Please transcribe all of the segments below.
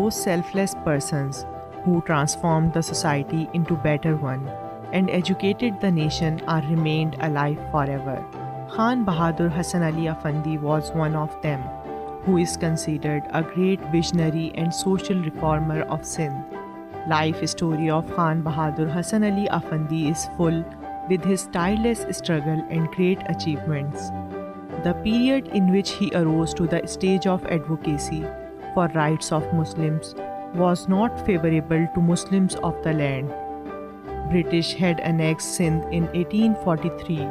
those selfless persons who transformed the society into better one and educated the nation are remained alive forever. Khan Bahadur Hassan Ali Afandi was one of them, who is considered a great visionary and social reformer of Sindh. Life story of Khan Bahadur Hassan Ali Afandi is full with his tireless struggle and great achievements. The period in which he arose to the stage of advocacy for rights of Muslims was not favorable to Muslims of the land. British had annexed Sindh in 1843.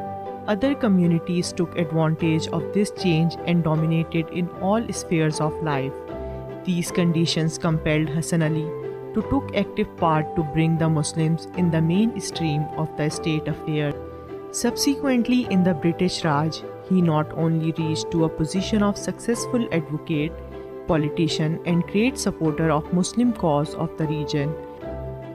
Other communities took advantage of this change and dominated in all spheres of life. These conditions compelled Hassan Ali to take active part to bring the Muslims in the mainstream of the state affairs. Subsequently, in the British Raj, he not only reached to a position of successful advocate, politician and great supporter of Muslim cause of the region,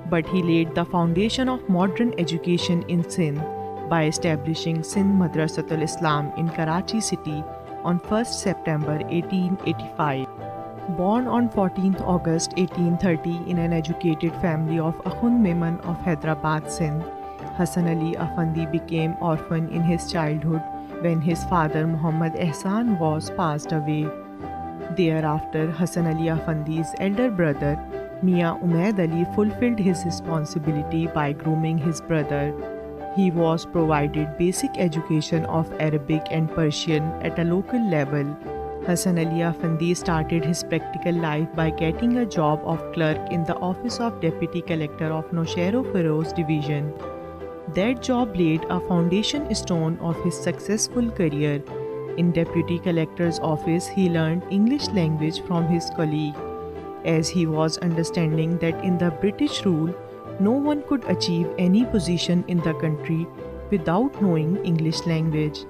but he laid the foundation of modern education in Sindh by establishing Sindh Madressatul Islam in Karachi city on 1st September 1885. Born on 14th August 1830 in an educated family of Akhund Memon of Hyderabad, Sindh, Hassan Ali Afandi became orphan in his childhood when his father Muhammad Ehsan was passed away. Thereafter, Hassan Ali Afandi's elder brother Mia Umaid Ali fulfilled his responsibility by grooming his brother. He was provided basic education of Arabic and Persian at a local level. Hassan Ali Afandi started his practical life by getting a job of clerk in the office of Deputy Collector of Nowshera Feroz Division. That job laid a foundation stone of his successful career. In Deputy Collector's office, he learned English language from his colleague, as he was understanding that in the British rule, no one could achieve any position in the country without knowing English language.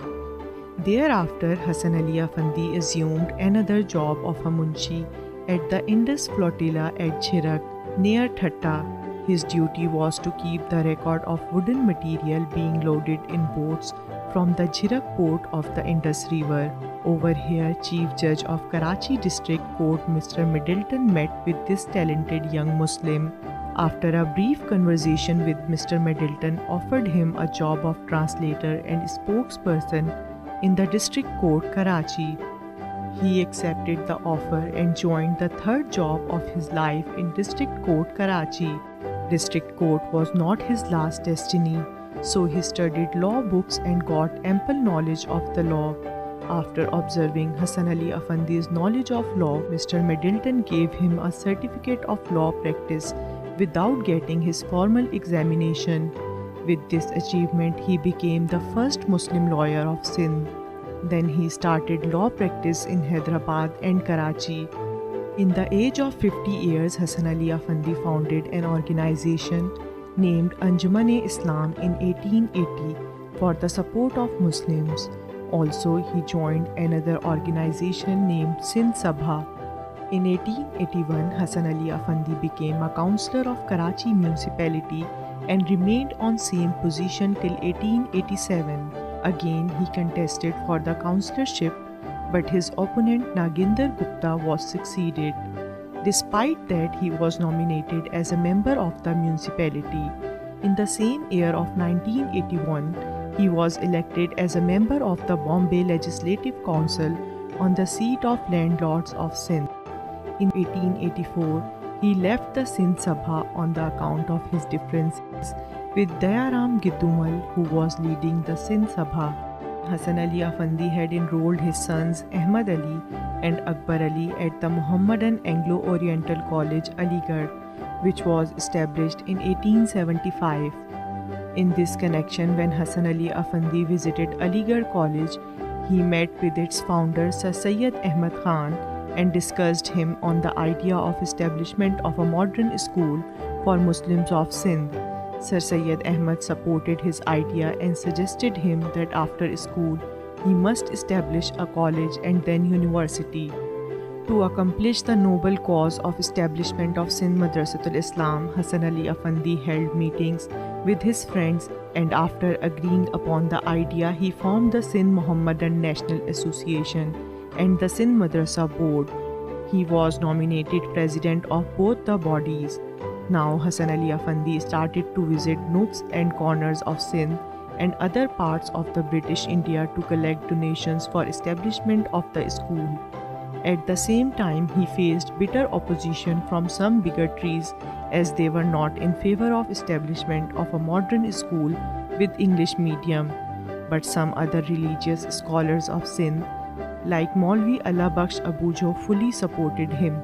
Thereafter, Hassan Ali Afandi assumed another job of a munshi at the Indus Flotilla at Jhirak, near Thatta. His duty was to keep the record of wooden material being loaded in boats from the Jhirak port of the Indus River. Over here, Chief Judge of Karachi District Court Mr. Middleton met with this talented young Muslim. After a brief conversation with Mr. Middleton offered him a job of translator and spokesperson in the District Court, Karachi. He accepted the offer and joined the third job of his life in District Court, Karachi. District Court was not his last destiny, so he studied law books and got ample knowledge of the law. After observing Hassan Ali Afandi's knowledge of law, Mr. Middleton gave him a certificate of law practice without getting his formal examination. With this achievement, he became the first Muslim lawyer of Sindh. Then he started law practice in Hyderabad and Karachi. In the age of 50 years, Hassan Ali Afandi founded an organization named Anjuman-e-Islam in 1880 for the support of Muslims. Also, he joined another organization named Sindh Sabha. In 1881, Hassan Ali Afandi became a councillor of Karachi municipality and remained on same position till 1887. Again, he contested for the councillorship, but his opponent Naginder Gupta was succeeded. Despite that, he was nominated as a member of the municipality. In the same year of 1981, he was elected as a member of the Bombay Legislative Council on the seat of landlords of Sindh. In 1884, he left the Sindh Sabha on the account of his differences with Dayaram Giddumal, who was leading the Sindh Sabha. Hassan Ali Afandi had enrolled his sons Ahmad Ali and Akbar Ali at the Muhammadan Anglo-Oriental College, Aligarh, which was established in 1875. In this connection, when Hassan Ali Afandi visited Aligarh College, he met with its founder Sir Syed Ahmad Khan and discussed him on the idea of establishment of a modern school for Muslims of Sindh. Sir Syed Ahmad supported his idea and suggested him that after school he must establish a college and then university. To accomplish the noble cause of establishment of Sindh Madressatul Islam, Hassan Ali Afandi held meetings with his friends, and after agreeing upon the idea, he formed the Sindh Muhammadan National Association and the Sindh Madrasa Board. He was nominated president of both the bodies. Now Hassan Ali Afandi started to visit nooks and corners of Sindh and other parts of the British India to collect donations for establishment of the school. At the same time, he faced bitter opposition from some bigotries as they were not in favor of establishment of a modern school with English medium. But some other religious scholars of Sindh, like Maulvi Allah Bakhsh Abujo, fully supported him.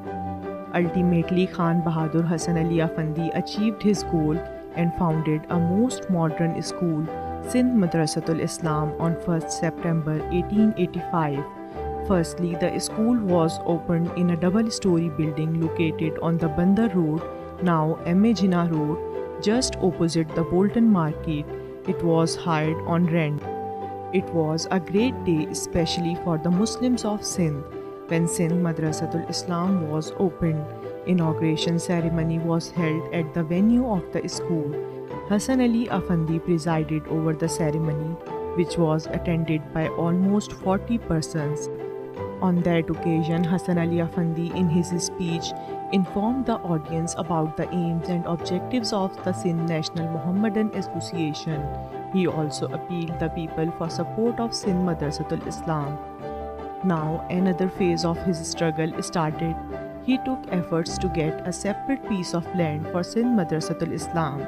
Ultimately, Khan Bahadur Hassan Ali Afandi achieved his goal and founded a most modern school, Sindh Madressatul Islam, on 1st September 1885. Firstly, the school was opened in a double-story building located on the Bandar Road, now M.A. Jinnah Road, just opposite the Bolton Market. It was hired on rent. It was a great day, especially for the Muslims of Sindh. When Sindh Madressatul Islam was opened, inauguration ceremony was held at the venue of the school. Hassan Ali Afandi presided over the ceremony, which was attended by almost 40 persons. On that occasion, Hassan Ali Afandi, in his speech, informed the audience about the aims and objectives of the Sindh National Mohammedan Association. He also appealed the people for support of Sindh Madressatul Islam. Now, another phase of his struggle started. He took efforts to get a separate piece of land for Sindh Madressatul Islam.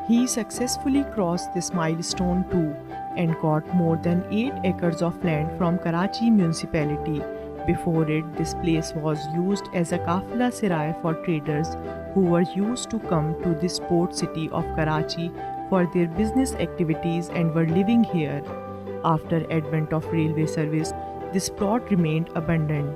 He successfully crossed this milestone too and got more than 8 acres of land from Karachi municipality. Before it, this place was used as a kafila sarai for traders who were used to come to this port city of Karachi for their business activities and were living here. After advent of railway service, this plot remained abandoned.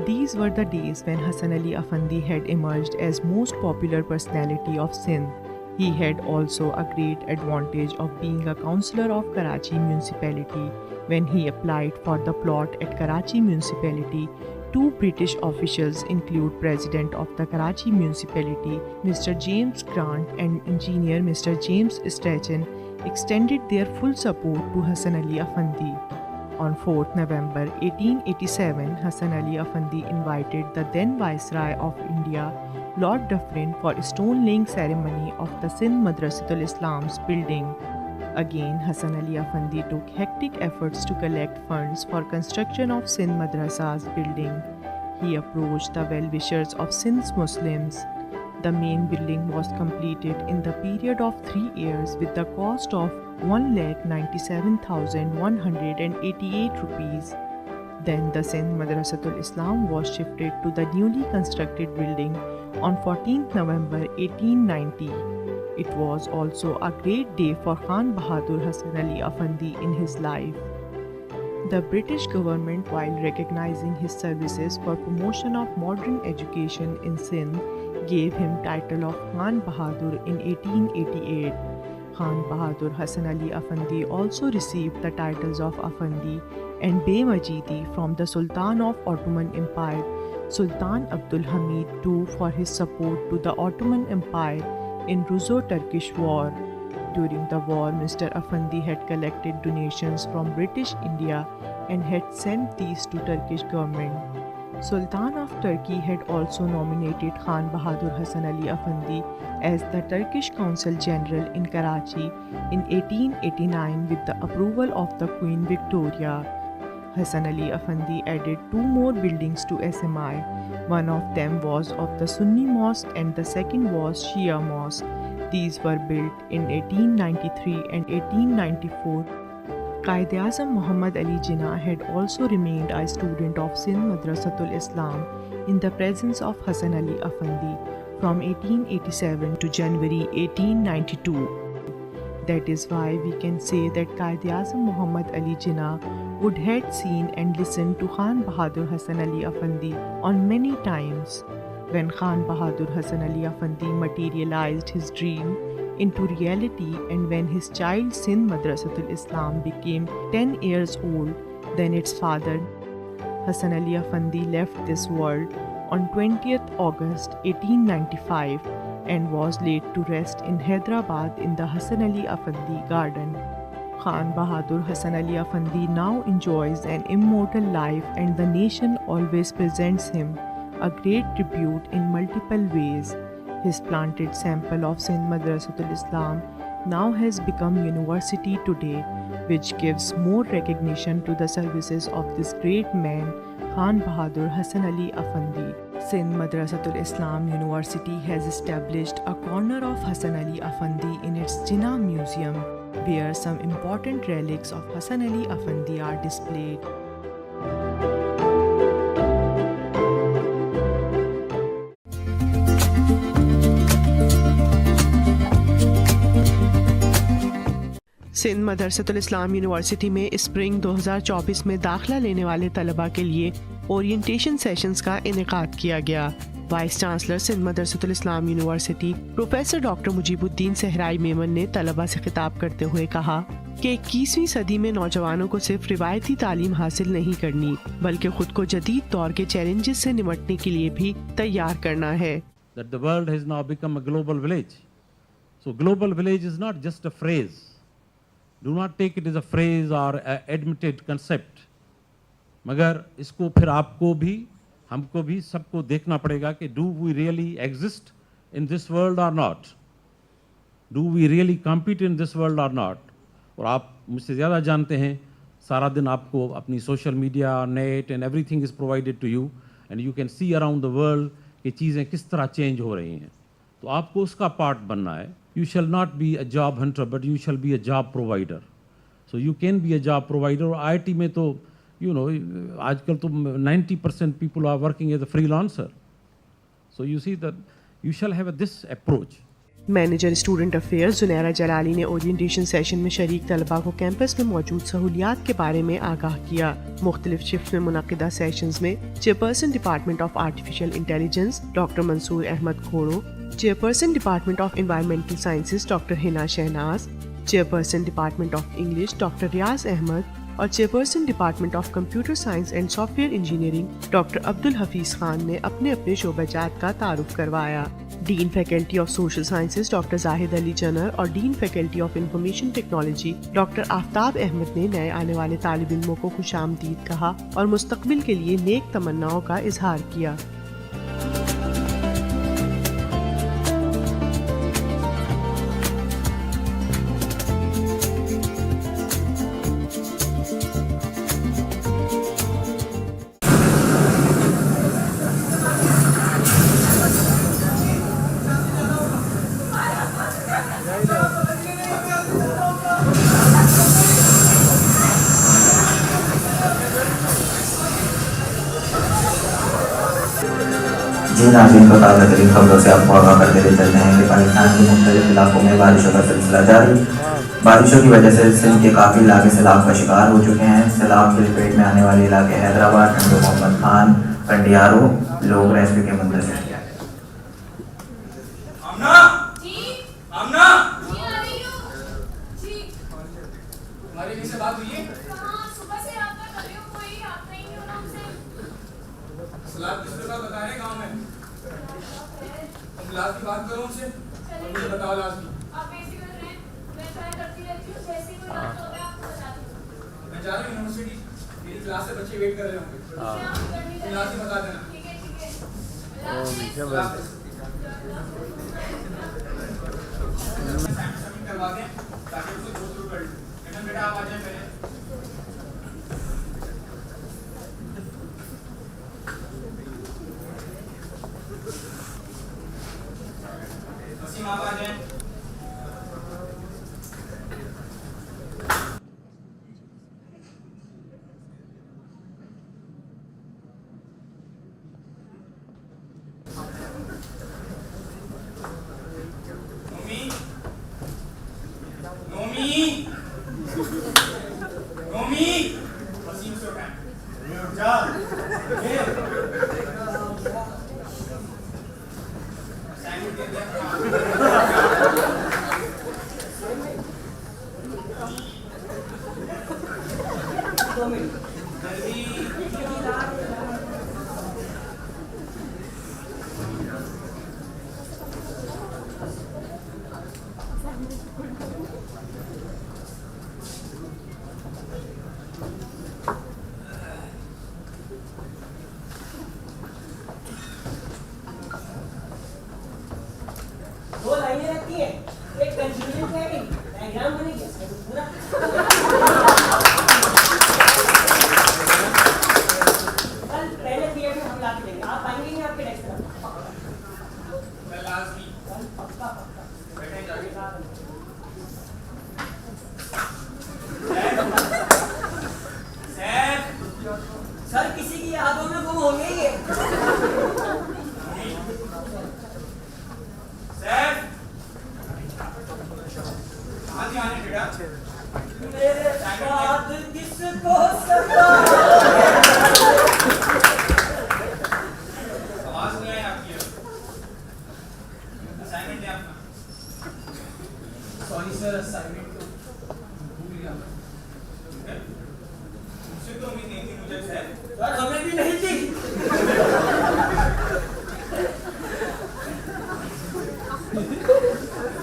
These were the days when Hassan Ali Afandi had emerged as most popular personality of Sindh. He had also a great advantage of being a councillor of Karachi municipality. When he applied for the plot at Karachi municipality, 2 British officials, include President of the Karachi municipality, Mr. James Grant, and engineer Mr. James Strachan, extended their full support to Hassan Ali Afandi. On 4th November 1887, Hassan Ali Afandi invited the then Viceroy of India, Lord Dufferin, for a stone-laying ceremony of the Sindh Madressatul Islam's building. Again, Hassan Ali Afandi took hectic efforts to collect funds for construction of Sindh Madrasa's building. He approached the well-wishers of Sindh's Muslims. The main building was completed in the period of 3 years with the cost of 1,97,188 rupees. Then the Sindh Madressatul Islam was shifted to the newly constructed building on 14th November 1890. It was also a great day for Khan Bahadur Hassan Ali Afandi in his life. The British government, while recognizing his services for promotion of modern education in Sindh, gave him title of Khan Bahadur in 1888. Khan Bahadur Hassan Ali Afandi also received the titles of Afandi and Bey Majidi from the Sultan of Ottoman Empire, Sultan Abdul Hamid II, for his support to the Ottoman Empire in Russo-Turkish War. During the war, Mr. Afandi had collected donations from British India and had sent these to Turkish government. Sultan of Turkey had also nominated Khan Bahadur Hassan Ali Afandi as the Turkish Consul General in Karachi in 1889 with the approval of the Queen Victoria. Hassan Ali Afandi added 2 more buildings to SMI. One of them was of the Sunni Mosque and the second was Shia Mosque. These were built in 1893 and 1894. Quaid-e-Azam Muhammad Ali Jinnah had also remained a student of Sindh Madressatul Islam in the presence of Hassan Ali Afandi from 1887 to January 1892. That is why we can say that Quaid-e-Azam Muhammad Ali Jinnah would had seen and listened to Khan Bahadur Hassan Ali Afandi on many times. When Khan Bahadur Hassan Ali Afandi materialized his dream into reality and when his child Sindh Madressatul Islam became 10 years old, then its father Hassan Ali Afandi left this world on 20th August 1895 and was laid to rest in Hyderabad in the Hassan Ali Afandi Garden. Khan Bahadur Hassan Ali Afandi now enjoys an immortal life and the nation always presents him a great tribute in multiple ways. His planted sample of Sindh Madressatul Islam now has become university today, which gives more recognition to the services of this great man, Khan Bahadur Hassan Ali Afandi. Sindh Madressatul Islam University has established a corner of Hassan Ali Afandi in its Jinnah Museum, where some important relics of Hassan Ali Afandi are displayed. Sindh Madressatul Islam university में spring 2024 में दाखिला लेने वाले तलबा के लिए orientation sessions का इनेकाद किया गया। Vice chancellor Sindh Madressatul Islam university professor doctor Mujeebuddin Sahrai Memon ने तलबा से खिताब करते हुए कहा कि 21वीं सदी में नौजवानों को सिर्फ रिवायती तालीम हासिल नहीं करनी, बल्कि खुद को जदीद दौर के चैलेंजेस से निपटने के लिए भी तैयार करना है। That the world has now become a global village. So global village is not just a phrase. Do not take it as a phrase or an admitted concept. मगर इसको फिर आपको भी, हमको भी, सबको देखना पड़ेगा कि do we really exist in this world or not? Do we really compete in this world or not? और आप मुझसे ज़्यादा जानते हैं, सारा दिन आपको अपनी social media, net and everything is provided to you and you can see around the world कि चीज़ें किस तरह चेंज हो रही हैं। तो आपको उसका पार्ट बनना है। You shall not be a job hunter, but you shall be a job provider. So you can be a job provider. IIT में तो, you know, आजकल तो 90% people are working as a freelancer. So you see that you shall have this approach. Manager student affairs Junaira Jalali ने orientation session में शरीक तलबा को campus में मौजूद सहूलियात के बारे में आगाह किया। मुख्तलिफ शिफ्ट में मुनक़िदा सेशंस में chairperson department of artificial intelligence doctor Mansoor Ahmed Khoro, chairperson department of environmental sciences doctor Hina Shahnaz, chairperson department of English doctor Riaz Ahmed और chairperson department of computer science and software engineering doctor Abdul Hafeez Khan ने अपने अपने शोबाजात का तारुफ करवाया। Dean faculty of social sciences doctor Zahid Ali जनर और dean faculty of information technology doctor Aftab Ahmed ने नए आने वाले तालिब इल्मों को खुशामदीद कहा और मुस्तकबिल के लिए नेक तमन्नाओं का इजहार किया। जी नाज़रीन को ताज़ा तरीन खबरों से आपको आगाह करते हुए चलते हैं कि पाकिस्तान के मुख्तलिफ इलाकों में बारिशों का सिलसिला जारी। बारिशों की वजह से सिंध के काफ़ी इलाके सैलाब का शिकार हो चुके हैं। सैलाब की लपेट में आने वाले इलाके हैदराबाद, ठंडो मोहम्मद खान, कंडियारो लोग रेस्क्यू के मुंतज़िर हैं। लास्ट की बात करो उनसे और मुझे बताओ लास्ट की। आप बेसिक कर रहे हैं, मैं ट्राई करती रहती हूँ, जैसे ही कोई बात हो गया आपको बता दूँ। मैं जा रही हूँ यूनिवर्सिटी, मेरी क्लास से बच्चे वेट कर रहे होंगे। लास्ट ही बता देना। ठीक है ठीक है। सबमिट करवा दें ताकि उसे गो थ्रू कर लें। बेटा आप आ जाएं पहले। आप आ जाएं। नोमी वसीम से उठाएं। जा सैंडविच दे दिया। سر کسی کی یادوں میں گم ہو گئی ہے. میرے بعد کس کو ستا آواز نہیں آئی آپ کی. اسائنمنٹ ہے آپ کا. سوری سر اسائنمنٹ تو بھول گیا. مجھ سے تو امید نہیں تھی مجھے سر. سر ہمیں بھی نہیں تھی.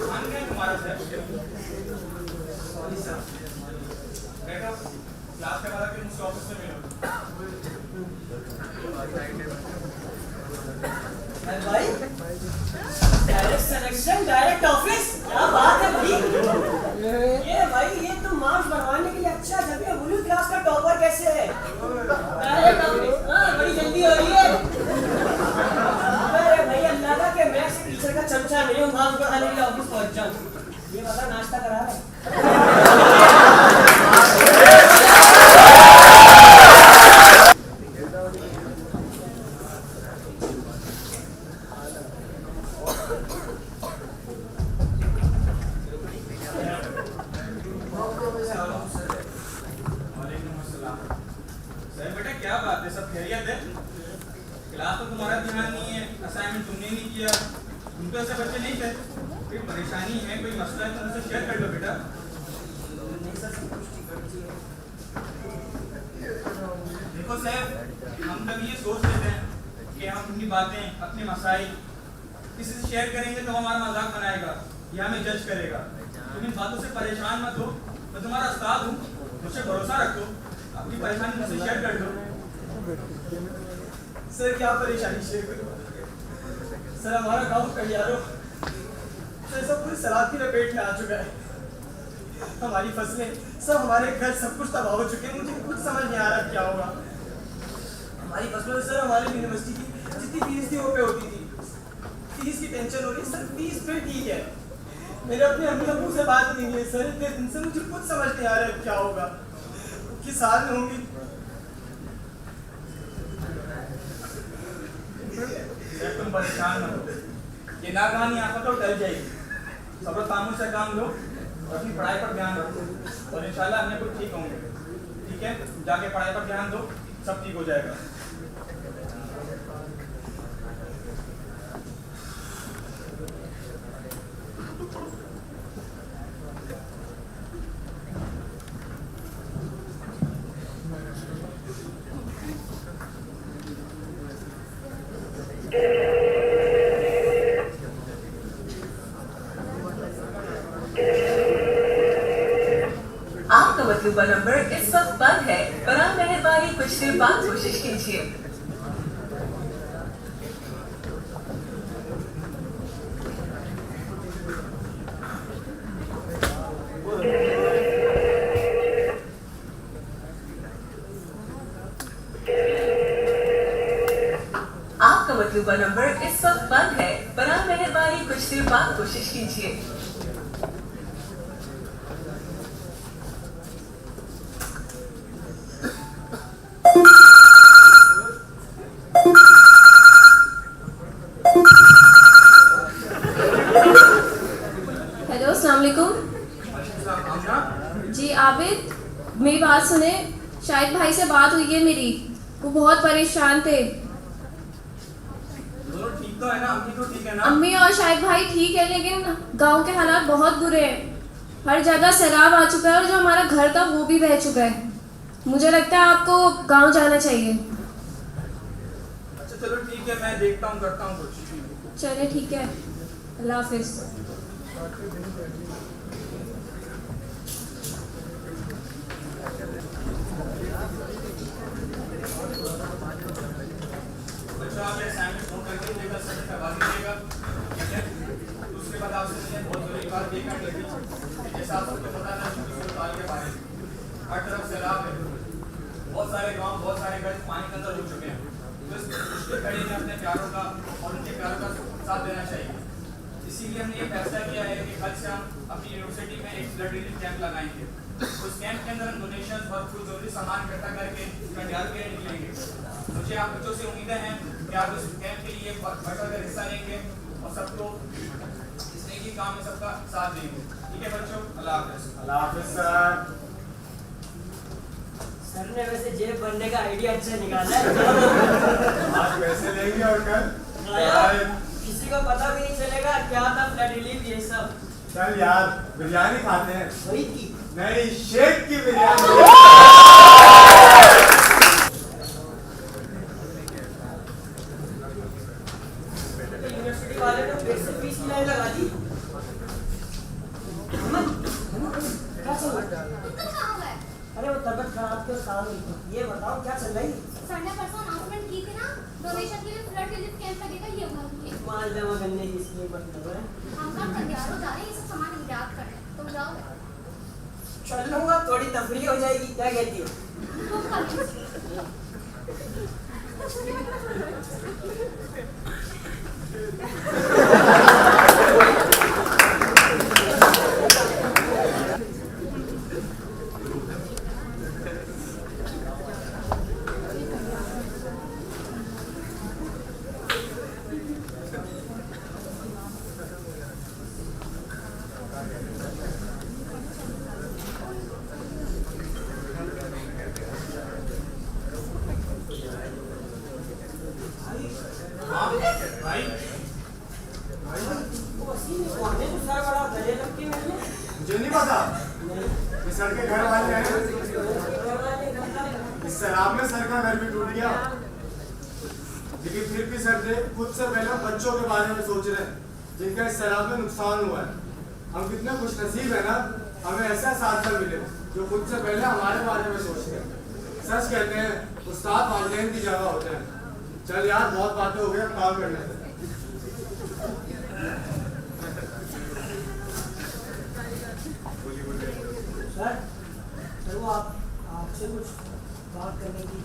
مان گیا تمہارا سر. Sorry sir. بیٹھو کلاس کے بعد پھر مجھ سے آفس سے ملو. بھائی ڈائریکٹ سلیکشن ڈائریکٹ آفس کیا بات ہے بھائی. یہ بھائی یہ تو مارکس بڑھوانے کے لیے اچھا جگہ بلو کلاس کا ٹاپر کیسے ہے. ڈائریکٹ آفس ہاں بڑی جلدی ہو رہی ہے. ارے بھائی اللہ کا کہ میں سے ٹیچر کا چمچا نہیں ہوں مارکس بڑھانے کے لیے آفس پہنچ جاؤں. یہ بتا ناشتہ کرا رہا ہے. سر بیٹا کیا بات ہے, سب خیریت ہے؟ کلاس تو تمہارا دھیان نہیں ہے, اسائنمنٹ تم نے نہیں کیا. تم تو ایسے بچے نہیں تھے. کوئی پریشانی ہے, کوئی مسئلہ ہے تو مجھ سے شیئر کر لو بیٹا. دیکھو صاحب, ہم کبھی یہ سوچ لیتے ہیں کہ ہم اپنی باتیں, اپنے مسائل کسی سے شیئر کریں گے تو ہمارا مذاق بنائے گا یا ہمیں جج کرے گا. تم ان باتوں سے پریشان مت ہو, میں تمہارا استاد ہوں, مجھ سے بھروسہ رکھو, اپنی پریشانی مجھ سے شیئر کر دو. سر کیا پریشانی شیئر کروں. سر ہمارا گاؤں کلیارو سر سب کچھ سیلاب کی لپیٹ میں آ چکا ہے. ہماری فصلیں سب, ہمارے گھر سب کچھ تباہ ہو چکے ہیں. مجھے کچھ سمجھ نہیں آ رہا کیا ہوگا. ہماری فصلوں میں سر ہماری یونیورسٹی کی جتنی فیس تھی وہ پہ ہوتی تھی. فیس کی ٹینشن ہو رہی ہے سر. فیس پہ ٹھیک ہے, میرے اپنے امی ابو سے بات نہیں ہے سر. اتنے دن سے مجھے کچھ سمجھ نہیں آ رہا کیا ہوگا. کس حال میں ہوں گی. تم پریشان مت ہو, یہ ناکہانی آفت تو ٹل جائے گی. صبر خاموش سے کام لو اور اپنی پڑھائی پر دھیان رکھو, اور انشاءاللہ اپنے کچھ ٹھیک ہوں گے. ٹھیک ہے, جا کے پڑھائی پر دھیان دو, سب ٹھیک ہو جائے گا. آپ کا مطلوبہ نمبر اس وقت بند ہے, براہ مہربانی کچھ دیر بعد کوشش کیجیے. آپ کا مطلوبہ نمبر اس وقت بند ہے, براہ مہربانی کچھ دیر بعد کوشش کیجیے. ہیلو السلام علیکم. جی عابد, میری بات سنیں. شاہد بھائی سے بات ہوئی ہے میری, وہ بہت پریشان تھے. امی اور شاہد بھائی ٹھیک ہے, لیکن گاؤں کے حالات بہت برے ہیں. ہر جگہ سیلاب آ چکا ہے اور جو ہمارا گھر تھا وہ بھی بہہ چکا ہے. مجھے لگتا ہے آپ کو گاؤں جانا چاہیے. اچھا چلو ٹھیک ہے, میں دیکھتا ہوں, کرتا ہوں کچھ. چلے ٹھیک ہے, اللہ حافظ. بچوں آپ اسائنمنٹ نوٹ کر کے لے کر سبمٹ کروا دیجیے گا. ٹھیک ہے, اس کے بعد آپ سے مجھے بہت ضروری بات یہ کرنی تھی. جیسا آپ کو پتا ہے صورتحال کے بارے میں, ہر طرف سیلاب ہے, بہت سارے گاؤں, بہت سارے گھر پانی کے اندر ہو چکے ہیں. تو اس مشکل گھڑی میں اپنے پیاروں کا اور ان کے پیاروں کا ساتھ دینا چاہیے. اسی لیے ہم نے یہ فیصلہ کیا ہے کہ کل سے ہم اپنی یونیورسٹی میں ایک بلڈ ریلیف کیمپ لگائیں گے. उस कैंप के अंदर हम डोनेशन और कुछ जरूरी सामान इकट्ठा करके कंडियाल के लिए निकलेंगे। मुझे आप बच्चों से उम्मीदें हैं कि आप इस कैंप के लिए बढ़कर हिस्सा लेंगे और सबको इस नेकी काम में सबका साथ देंगे। ठीक है बच्चों, अल्लाह हाफ़िज़। अल्लाह हाफ़िज़ सर। सर ने वैसे जेब भरने का आइडिया अच्छा निकाला है। आज पैसे लेंगे और कल किसी को पता भी नहीं चलेगा क्या था फ्लड रिलीफ ये सब। चल यार बिरयानी खाते हैं। वही की नहीं, शेख की बिरयानी। यूनिवर्सिटी वाले ने फिर से फीस नहीं लगा दी। क्या चल रहा है? अरे वो तबीयत खराब के काम नहीं थी। ये बताओ क्या चल रही है? सर ने परसों अनाउंसमेंट की थी ना, डोनेशन के लिए फ्लड रिलीफ कैंप लगेगा, ये होगा। माल जमा करने की इसलिए मतलब है। हम सब तैयार हो जा रहे हैं, ये सब सामान निर्यात करने। तुम जाओ। चल लूंगा, थोड़ी तफरी हो जाएगी, क्या कहती हो? तुम कभी भाई मुझे नहीं पता, ये सर के घर वाले हैं। इस शराब में सर का घर भी टूट गया, लेकिन फिर भी सर ने खुद से पहले बच्चों के बारे में सोच रहे हैं जिनका इस शराब में नुकसान हुआ है। हम कितने खुश नसीब है ना, हमें ऐसा साथी मिले जो खुद से पहले हमारे बारे में सोचते हैं। सच कहते हैं उस्ताद वालिदैन की जगह होते हैं। चल यार बहुत बातें हो गई, अब काम करने से। सर वो आपसे कुछ बात करने की।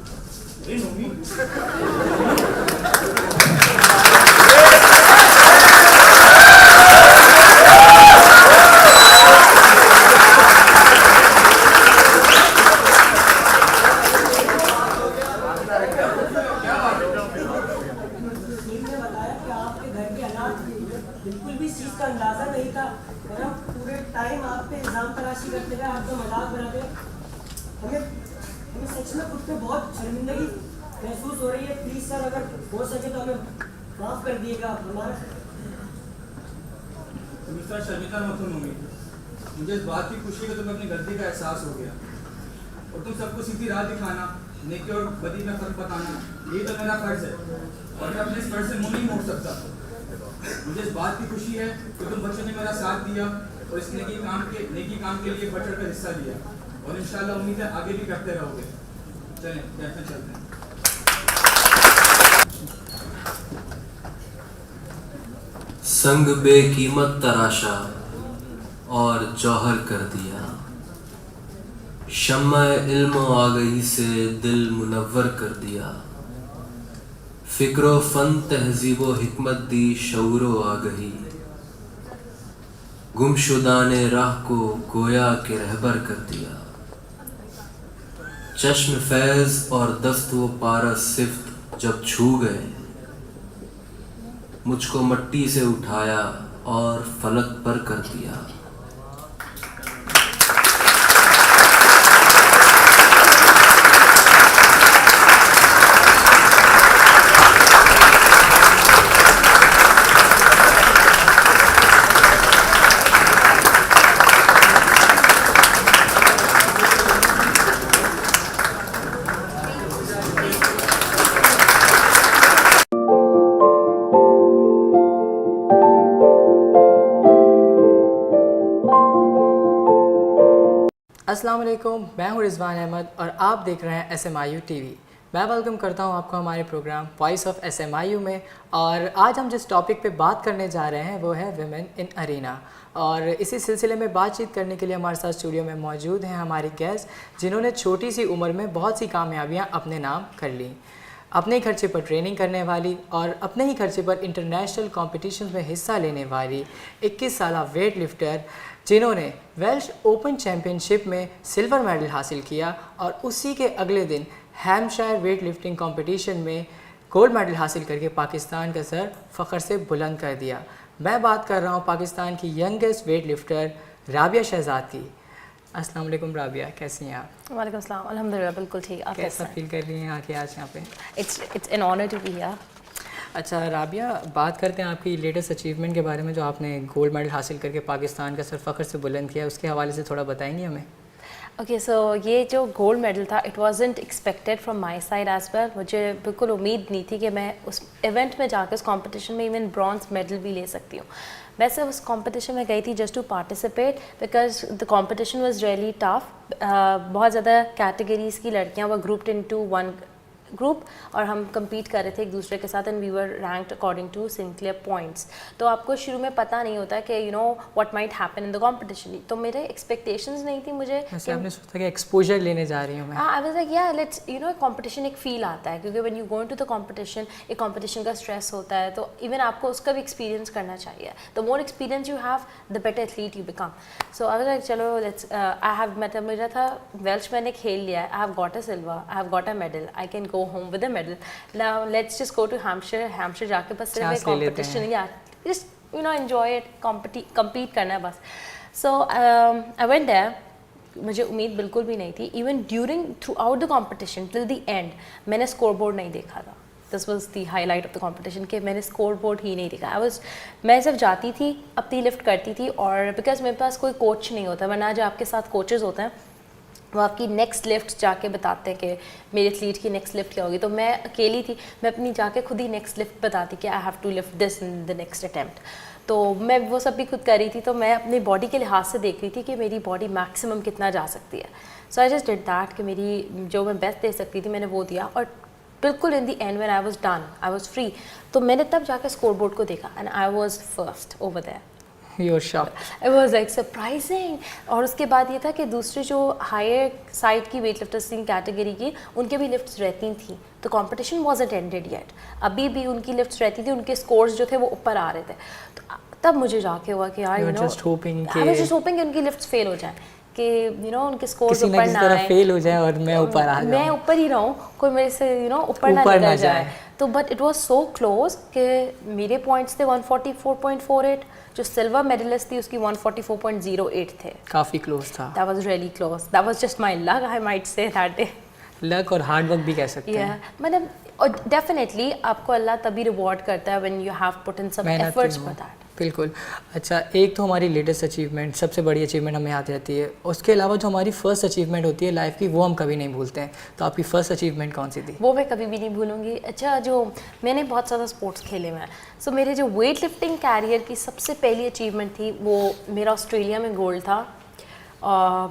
बिल्कुल भी इस चीज़ का अंदाजा नहीं था और हम पूरे टाइम आप पे इल्ज़ाम तराशी करते रहे, आपका मजाक बनाते रहे। हमें सच में खुद पे बहुत शर्मिंदगी महसूस हो रही है। प्लीज़ सर अगर हो सके तो हमें माफ़ कर दिएगा हमारा। तुम इस तरह शर्मिंदा मत हो नूमी। मुझे इस बात की खुशी है कि तुम्हें अपनी गलती का एहसास हो गया और तुम सबको सीधी राह दिखाना, नेकी और बदी में फर्क बताना, यही तो मेरा फर्ज है और मैं अपने इस फर्ज से मुंह नहीं मोड़ सकता। मुझे इस बात की खुशी है कि तुम बच्चों ने मेरा साथ दिया और इस नेकी काम के लिए बढ़ चढ़ कर हिस्सा लिया और इंशाल्लाह उम्मीद है आगे भी करते रहोगे। चलें कैंप में चलते हैं। संग बेकीमत तराशा और जौहर कर दिया, शम्मा इल्म आगही से दिल मुनव्वर कर दिया, फिक्रो फन तहजीबो हिकमत दी शऊरो आगही, गुमशुदाने राह को गोया के रहबर कर दिया, चश्म फैज और दस्त वो पारस सिफ्त जब छू गए, मुझको मट्टी से उठाया और फलक पर कर दिया। अस्सलाम वालेकुम, मैं हूं रिजवान अहमद और आप देख रहे हैं SMIU TV। मैं वेलकम करता हूं आपको हमारे प्रोग्राम वॉइस ऑफ SMIU में। और आज हम जिस टॉपिक पे बात करने जा रहे हैं वो है विमेन इन अरीना। और इसी सिलसिले में बातचीत करने के लिए हमारे साथ स्टूडियो में मौजूद हैं हमारी गेस्ट, जिन्होंने छोटी सी उम्र में बहुत सी कामयाबियाँ अपने नाम कर लीं। اپنے خرچے پر ٹریننگ کرنے والی اور اپنے ہی خرچے پر انٹرنیشنل کمپٹیشنز میں حصہ لینے والی 21 سالہ ویٹ لفٹر جنہوں نے ویلش اوپن چیمپئن شپ میں سلور میڈل حاصل کیا اور اسی کے اگلے دن ہیمپشائر ویٹ لفٹنگ کمپٹیشن میں گولڈ میڈل حاصل کر کے پاکستان کا سر فخر سے بلند کر دیا. میں بات کر رہا ہوں پاکستان کی youngest weight lifter Rabia Shahzad کی. السلام علیکم رابعہ, کیسی ہیں آپ؟ وعلیکم السلام, الحمدللہ بالکل ٹھیک. آپ کیسا فیل کر رہی ہیں آ کے آج یہاں پہ؟ It's an honour to be here. اچھا رابعہ, بات کرتے ہیں آپ کی لیٹسٹ اچیومنٹ کے بارے میں جو آپ نے گولڈ میڈل حاصل کر کے پاکستان کا سر فخر سے بلند کیا, اس کے حوالے سے تھوڑا بتائیں گے ہمیں؟ اوکے, سو یہ جو گولڈ میڈل تھا it wasn't expected from my side as well. مجھے بالکل امید نہیں تھی کہ میں اس ایونٹ میں جا کے اس کمپٹیشن میں ایون برانز میڈل بھی لے سکتی ہوں. ویسے اس کمپٹیشن میں گئی تھی just to participate because the competition was really tough. بہت زیادہ کیٹیگریز کی لڑکیاں وہ گروپڈ انٹو ون گروپ اور ہم کمپیٹ کر رہے تھے ایک دوسرے کے ساتھ and we were ranked according to Sinclair points. تو آپ کو شروع میں پتہ نہیں ہوتا کہ you know what might happen in the competition. تو میرے ایکسپیکٹیشنز نہیں تھی مجھے کہ آپ نے سوچا کہ ایکسپوجر لینے جا رہی ہوں میں. آئی واز لائک یا لیٹس یو نو کمپٹیشن ایک فیل آتا ہے کیونکہ when you go into the competition ایک کمپٹیشن کا اسٹریس ہوتا ہے تو ایون آپ کو اس کا بھی ایکسپیرینس کرنا چاہیے. The more experience you have the better athlete you become. So I was like چلو لیٹس آئی ہیو مطلب میرا تھا ویلش میں نے کھیل لیا ہے, I have got a silver, I have got a medal, I can go home with a medal. Now let's just go to Hampshire جا کے بس صرف ایک کمپٹیشن یا just you know enjoy it, compete کرنا ہے بس. So I went there. مجھے امید بالکل بھی نہیں تھی. Even throughout the competition till the end میں نے اسکور بورڈ نہیں دیکھا تھا. This was the highlight of the competition کہ میں نے اسکور بورڈ ہی نہیں دیکھا. میں صرف جاتی تھی, اپنی لفٹ کرتی تھی اور بیکاز میرے پاس کوئی کوچ نہیں ہوتا, ورنہ جو آپ کے ساتھ کوچز ہوتے ہیں وہ آپ کی نیکسٹ لفٹ جا کے بتاتے ہیں کہ میرے ایتھلیٹ کی نیکسٹ لفٹ کیا ہوگی. تو میں اکیلی تھی, میں اپنی جا کے خود ہی نیکسٹ لفٹ بتاتی کہ I have to lift this in the next attempt. تو میں وہ سب بھی خود کر رہی تھی. تو میں اپنی باڈی کے لحاظ سے دیکھ رہی تھی کہ میری باڈی میکسیمم کتنا جا سکتی ہے. سو آئی جسٹ ڈیڈ دیٹ کہ میری جو میں بیسٹ دے سکتی تھی میں نے وہ دیا. اور بالکل in the end when I was done, I was free, تو میں نے تب جا کے اسکور بورڈ کو دیکھا and I was first over there. It was like surprising. اور اس کے بعد یہ تھا کہ دوسرے جو ہائر سائڈ کی ویٹ لفٹرس تھیں کیٹیگری کی, ان کے بھی لفٹس رہتی تھیں. تو کمپٹیشن وازنٹ اینڈیڈ یٹ, ابھی بھی ان کی لفٹس رہتی تھی, ان کے اسکورس جو تھے وہ اوپر آ رہے تھے. تو تب مجھے جا کے ہوا کہ یار I was just hoping کہ ان کی لفٹس فیل ہو جائیں, کہ یو نو ان کے اسکورس اوپر نہ آئے, فیل ہو جائے اور میں اوپر آ جاؤں, میں اوپر ہی رہوں, کوئی میرے سے یو نو اوپر نہ نکل جائے. تو but it was so close کہ میرے پوائنٹس تھے 144.48, جو سلور میڈلسٹ تھی اس کی 144.08 تھے. کافی کلوز تھا. That was really close. That was just my luck, I might say that day. لک اور ہارڈ ورک بھی کہہ سکتے ہیں. مطلب ڈیفینیٹلی آپ کو اللہ تبھی ریوارڈ کرتا ہے when you have put in some efforts for that. بالکل. اچھا, ایک تو ہماری لیٹسٹ اچیومنٹ, سب سے بڑی اچیومنٹ ہمیں یاد رہتی ہے, اس کے علاوہ جو ہماری فرسٹ اچیومنٹ ہوتی ہے لائف کی وہ ہم کبھی نہیں بھولتے ہیں. تو آپ کی فرسٹ اچیومنٹ کون سی تھی؟ وہ میں کبھی بھی نہیں بھولوں گی. اچھا, جو میں نے بہت زیادہ اسپورٹس کھیلے ہوئے ہیں, سو میرے جو ویٹ لفٹنگ کیریئر کی سب سے پہلی اچیومنٹ تھی وہ میرا آسٹریلیا میں گولڈ تھا.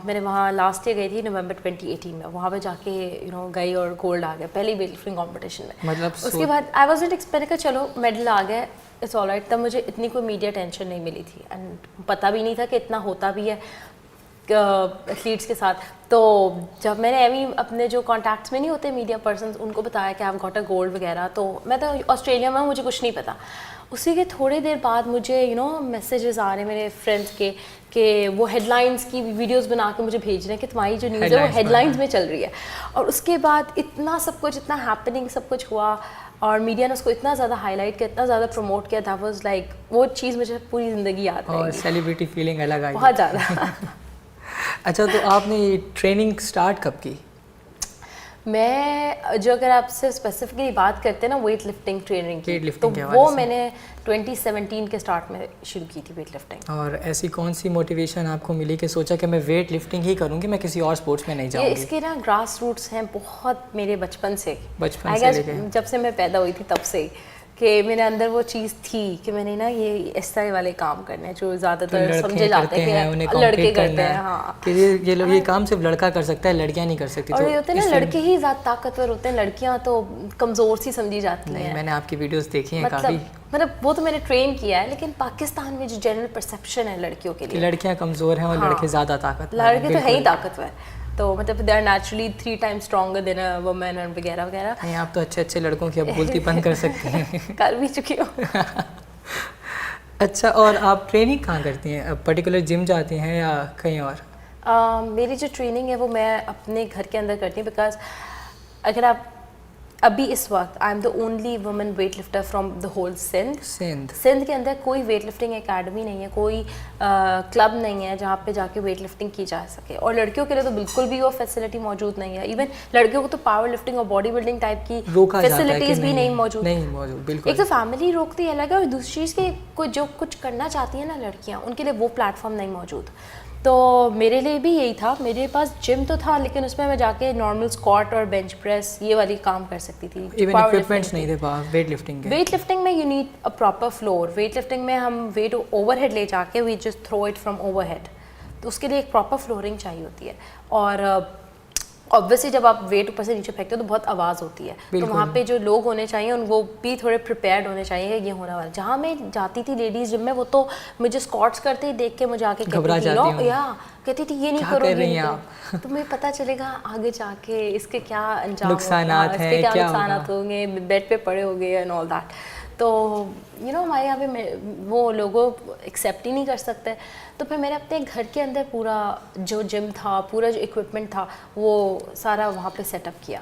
میں نے وہاں لاسٹ ایئر گئی تھی نومبر 2018 میں, وہاں پہ جا کے یو نو گئی اور گولڈ آ گیا پہلی ویٹ لفٹنگ کمپٹیشن میں. مطلب اس کے بعد آئی واز ناٹ ایکسپیکٹ کہ چلو میڈل آ گیا, اٹس آل رائٹ. تب مجھے اتنی کوئی میڈیا ٹینشن نہیں ملی تھی اینڈ پتہ بھی نہیں تھا کہ اتنا ہوتا بھی ہے ایتھلیٹس کے ساتھ. تو جب میں نے ایوی اپنے جو کانٹیکٹس میں نہیں ہوتے میڈیا پرسنس ان کو بتایا کہ آپ گاٹ اے گولڈ وغیرہ, تو میں تو آسٹریلیا میں ہوں, مجھے کچھ نہیں پتا. اسی کے تھوڑے دیر بعد مجھے یو نو میسیجز آ رہے ہیں میرے فرینڈس کے کہ وہ ہیڈ لائنس کی ویڈیوز بنا کے مجھے بھیج رہے ہیں کہ تمہاری جو نیوز ہے وہ ہیڈ لائنس میں چل رہی ہے. اور اس کے بعد اتنا سب کچھ, اتنا ہیپننگ سب کچھ ہوا اور میڈیا نے اس کو اتنا زیادہ ہائی لائٹ کیا, اتنا زیادہ پروموٹ کیا, دیٹ واز لائک وہ چیز مجھے پوری زندگی یاد ہے. اور سیلیبریٹی فیلنگ الگ آئی بہت زیادہ. اچھا, تو آپ نے یہ ٹریننگ اسٹارٹ کب کی؟ میں جو اگر آپ سے اسپیسیفکلی بات کرتے ہیں نا ویٹ لفٹنگ ٹریننگ کی, تو وہ میں نے 2017 کے اسٹارٹ میں شروع کی تھی ویٹ لفٹنگ. اور ایسی کون سی موٹیویشن آپ کو ملی کہ سوچا کہ میں ویٹ لفٹنگ ہی کروں گی, میں کسی اور اسپورٹس میں نہیں جاؤں گی؟ اس کے نا گراس روٹس ہیں بہت میرے بچپن سے لے جب سے میں پیدا ہوئی تھی تب سے, کہ میرے اندر وہ چیز تھی کہ میں نے نا یہ اس طرح والے کام کرنے ہیں جو زیادہ تر سمجھے جاتے ہیں لڑکے کرتے ہیں. ہاں, کہ یہ لوگ یہ کام صرف لڑکا کر سکتا ہے, لڑکیاں نہیں کر سکتی. اور یہ ہوتے ہیں نا لڑکے ہی زیادہ طاقتور ہوتے ہیں, لڑکیاں تو کمزور سی سمجھی جاتی ہیں. میں نے آپ کی ویڈیوز دیکھی ہیں کافی, مطلب وہ تو میں نے ٹرین کیا ہے, لیکن پاکستان میں جو جنرل پرسیپشن ہے لڑکیوں کے لیے, لڑکیاں کمزور ہیں اور لڑکے زیادہ طاقتور. لڑکے تو ہے ہی طاقتور. तो मतलब they are naturally 3 times stronger than a woman और वगैरह वगैरह. नहीं, आप तो अच्छे अच्छे लड़कों की अब बोलती बंद कर सकती हैं. कर भी चुकी हूँ. अच्छा, और आप ट्रेनिंग कहाँ करती हैं? पर्टिकुलर जिम जाती हैं या कहीं और? मेरी जो ट्रेनिंग है वो मैं अपने घर के अंदर करती हूँ, बिकॉज अगर आप अभी इस वक्त I am the only woman weight lifter from the whole Sindh के अंदर कोई वेट लिफ्टिंग एकेडमी नहीं है, कोई क्लब नहीं है जहाँ पे जाके वेट लिफ्टिंग की जा सके. और लड़कियों के लिए तो बिल्कुल भी वो फैसिलिटी मौजूद नहीं है. इवन लड़कियों को तो पावर लिफ्टिंग और बॉडी बिल्डिंग टाइप की फैसिलिटीज़ भी नहीं मौजूद. बिल्कुल. एक तो फैमिली रोकती है अलग है, और दूसरी चीज़ की कोई जो कुछ करना चाहती है ना लड़कियाँ, उनके लिए वो प्लेटफॉर्म नहीं मौजूद. तो मेरे लिए भी यही था. मेरे पास जिम तो था, लेकिन उसमें मैं जाके नॉर्मल स्क्वाट और बेंच प्रेस ये वाली काम कर सकती थी. इवन इक्विपमेंट्स नहीं थे पास वेट लिफ्टिंग के. वेट लिफ्टिंग में you need a proper floor. Weight lifting में हम वेट ओवरहेड ले जाके we just throw it from overhead, तो उसके लिए एक प्रॉपर फ्लोरिंग चाहिए होती है. और ऑब्वियसली जब आप वेट ऊपर से नीचे फेंकते हो तो बहुत आवाज़ होती है. तो वहाँ पे जो लोग होने चाहिए उन वो भी थोड़े प्रिपेयर्ड होने चाहिए कि ये होने वाला. जहाँ मैं जाती थी लेडीज़ जिम में, वो तो मुझे स्क्वाट्स करते ही देख के मुझे आके कहती थी ये नहीं करो, ये नहीं करो. तो मुझे पता चलेगा आगे जाके इसके क्या अंजाम नुकसानात हैं, क्या नुकसानात होंगे, बेड पे पड़े होंगे एंड ऑल दैट. तो हमारे यहाँ पे वो लोगों एक्सेप्ट ही नहीं कर सकते. तो फिर मैंने अपने घर के अंदर पूरा जो जिम था, पूरा जो इक्विपमेंट था, वो सारा वहाँ पे सेटअप किया.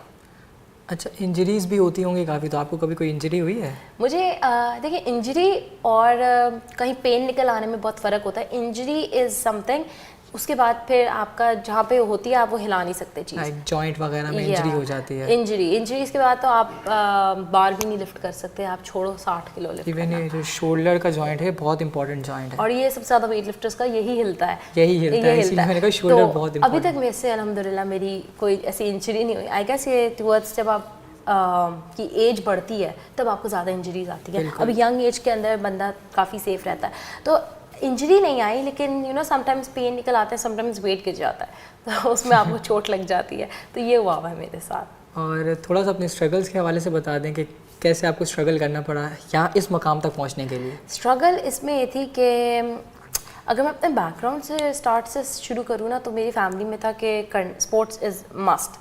अच्छा, इंजरीज भी होती होंगी काफ़ी, तो आपको कभी कोई इंजरी हुई है? मुझे देखिए, इंजरी और कहीं पेन निकल आने में बहुत फ़र्क होता है. इंजरी इज़ समथिंग, उसके बाद फिर आपका जहाँ पे होती है आप वो हिला नहीं सकते चीज़. जॉइंट वगैरह में इंजरी हो जाती है. इंजरी के बाद तो आप बार भी नहीं लिफ्ट कर सकते. आप छोड़ो 60 किलो लिफ्ट. इवन ये जो शोल्डर का जॉइंट है बहुत इंपॉर्टेंट जॉइंट है, और ये सबसे ज़्यादा वेट लिफ्टर्स का यही हिलता है. इसलिए मैंने कहा शोल्डर बहुत अभी तक वैसे अल्हम्दुलिल्लाह मेरी कोई ऐसी इंजरी नहीं हुई. आई गेस ये टुवर्ड्स जब आप की एज बढ़ती है तब आपको ज़्यादा इंजरीज आती है. अभी यंग एज के अंदर बंदा काफ़ी सेफ रहता है. तो इंजरी नहीं आई, लेकिन समटाइम्स पेन निकल आता है, समटाइम्स वेट गिर जाता है, तो उसमें आपको चोट लग जाती है. तो ये हुआ है मेरे साथ. और थोड़ा सा अपने स्ट्रगल्स के हवाले से बता दें कि कैसे आपको स्ट्रगल करना पड़ा यहाँ इस मकाम तक पहुँचने के लिए. स्ट्रगल इसमें ये थी कि अगर मैं अपने बैकग्राउंड से स्टार्ट से शुरू करूँ ना, तो मेरी फैमिली में था कि स्पोर्ट्स इज़ मस्ट.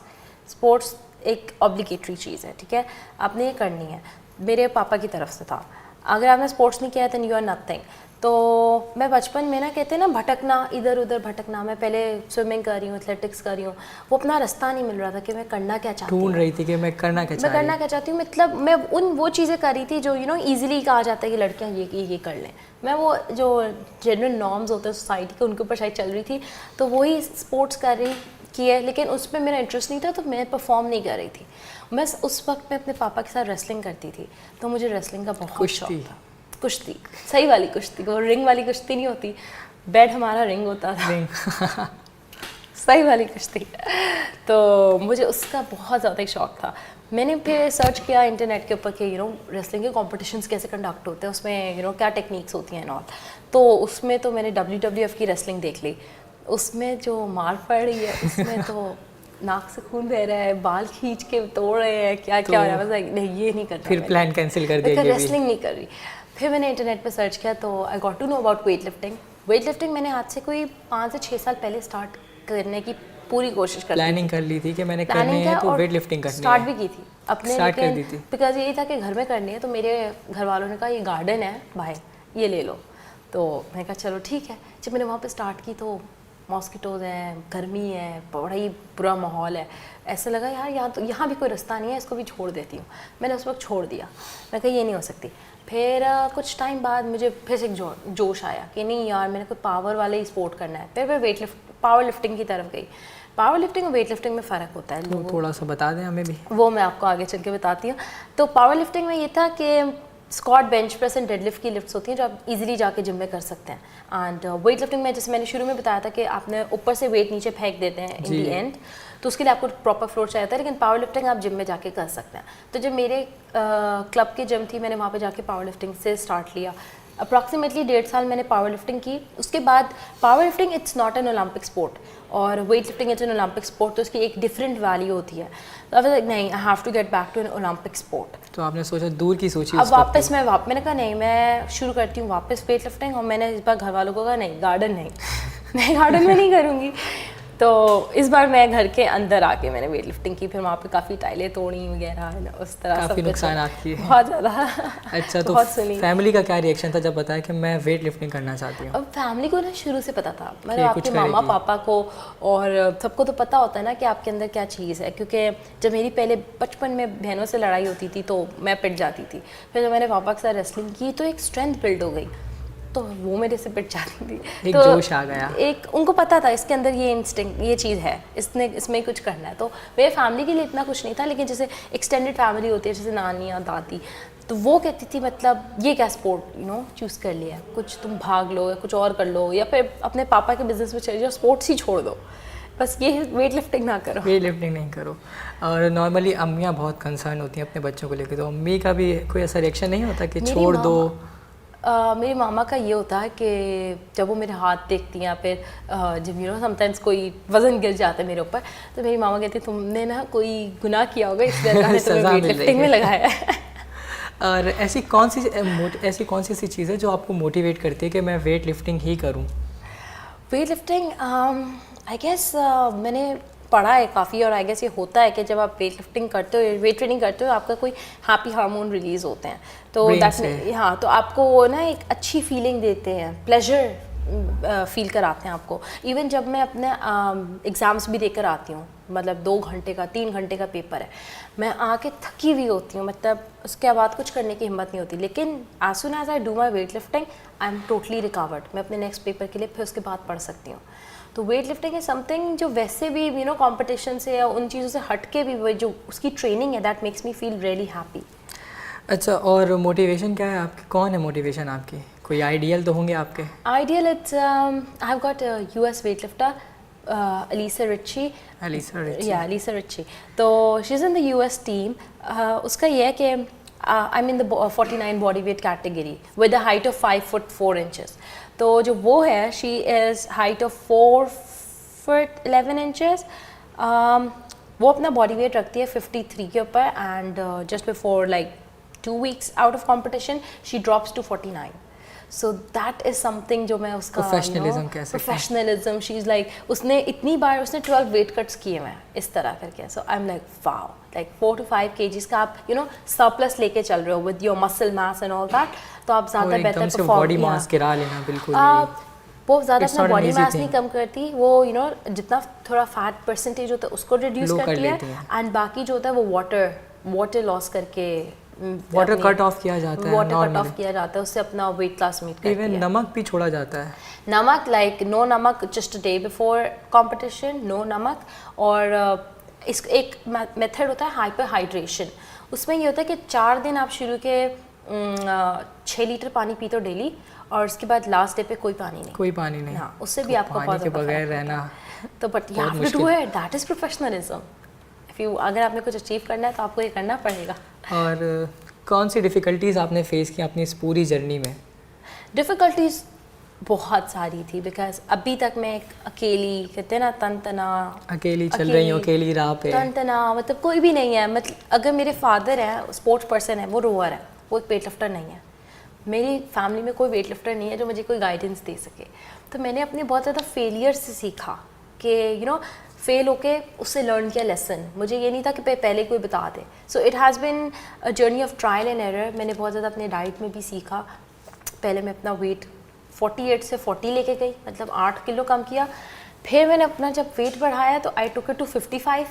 स्पोर्ट्स एक ऑब्लिगेटरी चीज़ है, ठीक है, आपने ये करनी है. मेरे पापा की तरफ से था, अगर आपने स्पोर्ट्स नहीं किया है तो यू आर नथिंग. तो मैं बचपन में ना, कहते हैं ना, भटकना, इधर उधर भटकना. मैं पहले स्विमिंग कर रही हूँ, एथलेटिक्स कर रही हूँ, वो अपना रास्ता नहीं मिल रहा था कि मैं करना क्या चाहती हूँ. ढूंढ रही थी कि मैं करना क्या चाहती हूँ. मतलब मैं वो चीज़ें कर रही थी जो ईजिली कहा जाता है कि लड़कियाँ ये कर लें. मैं वो जो जनरल नॉर्म्स होते हैं सोसाइटी के, उनके ऊपर शायद चल रही थी, तो वही स्पोर्ट्स कर रही की है, लेकिन उसमें मेरा इंटरेस्ट नहीं था, तो मैं परफॉर्म नहीं कर रही थी. मैं उस वक्त में अपने पापा के साथ रेसलिंग करती थी, तो मुझे रेसलिंग का बहुत शौक था. कुश्ती, सही वाली कुश्ती, वो रिंग वाली कुश्ती नहीं होती. बेड हमारा रिंग होता था. सही वाली कुश्ती. तो मुझे उसका बहुत ज़्यादा शौक था. मैंने फिर सर्च किया इंटरनेट के ऊपर कि रेसलिंग के कॉम्पिटिशन्स कैसे कंडक्ट होते हैं, उसमें क्या टेक्निक्स होती हैं और. तो उसमें तो मैंने WWF की रेसलिंग देख ली. उसमें जो मार पड़ रही है, उसमें तो नाक से खून बह रहा है, बाल खींच के तोड़ रहे हैं, क्या क्या हो रहा है. बस नहीं, ये नहीं कर रहा. फिर प्लान कैंसिल कर दिया. रेसलिंग नहीं कर रही. फिर मैंने इंटरनेट पे सर्च किया, तो I got to know about weight lifting. Weight lifting मैंने आज से कोई 5 से 6 साल पहले स्टार्ट करने की पूरी कोशिश कर प्लानिंग कर ली थी कि मैंने करनी है, तो वेट लिफ्टिंग करनी है. स्टार्ट भी की थी अपने, लेकिन बिकॉज यही था कि घर में करनी है. तो मेरे घर वालों ने कहा ये गार्डन है भाई, ये ले लो. तो मैंने कहा चलो ठीक है. जब मैंने वहाँ पर स्टार्ट की तो मॉस्किटोज़ हैं, गर्मी है, बड़ा ही बुरा माहौल है. ऐसा लगा यार यहाँ भी कोई रास्ता नहीं है, इसको भी छोड़ देती हूँ. मैंने उस वक्त छोड़ दिया. मैं कहा ये नहीं हो सकती. फिर कुछ टाइम बाद मुझे फिर से एक जोश आया कि नहीं यार, मैंने कोई पावर वाले ही स्पोर्ट करना है. फिर मैं पावर लिफ्टिंग की तरफ गई. पावर लिफ्टिंग और वेट लिफ्टिंग में फ़र्क होता है. तो थोड़ा सा बता दें हमें भी. वो मैं आपको आगे चल के बताती हूँ. तो पावर लिफ्टिंग में ये था कि squat, bench press and deadlift की लिफ्ट्स होती हैं जो आप इजीली जाके जिम में कर सकते हैं. एंड वेट लिफ्टिंग में, जैसे मैंने शुरू में बताया था कि आपने ऊपर से वेट नीचे फेंक देते हैं इन दी एंड, तो उसके लिए आपको प्रॉपर फ्लोर चाहिए था. लेकिन पावर लिफ्टिंग आप जिम में जाके कर सकते हैं. तो जब मेरे क्लब की जिम थी, मैंने वहाँ पे जाके पावर लिफ्टिंग से स्टार्ट लिया. अप्रॉक्सीमेटली 1.5 साल मैंने पावर लिफ्टिंग की. उसके बाद power lifting it's not an Olympic sport और weight lifting it's an Olympic sport, तो उसकी एक डिफरेंट वैल्यू होती है. तो अब नहीं, I have to get back to an Olympic sport. तो आपने सोचा, दूर की सोची. अब वापस मैंने कहा नहीं, मैं शुरू करती हूँ वापस वेट लिफ्टिंग. और मैंने इस बार घर वालों को कहा नहीं, गार्डन नहीं, मैं गार्डन में नहीं करूँगी. तो इस बार मैं घर के अंदर आके मैंने वेट लिफ्टिंग की, फिर वहाँ पे काफ़ी टाइलें तोड़ी वगैरह, उस तरह काफ़ी नुकसान किए बहुत ज़्यादा। अच्छा, तो फैमिली का क्या रिएक्शन था जब बताया कि मैं वेट लिफ्टिंग करना चाहती हूँ? अब फैमिली को ना शुरू से पता था, मतलब आपके मामा पापा को और सबको तो पता होता है ना कि आपके अंदर क्या चीज़ है, क्योंकि जब मेरी पहले बचपन में बहनों से लड़ाई होती थी तो मैं पिट जाती थी, फिर जब मैंने पापा के साथ रेसलिंग की तो एक स्ट्रेंथ बिल्ड हो गई, तो वो मेरे से पिट जाती थी, एक तो जोश आ गया, एक उनको पता था इसके अंदर ये इंस्टिंक्ट, ये चीज़ है, इसमें कुछ करना है। तो मेरे फैमिली के लिए इतना कुछ नहीं था, लेकिन जैसे एक्सटेंडेड फैमिली होती है, जैसे नानी या दादी, तो वो कहती थी मतलब ये क्या स्पोर्ट चूज़ कर लिया, कुछ तुम भाग लो या कुछ और कर लो, या फिर अपने पापा के बिजनेस में चले जाओ, स्पोर्ट्स ही छोड़ दो, बस ये वेट लिफ्टिंग ना करो, वेट लिफ्टिंग नहीं करो। और नॉर्मली अम्मियाँ बहुत कंसर्न होती हैं अपने बच्चों को लेकर, तो अम्मी का भी कोई ऐसा रिएक्शन नहीं होता कि छोड़ दो? मेरी मामा का ये होता है कि जब वो मेरे हाथ देखती हैं या फिर जब समटाइम्स कोई वज़न गिर जाता है मेरे ऊपर, तो मेरी मामा कहती है तुमने ना कोई गुनाह किया होगा, इसलिए अल्लाह ने तुम्हें वेट लिफ्टिंग में लगाया है। और ऐसी कौन सी ऐसी चीज़ है जो आपको मोटिवेट करती है कि मैं वेट लिफ्टिंग ही करूं? वेट लिफ्टिंग आई गेस मैंने पढ़ा है काफ़ी, और आई गेस ये होता है कि जब आप वेट लिफ्टिंग करते हो, वेट ट्रेनिंग करते हो, आपका कोई हैप्पी हार्मोन रिलीज़ होते हैं, तो हाँ, तो आपको ना एक अच्छी फीलिंग देते हैं, प्लेजर फील कराते हैं आपको। इवन जब मैं अपने एग्ज़ाम्स भी देकर आती हूँ, मतलब 2 घंटे का 3 घंटे का पेपर है, मैं आके थकी हुई होती हूँ, मतलब उसके बाद कुछ करने की हिम्मत नहीं होती, लेकिन as soon as I do my weight lifting I am totally recovered, मैं अपने नेक्स्ट पेपर के लिए फिर उसके बाद पढ़ सकती हूँ। तो वेट लिफ्टिंग इज समथिंग जो वैसे भी कंपटीशन से या उन चीज़ों से हट के भी जो उसकी ट्रेनिंग है, that makes me feel really happy. अच्छा, और मोटिवेशन क्या है आपकी? कौन है मोटिवेशन आपकी? कोई आइडियल तो होंगे आपके? Ideal it's I have got US weight lifter Alisa Ritchie, तो she is in the US team. उसका ये है कि I mean the 49 body weight category with a height of 5 foot 4 inches. तो जो वो है, she is height of 4 foot 11 inches. वो अपना बॉडी वेट रखती है 53 के ऊपर, and just before like 2 weeks out of competition she drops to 49। So that is something जो मैं उसका प्रोफेशनलिज्म, शी इज़ लाइक उसने इतनी बार उसने 12 वेट कट्स किए हुए हैं इस तरह करके। So I am like wow, like 4 to 5 kgs का आप सरप्लस लेके चल रहे हो with your muscle mass and all that, तो आप ज़्यादा बेहतर परफॉर्म बॉडी मास गिरा लेना बिल्कुल वो ज़्यादा अपना बॉडी मास नहीं कम करती, वो जितना थोड़ा फैट परसेंटेज होता है उसको रिड्यूस करती है, एंड बाकी जो होता है वो वाटर लॉस करके वाटर कट ऑफ किया जाता है, वाटर कट ऑफ किया जाता है, उससे अपना वेट क्लास मीट करती है। इवन नमक भी छोड़ा जाता है, namak like no namak just day before competition, no namak. और इस एक मेथड होता है हाइपर हाइड्रेशन, उसमें ये होता है कि 4 दिन आप शुरू के 6 लीटर पानी पीते हो डेली, और उसके बाद लास्ट डे पे कोई पानी नहीं। हाँ, उससे भी आपको पानी के बगैर रहना तो but you have to do it, that is professionalism. अगर आपने कुछ अचीव करना है तो आपको ये करना पड़ेगा। और कौन सी डिफ़िकल्टीज़ आपने फेस की अपनी इस पूरी जर्नी में? डिफ़िकल्टीज़ बहुत सारी थी, बिकॉज अभी तक मैं एक अकेली, कहते हैं ना तन-तना, अकेली चल रही हूँ, अकेली राह पे, तन-तना, मतलब कोई भी नहीं है। मतलब अगर मेरे फादर हैं, स्पोर्ट्स पर्सन है, वो रोवर है, वो एक वेट लिफ्टर नहीं है, मेरी फैमिली में कोई वेट लिफ्टर नहीं है जो मुझे कोई गाइडेंस दे सके। तो मैंने अपने बहुत ज़्यादा फेलियर से सीखा कि फेल होके उससे लर्न किया लेसन। मुझे ये नहीं था कि पहले कोई बता दे। So it has been a journey of trial and error. मैंने बहुत ज़्यादा अपने डाइट में भी सीखा। पहले मैं अपना वेट 48 से 40 लेके गई, मतलब 8 किलो कम किया। फिर मैंने अपना जब वेट बढ़ाया तो आई टुक इट टू 55,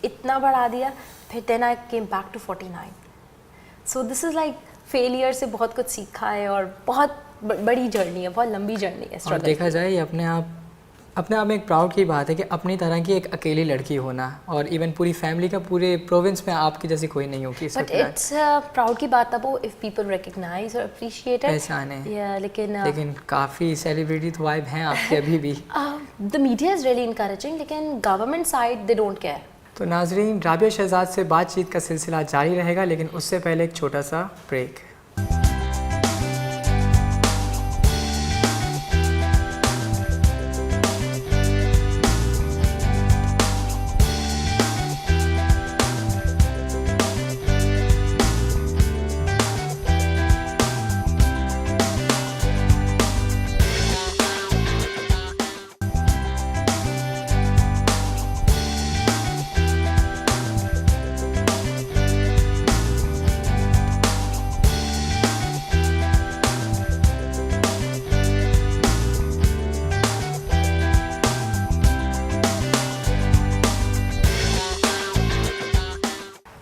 इतना बढ़ा दिया। फिर then I came back to 49। So this is like failure से बहुत कुछ सीखा है, और बहुत बड़ी जर्नी है, बहुत लंबी जर्नी है। और देखा जाए ये अपने आप में एक प्राउड की बात है कि अपनी तरह की एक अकेली लड़की होना, और इवन पूरी फैमिली का पूरे प्रोविंस में आपकी जैसी कोई नहीं होगी। बट इट्स प्राउड की बात अब इफ पीपल रिकॉग्नाइज और अप्रिशिएट इट। पहचाने, लेकिन काफ़ी सेलिब्रिटी तो वाइब हैं आपके अभी भी। The media is really encouraging, लेकिन government side they don't care. तो नाजरीन, राबिया शहजाद से बातचीत का सिलसिला जारी रहेगा, लेकिन उससे पहले एक छोटा सा ब्रेक।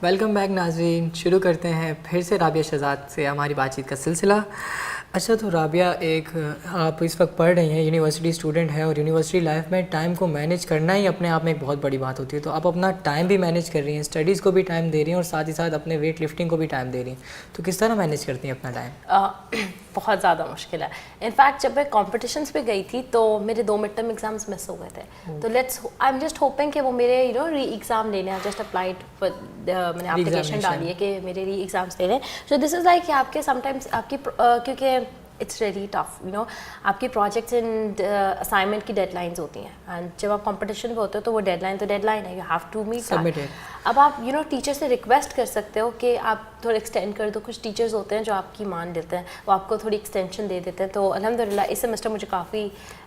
वेलकम बैक नाज़रीन, शुरू करते हैं फिर से राबिया शहजाद से हमारी बातचीत का सिलसिला। अच्छा, तो राबिया, एक आप इस वक्त पढ़ रही हैं, यूनिवर्सिटी स्टूडेंट है, और यूनिवर्सिटी लाइफ में टाइम को मैनेज करना ही अपने आप में एक बहुत बड़ी बात होती है। तो आप अपना टाइम भी मैनेज कर रही हैं, स्टडीज़ को भी टाइम दे रही हैं और साथ ही साथ अपने वेट लिफ्टिंग को भी टाइम दे रही हैं, तो किस तरह मैनेज करती हैं अपना टाइम? बहुत ज़्यादा मुश्किल है। इनफैक्ट जब मैं कॉम्पिटिशन्स पे गई थी तो मेरे 2 मिड टर्म एग्जाम्स मिस हो गए थे। तो आई एम जस्ट होपिंग कि वो मेरे री एग्ज़ाम लेने, आई जस्ट अप्लाइड मैंने एप्लीकेशन डाली है कि मेरे री एग्ज़ाम्स लेने। सो दिस इज़ लाइक कि आपके समटाइम्स आपकी क्योंकि इट्स वेरी टफ आपकी प्रोजेक्ट्स एंड असाइनमेंट की डेडलाइंस होती हैं, एंड जब आप कंपटीशन पे होते हो तो वो डेडलाइन है, यू हैव टू मीट। अब आप टीचर से रिक्वेस्ट कर सकते हो कि आप थोड़ा एक्सटेंड कर दो। कुछ टीचर्स होते हैं जो आपकी मान लेते हैं, वो आपको थोड़ी एक्सटेंशन दे देते हैं। तो अल्हम्दुलिल्लाह इस सेमेस्टर मुझे काफ़ी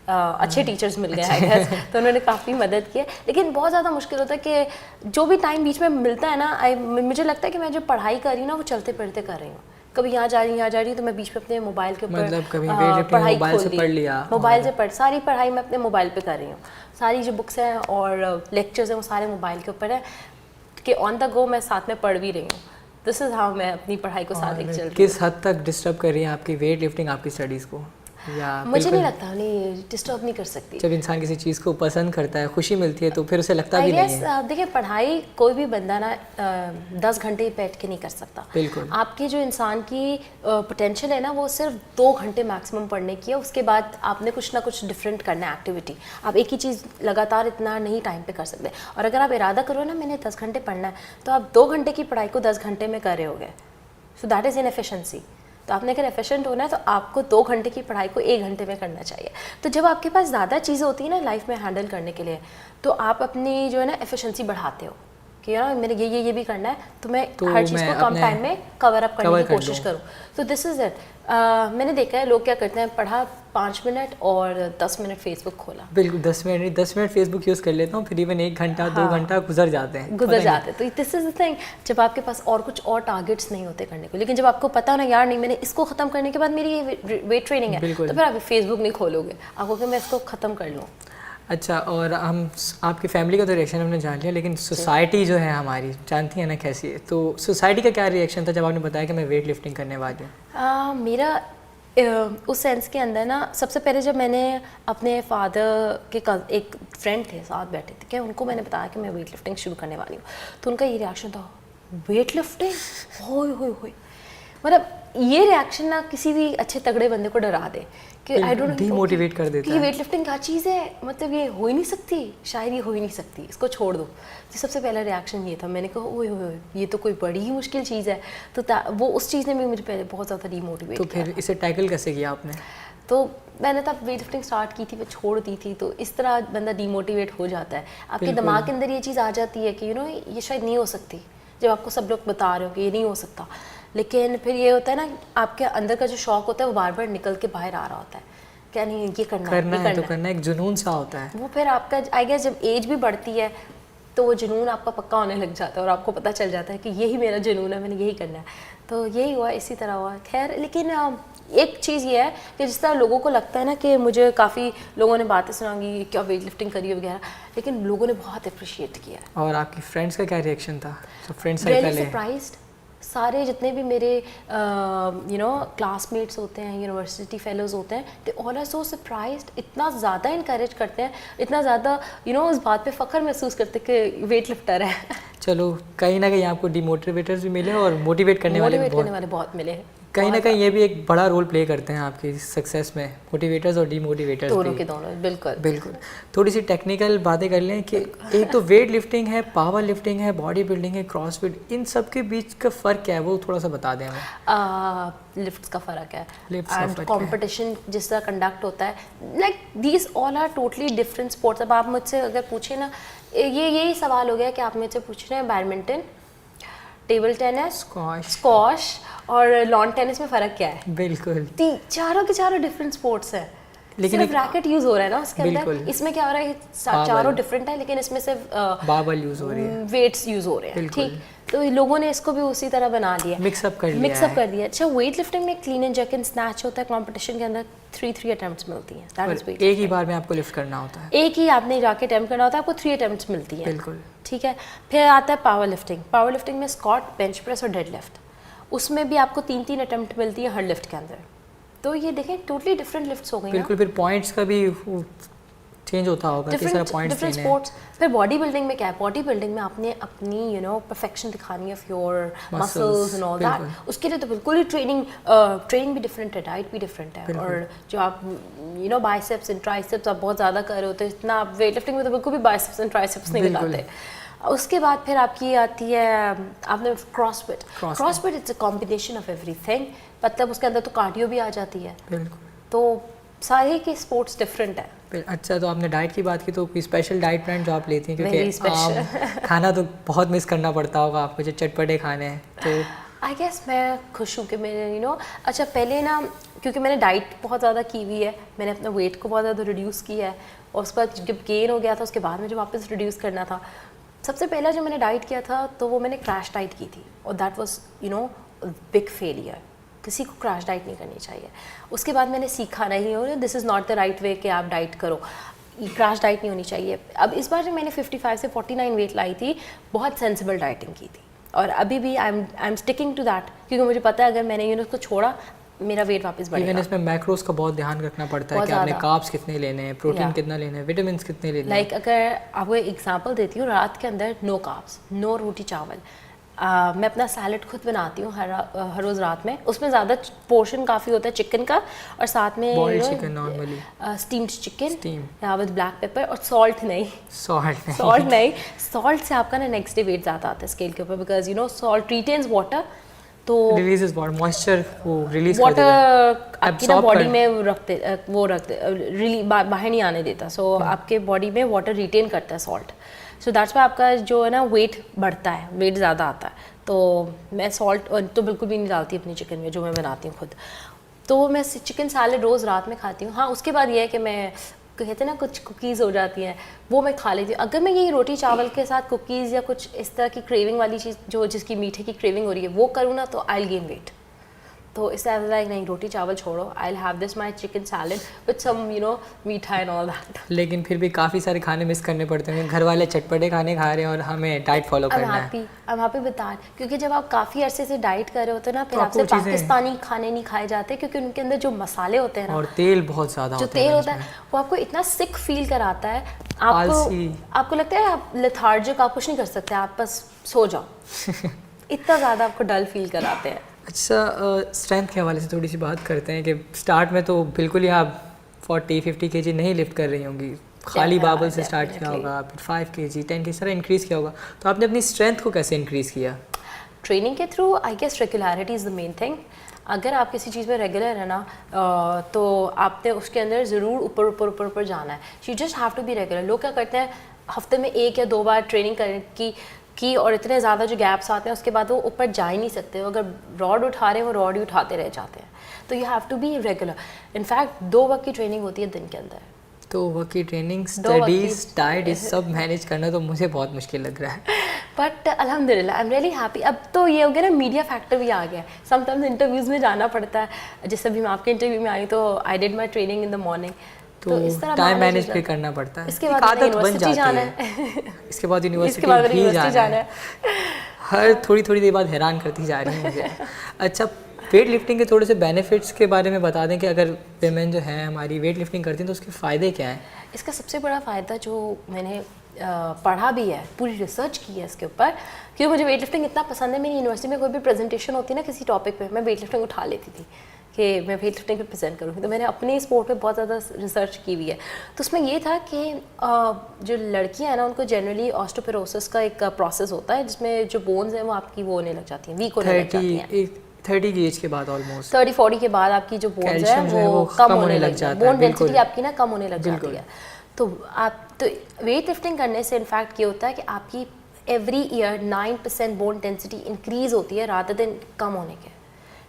अच्छे टीचर्स मिल गए आई गेस, तो उन्होंने काफ़ी मदद की है। लेकिन बहुत ज़्यादा मुश्किल होता है कि जो भी टाइम बीच में मिलता है ना, मुझे लगता है कि मैं जो पढ़ाई कर रही हूँ ना वो चलते पढ़ते कर रही हूँ। कभी यहाँ जा रही हूँ तो मैं बीच में अपने मोबाइल के ऊपर मतलब कभी पढ़ाई मोबाइल से पढ़ लिया, मोबाइल से सारी पढ़ाई मैं अपने मोबाइल पे कर रही हूँ। सारी जो बुक्स हैं और लेक्चर्स हैं वो सारे मोबाइल के ऊपर है कि ऑन द गो मैं साथ में पढ़ भी रही हूँ। दिस इज़ हाउ मैं अपनी पढ़ाई को साथ लेकर चल रही हूँ। किस हद तक डिस्टर्ब कर रही है आपकी वेट लिफ्टिंग आपकी स्टडीज़ को? या मुझे नहीं लगता, नहीं डिस्टर्ब नहीं कर सकती। जब इंसान किसी चीज़ को पसंद करता है, खुशी मिलती है, तो फिर उसे लगता भी नहीं है। देखिए, पढ़ाई कोई भी बंदा ना 10 घंटे बैठ के नहीं कर सकता। बिल्कुल। आपकी जो इंसान की पोटेंशियल है ना, वो सिर्फ 2 घंटे मैक्सिमम पढ़ने की है। उसके बाद आपने कुछ ना कुछ डिफरेंट करना है एक्टिविटी। आप एक ही चीज़ लगातार इतना नहीं टाइम पे कर सकते। और अगर आप इरादा करो ना मैंने 10 घंटे पढ़ना है, तो आप 2 घंटे की पढ़ाई को 10 घंटे में कर रहे होगे। सो दैट इज़ इनएफिशिएंसी। तो आपने अगर एफिशिएंट होना है तो आपको 2 घंटे की पढ़ाई को 1 घंटे में करना चाहिए। तो जब आपके पास ज़्यादा चीज़ें होती हैं ना लाइफ में हैंडल करने के लिए, तो आप अपनी जो है ना एफिशिएंसी बढ़ाते हो कि मेरे ये भी करना है, तो मैं हर चीज़ को कम टाइम में कवर अप करने की कोशिश करूँ। तो दिस इज़ इट। मैंने देखा है लोग क्या करते हैं, पढ़ा 5 मिनट और 10 मिनट फेसबुक खोला। बिल्कुल 10 मिनट फेसबुक यूज़ कर लेता हूँ, फिर इवन 1 घंटा 2 घंटा गुजर जाते हैं। तो दिस इज़ द थिंग, जब आपके पास और कुछ और टारगेट्स नहीं होते करने को, लेकिन जब आपको पता हो ना यार नहीं मैंने इसको ख़त्म करने के बाद मेरी ये वेट ट्रेनिंग है, तो फिर आप फेसबुक नहीं खोलोगे, आपको कि मैं इसको ख़त्म कर लूँ। अच्छा, और हम आपकी फैमिली का तो रिएक्शन हमने जान लिया, लेकिन सोसाइटी जो है हमारी, जानती है ना कैसी है, तो सोसाइटी का क्या रिएक्शन था जब आपने बताया कि मैं वेट लिफ्टिंग करने वाली हूँ? मेरा उस सेंस के अंदर ना, सबसे पहले जब मैंने अपने फादर के एक फ्रेंड थे साथ बैठे थे, क्या उनको मैंने बताया कि मैं वेट लिफ्टिंग शुरू करने वाली हूँ, तो उनका ये रिएक्शन था, वेट लिफ्टिंग होय। मतलब ये रिएक्शन ना किसी भी अच्छे तगड़े बंदे को डरा दे कि आई डोंट नो, डीमोटिवेट कर देता है कि वेट लिफ्टिंग क्या चीज़ है, मतलब ये हो ही नहीं सकती, शायद ये हो ही नहीं सकती, इसको छोड़ दो। तो सबसे पहला रिएक्शन ये था, मैंने कहा ओए ये तो कोई बड़ी ही मुश्किल चीज़ है। तो वो उस चीज़ ने भी मुझे पहले बहुत ज़्यादा डीमोटिवेट किया। तो फिर इसे टैकल कैसे किया आपने? तो मैंने तब वेट लिफ्टिंग स्टार्ट की थी, वो छोड़ दी थी। तो इस तरह बंदा डीमोटिवेट हो जाता है, आपके दिमाग के अंदर ये चीज़ आ जाती है कि ये शायद नहीं हो सकती, जब आपको सब लोग बता रहे हो कि ये नहीं हो सकता। लेकिन फिर ये होता है ना, आपके अंदर का जो शौक होता है वो बार बार निकल के बाहर आ रहा होता है, क्या नहीं ये करना है, एक जुनून सा होता है वो। फिर आपका आई गेस जब एज भी बढ़ती है तो वो जुनून आपका पक्का होने लग जाता है और आपको पता चल जाता है कि यही मेरा जुनून है, मैंने यही करना है। तो यही हुआ, इसी तरह हुआ। खैर, लेकिन एक चीज़ ये है कि जिस तरह लोगों को लगता है ना कि मुझे काफ़ी लोगों ने बातें सुनाई क्या वेट लिफ्टिंग करी वगैरह, लेकिन लोगों ने बहुत अप्रिशिएट किया। और आपकी फ्रेंड्स का क्या रिएक्शन था? फ्रेंड्स सरप्राइज्ड, सारे जितने भी मेरे क्लासमेट्स होते हैं, यूनिवर्सिटी फेलोज़ होते हैं, they all are so surprised, इतना ज़्यादा इनकरेज करते हैं, इतना ज़्यादा उस बात पे फ़ख्र महसूस करते हैं कि वेट लिफ्टर है। चलो, कहीं ना कहीं आपको डिमोटिवेटर्स भी मिले और मोटिवेट करने वाले बहुत मिले। कहीं ना कहीं ये भी एक बड़ा रोल प्ले करते हैं आपकी सक्सेस में, मोटिवेटर्स और डिमोटिवेटर्स दोनों के दोनों। बिल्कुल। थोड़ी सी टेक्निकल बातें कर लें कि एक तो वेट लिफ्टिंग है, पावर लिफ्टिंग है, बॉडी बिल्डिंग है, क्रॉसफिट, इन सब के बीच का फ़र्क क्या है वो थोड़ा सा बता दें हमें। लिफ्ट्स का फ़र्क है एंड कंपटीशन जिस तरह कंडक्ट होता है, like these all are totally different sports. अब आप मुझसे अगर पूछे ना, यही सवाल हो गया कि आप मुझसे पूछ रहे हैं बैडमिंटन, टेबल टेनिस, स्क्वॉश और लॉन टेनिस में फ़र्क क्या है? बिल्कुल, चारों के चारों डिफरेंट स्पोर्ट्स हैं। लेकिन सिर्फ रैकेट यूज हो रहा है ना उसके अंदर, इसमें क्या हो रहा है चारों डिफरेंट है लेकिन इसमें सिर्फ बारबल यूज हो रही है, वेट्स यूज हो रहे हैं, ठीक। तो लोगों ने इसको भी उसी तरह बना लिया, मिक्सअप कर दिया। अच्छा वेट लिफ्टिंग में clean and jerk and snatch होता है, कंपटीशन के अंदर 3 अटेम्प्ट्स मिलती हैं, दैट इज वेट। एक ही बार में आपको लिफ्ट करना होता है, एक ही आपने जाके अटेम्प्ट करना होता है, आपको 3 अटेम्प्ट्स मिलती हैं, बिल्कुल ठीक है। फिर आता है पावर लिफ्टिंग। पावर लिफ्टिंग में स्क्वाट, बेंच प्रेस और डेड लिफ्ट, उसमें भी आपको 3 अटेम्प्ट मिलती है हर लिफ्ट के अंदर। तो ये देखें टोटली डिफरेंट लिफ्ट्स हो गई, बिल्कुल। फिर पॉइंट्स का भी चेंज होता होगा, किस तरह पॉइंट्स डिफरेंट स्पोर्ट्स। फिर बॉडी बिल्डिंग में क्या है, बॉडी बिल्डिंग में आपने अपनी परफेक्शन दिखानी है of your muscles and all that, उसके लिए तो बिल्कुल ही ट्रेनिंग भी डिफरेंट है, डाइट भी डिफरेंट है। और जो आप बाइसेप्स एंड ट्राइसेप्स आप बहुत ज़्यादा कर रहे होते हैं, इतना आप वेट लिफ्टिंग में तो बिल्कुल भी बाइसेप्स एंड ट्राइसेप्स नहीं दिखाते। उसके बाद फिर आपकी आती है आपने CrossFit. CrossFit it's a combination of everything, मतलब उसके अंदर तो कार्डियो भी आ जाती है, तो सारे के स्पोर्ट्स डिफरेंट है। अच्छा, तो आपने डाइट की बात की, तो कोई स्पेशल डाइट प्लान जो आप लेती हैं, क्योंकि खाना तो बहुत मिस करना पड़ता होगा आपको, जो चटपटे खाने हैं, तो आई गेस मैं खुश हूँ कि मैंने अच्छा पहले ना, क्योंकि मैंने डाइट बहुत ज़्यादा की हुई है, मैंने अपने वेट को बहुत ज़्यादा रिड्यूस किया है, और उसके बाद जब गेन हो गया था उसके बाद मुझे वापस रिड्यूस करना था। सबसे पहला जो मैंने डाइट किया था तो वो मैंने क्रैश डाइट की थी, और दैट वाज बिग फेलियर। किसी को क्रैश डाइट नहीं करनी चाहिए। उसके बाद मैंने सीखा नहीं हो, this is not the right way कि आप डाइट करो, क्रैश डाइट नहीं होनी चाहिए। अब इस बार जब मैंने 55 से 49 वेट लाई थी, बहुत सेंसिबल डाइटिंग की थी, और अभी भी I am sticking to that, क्योंकि मुझे पता है अगर मैंने उसको छोड़ा मेरा वेट वापस बढ़ेगा। इवन इसमें मैक्रोस का बहुत ध्यान रखना पड़ता है कि आपने कार्ब्स कितने लेने हैं, प्रोटीन कितना लेना है, विटामिन्स कितने लेने हैं। लाइक अगर आपको एक एग्जांपल देती हूँ, रात के अंदर नो कार्ब्स, नो रोटी चावल। मैं अपना सैलड खुद बनाती हूँ हर रोज़ रात में, उसमें ज़्यादा पोर्शन काफ़ी होता है चिकन का, और साथ में chicken normally steamed chicken with black pepper, और सॉल्ट नहीं, सॉल्ट से आपका ना नेक्स्ट डे वेट ज़्यादा आता है स्केल के ऊपर, बिकॉज सॉल्ट रिटेन्स वाटर, तो रिलीजेस वाटर, मॉइस्चर वो रिलीज कर देता है, आपकी ना बॉडी में बाहर नहीं आने देता, सो आपके बॉडी में वाटर रिटेन करता है सॉल्ट, सो दैट्स वाई आपका जो है ना वेट बढ़ता है, वेट ज़्यादा आता है। तो मैं सॉल्ट तो बिल्कुल भी नहीं डालती अपनी चिकन में, जो मैं बनाती हूँ खुद, तो मैं चिकन सैलड रोज़ रात में खाती हूँ। हाँ, उसके बाद ये है कि मैं कहते हैं ना कुछ कुकीज़ हो जाती हैं, वो मैं खा लेती हूँ। अगर मैं यही रोटी चावल के साथ कुकीज़ या कुछ इस तरह की क्रेविंग वाली चीज़ जो जिसकी मीठे की क्रेविंग हो रही है वो करूँ ना, तो आई विल गेन वेट। तो इससे लाइक नहीं, रोटी चावल छोड़ो, I will have this my chicken salad with some meetha and all that. लेकिन फिर भी काफ़ी सारे खाने मिस करने पड़ते हैं, घर वाले चटपटे खाने खा रहे हैं और हमें डाइट फॉलो करना है। I am happy with that, क्योंकि जब आप काफ़ी अरसे से डाइट कर रहे होते हैं ना, फिर आपसे पाकिस्तानी खाने नहीं खाए जाते, क्योंकि उनके अंदर जो मसाले होते हैं ना, और तेल बहुत ज़्यादा जो तेल होता है वो आपको इतना सिक फील कराता है, आपको लगता है आप लेथार्जिक, आप कुछ नहीं कर सकते, आप बस सो जाओ इतना ज़्यादा आपको डल फील कराते हैं। अच्छा, स्ट्रेंथ के हवाले से थोड़ी सी बात करते हैं कि स्टार्ट में तो बिल्कुल ही आप 40-50 kg नहीं लिफ्ट कर रही होंगी, खाली बाबल से स्टार्ट किया होगा, फिर 5 kg 10 kg तरह इंक्रीज़ किया होगा, तो आपने अपनी स्ट्रेंथ को कैसे इंक्रीज़ किया? ट्रेनिंग के थ्रू। I guess regularity is the main thing. अगर आप किसी चीज़ में रेगुलर है ना, तो आपने उसके अंदर ज़रूर ऊपर जाना है। You just have to be regular. लोग क्या करते हैं, हफ्ते में 1 या 2 बार ट्रेनिंग करने की और इतने ज़्यादा जो गैप्स आते हैं उसके बाद वो ऊपर जा ही नहीं सकते। अगर रॉड उठा रहे हैं वो रॉड ही उठाते रह जाते हैं। तो you have to be regular. In fact 2 वक्त की ट्रेनिंग होती है दिन के अंदर। 2 वक्त की ट्रेनिंग, स्टडीज, डाइट, ये सब मैनेज करना तो मुझे बहुत मुश्किल लग रहा है। बट अल्हम्दुलिल्लाह आई एम रियली हैप्पी। अब तो ये हो गया ना, मीडिया फैक्टर भी आ गया। समटाइम्स इंटरव्यूज़ में जाना पड़ता है। जैसे अभी मैं आपके इंटरव्यू में आई तो आई did my training in the morning, तो इस तरह टाइम मैनेज भी करना पड़ता है। इसके बाद आदत बन जाती है। इसके बाद यूनिवर्सिटी भी जाना है। हर थोड़ी देर बाद हैरान करती जा रही है मुझे। अच्छा, वेट लिफ्टिंग के थोड़े से बेनिफिट्स के बारे में बता दें कि अगर विमेन जो हैं हमारी वेट लिफ्टिंग करती हैं तो उसके फ़ायदे क्या हैं? इसका सबसे बड़ा फ़ायदा जो मैंने पढ़ा भी है, पूरी रिसर्च की है इसके ऊपर, क्योंकि मुझे वेट लिफ्टिंग इतना पसंद है। मेरी यूनिवर्सिटी में कोई भी प्रेजेंटेशन होती है ना किसी टॉपिक पे, मैं वेट लिफ्टिंग उठा लेती थी कि मैं वेट लिफ्टिंग पे प्रेजेंट करूँगी। तो मैंने अपने स्पोर्ट पे बहुत ज़्यादा रिसर्च की हुई है। तो उसमें ये था कि जो लड़कियाँ हैं ना, उनको जनरली ऑस्टियोपोरोसिस का एक प्रोसेस होता है जिसमें जो बोन्स हैं वो आपकी वो होने लग जाती हैं, वीक होने लग जाती हैं। 30 की एज के बाद ऑलमोस्ट 30-40 के बाद आपकी जो बोन्स है वो कम होने लग जाती है, बोन डेंसिटी आपकी ना कम होने लग जाती है। तो वेट लिफ्टिंग करने से इनफैक्ट ये होता है कि आपकी every year 9% bone density increase होती है रादर देन कम होने के।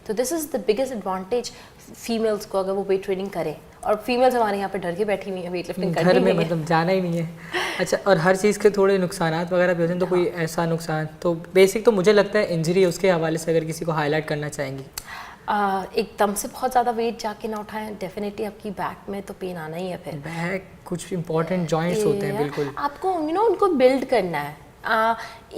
तो this is the biggest advantage females को अगर वो वेट ट्रेनिंग करें। اور فیمیلز ہمارے یہاں پہ ڈر کے بیٹھی ہوئی ہیں ویٹ لفٹنگ کرنے گھر میں مطلب جانا ہی نہیں ہے. اچھا, اور ہر چیز کے تھوڑے نقصانات وغیرہ بھی ہوتے ہیں, تو کوئی ایسا نقصان تو بیسک تو مجھے لگتا ہے انجری, اس کے حوالے سے اگر کسی کو ہائی لائٹ کرنا چاہیں گی. ایک دم سے بہت زیادہ ویٹ جا کے نہ اٹھائیں, ڈیفینیٹلی آپ کی بیک میں تو پین آنا ہی ہے. پھر بیک کچھ امپورٹنٹ جوائنٹس ہوتے ہیں بالکل, آپ کو ان کو بلڈ کرنا ہے.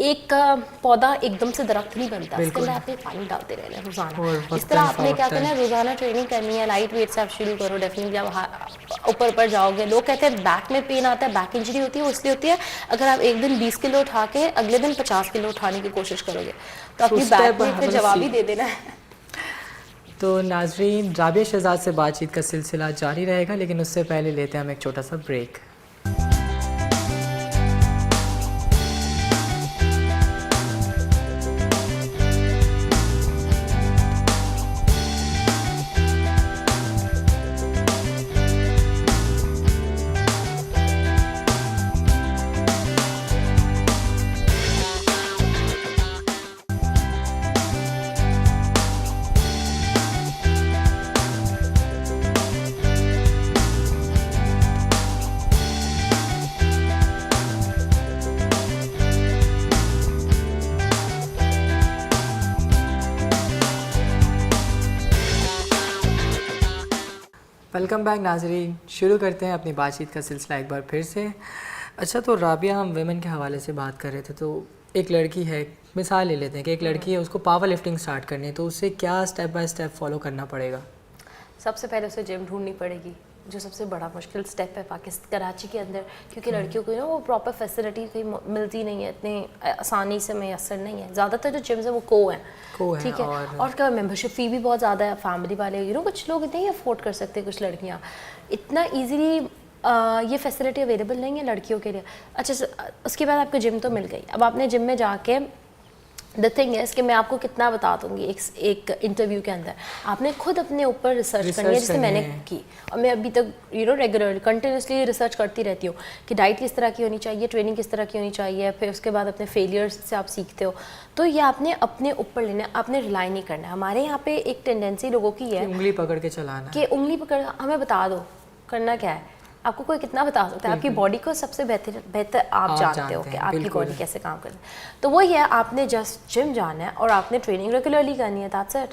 ایک پودا ایک دم سے درخت نہیں بنتا, اس کے اندر آپ نے پانی ڈالتے رہنا ہے روزانہ. اس طرح آپ نے کیا کرنا ہے, روزانہ ٹریننگ کرنی ہے. لائٹ ویٹ سے آپ شروع کرو, ڈیفینیٹلی آپ اوپر جاؤ گے. لوگ کہتے ہیں بیک میں پین آتا ہے, بیک انجری ہوتی ہے, وہ اس لیے ہوتی ہے اگر آپ ایک دن 20 کلو اٹھا کے اگلے دن 50 کلو اٹھانے کی کوشش کرو گے تو اپنی بیک میں پھر جواب ہی دے دینا ہے. تو ناظرین, رابعہ شہزاد سے بات چیت کا سلسلہ جاری رہے گا, لیکن اس سے پہلے لیتے ہیں ہم ایک چھوٹا سا بریک. ویلکم بیک ناظرین, شروع کرتے ہیں اپنی بات چیت کا سلسلہ ایک بار پھر سے. اچھا, تو رابعہ, ہم ویمن کے حوالے سے بات کر رہے تھے, تو ایک لڑکی ہے, مثال لے لیتے ہیں کہ ایک لڑکی ہے, اس کو پاور لفٹنگ سٹارٹ کرنی ہے, تو اسے کیا اسٹیپ بائی اسٹیپ فالو کرنا پڑے گا؟ سب سے پہلے اسے جم ڈھونڈنی پڑے گی, جو سب سے بڑا مشکل سٹیپ ہے کراچی کے اندر, کیونکہ لڑکیوں کو وہ پراپر فیسلٹی کہیں ملتی نہیں ہے, اتنی آسانی سے میسر نہیں ہے. زیادہ تر جو جمز ہیں وہ کو ہیں, ٹھیک ہے, اور کیا ممبرشپ فی بھی بہت زیادہ ہے. فیملی والے کچھ لوگ نہیں افورڈ کر سکتے, کچھ لڑکیاں اتنا ایزیلی یہ فیسلٹی اویلیبل نہیں ہے لڑکیوں کے لیے. اچھا, اس کے بعد آپ کو جم تو مل گئی, اب آپ نے جم میں جا کے دا تھنگ ہے کہ میں آپ کو کتنا بتا دوں گی ایک انٹرویو کے اندر, آپ نے خود اپنے اوپر ریسرچ کرنی ہے, جیسے میں نے کی, اور میں ابھی تک ریگولرلی کنٹینیوسلی ریسرچ کرتی رہتی ہوں کہ ڈائٹ کس طرح کی ہونی چاہیے, ٹریننگ کس طرح کی ہونی چاہیے. پھر اس کے بعد اپنے فیلیئرس سے آپ سیکھتے ہو, تو یہ آپ نے اپنے اوپر لینا ہے, آپ نے ریلائی نہیں کرنا ہے. ہمارے یہاں پہ ایک ٹینڈنسی لوگوں کی ہے انگلی پکڑ کے چلانا, کہ انگلی پکڑ ہمیں بتا دو کرنا کیا ہے. آپ کو کوئی کتنا بتا سکتا ہے, آپ کی باڈی کو سب سے بہتر آپ جانتے ہو کہ آپ کی باڈی کیسے کام کرتی ہے. تو وہی ہے, آپ نے جسٹ جم جانا ہے اور آپ نے ٹریننگ ریگولرلی کرنی ہے, دیٹس اٹ.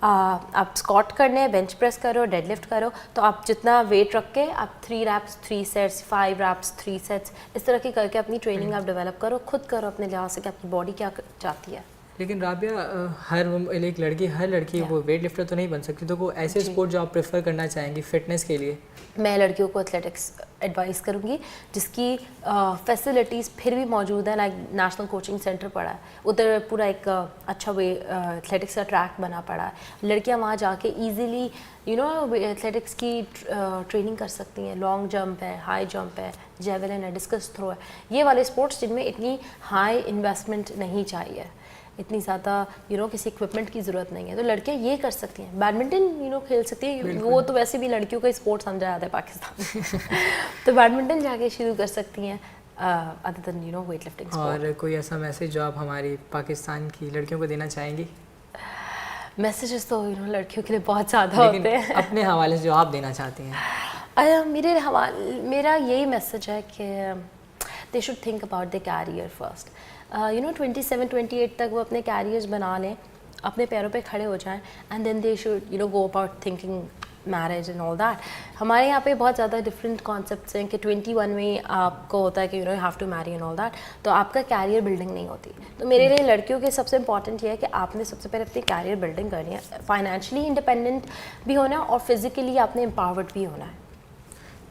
آپ اسکواٹ کرنے ہیں, بینچ پریس کرو, ڈیڈ لفٹ کرو, تو آپ جتنا ویٹ رکھ کے آپ 3 ریپس 3 سیٹس, 5 ریپس 3 سیٹس, اس طرح کی کر کے اپنی ٹریننگ آپ ڈیولپ کرو, خود کرو اپنے لحاظ سے کہ آپ کی باڈی کیا چاہتی ہے. لیکن رابعہ, ہر لڑکی وہ ویٹ لفٹر تو نہیں بن سکتی, تو وہ ایسے اسپورٹ جو آپ پریفر کرنا چاہیں گی فٹنس کے لیے؟ میں لڑکیوں کو ایتھلیٹکس ایڈوائز کروں گی, جس کی فیسلٹیز پھر بھی موجود ہیں. لائک نیشنل کوچنگ سینٹر پڑا ہے ادھر, پورا ایک اچھا ایتھلیٹکس کا ٹریک بنا پڑا ہے. لڑکیاں وہاں جا کے ایزیلی ایتھلیٹکس کی ٹریننگ کر سکتی ہیں. لانگ جمپ ہے, ہائی جمپ ہے, جیولن ہے, ڈسکس تھرو ہے, یہ والے اسپورٹس جن میں اتنی ہائی انویسٹمنٹ نہیں چاہیے, اتنی زیادہ کسی اکوپمنٹ کی ضرورت نہیں ہے, تو لڑکیاں یہ کر سکتی ہیں. بیڈمنٹن کھیل سکتی ہیں, وہ تو ویسے بھی لڑکیوں کا اسپورٹ سمجھا جاتا ہے پاکستان تو بیڈمنٹن جا کے شروع کر سکتی ہیں ادر دین ویٹ لفٹنگ. اور کوئی ایسا میسیج جو آپ ہماری پاکستان کی لڑکیوں کو دینا چاہیں گی؟ میسیجز تو لڑکیوں کے لیے بہت زیادہ ہوتے ہیں, اپنے حوالے سے جو آپ دینا چاہتی ہیں. میرا یہی میسیج ہے کہ they should think about the career first. 27-28 تک وہ اپنے کیریئرز بنا لیں, اپنے پیروں پہ کھڑے ہو جائیں, and then they should go about thinking marriage and all that. ہمارے یہاں پہ بہت زیادہ ڈفرینٹ کانسیپٹس ہیں کہ 21 میں آپ کو ہوتا ہے کہ have to marry and all that, تو آپ کا کیریئر بلڈنگ نہیں ہوتی. تو میرے لیے لڑکیوں کے سب سے امپورٹنٹ یہ ہے کہ آپ نے سب سے پہلے اپنی کیریئر بلڈنگ کرنی ہے, فائنینشلی انڈیپینڈنٹ بھی ہونا ہے اور فزیکلی آپ نے امپاورڈ بھی ہونا ہے.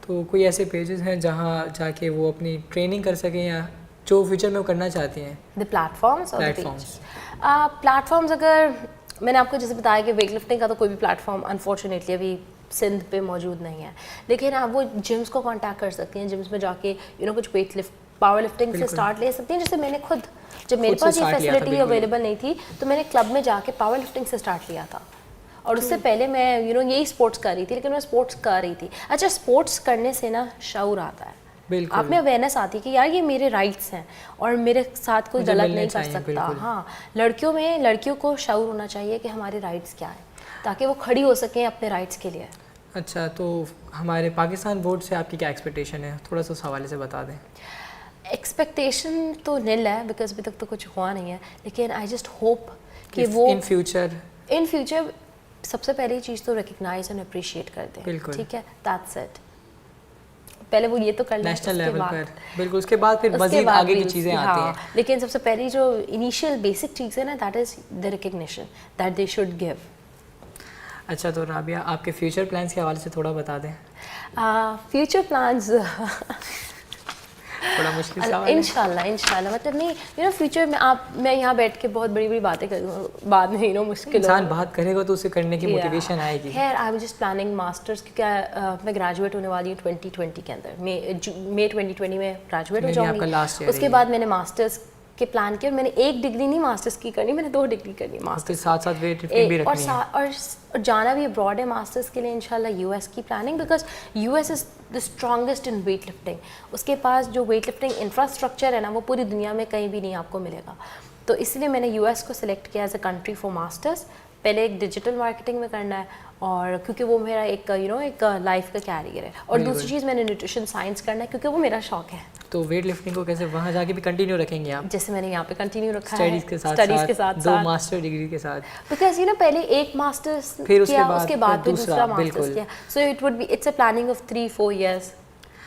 تو کوئی ایسے پیجز ہیں جہاں جا کے وہ اپنی ٹریننگ کر سکیں, یا جو فیوچر میں وہ کرنا چاہتی ہیں؟ دی پلیٹفارمس اگر میں نے آپ کو جیسے بتایا کہ ویٹ لفٹنگ کا تو کوئی بھی پلیٹفارم انفارچونیٹلی ابھی سندھ پہ موجود نہیں ہے, لیکن آپ وہ جمس کو کانٹیکٹ کر سکتی ہیں. جمس میں جا کے کچھ ویٹ لفٹ پاور لفٹنگ سے اسٹارٹ لے سکتی ہیں. جیسے میں نے خود, جب میرے پاس یہ فیسلٹی اویلیبل نہیں تھی تو میں نے کلب میں جا کے پاور لفٹنگ سے اسٹارٹ لیا تھا, اور اس سے پہلے میں یہی اسپورٹس کر رہی تھی, لیکن میں اسپورٹس کر رہی تھی. اچھا, اسپورٹس کرنے سے نا شعور آتا ہے, آپ میں اویئرنیس آتی ہے کہ یار یہ میرے رائٹس ہیں اور میرے ساتھ کوئی غلط نہیں کر سکتا. ہاں, لڑکیوں کو شعور ہونا چاہیے کہ ہمارے رائٹس کیا ہے, تاکہ وہ کھڑی ہو سکیں اپنے رائٹس کے لیے. اچھا، تو ہمارے پاکستان بورڈ سے آپ کی کیا ایکسپیکٹیشن ہے؟ تھوڑا سا اس حوالے سے بتا دیں. ایکسپیکٹیشن تو نل ہے بیکاز ابھی تک تو کچھ ہوا نہیں ہے، لیکن آئی جسٹ ہوپ کہ وہ ان فیوچر سب سے پہلی چیز تو ریکگنائز اینڈ اپریشیٹ کر دیں. ٹھیک ہے، دیٹس اٹ. پہلے وہ یہ تو کر لیں نیشنل لیول پر، بالکل، اس کے بعد پھر مزید آگے کی چیزیں آتی ہیں. لیکن سب سے پہلی جو انیشیل بیسک چیز ہے نا، that is the recognition that they should give. اچھا، تو رابعہ آپ کے فیوچر پلانس کے حوالے سے تھوڑا بتا دیں. فیوچر پلانز تھوڑا مشکل سوال ہے. انشاءاللہ مطلب نہیں فیوچر میں میں یہاں بیٹھ کے بہت بڑی بڑی باتیں کروں بعد میں مشکل انسان بات کرے گا تو اسے کرنے کی موٹیویشن آئے گی. خیر I am just planning masters, کیونکہ میں گریجویٹ ہونے والی ہوں 2020 کے اندر، مئی 2020 میں گریجویٹ ہو جاؤں گی. اس کے بعد میں نے ماسٹرس کے پلان کیا. میں نے ایک ڈگری نہیں ماسٹرس کی کرنی، میں نے 2 ڈگری کرنی ماسٹرس، ساتھ ساتھ ویٹ لفٹنگ بھی رکھنی ہے اور جانا بھی ابراڈ ہے ماسٹرس کے لیے انشاءاللہ یو ایس کی planning, because U S is the strongest in weight lifting. اس کے پاس جو ویٹ لفٹنگ انفراسٹرکچر ہے نا، وہ پوری دنیا میں کہیں بھی نہیں آپ کو ملے گا. تو اس لیے میں نے یو ایس کو سلیکٹ کیا as a country for masters. پہلے ایک ڈیجیٹل مارکیٹنگ میں کرنا ہے، اور کیونکہ وہ میرا ایک ایک لائف کا کیریئر ہے. اور دوسری چیز میں نے نیوٹریشن سائنس کرنا ہے کیونکہ وہ میرا شوق ہے. تو ویٹ لفٹنگ کو کیسے وہاں جا کے بھی کنٹینیو رکھیں گے آپ؟ جیسے میں نے یہاں پہ کنٹینیو رکھا ہے اسٹڈیز کے ساتھ 2 ماسٹر ڈگری کے ساتھ، بیکاز پہلے ایک ماسٹرس کیا، اس کے بعد دوسرا ماسٹرس کیا. So it would be it's a planning of 3-4 years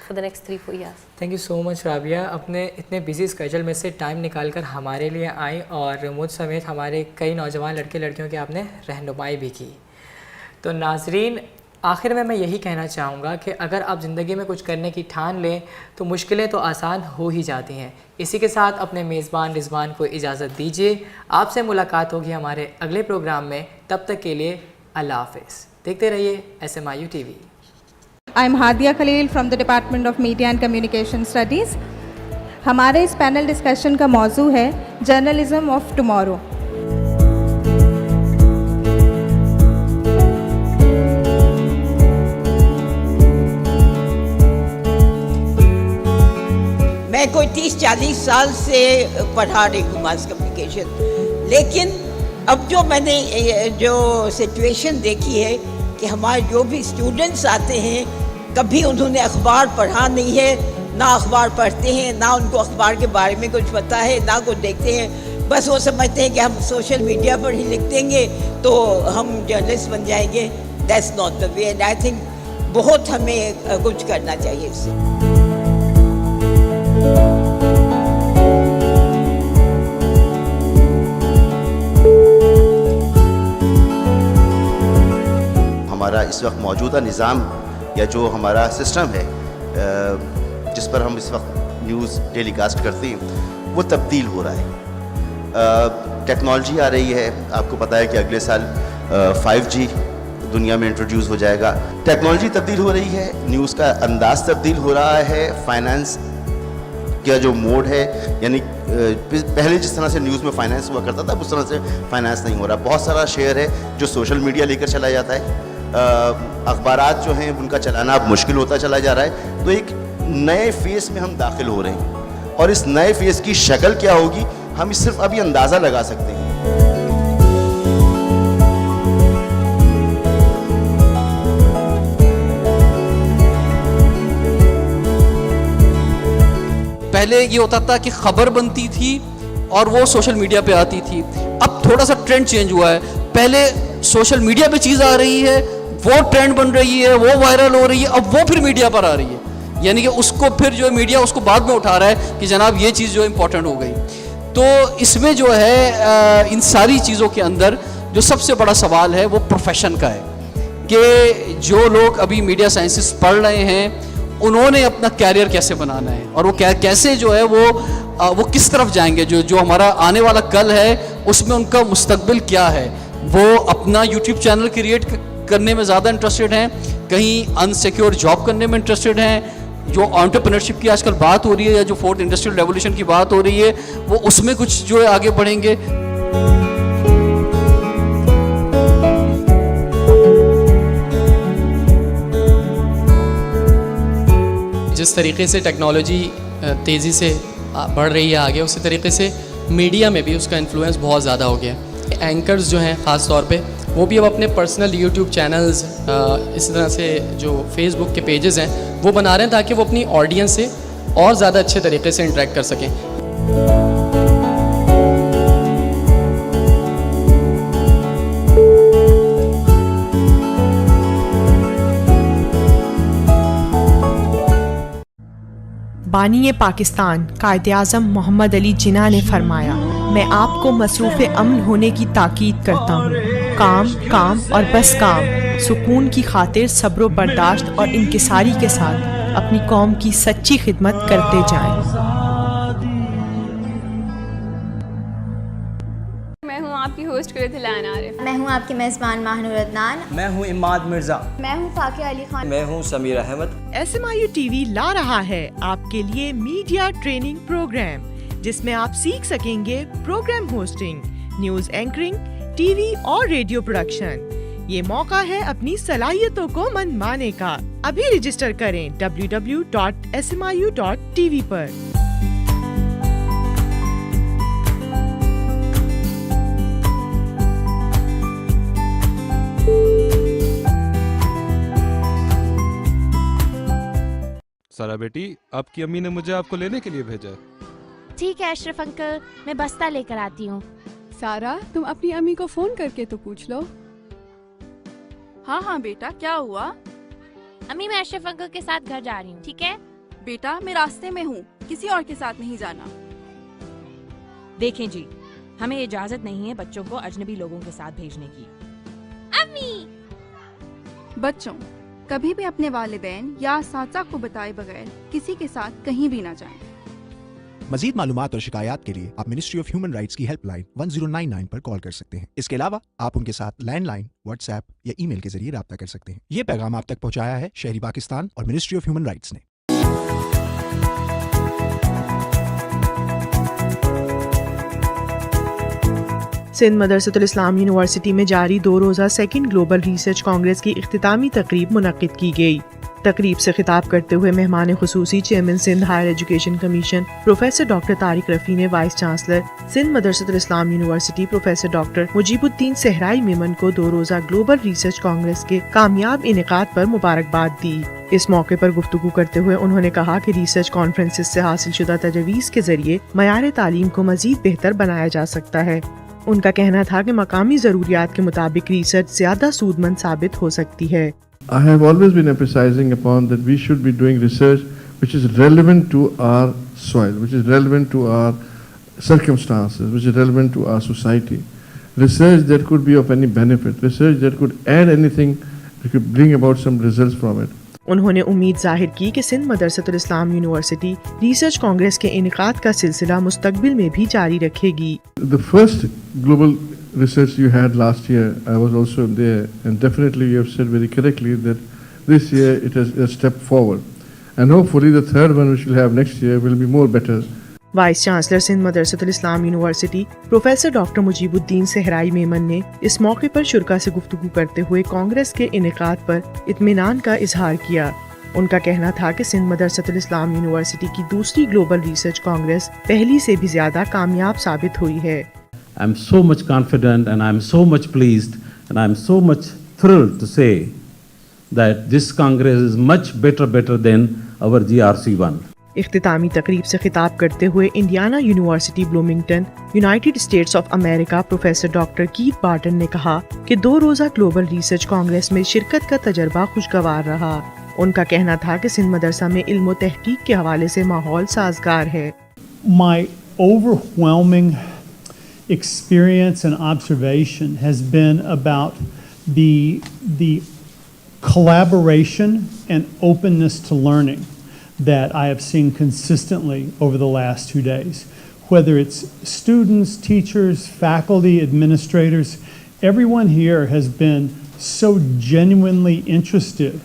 for the next 3-4 years. Thank you so much Rabia, اپنے اتنے بزی اسکیجول میں سے ٹائم نکال کر ہمارے لیے آئیں اور مجھ سمیت ہمارے کئی نوجوان لڑکے لڑکیوں کی آپ نے رہنمائی بھی کی. تو ناظرین، آخر میں یہی کہنا چاہوں گا کہ اگر آپ زندگی میں کچھ کرنے کی ٹھان لیں تو مشکلیں تو آسان ہو ہی جاتی ہیں. اسی کے ساتھ اپنے میزبان رضوان کو اجازت دیجیے. آپ سے ملاقات ہوگی ہمارے اگلے پروگرام میں. تب تک کے لیے اللہ حافظ. دیکھتے رہیے SMIU TV. I'm Hadia Khalil from the Department of Media and Communication Studies. ہمارے اس پینل ڈسکشن کا موضوع ہے جرنلزم آف ٹمارو. میں کوئی 30-40 سال سے پڑھا رہی ہوں ماس کمیونیکیشن، لیکن اب جو میں نے جو سچویشن دیکھی ہے کہ ہمارے جو بھی اسٹوڈنٹس آتے ہیں کبھی انہوں نے اخبار پڑھا نہیں ہے، نہ اخبار پڑھتے ہیں، نہ ان کو اخبار کے بارے میں کچھ پتہ ہے، نہ کچھ دیکھتے ہیں. بس وہ سمجھتے ہیں کہ ہم سوشل میڈیا پر ہی لکھ دیں گے تو ہم جرنلسٹ بن جائیں گے. That's not the way, and I think بہت ہمیں کچھ کرنا چاہیے اس سے. ہمارا اس وقت موجودہ نظام یا جو ہمارا سسٹم ہے جس پر ہم اس وقت نیوز ٹیلی کاسٹ کرتے ہیں وہ تبدیل ہو رہا ہے. ٹیکنالوجی آ رہی ہے، آپ کو پتہ ہے کہ اگلے سال 5G دنیا میں انٹروڈیوس ہو جائے گا. ٹیکنالوجی تبدیل ہو رہی ہے، نیوز کا انداز تبدیل ہو رہا ہے. فائنانس کا جو موڈ ہے، یعنی پہلے جس طرح سے نیوز میں فائنانس ہوا کرتا تھا اس طرح سے فائنانس نہیں ہو رہا. بہت سارا شیئر ہے جو سوشل میڈیا لے کر چلا جاتا ہے. اخبارات جو ہیں ان کا چلانا اب مشکل ہوتا چلا جا رہا ہے. تو ایک نئے فیز میں ہم داخل ہو رہے ہیں، اور اس نئے فیز کی شکل کیا ہوگی ہم صرف ابھی اندازہ لگا سکتے ہیں. پہلے یہ ہوتا تھا کہ خبر بنتی تھی اور وہ سوشل میڈیا پہ آتی تھی. اب تھوڑا سا ٹرینڈ چینج ہوا ہے. پہلے سوشل میڈیا پہ چیز آ رہی ہے، وہ ٹرینڈ بن رہی ہے، وہ وائرل ہو رہی ہے، اب وہ پھر میڈیا پر آ رہی ہے. یعنی کہ اس کو پھر جو ہے میڈیا اس کو بعد میں اٹھا رہا ہے کہ جناب یہ چیز جو ہے امپورٹنٹ ہو گئی. تو اس میں جو ہے ان ساری چیزوں کے اندر جو سب سے بڑا سوال ہے وہ پروفیشن کا ہے کہ جو لوگ ابھی میڈیا سائنسز پڑھ رہے ہیں انہوں نے اپنا کیریئر کیسے بنانا ہے، اور وہ کیسے جو ہے وہ کس طرف جائیں گے. جو ہمارا آنے والا کل ہے اس میں ان کا مستقبل کیا ہے. وہ اپنا یوٹیوب چینل کریٹ کرنے میں زیادہ انٹرسٹڈ ہیں، کہیں انسیکیور جاب کرنے میں انٹرسٹڈ ہیں. جو انٹرپرینرشپ کی آج کل بات ہو رہی ہے یا جو 4th انڈسٹریل ریولیوشن کی بات ہو رہی ہے وہ اس میں کچھ جو ہے آگے بڑھیں گے. جس طریقے سے ٹیکنالوجی تیزی سے بڑھ رہی ہے آگے، اسی طریقے سے میڈیا میں بھی اس کا انفلوئنس بہت زیادہ ہو گیا. اینکرز جو ہیں خاص طور پہ وہ بھی اب اپنے پرسنل یوٹیوب چینلز اس طرح سے جو فیس بک کے پیجز ہیں وہ بنا رہے ہیں تاکہ وہ اپنی آڈینس سے اور زیادہ اچھے طریقے سے انٹریکٹ کر سکیں. بانی پاکستان قائد اعظم محمد علی جناح نے فرمایا، میں آپ کو مصروف امن ہونے کی تاکید کرتا ہوں. کام کام اور بس کام، سکون کی خاطر صبر و برداشت اور انکساری کے ساتھ اپنی قوم کی سچی خدمت کرتے جائیں. میں ہوں آپ کی ہوسٹ کرتلان عارف. میں ہوں آپ کی میزبان ماہنور عدنان. میں ہوں اماد مرزا. میں ہوں فاقیہ علی خان. میں ہوں سمیر احمد. SMIU TV لا رہا ہے آپ کے لیے میڈیا ٹریننگ پروگرام، جس میں آپ سیکھ سکیں گے programme hosting, news anchoring, TV اور ریڈیو پروڈکشن. یہ موقع ہے اپنی صلاحیتوں کو منوانے کا. ابھی رجسٹر کریں www.smiu.tv پر. سارا بیٹی، آپ کی امی نے مجھے آپ کو لینے کے لیے بھیجا. ٹھیک ہے اشرف انکل، میں بستہ لے کر آتی ہوں. سارا، تم اپنی امی کو فون کر کے تو پوچھ لو. ہاں ہاں بیٹا، کیا ہوا؟ امی میں اشرف انکل کے ساتھ گھر جا رہی ہوں. ٹھیک ہے بیٹا، میں راستے میں ہوں، کسی اور کے ساتھ نہیں جانا. دیکھیں جی، ہمیں اجازت نہیں ہے بچوں کو اجنبی لوگوں کے ساتھ بھیجنے کی. امی، بچوں کبھی بھی اپنے والدین یا اساتذہ کو بتائے بغیر کسی کے ساتھ کہیں بھی نہ جائیں. مزید معلومات اور شکایات کے لیے آپ منسٹری آف ہیومن رائٹس کی ہیلپ لائن 1099 پر کال کر سکتے ہیں. اس کے علاوہ آپ ان کے ساتھ لینڈ لائن، واٹس ایپ یا ای میل کے ذریعے رابطہ کر سکتے ہیں. یہ پیغام آپ تک پہنچایا ہے شہری پاکستان اور منسٹری آف ہیومن رائٹس نے. سندھ مدرسۃ الاسلام یونیورسٹی میں جاری 2 روزہ سیکنڈ گلوبل ریسرچ کانگریس کی اختتامی تقریب منعقد کی گئی. تقریب سے خطاب کرتے ہوئے مہمان خصوصی chairman Sindh higher education commission professor doctor Tariq Rafi نے vice chancellor Sindh Madressatul Islam university professor doctor Mujeeb الدین صحرائی میمن کو 2 روزہ گلوبل ریسرچ کانگریس کے کامیاب انعقاد پر مبارکباد دی. اس موقع پر گفتگو کرتے ہوئے انہوں نے کہا کہ ریسرچ کانفرنسز سے حاصل شدہ تجاویز کے ذریعے معیار تعلیم کو مزید بہتر بنایا جا سکتا ہے. ان کا کہنا تھا کہ مقامی ضروریات کے مطابق ریسرچ زیادہ سود مند ثابت ہو سکتی ہے. I have always been emphasizing upon that we should be doing research which is relevant to our soil, which is relevant to our circumstances, which is relevant to our society. Research that could be of any benefit, research that could add anything, that could bring about some results from it. انہوں نے امید ظاہر کی کہ Sindh Madressatul Islam university research Congress کے انعقاد کا سلسلہ مستقبل میں بھی جاری رکھے گی. The first global research you had last year, I was also there, and definitely you have said very correctly that this year it is a step forward, and hopefully the third one which we'll have next year will be more better. Vice chancellor Sindh Madressatul Islam university professor doctor Mujeeb الدین صحرائی میمن نے اس موقع پر شرکاء سے گفتگو کرتے ہوئے کانگریس کے انعقاد پر اطمینان کا اظہار کیا. ان کا کہنا تھا کہ سندھ مدرسۃ الاسلام یونیورسٹی کی دوسری گلوبل ریسرچ کانگریس پہلی سے بھی زیادہ کامیاب ثابت ہوئی ہے. I'm so much confident and I'm so much pleased and I'm so much thrilled to say that this Congress is much better than our GRC1. اختتامی تقریب سے خطاب کرتے ہوئے Indiana university Bloomington United status of America professor doctor Keith Barton نے کہا کہ 2 روزہ گلوبل ریسرچ کانگریس میں شرکت کا تجربہ خوشگوار رہا. ان کا کہنا تھا کہ سندھ مدرسہ میں علم و تحقیق کے حوالے سے ماحول سازگار ہے. My overwhelming experience and observation has been about the collaboration and openness to learning that I have seen consistently over the last 2 days. Whether it's students, teachers, faculty, administrators, everyone here has been so genuinely interested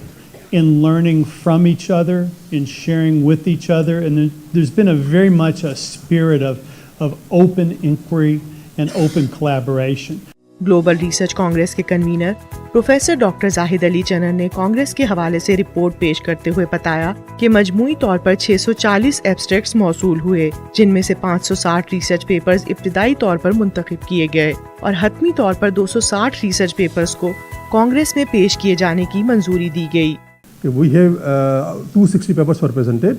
in learning from each other, in sharing with each other, and there's been very much a spirit of open inquiry and open collaboration. Global research congress के convener professor doctor Zahid Ali चनन ने congress के हवाले से report पेश करते हुए बताया कि मजमूई तौर पर 640 एब्स्ट्रैक्ट्स मौसूल हुए, जिनमें से 560 रिसर्च पेपर्स इब्तिदाई तौर पर मुंतखब किए गए और हतमी तौर पर 260 रिसर्च पेपर्स को कांग्रेस में पेश किए जाने की मंजूरी दी गई। We have 260 papers were presented.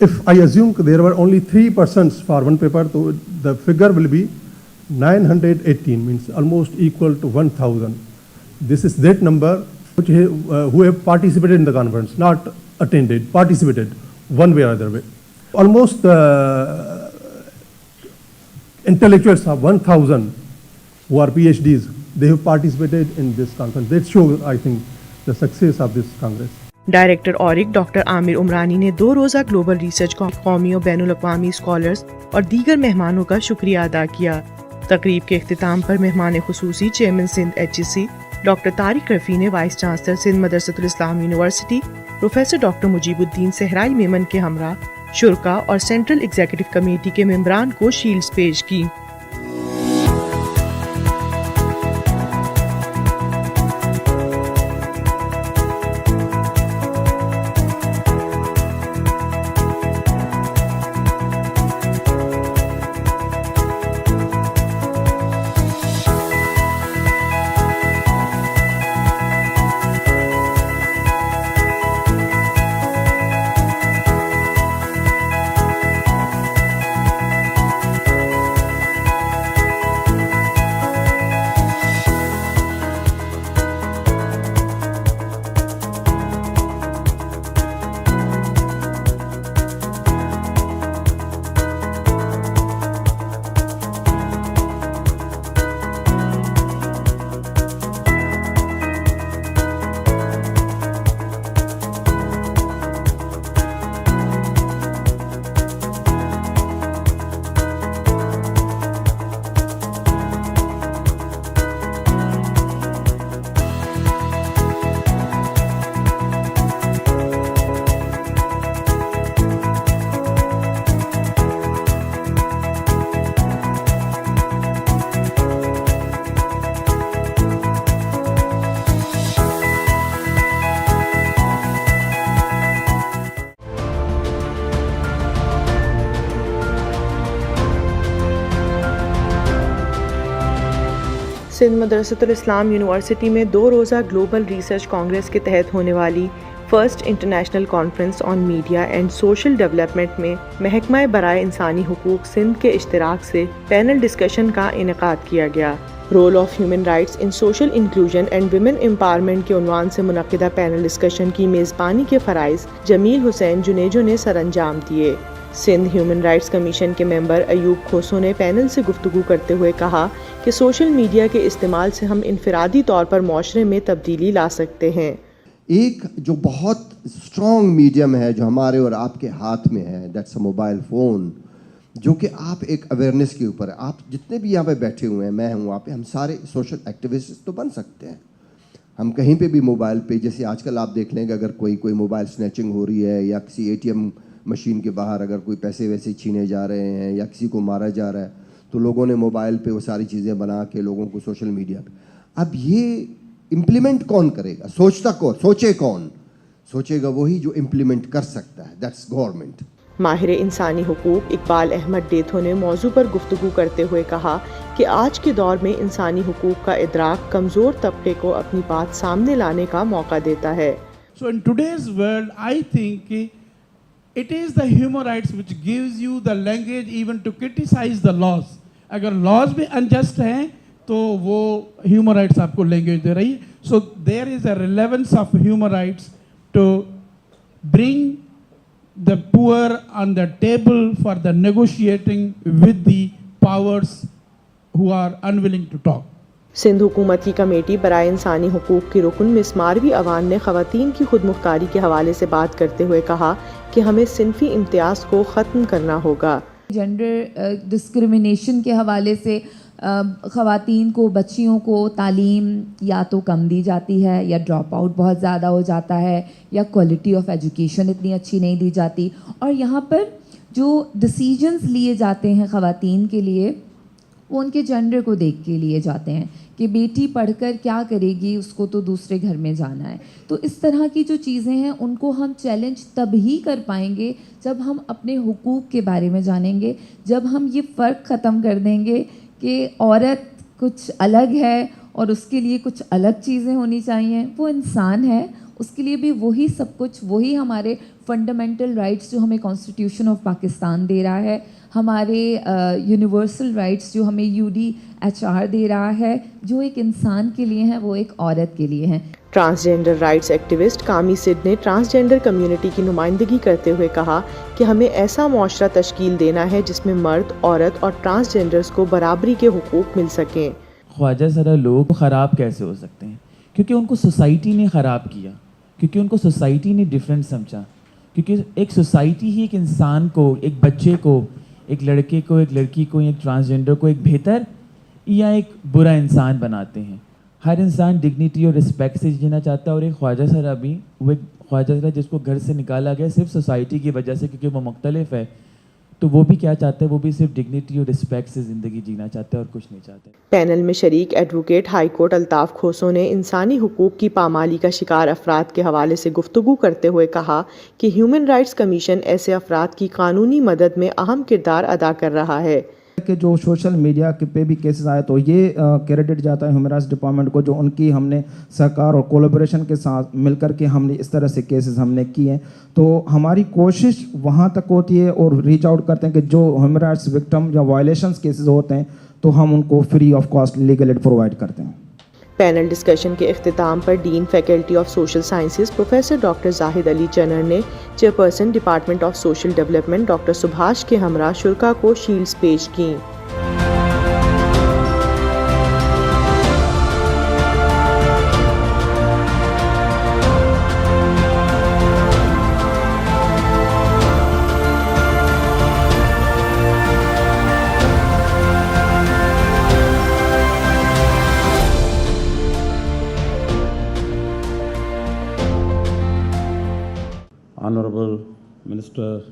If I assume there were only 3 persons for one paper, so the figure will be 918, means almost equal to 1,000. This is that number which who have participated in the conference, not attended, participated one way or other way. Almost intellectuals of 1,000 who are PhDs, they have participated in this conference. That shows, I think, the success of this Congress. Director ORIC doctor Amir Umrani ने 2 रोज़ा global research कौमी और बैनुल अक़वामी scholars और दीगर मेहमानों का शुक्रिया अदा किया। तकरीब के अख्तिताम पर मेहमान खुसूसी chairman Sindh HEC doctor Tariq Rafi ने vice chancellor Sindh Madressatul Islam university professor doctor Mujeebuddin Sahrai Memon के हमरा शुरका और सेंट्रल एग्जीक्यूटिव कमेटी के मेंबरान को शील्ड्स पेश की। सिंध मदरसतुल इस्लाम यूनिवर्सिटी में 2 रोज़ा ग्लोबल रिसर्च कांग्रेस के तहत होने वाली first international conference on media and social development में महकमा बराए इंसानी हुकूक सिंध के इश्तिराक से पैनल डिस्कशन का इनेकाद किया गया। Role of human rights in social inclusion and women empowerment के उन्वान से मुनक्किदा पैनल डिस्कशन की मेज़बानी के फ़राइज़ जमील हुसैन जुनेजो ने सरअंजाम दिए। सिंध ह्यूमन राइट्स कमीशन के मेंबर अयूब खोसो ने पैनल से गुफ्तगू करते हुए कहा कि सोशल मीडिया के इस्तेमाल से हम इनफरादी तौर पर माशरे में तब्दीली ला सकते हैं। एक जो बहुत स्ट्रॉन्ग मीडियम है जो हमारे और आपके हाथ में है, दैट्स अ मोबाइल फ़ोन, जो कि आप एक अवेयरनेस के ऊपर है। आप जितने भी यहाँ पे बैठे हुए हैं, मैं हूँ, आप हम सारे सोशल एक्टिविस्ट तो बन सकते हैं। हम कहीं पे भी मोबाइल पे, जैसे आजकल आप देख लेंगे अगर कोई मोबाइल स्नैचिंग हो रही है या किसी ATM मशीन के बाहर अगर कोई पैसे वैसे छीने जा रहे हैं या किसी को मारा जा रहा है, तो लोगों ने मोबाइल पे वो सारी चीज़ें बना के लोगों को सोशल मीडिया पे, अब ये इम्प्लीमेंट कौन करेगा? सोचे कौन? सोचेगा वही जो इम्प्लीमेंट कर सकता है, दैट्स गवर्नमेंट। माहिर इंसानी हुकूक इकबाल अहमद डेथो ने मौजू पर गुफ्तगू करते हुए कहा कि आज के दौर में इंसानी हुकूक का इदराक कमज़ोर तबके को अपनी बात सामने लाने का मौका देता है। So in today's world, I think it is the human rights which gives you the language even to criticize the laws. अगर laws भी unjust हैं तो वो human rights आपको language दे रही है. So there is a relevance of human rights to bring the poor on the table for the negotiating with the powers who are unwilling to talk. Sindh हुकूमत की committee बराए इंसानी हुकूक की रुकन मिस मारवी अवान ने ख़वातीन की खुद मुख्तारी के हवाले से बात करते हुए कहा कि हमें सिनफी इम्तियाज़ को ख़त्म करना होगा। जेंडर डिस्क्रिमिनेशन के हवाले से ख़वातीन को, बच्चियों को तालीम या तो कम दी जाती है या ड्रॉप आउट बहुत ज़्यादा हो जाता है या क्वालिटी ऑफ एजुकेशन इतनी अच्छी नहीं दी जाती, और यहाँ पर जो डिसीजंस लिए जाते हैं ख़वातीन के लिए वो उनके जेंडर को देख के लिए जाते हैं कि बेटी पढ़कर क्या करेगी, उसको तो दूसरे घर में जाना है। तो इस तरह की जो चीज़ें हैं उनको हम चैलेंज तब ही कर पाएंगे जब हम अपने हुकूक के बारे में जानेंगे, जब हम ये फ़र्क ख़त्म कर देंगे कि औरत कुछ अलग है और उसके लिए कुछ अलग चीज़ें होनी चाहिए। वो इंसान है, उसके लिए भी वही सब कुछ, वही हमारे फंडामेंटल राइट्स जो हमें कॉन्स्टिट्यूशन ऑफ पाकिस्तान दे रहा है, हमारे यूनिवर्सल राइट्स जो हमें UDHR दे रहा है, जो एक इंसान के लिए हैं वो एक औरत के लिए हैं। ट्रांसजेंडर राइट्स एक्टिविस्ट कामी सिद्ध ने ट्रांसजेंडर कम्युनिटी की नुमाइंदगी करते हुए कहा कि हमें ऐसा मुआशरा तश्कील देना है जिसमें मर्द, औरत और ट्रांसजेंडर्स को बराबरी के हुकूक मिल सकें। ख्वाजा ज़रा लोग ख़राब कैसे हो सकते हैं? क्योंकि उनको सोसाइटी ने ख़राब किया, क्योंकि उनको सोसाइटी ने डिफरेंट समझा, क्योंकि एक सोसाइटी ही एक इंसान को, एक बच्चे को, एक लड़के को, एक लड़की को, एक ट्रांसजेंडर को एक बेहतर या एक बुरा इंसान बनाते हैं। हर इंसान डिग्निटी और रिस्पेक्ट से जीना चाहता है, और एक ख्वाजा सरा भी, वो एक ख्वाजा सरा जिसको घर से निकाला गया सिर्फ सोसाइटी की वजह से क्योंकि वो मुख्तलिफ है, तो वो भी क्या चाहता है? वो भी सिर्फ डिग्निटी और रिस्पेक्ट से ज़िंदगी जीना चाहता है और कुछ नहीं चाहता। पैनल में शरीक एडवोकेट हाई कोर्ट अल्ताफ़ खोसो ने इंसानी हुकूक की पामाली का शिकार अफराद के हवाले से गुफ्तगू करते हुए कहा कि ह्यूमन राइट्स कमीशन ऐसे अफराद की कानूनी मदद में अहम किरदार अदा कर रहा है। कि जो सोशल मीडिया के पे भी केसेस आए तो ये क्रेडिट जाता है ह्यूमन राइट्स डिपार्टमेंट को, जो उनकी हमने सहकार और कोलैबोरेशन के साथ मिलकर के हमने इस तरह से केसेस हमने किए। तो हमारी कोशिश वहाँ तक होती है और रीच आउट करते हैं कि जो ह्यूमन राइट्स विक्टिम या वायलेशंस केसेस होते हैं तो हम उनको free of cost legal aid provide करते हैं। पैनल डिस्कशन के इख्तिताम पर dean faculty of social sciences professor doctor Zahid Ali Chanar ने chairperson department of social development doctor Subhash के हमरा शुरा को शील्ड्स पेश की। Honorable Minister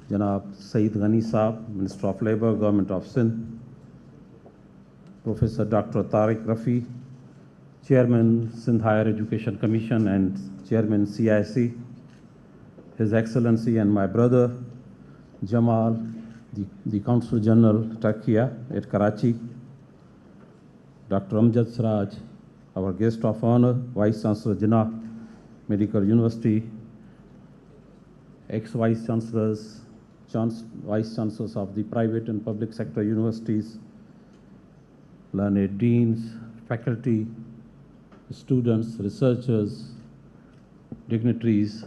Janab Saeed Ghani Saab, Minister of Labour, Government of Sindh, Professor Dr. Tariq Rafi, Chairman Sindh Higher Education Commission and Chairman CIC, His Excellency and my brother Jamal, the Consul General Turkiya at Karachi, Dr. Amjad Siraj, our guest of honor, Vice Chancellor Jinnah Medical University, ex-vice chancellors, vice chancellors of the private and public sector universities, learned deans, faculty, students, researchers, dignitaries,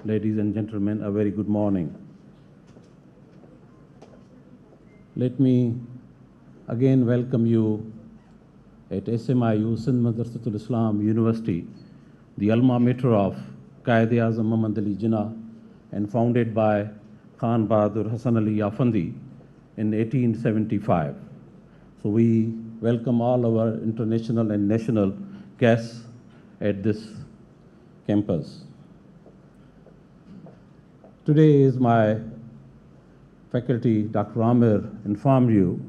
ladies and gentlemen, a very good morning. Let me again welcome you at Smiu, Sindh Madressatul Islam University, the alma mater of Quaid-e-Azam Muhammad Ali Jinnah, and founded by Khan Bahadur Hassan Ali Afandi in 1875. So we welcome all our international and national guests at this campus. Today, as my faculty, Dr. Amir, informed you,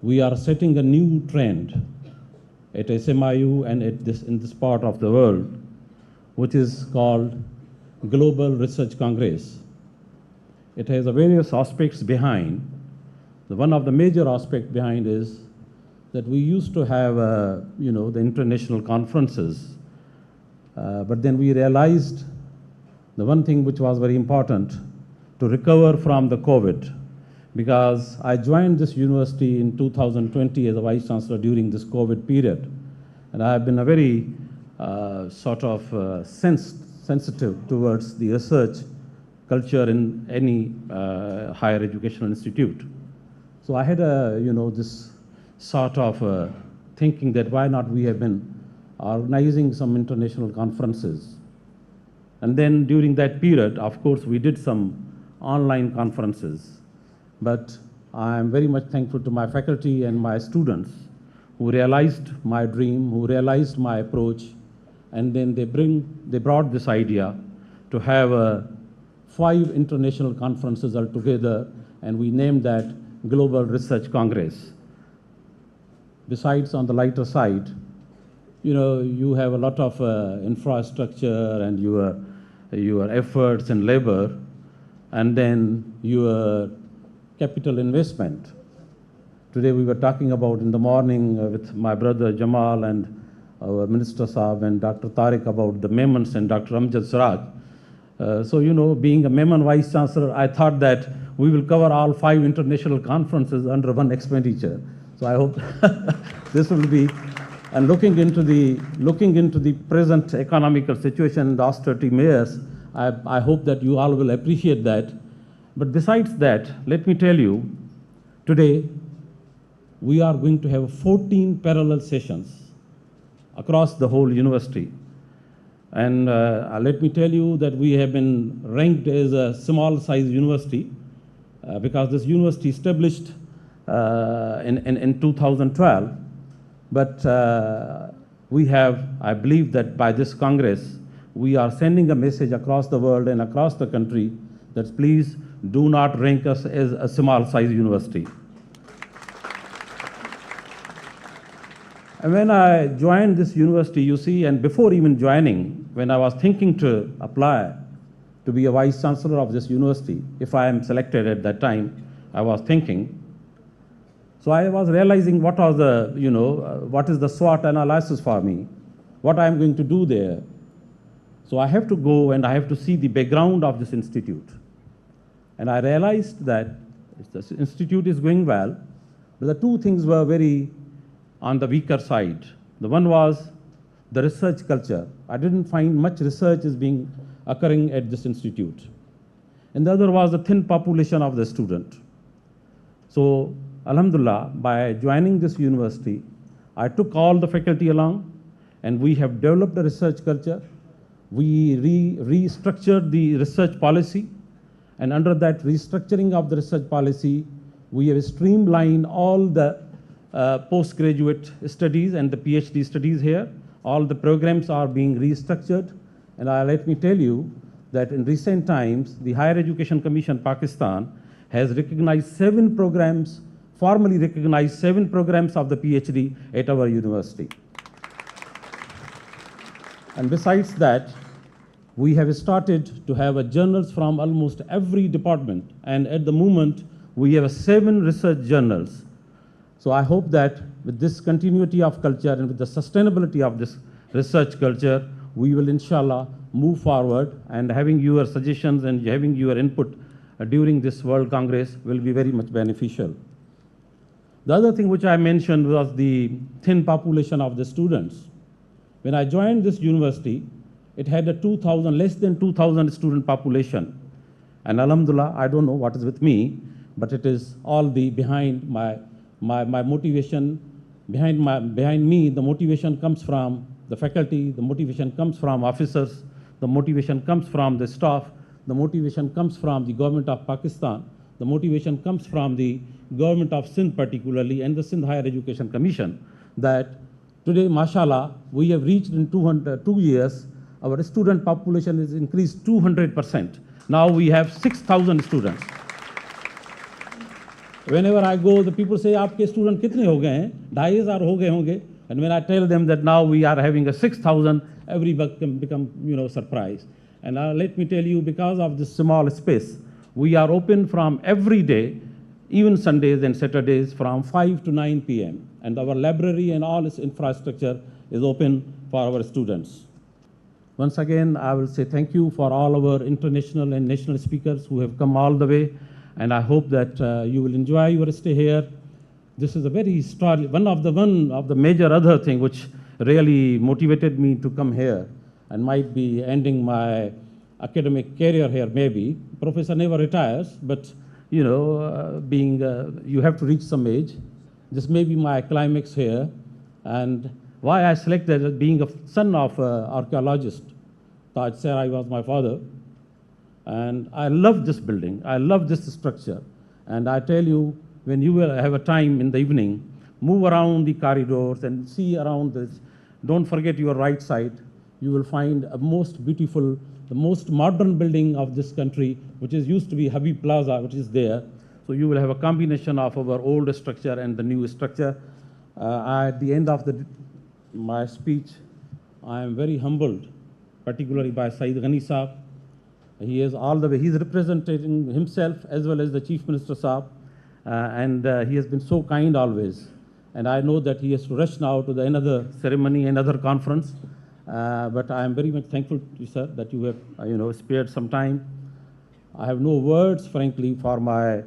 we are setting a new trend at SMIU and in this part of the world, which is called Global Research Congress. It has various aspects behind. One of the major aspects behind is that we used to have, the international conferences, but then we realized the one thing which was very important to recover from the COVID, because I joined this university in 2020 as a Vice Chancellor during this COVID period, and I have been a very sensitive towards the research culture in any higher educational institute. So I had this sort of thinking that why not we have been organizing some international conferences. And then during that period, of course, we did some online conferences. But I am very much thankful to my faculty and my students who realized my dream, who realized my approach, and then they brought this idea to have 5 international conferences altogether, and we named that Global Research Congress. Besides, on the lighter side, you have a lot of infrastructure and your efforts and labor, and then your capital investment. Today we were talking about in the morning with my brother Jamal and our Minister Saab and Dr. Tariq about the Memons and Dr. Amjad Siraj. So, being a Memon Vice Chancellor, I thought that we will cover all 5 international conferences under one expenditure. So I hope this will be, and looking into the present economical situation, the austerity measures, I hope that you all will appreciate that. But besides that, let me tell you, today we are going to have 14 parallel sessions across the whole university. And let me tell you that we have been ranked as a small size university because this university established in 2012. But we have, I believe that by this Congress, we are sending a message across the world and across the country that please do not rank us as a small size university. And when I joined this university, you see, and before even joining, when I was thinking to apply to be a Vice Chancellor of this university, if I am selected at that time, I was thinking. So I was realizing what was what is the SWOT analysis for me, what I am going to do there. So I have to go and I have to see the background of this institute. And I realized that this institute is going well, but the two things were very on the weaker side. The one was the research culture. I didn't find much research is being occurring at this institute. And the other was the thin population of the student. So, Alhamdulillah, by joining this university, I took all the faculty along, and we have developed a research culture. We restructured the research policy, and under that restructuring of the research policy, we have streamlined all the postgraduate studies and the PhD studies here. All the programs are being restructured. And let me tell you that in recent times, the Higher Education Commission Pakistan has recognized 7 programs, formally recognized 7 programs of the PhD at our university. And besides that, we have started to have journals from almost every department. And at the moment, we have 7 research journals. So I hope that with this continuity of culture and with the sustainability of this research culture, we will inshallah move forward, and having your suggestions and having your input during this World Congress will be very much beneficial. The other thing which I mentioned was the thin population of the students. When I joined this university, it had less than 2,000 student population. And Alhamdulillah, I don't know what is with me, but it is all behind my motivation, behind me, the motivation comes from the faculty, the motivation comes from officers, the motivation comes from the staff, the motivation comes from the government of Pakistan, the motivation comes from the government of Sindh particularly, and the Sindh Higher Education Commission, that today, mashallah, we have reached in 2 years, our student population is increased 200%. Now we have 6,000 students. Whenever I go, the people say, "Aapke student kitne ho gaye hain?" 2,500 ho gaye honge. And when I tell them that now we are having 6,000, everybody can become, surprised. And let me tell you, because of this small space, we are open from every day, even Sundays and Saturdays, from 5 to 9 p.m. And our library and all its infrastructure is open for our students. Once again, I will say thank you for all our international and national speakers who have come all the way. And I hope that you will enjoy your stay here. This is a very one of the major other thing which really motivated me to come here and might be ending my academic career here maybe. Professor never retires, but you have to reach some age. This may be my climax here. And why I selected as being a son of an archaeologist. Taj Sarai was my father. And I love this building. I love this structure. And I tell you, when you will have a time in the evening, move around the corridors and see around this. Don't forget your right side. You will find a most beautiful, the most modern building of this country, which is used to be Habib Plaza, which is there. So you will have a combination of our old structure and the new structure. At the end of my speech, I am very humbled, particularly by Saeed Ghani Saab. He is all the way, he's representing himself as well as the Chief Minister Saab, and he has been so kind always. And I know that he has to rush now to another ceremony, another conference. But I am very much thankful to you, sir, that you have, spared some time. I have no words, frankly, for my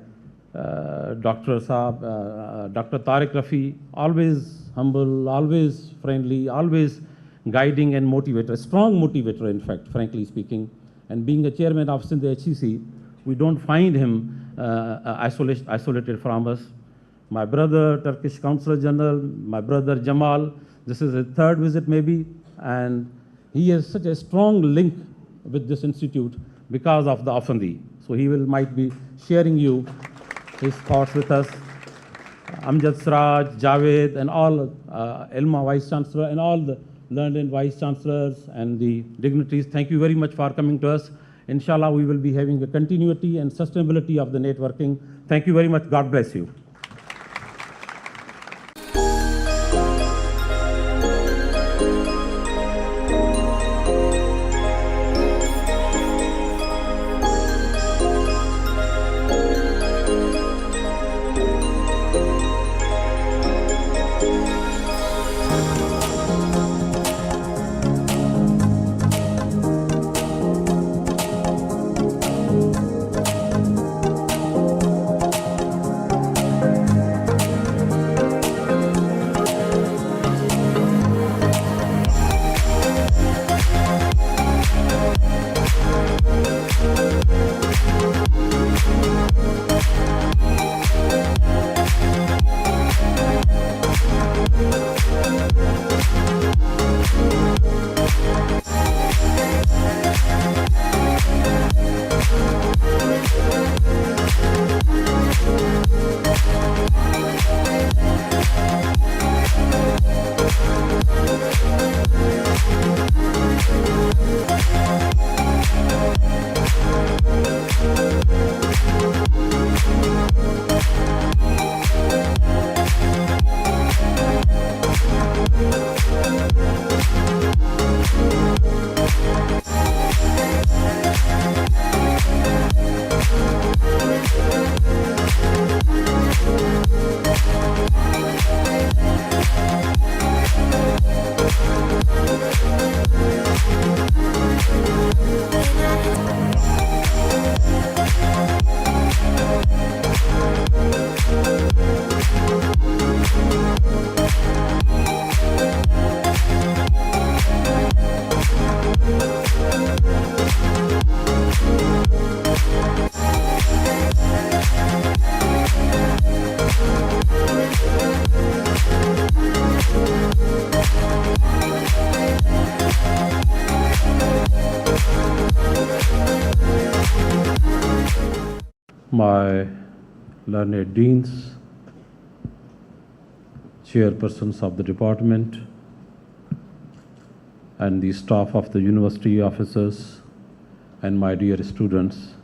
Dr. Saab, Dr. Tariq Rafi, always humble, always friendly, always guiding and motivator, a strong motivator, in fact, frankly speaking. And being a chairman of Sindh HCC, we don't find him isolated from us. My brother, Turkish Consul General, my brother Jamal, this is his third visit maybe, and he has such a strong link with this institute because of the Afandi. So he might be sharing you his thoughts with us. Amjad Siraj, Javed, and all Elma Vice Chancellor, and all the learned Vice Chancellors and the dignitaries, thank you very much for coming to us. Inshallah, we will be having a continuity and sustainability of the networking. Thank you very much. God bless you. My learned deans, chairpersons of the department, and the staff of the university officers, and my dear students,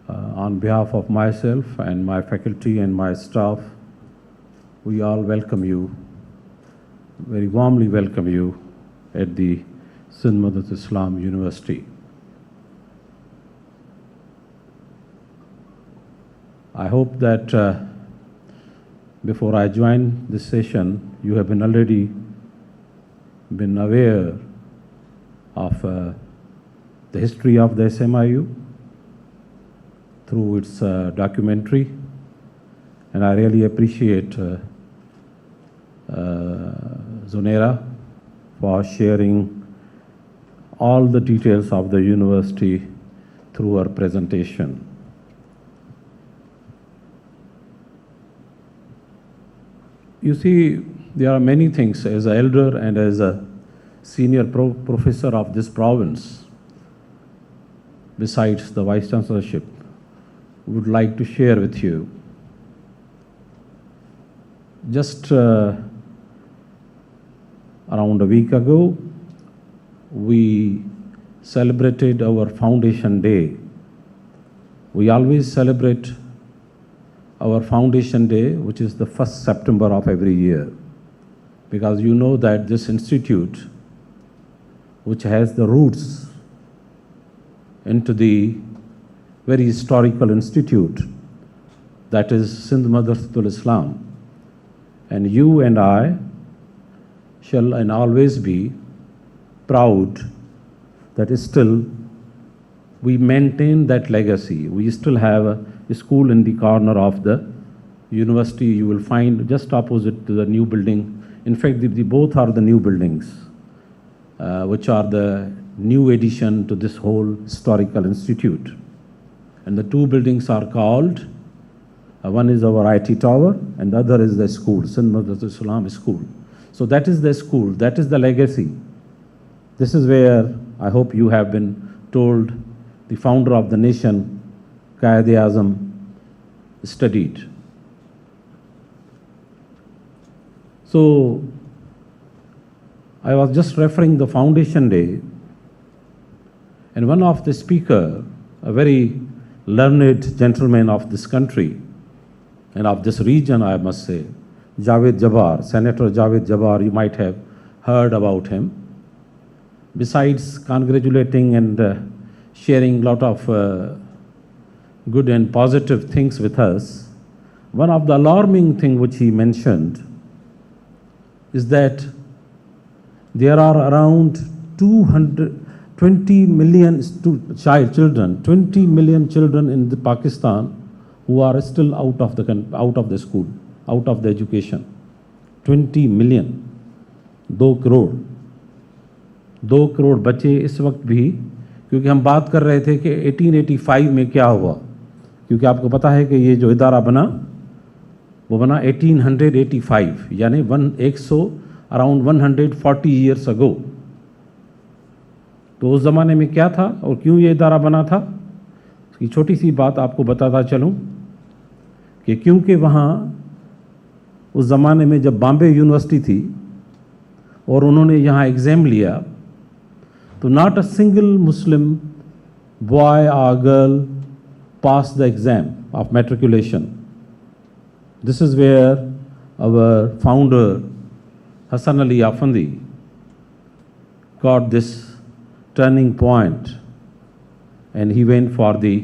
on behalf of myself and my faculty and my staff, we all welcome you, very warmly welcome you at the Sindh Madressatul Islam University. I hope that before I join this session, you have already been aware of the history of the Smiu through its documentary, and I really appreciate Zunera for sharing all the details of the university through her presentation. You see, there are many things as an elder and as a senior professor of this province, besides the Vice Chancellorship, would like to share with you. Just around a week ago, we celebrated our Foundation Day. We always celebrate our foundation day, which is the 1st September of every year. Because you know that this institute, which has the roots into the very historical institute, that is Sindh Madressatul Islam. And you and I shall and always be proud that still we maintain that legacy. We still have a school in the corner of the university. You will find just opposite to the new building. In fact, both are the new buildings, which are the new addition to this whole historical institute. And the two buildings are called, one is our IT tower and the other is the school, Sindh Madressatul Islam School. So that is the school, that is the legacy. This is where I hope you have been told the founder of the nation, Quaid-e-Azam, studied. So I was just referring the foundation day, and one of the speaker, a very learned gentleman of this country and of this region, I must say, Javed Jabbar, Senator Javed Jabbar, you might have heard about him. Besides congratulating and sharing a lot of good and positive things with us, one of the alarming things which he mentioned is that there are around 220 million children, 20 million children in Pakistan who are still out of the school, out of the education. 20 million, 2 crore. 2 crore बच्चे इस वक्त भी, क्योंकि हम बात कर रहे थे कि 1885 में क्या हुआ, क्योंकि आपको पता है कि ये जो इदारा बना वो बना 1885, यानी अराउंड 140 ईयर्स अगो। तो उस ज़माने में क्या था और क्यों ये इदारा बना था, इसकी छोटी सी बात आपको बताता चलूँ कि क्योंकि वहाँ उस ज़माने में जब बॉम्बे यूनिवर्सिटी थी और उन्होंने यहाँ एग्ज़ाम लिया, तो not a single Muslim boy or girl passed the exam of matriculation. This is where our founder, Hassan Ali Afandi, got this turning point, and he went for the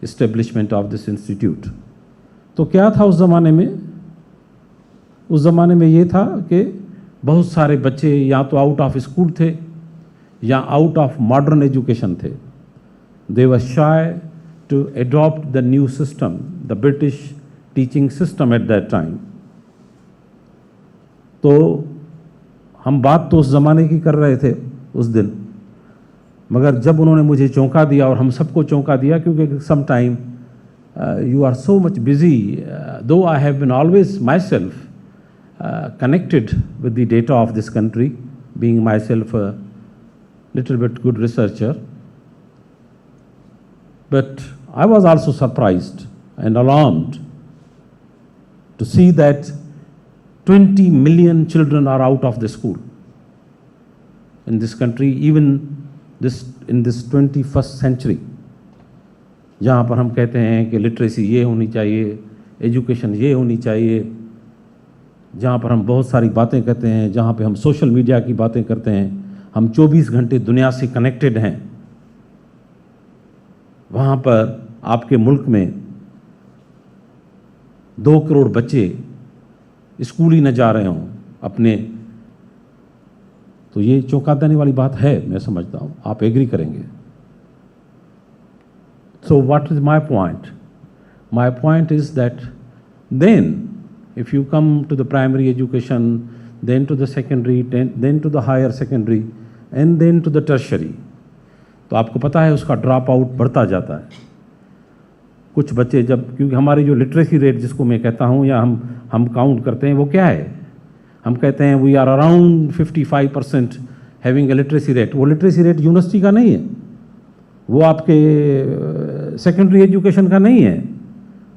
establishment of this institute. तो क्या था उस ज़माने में? उस ज़माने में ये था कि बहुत सारे बच्चे या तो आउट ऑफ स्कूल थे या आउट ऑफ मॉडर्न एजुकेशन थे. They were shy to adopt the new system, the British teaching system at that time. तो हम बात तो उस ज़माने की कर रहे थे उस दिन, मगर जब उन्होंने मुझे चौंका दिया और हम सबको चौंका दिया, क्योंकि some time you are so much busy, though I have been always myself connected with the data of this country, being myself a little bit good researcher, but I was also surprised and alarmed to see that 20 million children are out of the school in this country, even in this 21st century, जहाँ पर हम कहते हैं कि literacy ये होनी चाहिए, education ये होनी चाहिए, जहाँ पर हम बहुत सारी बातें कहते हैं, जहाँ पे हम सोशल मीडिया की बातें करते हैं, हम 24 घंटे दुनिया से कनेक्टेड हैं, वहाँ पर आपके मुल्क में 2 करोड़ बच्चे स्कूल ही न जा रहे हों अपने, तो ये चौंका देने वाली बात है, मैं समझता हूँ, आप एग्री करेंगे. So what is my point? My point is that then if you come to the primary education, then to the secondary, then to the higher secondary, and then to the tertiary, तो आपको पता है उसका drop out बढ़ता जाता है. कुछ बच्चे जब, क्योंकि हमारी जो लिटरेसी रेट जिसको मैं कहता हूँ या हम काउंट करते हैं वो क्या है, हम कहते हैं we are around 55% having a literacy rate. वो लिटरेसी रेट यूनिवर्सिटी का नहीं है, वो आपके सेकेंडरी एजुकेशन का नहीं है,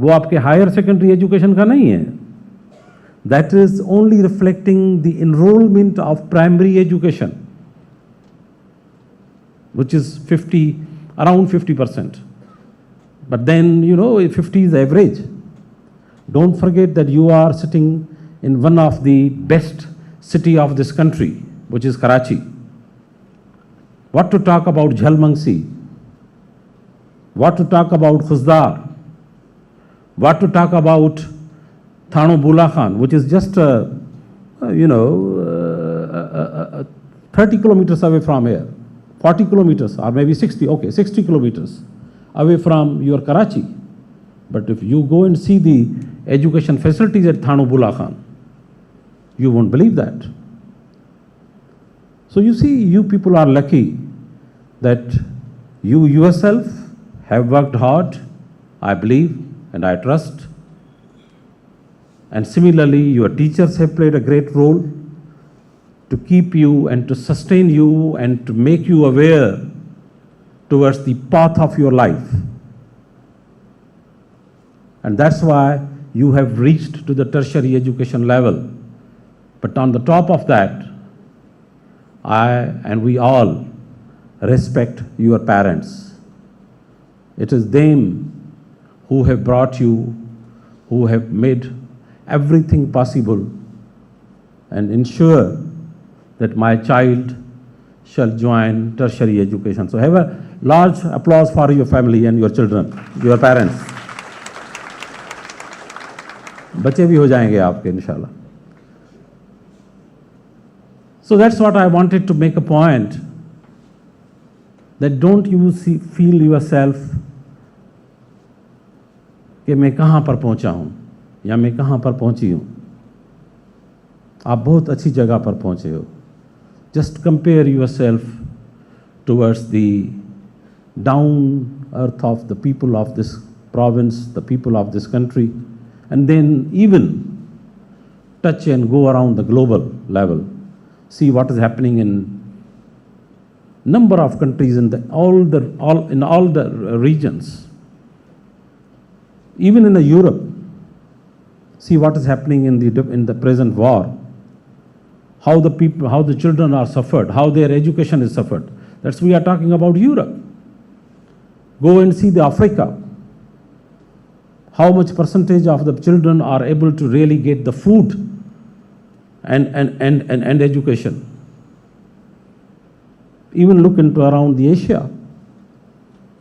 वो आपके हायर सेकेंडरी एजुकेशन का नहीं है. That is only reflecting the enrolment of primary education, which is around 50%. But then, 50 is average. Don't forget that you are sitting in one of the best city of this country, which is Karachi. What to talk about Jhalmangsi? What to talk about Khuzdar? What to talk about Thano Bula Khan, which is just 30 kilometers away from here, 40 kilometers or maybe 60, okay, 60 kilometers away from your Karachi. But if you go and see the education facilities at Thano Bula Khan, you won't believe that. So you see, you people are lucky that you yourself have worked hard, I believe, and I trust. And similarly, your teachers have played a great role to keep you and to sustain you and to make you aware towards the path of your life. And that's why you have reached to the tertiary education level. But on the top of that, I and we all respect your parents. It is them who have brought you, who have made everything possible and ensure that my child shall join tertiary education. So have a large applause for your family and your children, your parents. बच्चे भी हो जाएंगे आपके इंशाल्लाह. So that's what I wanted to make a point, that don't you feel yourself कि मैं कहाँ पर पहुँचा हूँ या मैं कहाँ पर पहुँची हूँ. आप बहुत अच्छी जगह पर पहुँचे हो. Just compare yourself towards the down earth of the people of this province, the people of this country, and then even touch and go around the global level. See what is happening in number of countries in all the regions. Even in Europe, see what is happening in the present war. How the people, how the children are suffered, how their education is suffered. That's we are talking about Europe. Go and see the Africa. How much percentage of the children are able to really get the food and education. Even look into around the Asia.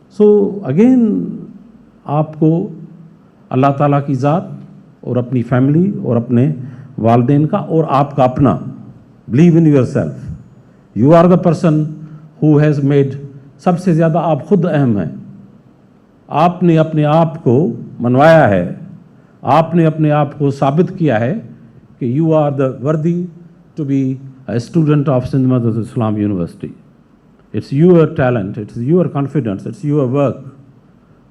So again, आपको अल्लाह ताला की ज़ात और अपनी family और अपने वालिदैन का और आपका अपना, believe in yourself. You are the person who has made, सबसे ज़्यादा आप खुद अहम हैं. आपने अपने आप को मनवाया है, आपने अपने आप को साबित किया है कि you are the worthy to be a student of Sindh Madressatul Islam University. It's your talent, it's your confidence, it's your work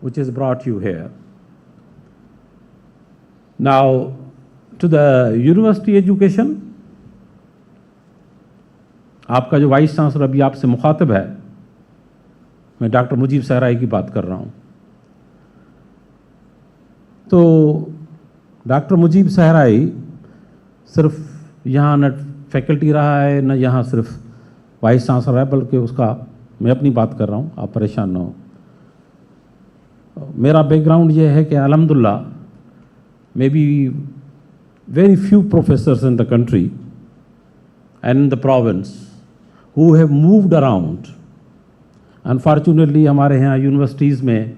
which has brought you here. Now, to the university education, आपका जो vice chancellor अभी आपसे मुखातिब है, मैं doctor Mujib सहराई की बात कर रहा हूँ. तो डॉक्टर मुजीब सहराई सिर्फ यहाँ न फैकल्टी रहा है, न यहाँ सिर्फ वाइस चांसलर है, बल्कि उसका मैं अपनी बात कर रहा हूँ, आप परेशान न हो. मेरा बैकग्राउंड ये है कि अल्हम्दुलिल्लाह maybe very few professors in the country and in the province who have moved around. Unfortunately, हमारे यहाँ यूनिवर्सिटीज़ में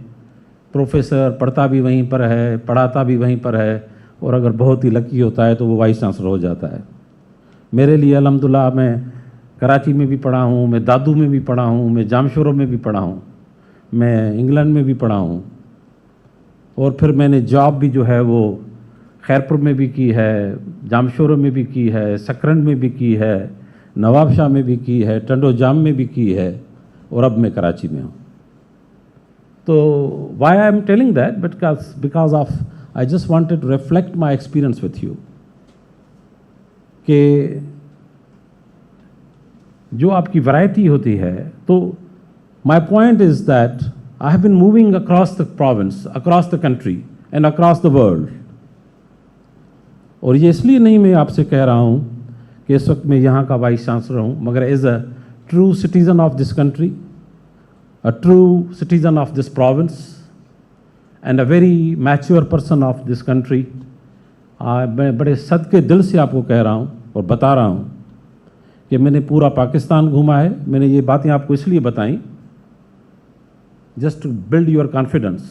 प्रोफेसर पढ़ता भी वहीं पर है, पढ़ाता भी वहीं पर है, और अगर बहुत ही लकी होता है तो वो वाइस चांसलर हो जाता है. मेरे लिए अल्हम्दुलिल्लाह मैं कराची में भी पढ़ा हूँ, मैं दादू में भी पढ़ा हूँ, मैं जामशोरों में भी पढ़ा हूँ, मैं इंग्लैंड में भी पढ़ा हूँ, और फिर मैंने जॉब भी जो है वो खैरपुर में भी की है, जामशोरों में भी की है, सकरंड में भी की है, नवाबशाह में भी की है, टंडो जाम में भी की है, और अब मैं कराची में हूँ. तो why I am telling that? Because of I just wanted to reflect my experience with you. कि जो आपकी वैरायटी होती है, तो my point is that I have been moving across the province, across the country and across the world. और ये इसलिए नहीं मैं आपसे कह रहा हूँ कि इस वक्त मैं यहाँ का वाइस चांसलर हूँ, मगर as a true citizen of this country, a true citizen of this province and a very mature person of this country, मैं बड़े सदके दिल से आपको कह रहा हूँ और बता रहा हूँ कि मैंने पूरा पाकिस्तान घूमा है. मैंने ये बातें आपको इसलिए बताई just to build your confidence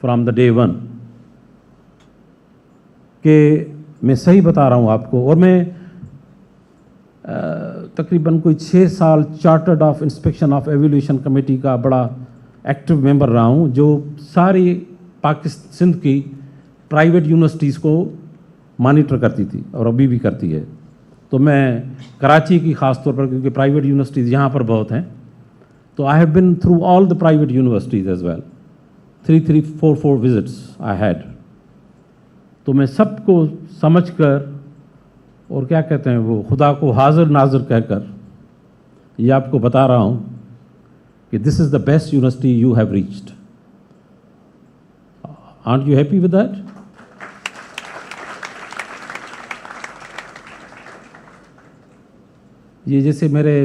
from the day one कि मैं सही बता रहा हूँ आपको. और मैं तकरीबन कोई 6 साल chartered of inspection of evolution committee का बड़ा एक्टिव मेंबर रहा हूँ, जो सारी पाकिस्तान सिंध की प्राइवेट यूनिवर्सिटीज़ को मॉनिटर करती थी और अभी भी करती है. तो मैं कराची की ख़ास तौर पर, क्योंकि प्राइवेट यूनिवर्सिटीज़ यहाँ पर बहुत हैं, तो I have been through all the private universities as well. 4 visits I had. तो मैं सबको समझकर और क्या कहते हैं वो खुदा को हाजिर नाजिर कहकर ये आपको बता रहा हूँ कि this is the best university you have reached. Aren't you happy with that? ये जैसे मेरे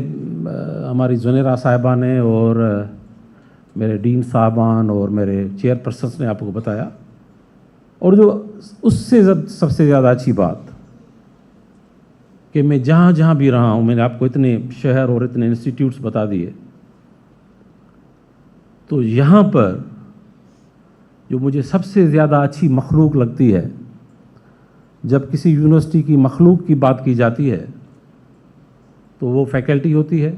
हमारी जुनेरा साहिबा ने और मेरे डीन साहबान और मेरे चेयरपर्सन्स ने आपको बताया, और जो उससे सबसे ज़्यादा अच्छी बात कि मैं जहाँ जहाँ भी रहा हूँ, मैंने आपको इतने शहर और इतने इंस्टीट्यूट्स बता दिए, तो यहाँ पर जो मुझे सबसे ज़्यादा अच्छी मखलूक लगती है, जब किसी यूनिवर्सिटी की मखलूक की बात की जाती है तो वो फैकल्टी होती है,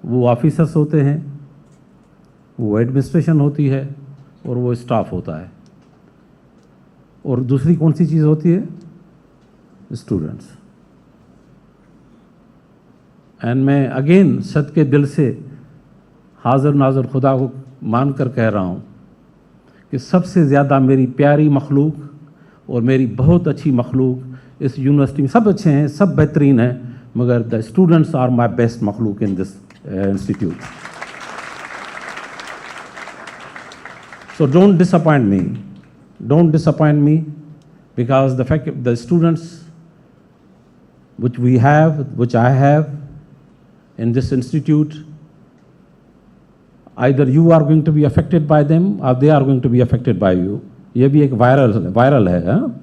वो ऑफिसर्स होते हैं, वो एडमिनिस्ट्रेशन होती है और वो स्टाफ होता है. और दूसरी कौन सी चीज़ होती है? स्टूडेंट्स. एंड मैं अगेन सदके दिल से हाजिर नाजिर खुदा को मान कर कह रहा हूँ कि सबसे ज़्यादा मेरी प्यारी मखलूक और मेरी बहुत अच्छी मखलूक इस यूनिवर्सिटी में, सब अच्छे हैं, सब बेहतरीन हैं, मगर the students are my best मखलूक in this institute. So don't disappoint me. Don't disappoint me, because the students which we have, which I have in this institute, either you are going to be affected by them or they are going to be affected by you. ये भी एक viral है, हाँ?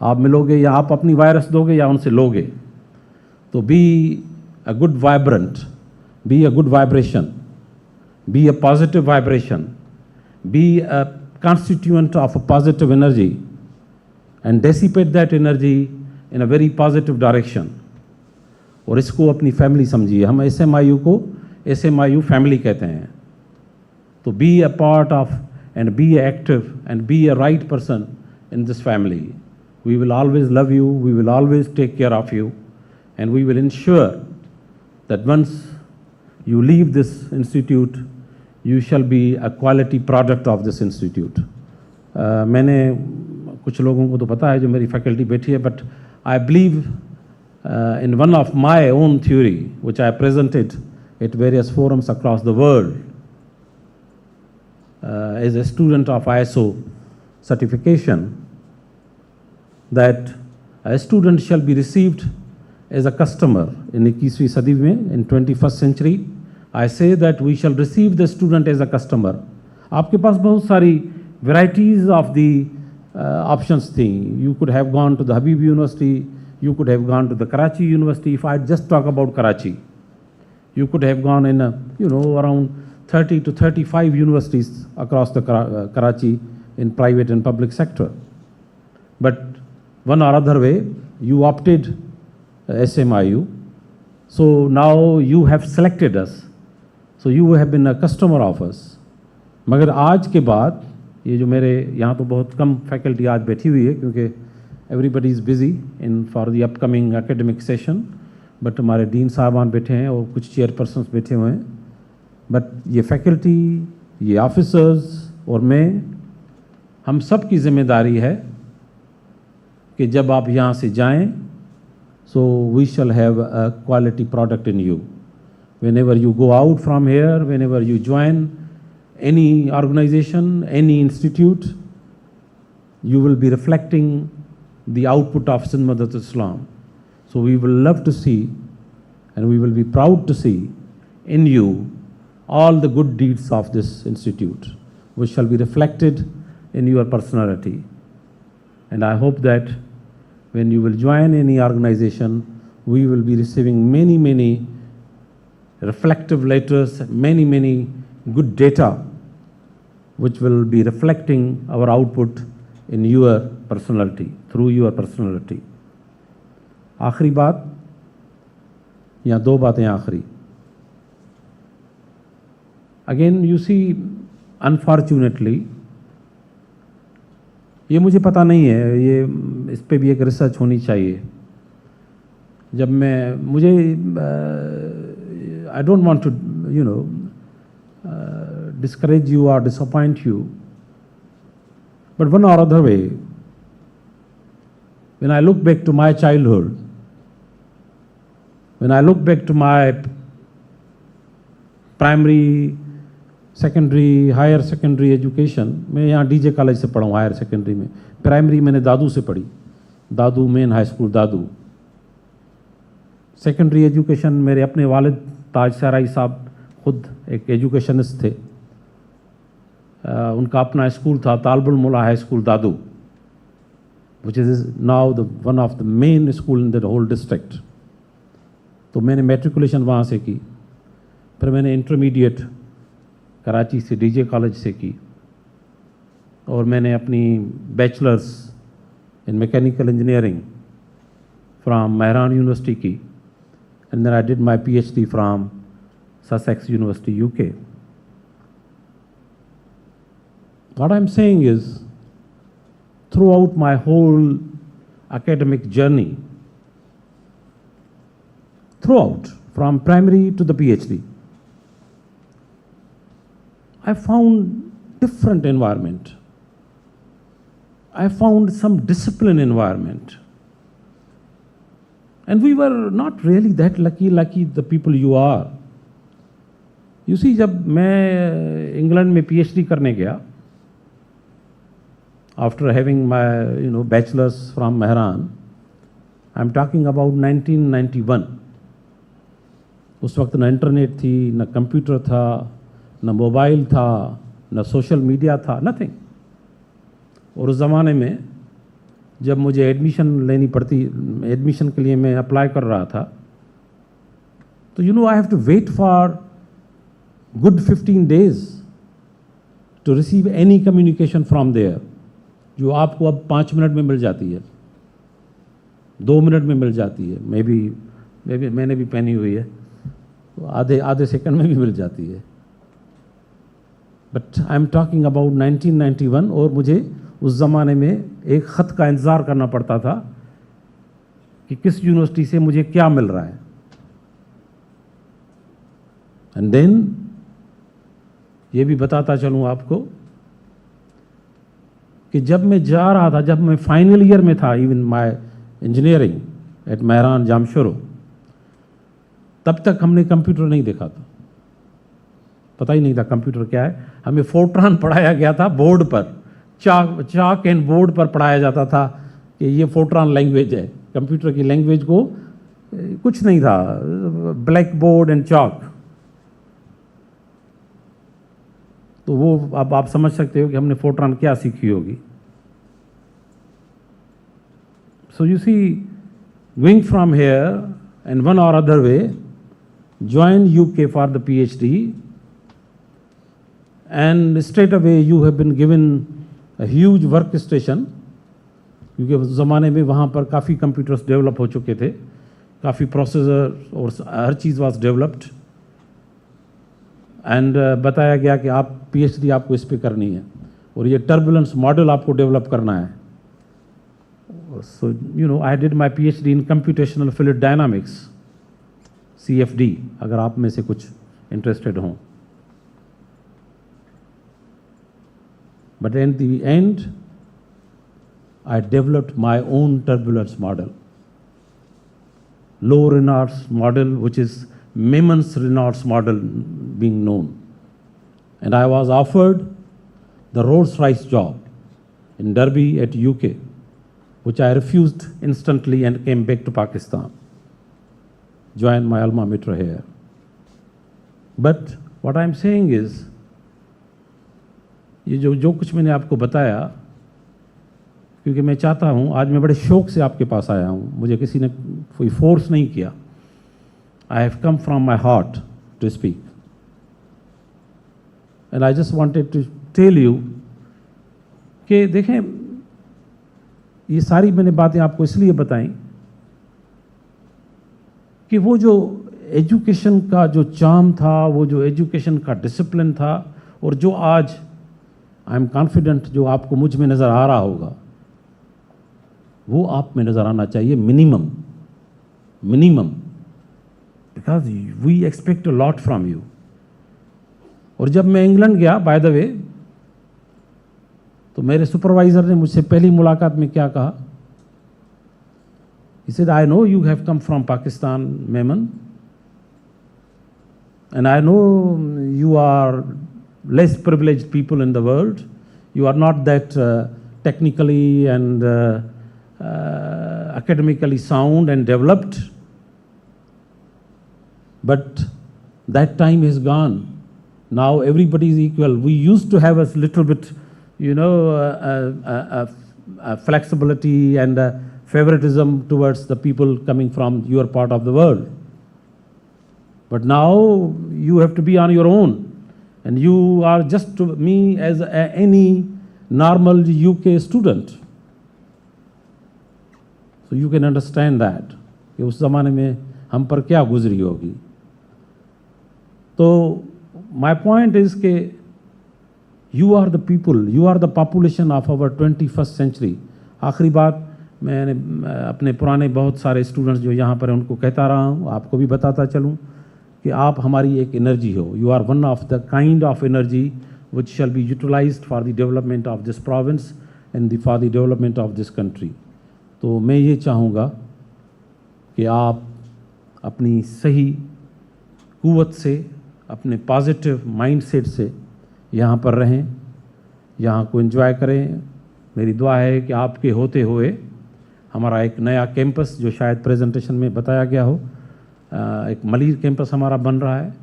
आप मिलोगे या आप अपनी वायरस दोगे या उनसे लोगे. तो be a good vibrant, be a good vibration, be a positive vibration, be a constituent of a positive energy and dissipate that energy in a very positive direction. और इसको अपनी फैमिली समझिए. हम SMIU को SMIU फैमिली कहते हैं. तो be a part of and be active and be a right person in this family. We will always love you, we will always take care of you, and we will ensure that once you leave this institute, you shall be a quality product of this institute. मैंने कुछ लोगों को तो पता है जो मेरी faculty बैठी है, but I believe in one of my own theory, which I presented at various forums across the world, as a student of ISO certification, that a student shall be received as a customer in 21वीं सदी में, in 21st century. I say that we shall receive the student as a customer. आपके पास बहुत सारी varieties of the options थी. You could have gone to the Habib University, you could have gone to the Karachi University. If I just talk about Karachi, you could have gone in around 30 to 35 universities across the Karachi in private and public sector. But one or other way, you opted SMIU. So now you have selected us. So you have been a customer of us. मगर आज के बाद ये जो मेरे यहाँ तो बहुत कम फैकल्टी आज बैठी हुई है, क्योंकि everybody is busy for the upcoming academic session. But हमारे डीन साहबान बैठे हैं और कुछ चेयरपर्सन्स बैठे हुए हैं. बट ये फैकल्टी, ये ऑफिसर्स और मैं, हम सब की जिम्मेदारी है कि जब आप यहाँ से जाएं, so we shall have a quality product in you. Whenever you go out from here, whenever you join any organization, any institute, you will be reflecting the output of Sindh Madressatul Islam. So we will love to see, and we will be proud to see in you all the good deeds of this institute, which shall be reflected in your personality. And I hope that when you will join any organization, we will be receiving many, many reflective letters, many good data, which will be reflecting our output in your personality, through your personality. आखिरी बात या दो बातें आखिरी. Again, you see, unfortunately, ये मुझे पता नहीं है, ये इस पे भी एक रिसर्च होनी चाहिए. जब मुझे I don't want to, discourage you or disappoint you, but one or other way, when I look back to my childhood, when I look back to my primary, secondary, higher secondary education, मैं यहाँ DJ college से पढ़ा हूँ higher secondary में. Primary मैंने दादू से पढ़ी, दादू main high school दादू. Secondary education मेरे अपने वालिद ताज सराई साहब खुद एक एजुकेशनिस्ट थे. उनका अपना स्कूल था तालबुल मुला high school Dadu, which is now one of the main school in the whole district. तो मैंने मैट्रिकुलेशन वहाँ से की. फिर मैंने इंटरमीडिएट कराची से डीजे कॉलेज से की, और मैंने अपनी bachelors in mechanical engineering from Mehran university की, and then I did my PhD from Sussex University UK. What I'm saying is, throughout my whole academic journey, throughout, from primary to the PhD, I found different environment. I found some discipline environment. And we were not really that lucky the people you are. You see, जब मैं England में PhD करने गया, after having my bachelor's from Mehran, I'm talking about 1991. उस वक्त ना internet थी, ना कंप्यूटर था, ना मोबाइल था, ना सोशल मीडिया था, नथिंग. और उस ज़माने में जब मुझे एडमिशन लेनी पड़ती, एडमिशन के लिए मैं अप्लाई कर रहा था, तो I have to wait for good 15 days to receive any communication from there, जो आपको अब 5 मिनट में मिल जाती है, 2 मिनट में मिल जाती है, मे बी मैंने भी पहनी हुई है, तो आधे सेकंड में भी मिल जाती है. But I am talking about 1991, और मुझे उस ज़माने में एक ख़त का इंतज़ार करना पड़ता था कि किस यूनिवर्सिटी से मुझे क्या मिल रहा है. एंड देन ये भी बताता चलूँ आपको कि जब मैं जा रहा था, जब मैं फाइनल ईयर में था, even my engineering at Mehran Jamshoro, तब तक हमने कंप्यूटर नहीं देखा था, पता ही नहीं था कंप्यूटर क्या है. हमें फोर्ट्रान पढ़ाया गया था बोर्ड पर, चाक एंड बोर्ड पर पढ़ाया जाता था कि ये फोर्ट्रान लैंग्वेज है. कंप्यूटर की लैंग्वेज को कुछ नहीं था, ब्लैक बोर्ड एंड चाक. तो वो अब आप समझ सकते हो कि हमने फोर्ट्रान क्या सीखी होगी. So you see, going from here and one और other way, join UK for the PhD, and straight away you have been given a huge workstation, क्योंकि उस ज़माने में वहाँ पर काफ़ी कंप्यूटर्स डेवलप हो चुके थे, काफ़ी प्रोसेसर और हर चीज़ वाज डेवलप्ड. एंड बताया गया कि आप PhD आपको इस पे करनी है, और ये टर्बुलेंस मॉडल आपको डेवलप करना है. So I did my PhD in computational fluid dynamics, CFD, अगर आप में से कुछ इंटरेस्टेड हों. But in the end, I developed my own turbulence model, low Reynolds model, which is Memon's Reynolds model being known. And I was offered the Rolls-Royce job in Derby at UK, which I refused instantly and came back to Pakistan. Joined my alma mater here. But what I'm saying is, ये जो कुछ मैंने आपको बताया क्योंकि मैं चाहता हूँ, आज मैं बड़े शौक से आपके पास आया हूँ, मुझे किसी ने कोई फोर्स नहीं किया. I have come from my heart to speak. And I just wanted to tell you कि देखें, ये सारी मैंने बातें आपको इसलिए बताई कि वो जो एजुकेशन का जो चार्म था, वो जो एजुकेशन का डिसिप्लिन था, और जो आज आई एम कॉन्फिडेंट जो आपको मुझ में नज़र आ रहा होगा, वो आप में नज़र आना चाहिए minimum, because we expect a lot from you. और जब मैं इंग्लैंड गया, बाय द वे, तो मेरे सुपरवाइज़र ने मुझसे पहली मुलाकात में क्या कहा? He said, I know you have come from Pakistan, Mehman, and I know you are less privileged people in the world. You are not that technically and academically sound and developed. But that time is gone. Now everybody is equal. We used to have a little bit, flexibility and favoritism towards the people coming from your part of the world. But now you have to be on your own. And you are just to me as any normal UK student. So you can understand that. कि उस ज़माने में हम पर क्या गुजरी होगी. तो my point is कि you are the people, you are the population of our 21st century. आखिरी बात मैंने अपने पुराने बहुत सारे स्टूडेंट्स जो यहाँ पर हैं उनको कहता रहा हूँ, आपको भी बताता चलूँ कि आप हमारी एक एनर्जी हो. You are one of the kind of energy which shall be utilised for the development of this province and for the development of this country. तो मैं ये चाहूँगा कि आप अपनी सही क़ुव्वत से, अपने पॉजिटिव माइंडसेट से यहाँ पर रहें, यहाँ को एंजॉय करें. मेरी दुआ है कि आपके होते हुए हमारा एक नया कैंपस, जो शायद प्रेजेंटेशन में बताया गया हो, एक मलीर कैंपस हमारा बन रहा है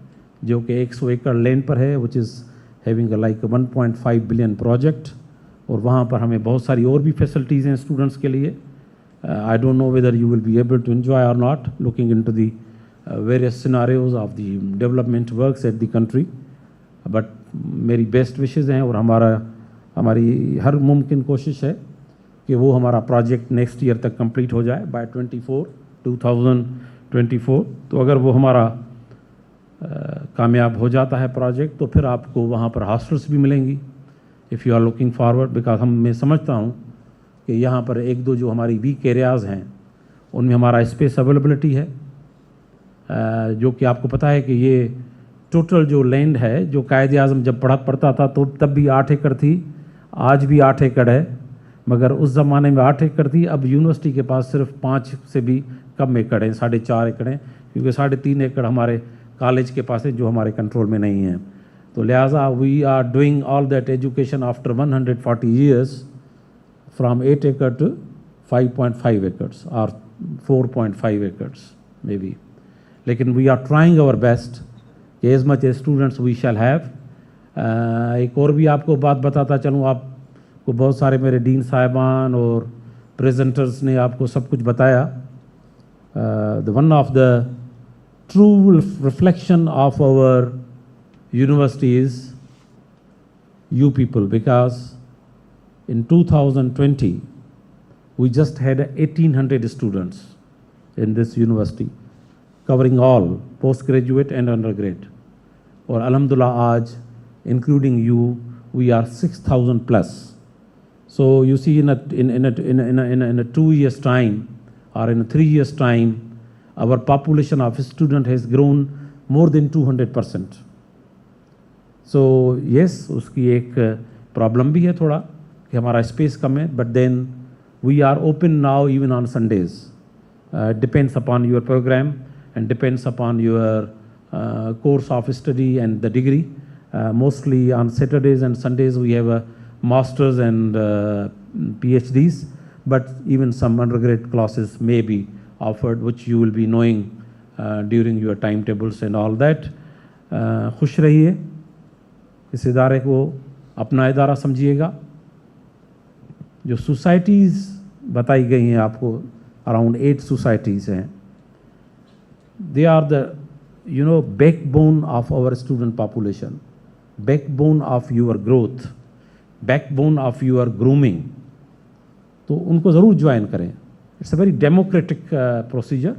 जो कि 100 एकड़ लैंड पर है, which is having like 1.5 billion project. और वहाँ पर हमें बहुत सारी और भी फैसिलिटीज़ हैं स्टूडेंट्स के लिए. I don't know whether you will be able to enjoy और not, looking into the various scenarios of the development works at the country. But मेरी बेस्ट विशेज़ हैं और हमारी हर मुमकिन कोशिश है कि वो हमारा प्रोजेक्ट नेक्स्ट ईयर तक कंप्लीट हो जाए बाय 2024. तो अगर वो हमारा कामयाब हो जाता है प्रोजेक्ट, तो फिर आपको वहाँ पर हॉस्टल्स भी मिलेंगी if you are looking forward. Because मैं समझता हूँ कि यहाँ पर एक दो जो हमारी वीक एरियाज़ हैं उनमें हमारा स्पेस अवेलेबिलिटी है, जो कि आपको पता है कि ये टोटल जो लैंड है, जो कायदे आज़म जब पढ़ता था तो तब भी 8 एकड़ थी, आज भी 8 एकड़ है, मगर उस ज़माने में 8 एकड़ थी. अब यूनिवर्सिटी के पास सिर्फ 5 से भी कम एकड़ हैं, 4.5 एकड़ हैं, क्योंकि 3.5 एकड़ हमारे कॉलेज के पास है जो हमारे कंट्रोल में नहीं है. तो लिहाजा we are doing all that education after 140 years from 8 acre to 5.5 acres और 4.5 एकड़्स मे बी. लेकिन we are trying our best कि as much as students we shall have. एक और भी आपको बात बताता चलूँ, आपको बहुत सारे मेरे डीन साहिबान और प्रेजेंटर्स ने आपको सब कुछ बताया. The one of the true reflection of our university is you people, because in 2020 we just had 1800 students in this university covering all postgraduate and undergrad. और alhamdulillah आज including you we are 6,000 plus. So you see in a 2 years time or in 3 years time, our population of student has grown more than 200%. So yes, उसकी एक problem भी है थोड़ा कि हमारा space कम है, but then we are open now even on Sundays. Depends upon your program and depends upon your course of study and the degree. Mostly on Saturdays and Sundays we have a masters and PhDs. But even some undergrad classes may be offered, which you will be knowing during your timetables and all that. खुश रहिए, इस इदारे को अपना इदारा समझिएगा. जो societies बताई गई हैं आपको, अराउंड 8 सोसाइटीज़ हैं, they are the backbone of our student population, backbone of your growth, backbone of your grooming. तो उनको ज़रूर ज्वाइन करें. It's a very democratic procedure,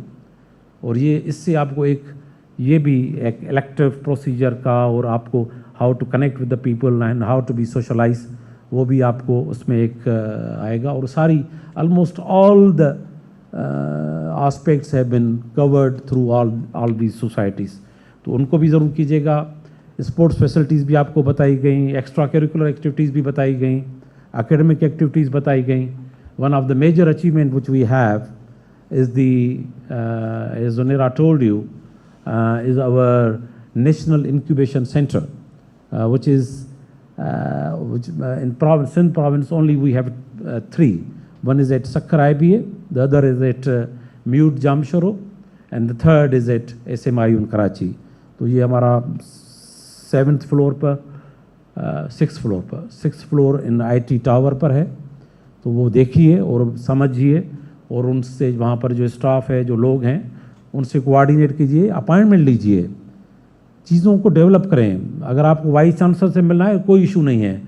और ये इससे आपको ये भी एक इलेक्टिव प्रोसीजर का, और आपको how to connect with the people and how to be socialise, वो भी आपको उसमें एक आएगा. और सारी almost all the aspects have been covered through all these societies. तो उनको भी ज़रूर कीजिएगा. स्पोर्ट्स फैसिलिटीज़ भी आपको बताई गई, एक्स्ट्रा करिकुलर एक्टिविटीज़ भी बताई गई, एकेडमिक एक्टिविटीज़ बताई गई. One of the major achievement which we have is as Zunaira told you, is our National Incubation Center, which is in Sindh province only we have 3. One is at Sakkar IBA, the other is at Mute Jamshoro, and the third is at Smiu in Karachi. तो ये हमारा 7th floor पर 6th floor in IT tower पर है. तो वो देखिए और समझिए, और उनसे वहाँ पर जो स्टाफ है, जो लोग हैं, उनसे कोऑर्डिनेट कीजिए, अपॉइंटमेंट लीजिए, चीज़ों को डेवलप करें. अगर आपको वाइस चांसलर से मिलना है कोई इशू नहीं है,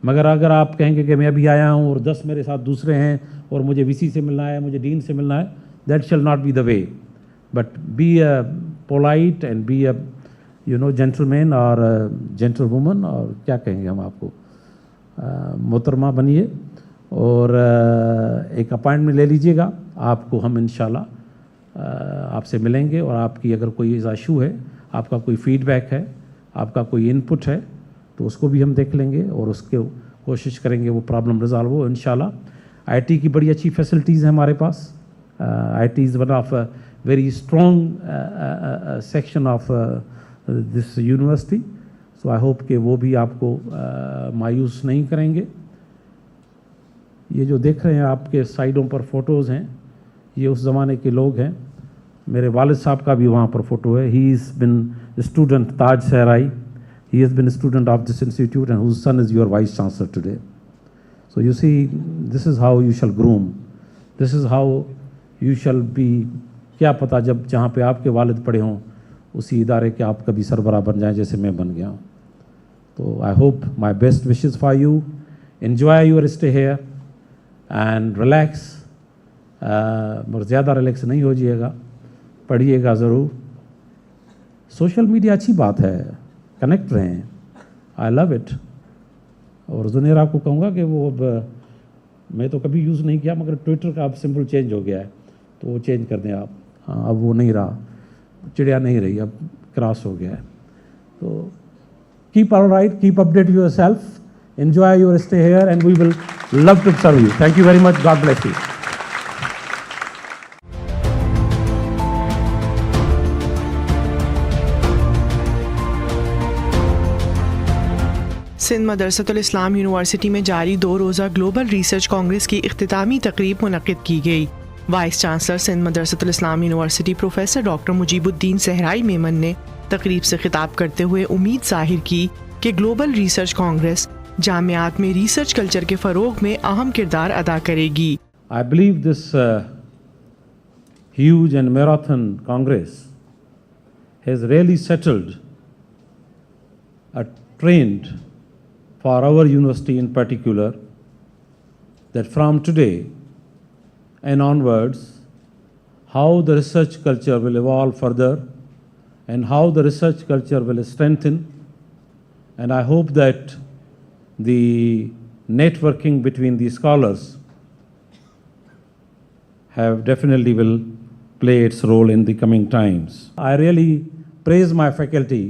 मगर अगर आप कहेंगे कि मैं अभी आया हूँ और 10 मेरे साथ दूसरे हैं और मुझे वीसी से मिलना है, मुझे डीन से मिलना है, that shell not be the way. But be a polite and be a gentleman और जेंटलवुमन, और क्या कहेंगे हम आपको, मोहतरमा बनिए, और एक अपॉइंटमेंट ले लीजिएगा. आपको हम इंशाल्लाह आपसे मिलेंगे, और आपकी अगर कोई इशू है, आपका कोई फीडबैक है, आपका कोई इनपुट है, तो उसको भी हम देख लेंगे और उसके कोशिश करेंगे वो प्रॉब्लम रिजॉल्व हो इंशाल्लाह. आईटी की बड़ी अच्छी फैसिलिटीज़ हैं हमारे पास. IT is one of a very strong section of this university. So I hope कि वो भी आपको मायूस नहीं करेंगे. ये जो देख रहे हैं आपके साइडों पर फ़ोटोज़ हैं, ये उस ज़माने के लोग हैं. मेरे वालिद साहब का भी वहाँ पर फ़ोटो है. He is been student Taj Sahrai. He has been a student of this institute and whose son is your vice chancellor today. So you see, this is how you shall groom. This is how you shall be. क्या पता जब जहाँ पे आपके वालिद पढ़े हों उसी इदारे के आप कभी सरबराह बन जाएं जैसे मैं बन गया हूँ. तो I hope my best wishes for you. Enjoy your stay here and relax. और ज़्यादा रिलैक्स नहीं हो जाइएगा, पढ़िएगा ज़रूर. सोशल मीडिया अच्छी बात है, कनेक्ट रहें. I love it. और जुनेरा को कहूँगा कि वो अब मैं तो कभी यूज़ नहीं किया, मगर ट्विटर का अब सिंबल चेंज हो गया है, तो वो चेंज कर दें आप. हाँ, अब वो नहीं रहा, चिड़िया नहीं रही, अब क्रॉस हो गया है. तो keep all right, keep update yourself, enjoy your stay here and we will love to serve you. Thank you very much. God bless you. Sindh Madressatul Islam university में जारी 2 रोज़ा ग्लोबल रिसर्च कांग्रेस की इख्तितामी तकरीब मुनक़िद की गई. Vice chancellor Sindh Madressatul Islam university professor doctor Mujeebuddin Sahrai Memon ने तकरीब से खिताब करते हुए उम्मीद जाहिर की कि ग्लोबल रिसर्च कांग्रेस जामियात में रिसर्च कल्चर के फ़रोग में अहम किरदार अदा करेगी. I believe this huge and marathon Congress has really settled a trend for our university in particular, that from today and onwards, how the research culture will evolve further and how the research culture will strengthen. And I hope that the networking between the scholars have definitely will play its role in the coming times. I really praise my faculty,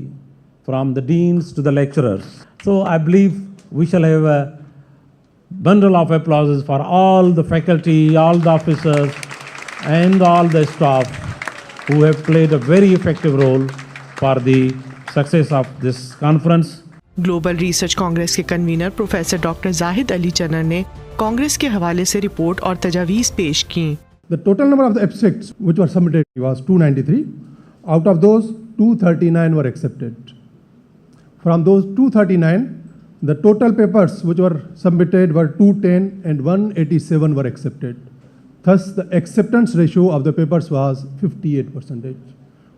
from the deans to the lecturers. So I believe we shall have a bundle of applauses for all the faculty, all the officers, and all the staff who have played a very effective role for the success of this conference. Global research congress के convener professor doctor Zahid Ali Chanar ने congress के हवाले से report और तजावीज़ पेश की. The total number of the abstracts which were submitted was 293. Out of those, 239 were accepted. From those 239, The total papers which were submitted were 210 and 187 were accepted. Thus, the acceptance ratio of the papers was 58%,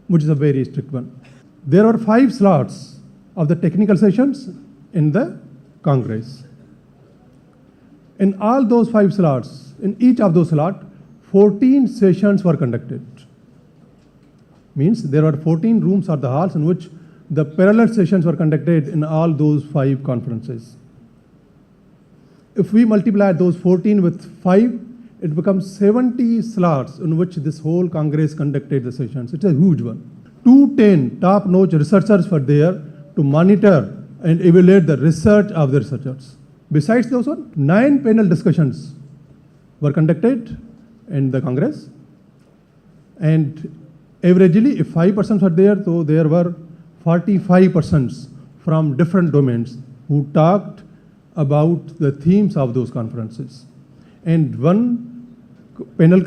which is a very strict one. There were 5 slots of the technical sessions in the Congress. In all those 5 slots, in each of those slots, 14 sessions were conducted. Means there were 14 rooms or the halls in which the parallel sessions were conducted in all those 5 conferences. If we multiply those 14 with 5, it becomes 70 slots in which this whole Congress conducted the sessions. It's a huge one. 210 top-notch researchers were there to monitor and evaluate the research of the researchers. Besides those 9 panel discussions were conducted in the Congress, and averagely, if 5 persons were there, so there were 45 persons from different domains who talked about the themes of those conferences. And one panel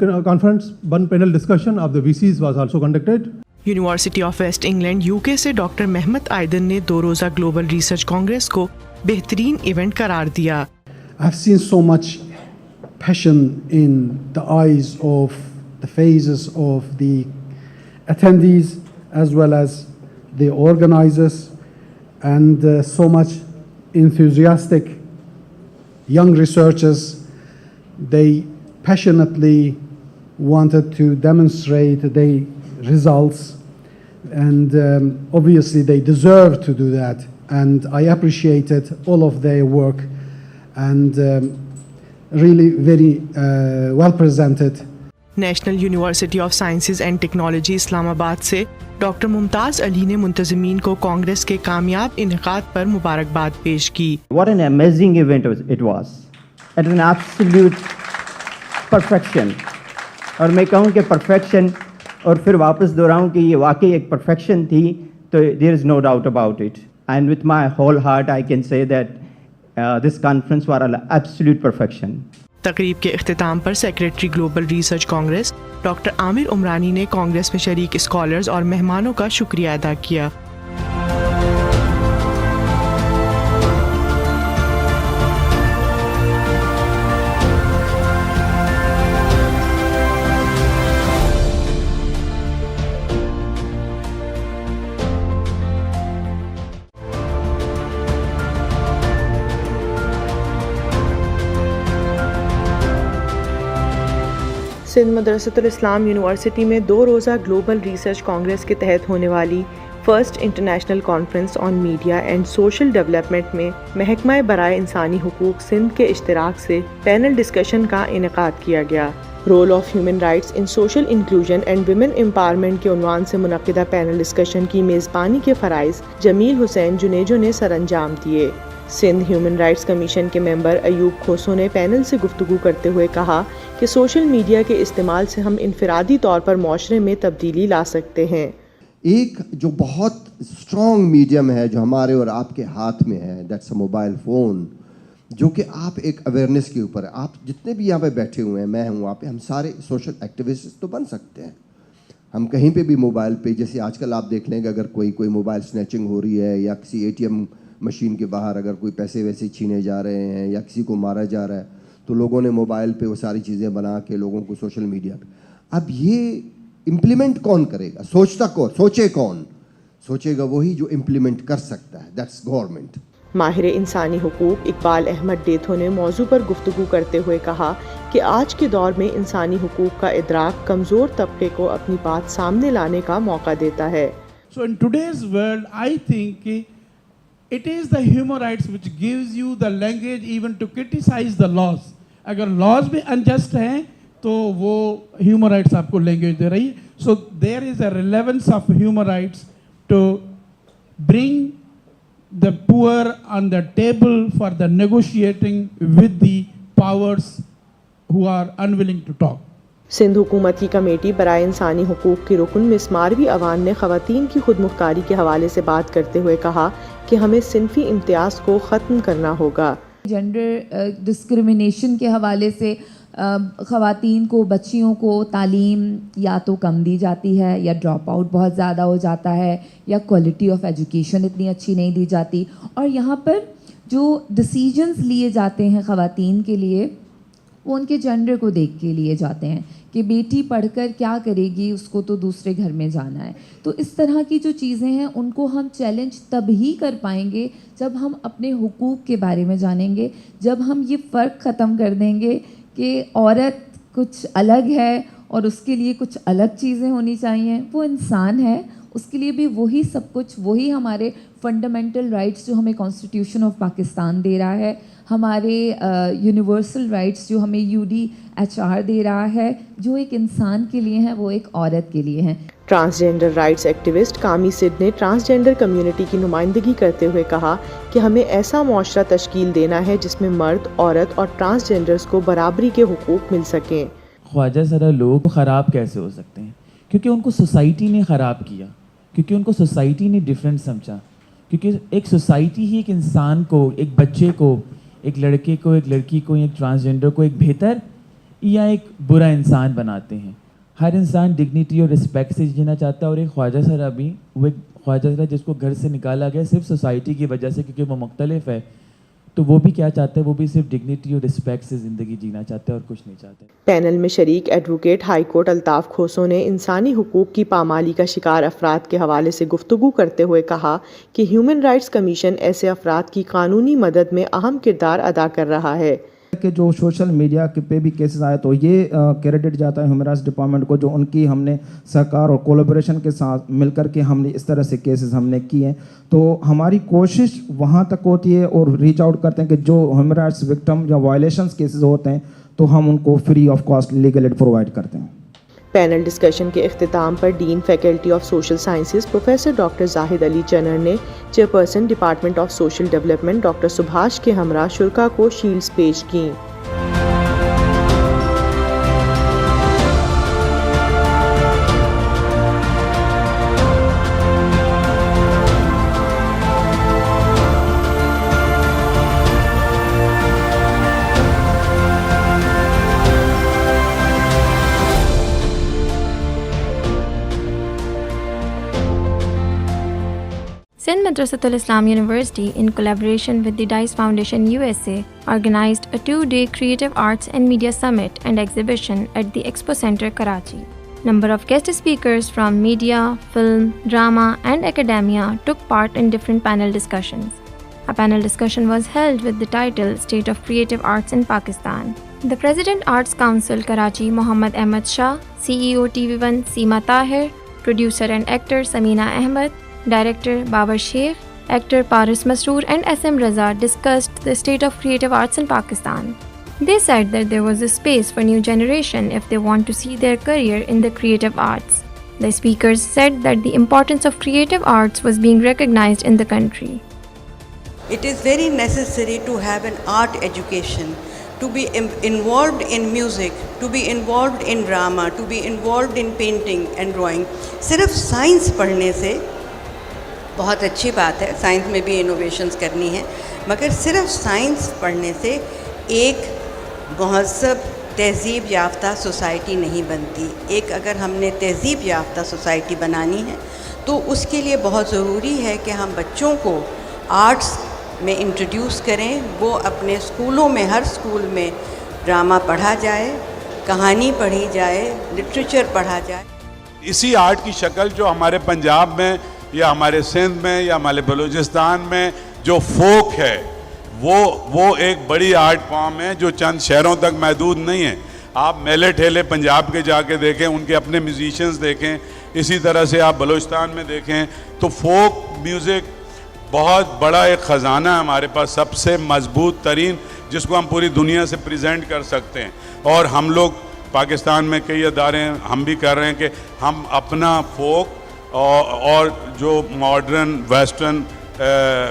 discussion of the VCs was also conducted. University of West England UK से doctor Mehmet Aydin ने 2 रोज़ा global research Congress को बेहतरीन event करार दिया. I've seen so much passion in the eyes of the faces of the attendees as well as the organizers, and so much enthusiastic young researchers. They passionately wanted to demonstrate their results, and obviously they deserve to do that, and I appreciated all of their work, and really very well presented. National university of sciences and technology Islamabad से doctor Mumtaz Ali ने मुंतज़मीन को कांग्रेस के कामयाब इनेकाद पर मुबारकबाद पेश की. What an amazing event it was, at an absolute perfection. और मैं कहूँ कि perfection, और फिर वापस दोहराऊँ कि ये वाकई एक perfection थी, तो there is no doubt about it. And with my whole heart I can say that this conference was an absolute perfection. तकरीब के इख्तिताम पर secretary global research congress doctor Amir Umrani ने कांग्रेस में शरीक स्कॉलर्स और मेहमानों का शुक्रिया अदा किया. सिंध मदरसतुल इस्लाम यूनिवर्सिटी में 2 रोज़ा ग्लोबल रिसर्च कांग्रेस के तहत होने वाली first international conference on media and social development में महकमा बराए इंसानी हुकूक सिंध के इश्तिराक से पैनल डिस्कशन का इनेकाद किया गया. Role of human rights in social inclusion and women empowerment के उन्वान से मुनक्किदा पैनल डिस्कशन की मेज़बानी के फ़राइज़ जमील हुसैन जुनेजो ने सरअंजाम दिए. सिंध ह्यूमन राइट्स कमीशन के मेंबर अयूब खोसो ने पैनल से गुफ्तगू करते हुए कहा कि सोशल मीडिया के इस्तेमाल से हम इनफरादी तौर पर माशरे में तब्दीली ला सकते हैं. एक जो बहुत स्ट्रॉन्ग मीडियम है जो हमारे और आपके हाथ में है, दैट्स अ मोबाइल फ़ोन, जो कि आप एक अवेयरनेस के ऊपर, आप जितने भी यहाँ पे बैठे हुए हैं, मैं हूँ, आप, हम सारे सोशल एक्टिविस्ट तो बन सकते हैं. हम कहीं पे भी मोबाइल पे, जैसे आजकल आप देख लेंगे अगर कोई मोबाइल स्नैचिंग हो रही है या किसी ATM मशीन के बाहर अगर कोई पैसे वैसे छीने जा रहे हैं या किसी को मारा जा रहा है, तो लोगों ने मोबाइल पे वो सारी चीज़ें बना के लोगों को सोशल मीडिया पे. अब ये इम्प्लीमेंट कौन करेगा? सोचेगा वही जो इम्प्लीमेंट कर सकता है, दैट्स गवर्नमेंट. माहिर इंसानी हुकूक इकबाल अहमद डेथो ने मौजू पर गुफ्तगू करते हुए कहा कि आज के दौर में इंसानी हुकूक का इदराक कमज़ोर तबके को अपनी बात सामने लाने का मौका देता है. So in today's world, I think it is the human rights which gives you the language even to criticize the laws. अगर laws भी unjust हैं तो वो human rights आपको language दे रही है. So there is a relevance of human rights to bring the poor on the table for the negotiating with the powers who are unwilling to talk. Sindh हुकूमत की committee बराए इंसानी हुकूक की रुकन मिस मारवी अवान ने ख़वातीन की खुद मुख्तारी के हवाले से बात करते हुए कहा कि हमें सिनफी इम्तियाज़ को ख़त्म करना होगा. जेंडर डिस्क्रिमिनेशन के हवाले से ख़वातीन को, बच्चियों को तालीम या तो कम दी जाती है या ड्रॉप आउट बहुत ज़्यादा हो जाता है या क्वालिटी ऑफ एजुकेशन इतनी अच्छी नहीं दी जाती. और यहाँ पर جو ڈیسیجنز لیے جاتے ہیں خواتین کے لیے وہ ان کے جینڈر کو دیکھ کے لیے جاتے ہیں کہ بیٹی پڑھ کر کیا کرے گی, اس کو تو دوسرے گھر میں جانا ہے. تو اس طرح کی جو چیزیں ہیں ان کو ہم چیلنج تب ہی کر پائیں گے جب ہم اپنے حقوق کے بارے میں جانیں گے, جب ہم یہ فرق ختم کر دیں گے کہ عورت کچھ الگ ہے اور اس کے لیے کچھ الگ چیزیں ہونی چاہیے. وہ انسان ہے, اس کے لیے بھی وہی سب کچھ, وہی ہمارے فنڈامنٹل رائٹس جو ہمیں کانسٹیٹیوشن آف پاکستان دے رہا ہے, ہمارے یونیورسل رائٹس جو ہمیں UDHR دے رہا ہے, جو ایک انسان کے لیے ہیں وہ ایک عورت کے لیے ہیں. ٹرانسجینڈر رائٹس ایکٹیوسٹ کامی سدھ نے ٹرانسجینڈر کمیونٹی کی نمائندگی کرتے ہوئے کہا کہ ہمیں ایسا معاشرہ تشکیل دینا ہے جس میں مرد, عورت اور ٹرانسجینڈرز کو برابری کے حقوق مل سکیں. خواجہ سرا لوگ خراب کیسے ہو سکتے ہیں؟ کیونکہ ان کو سوسائٹی نے خراب کیا, کیونکہ ان کو سوسائٹی نے ڈفرینٹ سمجھا, کیونکہ ایک سوسائٹی ہی ایک انسان کو, ایک بچے کو, ایک لڑکے کو, ایک لڑکی کو, ایک ٹرانسجینڈر کو ایک بہتر یا ایک برا انسان بناتے ہیں. ہر انسان ڈگنیٹی اور رسپیکٹ سے جینا چاہتا ہے, اور ایک خواجہ سرا بھی وہ ایک خواجہ سرا جس کو گھر سے نکالا گیا صرف سوسائٹی کی وجہ سے کیونکہ وہ مختلف ہے, تو وہ بھی کیا چاہتا ہے, وہ بھی صرف ڈگنیٹی اور رسپیکٹ سے زندگی جینا چاہتا ہے اور کچھ نہیں چاہتا. پینل میں شریک advocate high court Altaf Khoso نے انسانی حقوق کی پامالی کا شکار افراد کے حوالے سے گفتگو کرتے ہوئے کہا کہ ہیومن رائٹس کمیشن ایسے افراد کی قانونی مدد میں اہم کردار ادا کر رہا ہے. کہ جو سوشل میڈیا پہ بھی کیسز آئے تو یہ کریڈٹ جاتا ہے ہیومن رائٹس ڈپارٹمنٹ کو, جو ان کی ہم نے سرکار اور کولابریشن کے ساتھ مل کر کے ہم نے اس طرح سے کیسز ہم نے کیے ہیں. تو ہماری کوشش وہاں تک ہوتی ہے اور ریچ آؤٹ کرتے ہیں کہ جو ہیومن رائٹس وکٹم یا وائلیشنس کیسز ہوتے ہیں تو ہم ان کو free of cost legal aid provide کرتے ہیں. پینل ڈسکشن کے اختتام پر dean faculty of social sciences professor doctor Zahid Ali چنر نے chairperson department of social development doctor سبھاش کے ہمراہ شرکا کو شیلڈز پیش کیں. Sindh Madressatul Islam University, in collaboration with the Dice Foundation USA, organized a 2-day Creative Arts and Media Summit and exhibition at the Expo Center, Karachi. Number of guest speakers from media, film, drama and academia took part in different panel discussions. A panel discussion was held with the title State of Creative Arts in Pakistan. The President Arts Council, Karachi, Mohammad Ahmed Shah, CEO TV1, Seema Tahir, producer and actor Samina Ahmed, Director Babar Sheikh, actor Paris Masroor and SM Raza discussed the state of creative arts in Pakistan. They said that there was a space for new generation if they want to see their career in the creative arts. The speakers said that the importance of creative arts was being recognized in the country. It is very necessary to have an art education, to be involved in music, to be involved in drama, to be involved in painting and drawing. صرف science پڑھنے سے بہت اچھی بات ہے, science میں بھی innovations کرنی ہے, مگر صرف سائنس پڑھنے سے ایک مہذب تہذیب یافتہ سوسائٹی نہیں بنتی. ایک اگر ہم نے تہذیب یافتہ سوسائٹی بنانی ہے تو اس کے لیے بہت ضروری ہے کہ ہم بچوں کو آرٹس میں انٹروڈیوس کریں. وہ اپنے اسکولوں میں, ہر اسکول میں ڈرامہ پڑھا جائے, کہانی پڑھی جائے, لٹریچر پڑھا جائے. اسی آرٹ کی شکل جو ہمارے پنجاب میں یا ہمارے سندھ میں یا ہمارے بلوچستان میں جو فوک ہے وہ ایک بڑی آرٹ فارم ہے جو چند شہروں تک محدود نہیں ہے. آپ میلے ٹھیلے پنجاب کے جا کے دیکھیں, ان کے اپنے میوزیشنز دیکھیں, اسی طرح سے آپ بلوچستان میں دیکھیں تو فوک میوزک بہت بڑا ایک خزانہ ہے ہمارے پاس, سب سے مضبوط ترین, جس کو ہم پوری دنیا سے پریزنٹ کر سکتے ہیں. اور ہم لوگ پاکستان میں کئی ادارے ہیں, ہم بھی کر رہے ہیں کہ ہم اپنا فوک اور جو ماڈرن ویسٹرن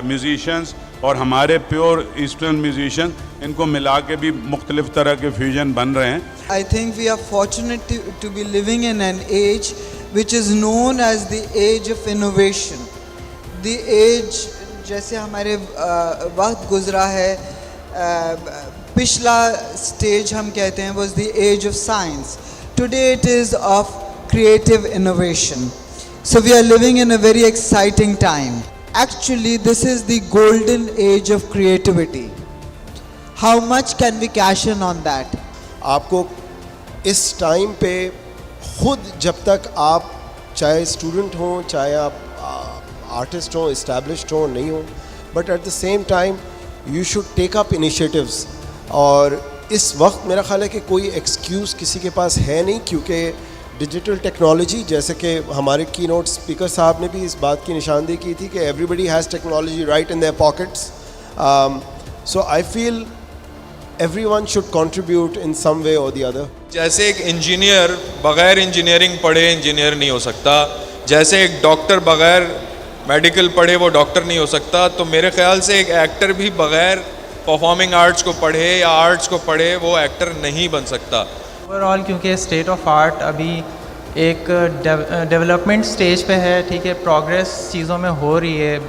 میوزیشنز اور ہمارے پیور ایسٹرن میوزیشن, ان کو ملا کے بھی مختلف طرح کے فیوژن بن رہے ہیں. I think we are fortunate to be living in an age which is known as the age of innovation. The age, جیسے ہمارے وقت گزرا ہے, پچھلا stage ہم کہتے ہیں was the age of science. Today it is of creative innovation. So we are living in a very exciting time. actually this is the golden age of creativity. How much can we cash in on that? आपको इस time पे खुद जब तक आप चाहे student हों चाहे आप आर्टिस्ट हों इस्टेब्लिश्ड हों नहीं हों but at the same time you should take up initiatives. और इस वक्त मेरा ख्याल है कि कोई एक्सक्यूज़ किसी के पास है नहीं क्योंकि डिजिटल टेक्नोलॉजी जैसे कि हमारे की नोट स्पीकर साहब ने भी इस बात की निशानदेही की थी कि everybody has technology right in their pockets. So I feel everyone should contribute in some way or the other. जैसे एक इंजीनियर बगैर इंजीनियरिंग पढ़े इंजीनियर नहीं हो सकता, जैसे एक डॉक्टर बगैर मेडिकल पढ़े वो डॉक्टर नहीं हो सकता, तो मेरे ख्याल से एक एक्टर भी बगैर परफॉर्मिंग आर्ट्स को पढ़े या आर्ट्स को पढ़े वो एक्टर नहीं बन सकता. ओवरऑल क्योंकि स्टेट ऑफ आर्ट अभी एक डेवलपमेंट स्टेज पे है, ठीक है, प्रोग्रेस चीज़ों में हो रही है.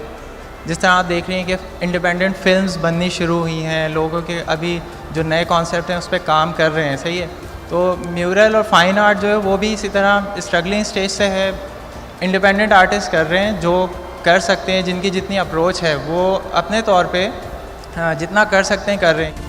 जिस तरह आप देख रहे हैं कि इंडिपेंडेंट फिल्म्स बननी शुरू हुई हैं, लोगों के अभी जो नए कॉन्सेप्ट हैं उस पर काम कर रहे हैं, सही है. तो म्यूरल और फाइन आर्ट जो है वो भी इसी तरह स्ट्रगलिंग स्टेज से है. इंडिपेंडेंट आर्टिस्ट कर रहे हैं जो कर सकते हैं, जिनकी जितनी अप्रोच है वो अपने तौर पे जितना कर सकते हैं कर रहे हैं.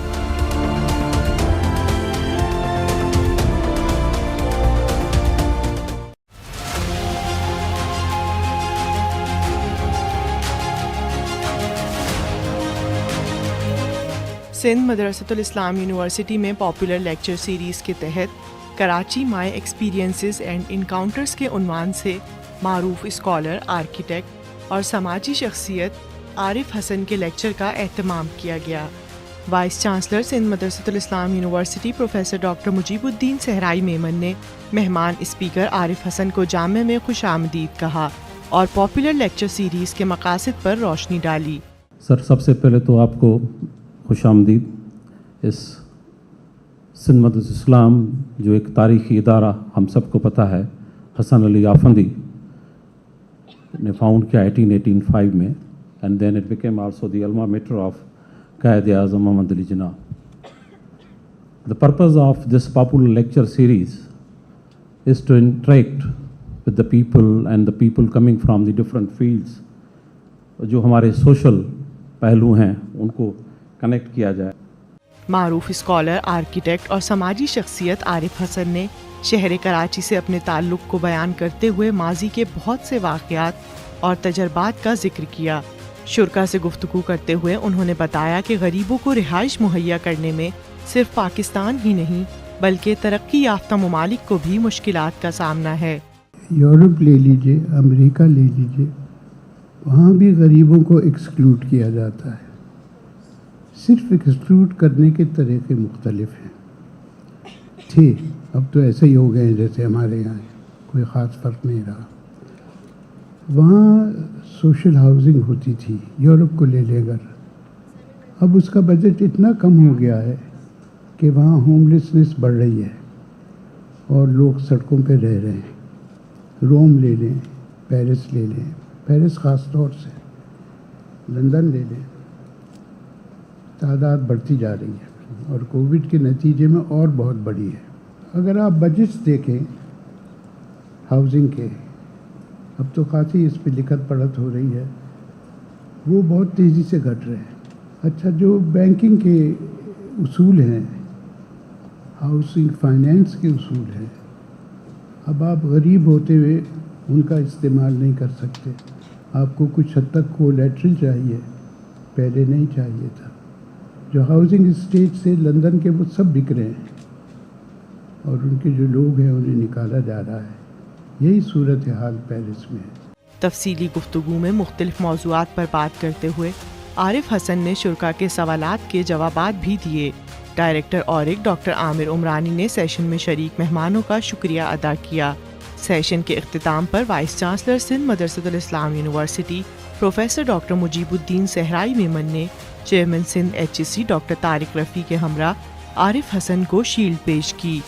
सिंध मदरसतुल इस्लाम यूनिवर्सिटी में पॉपुलर लेक्चर सीरीज़ के तहत Karachi my experiences and encounters के उन्वान से मारूफ स्कॉलर, आर्किटेक्ट और समाजी शख्सियत आरिफ हसन के लेक्चर का एहतमाम किया गया. Vice chancellor Sindh Madressatul Islam university professor doctor Mujeebuddin Sahrai Memon ने मेहमान स्पीकर आरिफ हसन को जामे में खुश आमदीद कहा और पॉपुलर लेक्चर सीरीज़ के मकासद पर रोशनी डाली. सर, सबसे पहले तो आपको खुश आमदीद. इस सिंध मदरसतुल इस्लाम जो एक तारीख़ी इदारा हम सबको पता है, हसन अली आफंदी ने फाउंड किया 1885 में, and then it became also the alma mater of Quaid Azam Mohammad Ali Jinnah. The purpose of this popular lecture series is to interact with the people and the people coming from the different fields. जो हमारे social पहलू हैं उनको connect किया जाए. मारूफ scholar, architect और समाजी शख्सियत आरिफ हसन ने शहर कराची से अपने ताल्लुक़ को बयान करते हुए माजी के बहुत से वाक़यात और तजर्बात का जिक्र किया. शुरका से गुफ्तगू करते हुए उन्होंने बताया कि गरीबों को रिहाइश मुहैया करने में सिर्फ पाकिस्तान ही नहीं बल्कि तरक्की याफ्ता ममालिक को भी मुश्किलात का सामना है. यूरोप ले लीजिए, अमेरिका ले लीजिए, वहाँ भी गरीबों को एक्सक्लूड किया जाता है. सिर्फ एक्सक्लूड करने के तरीक़े मुख्तलिफ हैं. थे, अब तो ऐसे ही हो गए हैं जैसे हमारे यहाँ, कोई ख़ास फ़र्क नहीं रहा. वहाँ सोशल हाउसिंग होती थी, यूरोप को ले लेकर. अब उसका बजट इतना कम हो गया है कि वहाँ होमलेसनेस बढ़ रही है और लोग सड़कों पे रह रहे हैं. रोम ले लें, पेरिस ले लें, पेरिस ख़ास तौर से, लंदन ले लें, तादाद बढ़ती जा रही है और कोविड के नतीजे में और बहुत बढ़ी है. अगर आप बजट्स देखें हाउसिंग के, अब तो खासी इस पर लिखत पढ़त हो रही है, वो बहुत तेज़ी से घट रहे हैं. अच्छा, जो बैंकिंग के उसूल हैं, हाउसिंग फाइनेंस के उसूल हैं, अब आप गरीब होते हुए उनका इस्तेमाल नहीं कर सकते. आपको कुछ हद तक कोलैटरल चाहिए, पहले नहीं चाहिए था. जो हाउसिंग स्टेट से लंदन के वो सब बिक रहे हैं और उनके जो लोग हैं उन्हें निकाला जा रहा है. यही सूरत हाल पेरिस में है. तफसीली गुफ्तगू में मुख्तलिफ मौज़ूआत पर बात करते हुए आरिफ हसन ने शुरका के सवालात के जवाबात भी दिए. डायरेक्टर और डॉक्टर आमिर उमरानी ने सेशन में शरीक मेहमानों का शुक्रिया अदा किया. सेशन के इख्तिताम पर vice chancellor Sindh Madressatul Islam university professor doctor Mujeebuddin Sahrai Memon ने chairman Sindh HEC doctor Tariq Rafi के हमरा आरिफ हसन को शील्ड पेश की.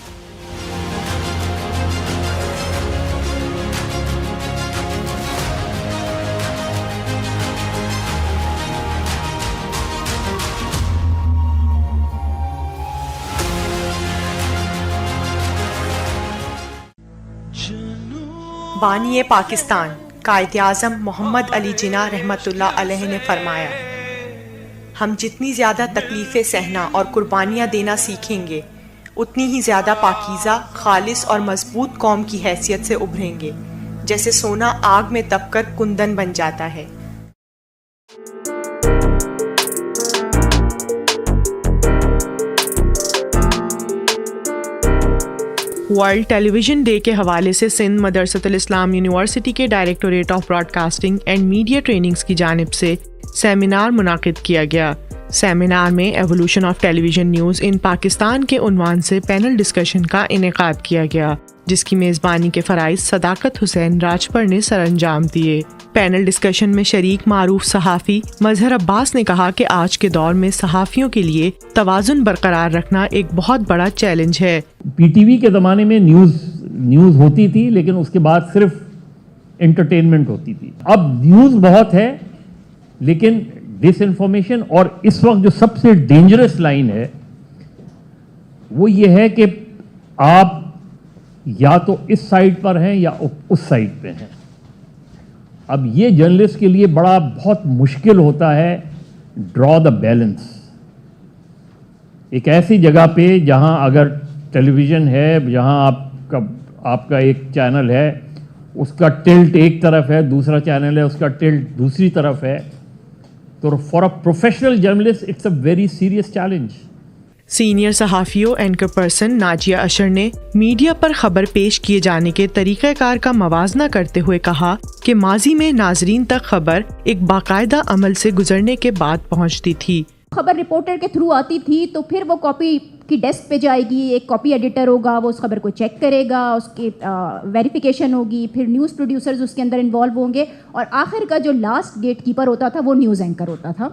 बानिए पाकिस्तान قائد اعظم محمد علی جناح رحمۃ اللہ علیہ نے فرمایا، ہم جتنی زیادہ تکلیفیں سہنا اور قربانیاں دینا سیکھیں گے، اتنی ہی زیادہ پاکیزہ، خالص اور مضبوط قوم کی حیثیت سے ابھریں گے، جیسے سونا آگ میں تپ کر کندن بن جاتا ہے۔ ورلڈ ٹیلی ویژن ڈے کے حوالے سے سندھ مدرسۃ الاسلام یونیورسٹی کے directorate of broadcasting and media trainings کی جانب سے سیمینار منعقد کیا گیا۔ سیمینار میں evolution of television news in Pakistan کے عنوان سے پینل ڈسکشن کا انعقاد کیا گیا، جس کی میزبانی کے فرائض صداقت حسین راجپر نے سر انجام دیے۔ پینل ڈسکشن میں شریک معروف صحافی مظہر عباس نے کہا کہ آج کے دور میں صحافیوں کے لیے توازن برقرار رکھنا ایک بہت بڑا چیلنج ہے۔ پی ٹی وی کے زمانے میں نیوز ہوتی تھی، لیکن اس کے بعد صرف انٹرٹینمنٹ ہوتی تھی۔ اب نیوز بہت ہے، لیکن ڈس انفارمیشن، اور اس وقت جو سب سے ڈینجرس لائن ہے وہ یہ ہے کہ آپ یا تو اس سائڈ پر ہیں یا اس سائڈ پہ ہیں۔ اب یہ جرنلسٹ کے لیے بہت مشکل ہوتا ہے ڈرا دا بیلنس۔ ایک ایسی جگہ پہ جہاں اگر ٹیلی ویژن ہے، جہاں آپ کا ایک چینل ہے، اس کا ٹلٹ ایک طرف ہے، دوسرا چینل ہے اس کا ٹلٹ دوسری طرف ہے، تو for a professional journalist it's a very serious challenge. Senior صحافی و اینکر پرسن ناجیہ اشر نے میڈیا پر خبر پیش کیے جانے کے طریقہ کار کا موازنہ کرتے ہوئے کہا کہ ماضی میں ناظرین تک خبر ایک باقاعدہ عمل سے گزرنے کے بعد پہنچتی تھی۔ خبر رپورٹر کے تھرو آتی تھی تو پھر وہ کاپی کی ڈیسک پہ جائے گی، ایک کاپی ایڈیٹر ہوگا، وہ اس خبر کو چیک کرے گا، اس کی ویریفیکیشن ہوگی، پھر نیوز پروڈیوسرز اس کے اندر انوالو ہوں گے، اور آخر کا جو لاسٹ گیٹ کیپر ہوتا تھا وہ نیوز اینکر ہوتا تھا۔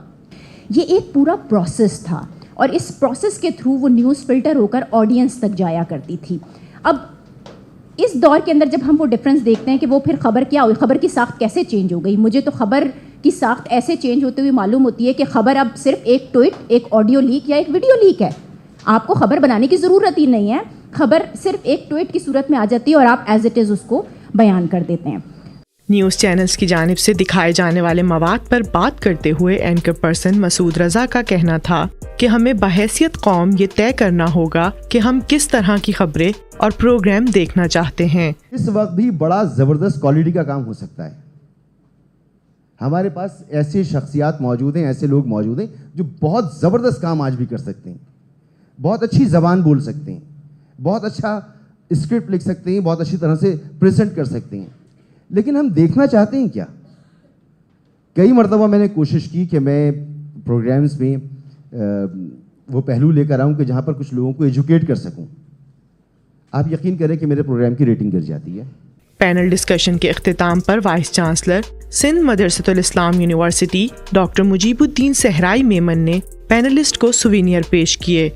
یہ ایک پورا پروسیس تھا، اور اس پروسیس کے تھرو وہ نیوز فلٹر ہو کر آڈینس تک جایا کرتی تھی۔ اب اس دور کے اندر جب ہم وہ ڈفرینس دیکھتے ہیں کہ وہ پھر خبر کیا ہوئی، خبر کی ساخت کیسے چینج ہو گئی، مجھے تو خبر کی ساخت ایسے چینج ہوتے ہوئے معلوم ہوتی ہے کہ خبر اب صرف ایک ٹویٹ، ایک آڈیو لیک یا ایک ویڈیو لیک ہے۔ آپ کو خبر بنانے کی ضرورت ہی نہیں ہے، خبر صرف ایک ٹویٹ کی صورت میں آ جاتی ہے اور آپ ایز اٹ از اس کو بیان کر دیتے ہیں۔ نیوز چینلز کی جانب سے دکھائے جانے والے مواد پر بات کرتے ہوئے اینکر پرسن مسعود رضا کا کہنا تھا کہ ہمیں بحیثیت قوم یہ طے کرنا ہوگا کہ ہم کس طرح کی خبریں اور پروگرام دیکھنا چاہتے ہیں۔ اس وقت بھی بڑا زبردست کوالٹی کا کام ہو سکتا ہے۔ ہمارے پاس ایسی شخصیات موجود ہیں، ایسے لوگ موجود ہیں جو بہت زبردست کام آج بھی کر سکتے ہیں، بہت اچھی زبان بول سکتے ہیں، بہت اچھا اسکرپٹ لکھ سکتے ہیں، بہت اچھی طرح سے پریزنٹ کر سکتے ہیں، لیکن ہم دیکھنا چاہتے ہیں کیا؟ کئی مرتبہ میں نے کوشش کی کہ میں پروگرامز میں وہ پہلو لے کر آؤں کہ جہاں پر کچھ لوگوں کو ایجوکیٹ کر سکوں۔ آپ یقین کریں کہ میرے پروگرام کی ریٹنگ گر جاتی ہے۔ پینل ڈسکشن کے اختتام پر voice chancellor Sindh Madressatul Islam university doctor Mujeeb الدین صحرائی میمن نے پینلسٹ کو سووینئر پیش کیے۔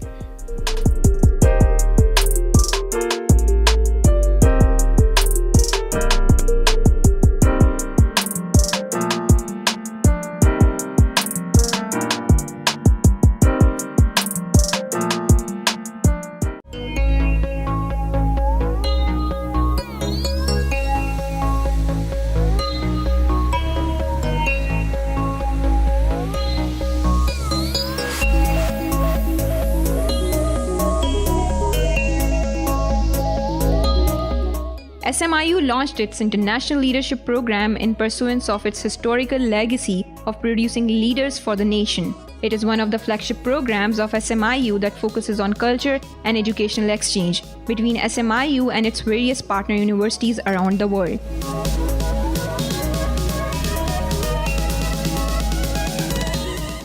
SMIU launched its international leadership program in pursuance of its historical legacy of producing leaders for the nation. It is one of the flagship programs of SMIU that focuses on culture and educational exchange between SMIU and its various partner universities around the world.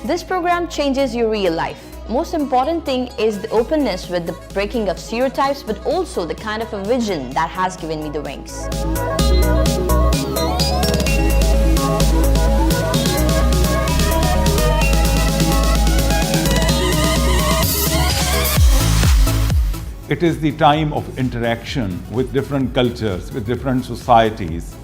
This program changes your real life. Most important thing is the openness with the breaking of stereotypes, but also the kind of a vision that has given me the wings. It is the time of interaction with different cultures, with different societies,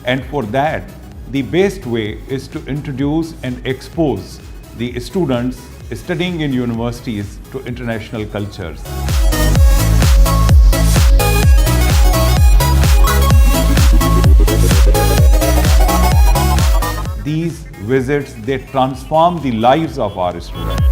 and for that, the best way is to introduce and expose the students studying in universities to international cultures. these visits, they transform the lives of our students.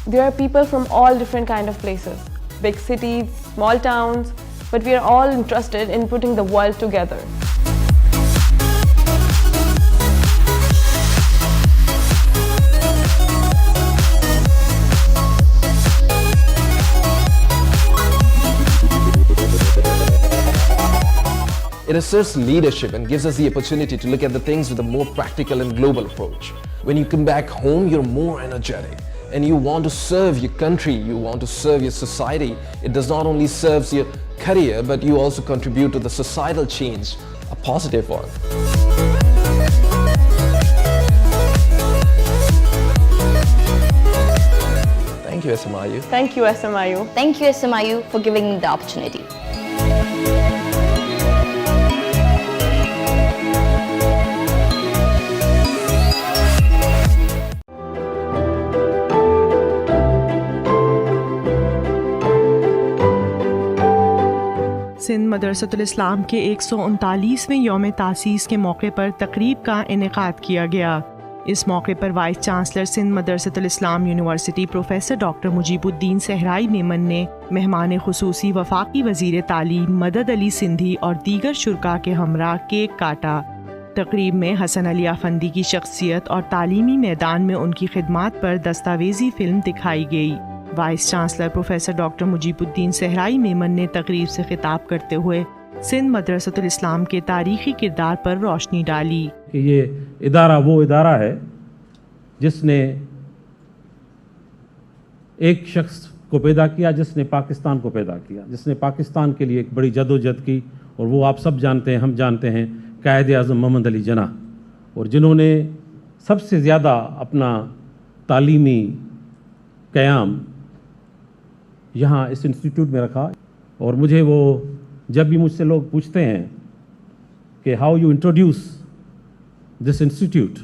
There are people from all different kind of places, big cities, small towns, but we are all interested in putting the world together. It asserts leadership and gives us the opportunity to look at the things with a more practical and global approach. When you come back home, you're more energetic and you want to serve your country, you want to serve your society. It does not only serve your career, but you also contribute to the societal change, a positive one. Thank you, Smiu. Thank you, Smiu. Thank you, Smiu, for giving me the opportunity. Sindh Madressatul इस्लाम के 139वें यौम तासीस के मौके पर तकरीब का इनेकाद किया गया। इस मौके पर vice chancellor Sindh Madressatul Islam university professor doctor Mujeebuddin Sahrai Memon ने मेहमान खुसूसी वफाकी वज़ीर तालीम मदद अली सिंधी और दीगर शुरका के हमरा केक काटा। तकरीब में हसन अली अफंदी की शख्सियत और तालीमी मैदान में उनकी खिदमात पर दस्तावेज़ी फ़िल्म दिखाई गई। Vice chancellor professor doctor Mujeebuddin Sahrai Memon ने तकरीब से खिताब करते हुए सिंध मदरसतुल इस्लाम के तारीख़ी किरदार पर रोशनी डाली कि ये इदारा वो इदारा है जिसने एक शख्स को पैदा किया, जिसने पाकिस्तान को पैदा किया, जिसने पाकिस्तान के लिए एक बड़ी जदोजहद की, और वो आप सब जानते हैं, हम जानते हैं, कायद-ए-आज़म मोहम्मद अली जिन्ना, और जिन्होंने सबसे ज़्यादा अपना तालीमी क़याम यहाँ इस इंस्टीट्यूट में रखा। और मुझे वो जब भी मुझसे लोग पूछते हैं कि how you introduce this institute,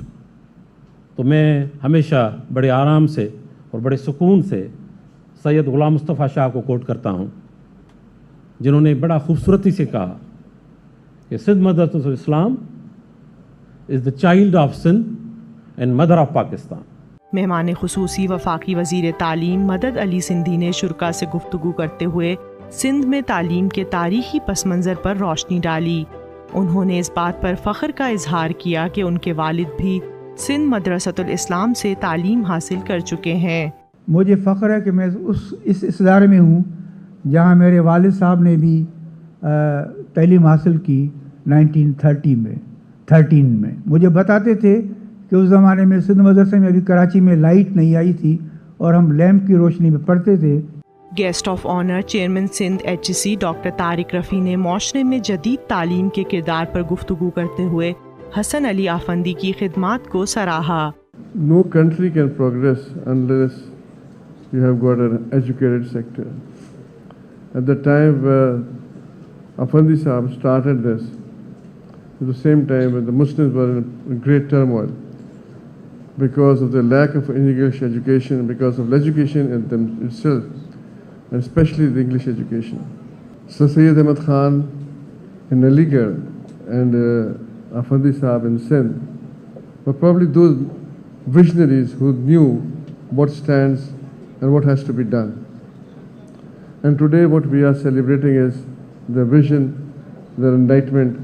तो मैं हमेशा बड़े आराम से और बड़े सुकून से सैयद ग़ुलाम मुस्तफ़ा शाह को कोट करता हूँ, जिन्होंने बड़ा खूबसूरती से कहा कि Sindh Madressatul Islam is the child of Sindh and mother of Pakistan. मेहमान खुसूसी वफाकी वज़ीर तालीम मदद अली सिंधी ने शुरका से गुफ्तगू करते हुए सिंध में तालीम के तारीख़ी पस मंज़र पर रोशनी डाली। उन्होंने इस बात पर फ़ख्र का इजहार किया कि उनके वालिद भी सिंध मदरसतुल इस्लाम से तालीम हासिल कर चुके हैं। मुझे फ़ख्र है कि मैं इस इदारे में हूँ जहाँ मेरे वालिद साहब ने भी तालीम हासिल की 1913 में। मुझे बताते थे कि उस ज़माने में सिंध मदरसे में अभी कराची में लाइट नहीं आई थी और हम लैंप की रोशनी में पढ़ते थे। Guest of honour chairman Sindh HEC doctor Tariq Rafi ने माशरे में जदीद तालीम के किरदार पर गुफ्तगू करते हुए हसन अली आफंदी की खिदमात को सराहा। No country can progress unless you have got an educated sector. At the time Afandi Sahab started this, at the same time when the Muslims were in great turmoil because of the lack of English education, because of education in them itself, and especially the English education. So Sayyid Ahmad Khan in Aligarh and Afandi Sahab in Sindh were probably those visionaries who knew what stands and what has to be done. And today what we are celebrating is the vision, their enlightenment,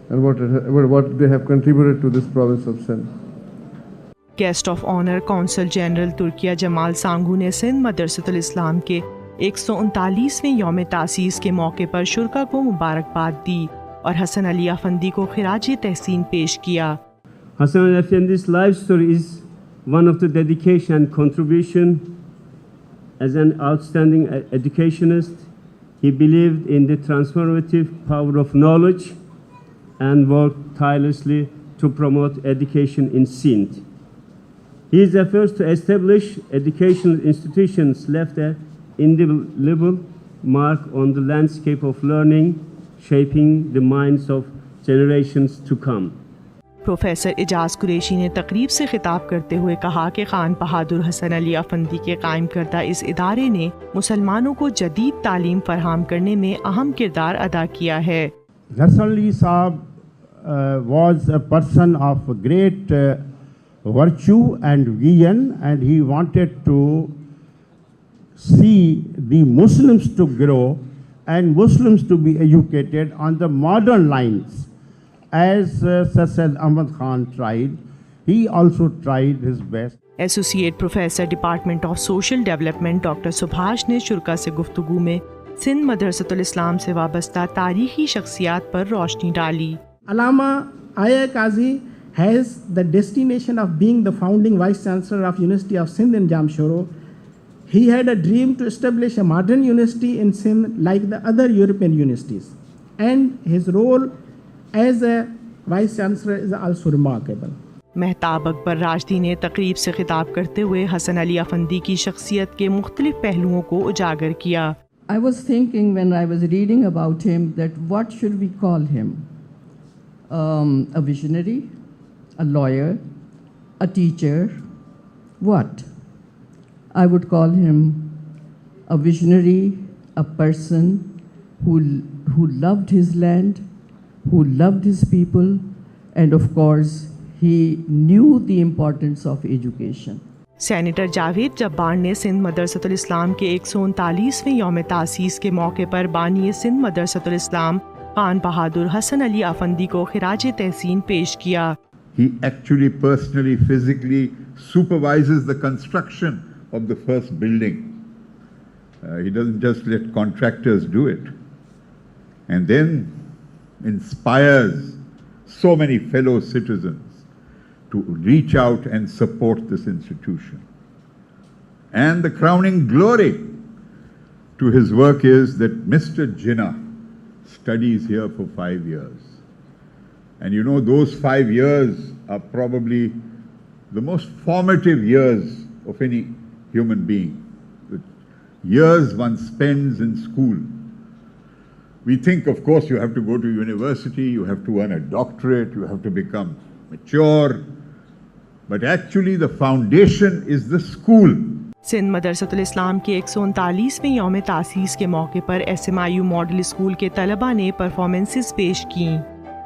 and what they have contributed to this province of Sindh. Guest of honour consul general Turkiye Cemal Sangu ने सिंध मदरसतुल इस्लाम के 139वें यौम तासीस के मौके पर शुरका को मुबारकबाद दी और हसन अली अफंदी को खिराज तहसीन पेश किया। Hassan Ali Afendi's life story is one of the dedication and contribution. As an outstanding educationist, he believed in the transformative power of knowledge and worked tirelessly to promote education in Sindh. His efforts to establish educational institutions left an indelible mark on the landscape of learning, shaping the minds of generations to come. Professor Ejaz Qureshi نے تقریب سے خطاب کرتے ہوئے کہا کہ خان بہادر حسن علی افندی کے قائم کردہ اس ادارے نے مسلمانوں کو جدید تعلیم فراہم کرنے میں اہم کردار ادا کیا ہے. حسن علی صاحب was a person of great virtue and vision, and he wanted to see the Muslims to grow and Muslims to be educated on the modern lines. As Sir Said Ahmad Khan tried, he also tried his best. Associate professor department of social development doctor سبھاش نے شرکا سے گفتگو میں سندھ مدرسۃ الاسلام سے وابستہ تاریخی شخصیات پر روشنی ڈالی. علامہ آیا قاضی has the destination of being the founding vice chancellor of University of Sindh in Jamshoro. He had a dream to establish a modern university in Sindh like the other European universities, and his role as a vice chancellor is also remarkable. Mahtab اکبر راشدی نے تقریب سے خطاب کرتے ہوئے حسن علی افندی کی شخصیت کے مختلف پہلوؤں کو اجاگر کیا. I was thinking when I was reading about him that what should we call him? A visionary, a lawyer, a teacher, what? I would call him a visionary, a person who loved his land, who loved his people, and of course, he knew the importance of education. Senator Javed Jabbar نے سندھ مدرسۃ الاسلام کے 139ویں یوم تاسیس کے موقع پر بانی سندھ مدرسۃ الاسلام خان بہادر حسن علی افندی کو خراج تحسین پیش کیا. He actually personally, physically supervises the construction of the first building. He doesn't just let contractors do it. And then inspires so many fellow citizens to reach out and support this institution. And the crowning glory to his work is that Mr. Jinnah studies here for 5 years. And you know, those 5 years are probably the most formative years of any human being. The years one spends in school. We think, of course, you have to go to university, you have to earn a doctorate, you have to become mature. But actually the foundation is the school. Sindh Madressatul الاسلام کے 139ویں یوم تاسیس کے موقع پر SMIU model school کے طلباء نے performances پیش کیں.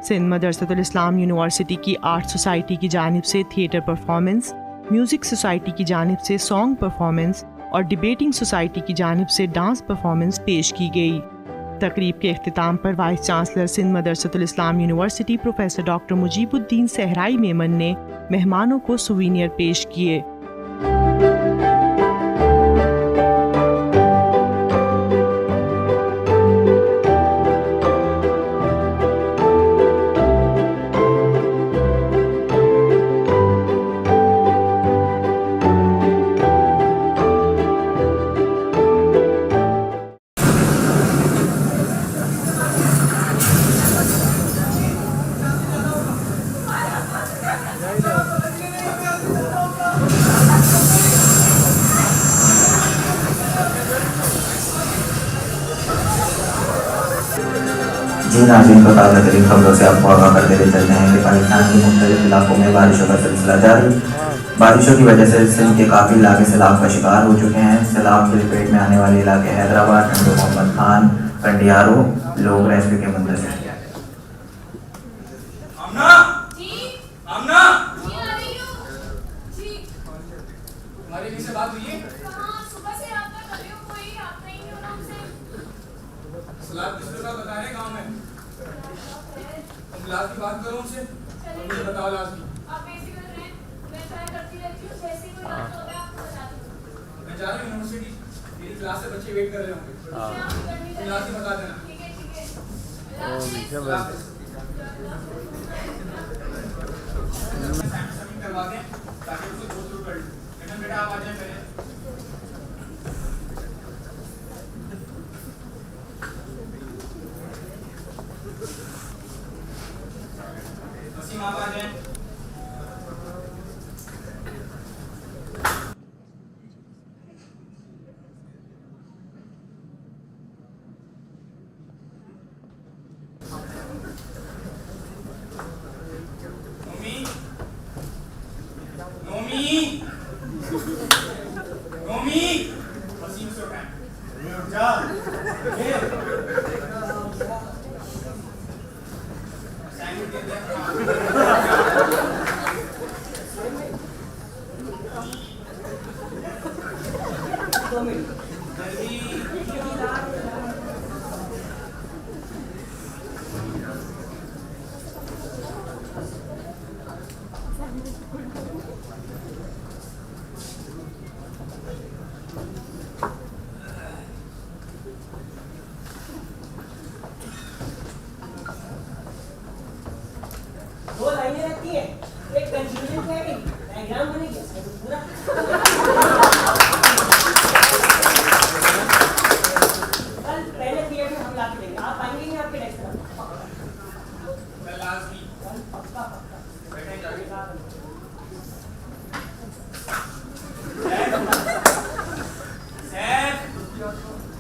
سندھ مدرسۃ الاسلام یونیورسٹی کی آرٹ سوسائٹی کی جانب سے تھیٹر پرفارمنس، میوزک سوسائٹی کی جانب سے سانگ پرفارمنس اور ڈیبیٹنگ سوسائٹی کی جانب سے ڈانس پرفارمنس پیش کی گئی. تقریب کے اختتام پر voice chancellor Sindh Madressatul Islam university professor doctor Mujeeb الدین صحرائی میمن نے مہمانوں کو سووینئر پیش کیے. ناظرین کو تازہ ترین خبروں سے آپ کو آگاہ کرتے ہوئے چلتے ہیں کہ پاکستان کے مختلف علاقوں میں بارشوں کا سلسلہ جاری. بارشوں کی وجہ سے سندھ کے کافی علاقے سیلاب کا شکار ہو چکے ہیں. سیلاب کی لپیٹ میں آنے والے علاقے حیدرآباد، ٹنڈو محمد خان، کنڈیارو لوگ ریسکیو کے منتظر ہیں. दो लाइनें रहती हैं, एक कंफ्यूजन क्लैरिंग, डायग्राम बनेगी पूरा। कल पहले पीरियड में हम लाके देंगे, आप आएंगे नहीं आपके डेस्क पर? कल लास्ट वीक, कल पक्का बैठे जाके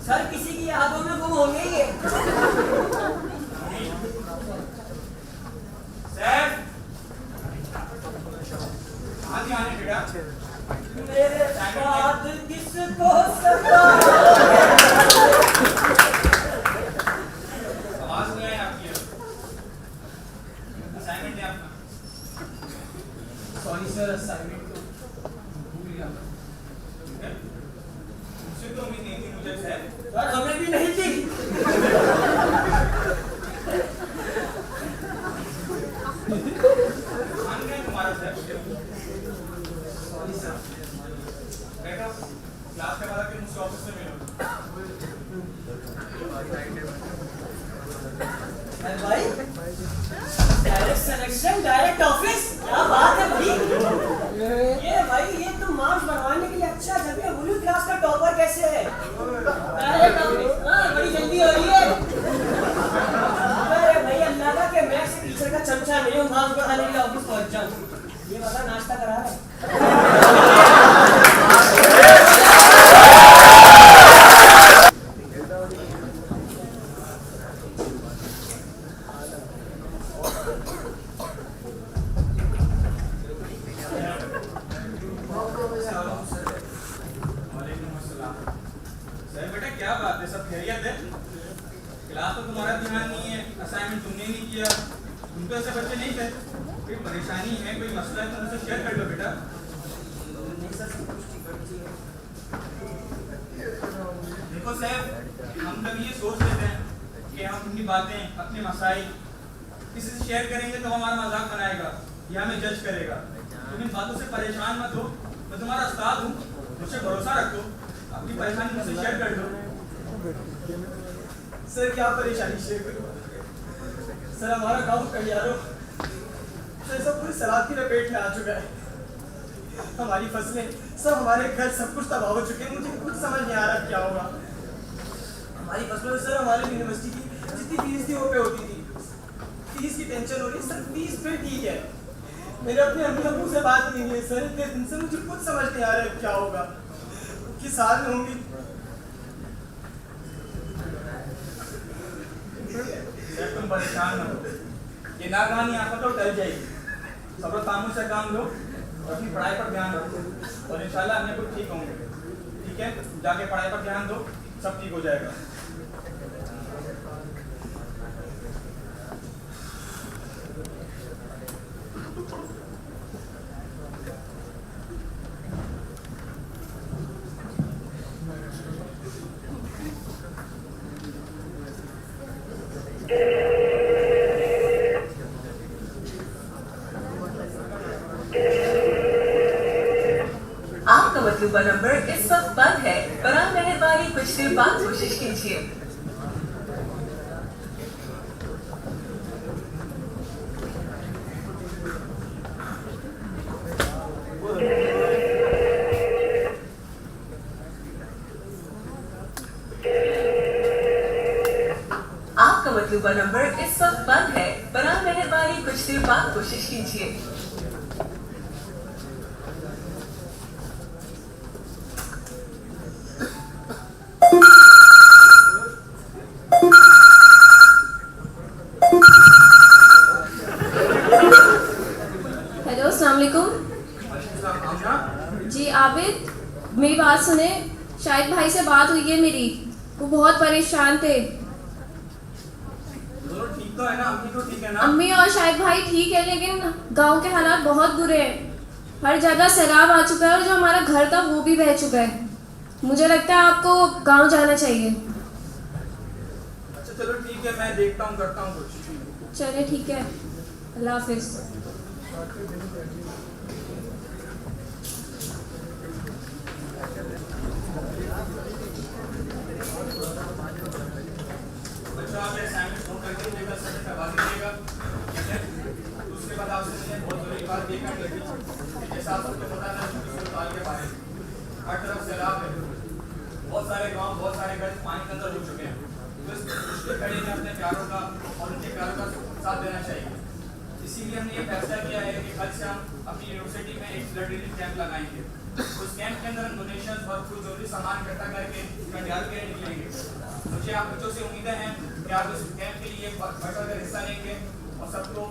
सर किसी की यादों में गुम होंगे ये। मेरे साथ किसको सता आवाज नहीं आई आपकी। असाइनमेंट है आपका? सॉरी सर, असाइनमेंट तो भूल गया। मुझसे तो उम्मीद नहीं थी मुझे सर, हमें भी नहीं थी। मान गए तुम्हारा सर। बैठो, क्लास के बाद मुझसे ऑफिस में मिलो। भाई डायरेक्ट सिलेक्शन, डायरेक्ट ऑफिस, क्या बात है भाई। ये भाई ये तो मार्क्स बनवाने के लिए अच्छा जगह। ब्लू क्लास का टॉपर कैसे है? डायरेक्ट ऑफिस, हाँ बड़ी जल्दी हो रही है। अरे भाई अल्लाह का कि मैं से टीचर का चमचा नहीं हूँ, मार्क्स बढ़ाने के लिए ऑफिस पहुंच जाऊँ। ये बता नाश्ता करा है? सर बेटा क्या बात है, सब खैरियत है? क्लास तो तुम्हारा ध्यान नहीं है, असाइनमेंट तुमने नहीं किया। तुम तो ऐसे बच्चे नहीं थे। कोई परेशानी है, कोई मसला है तो मुझसे शेयर कर लो बेटा। देखो सर, हम कभी ये सोच लेते हैं कि हम अपनी बातें, अपने मसाइल किसी से शेयर करेंगे तो हमारा मजाक बनाएगा या हमें जज करेगा। तुम इन बातों से परेशान मत हो, मैं तुम्हारा उस्ताद हूँ, मुझसे भरोसा रखो, अपनी परेशानी मुझसे शेयर कर दो। सर क्या परेशानी शेयर करूँ? सर हमारा गाँव कलियारो सर सब पूरी सलाद की लपेट में आ चुका है। हमारी फसलें, सब हमारे घर, सब कुछ तबाह हो चुके हैं। मुझे कुछ समझ नहीं आ रहा क्या होगा। हमारी फसलों में सर हमारी यूनिवर्सिटी की जितनी फीस थी वो पे होती थी। फीस की टेंशन हो रही है सर। फीस फिर ठीक है, मेरे अपने अम्मी अब्बू से बात नहीं है सर। इतने दिन से मुझे कुछ समझ नहीं आ रहा है क्या होगा, किस हाल में होंगी। सर तुम परेशान मत हो, ये नाकानी आफत तो टल जाएगी। सब्र खामोश से काम लो और अपनी पढ़ाई पर ध्यान रखो और इंशाल्लाह अन्य कुछ ठीक होंगे। ठीक है, जाके पढ़ाई पर ध्यान दो, सब ठीक हो जाएगा। आपका मतलूबा नंबर इस वक्त बंद है, बराए मेहरबानी कुछ देर बाद कोशिश कीजिए। आपका मतलूबा नंबर इस वक्त बंद है, बराए मेहरबानी कुछ देर बाद कोशिश कीजिए। हेलो, अस्सलाम वालेकुम। میری بات سنیں, شاہد بھائی سے بات ہوئی ہے میری, وہ بہت پریشان تھے. ٹھیک تو ہے نا, امی تو ٹھیک ہے نا؟ امی اور شاہد بھائی ٹھیک ہے, لیکن گاؤں کے حالات بہت برے ہیں. ہر جگہ سیلاب آ چکا ہے اور جو ہمارا گھر تھا وہ بھی بہہ چکا ہے. مجھے لگتا ہے آپ کو گاؤں جانا چاہیے. اچھا چلو ٹھیک ہے, میں دیکھتا ہوں, کرتا ہوں کچھ. چلے ٹھیک ہے, اللہ حافظ. آپ اسائنمنٹ نوٹ کر کے دے گا, سر کروا دیجیے گا, ٹھیک ہے. اس کے بعد آپ سے میں بہت ضروری بات دیکھا کہ جیسا آپ کو پتا ہے اسپتال کے بارے میں ہر طرف سیلاب ہے, بہت سارے گاؤں, بہت سارے گھر پانی کے اندر ہو چکے ہیں. تو اس مشکل گھڑی میں اپنے پیاروں کا اور ان کے پیاروں کا ساتھ دینا چاہیے. اسی لیے ہم نے یہ فیصلہ کیا ہے کہ کل سے ہم اپنی یونیورسٹی میں ایک بلڈ ریلیف کیمپ لگائیں گے. اس کیمپ کے اندر ہم ڈونیشن اور کچھ ضروری سامان اکٹھا کر کے کنڈیال کے لیے نکلیں گے. مجھے آپ بچوں سے امیدیں ہیں کہ آپ اس کیمپ کے لیے بڑھ چڑھ کر حصہ لیں گے اور سب کو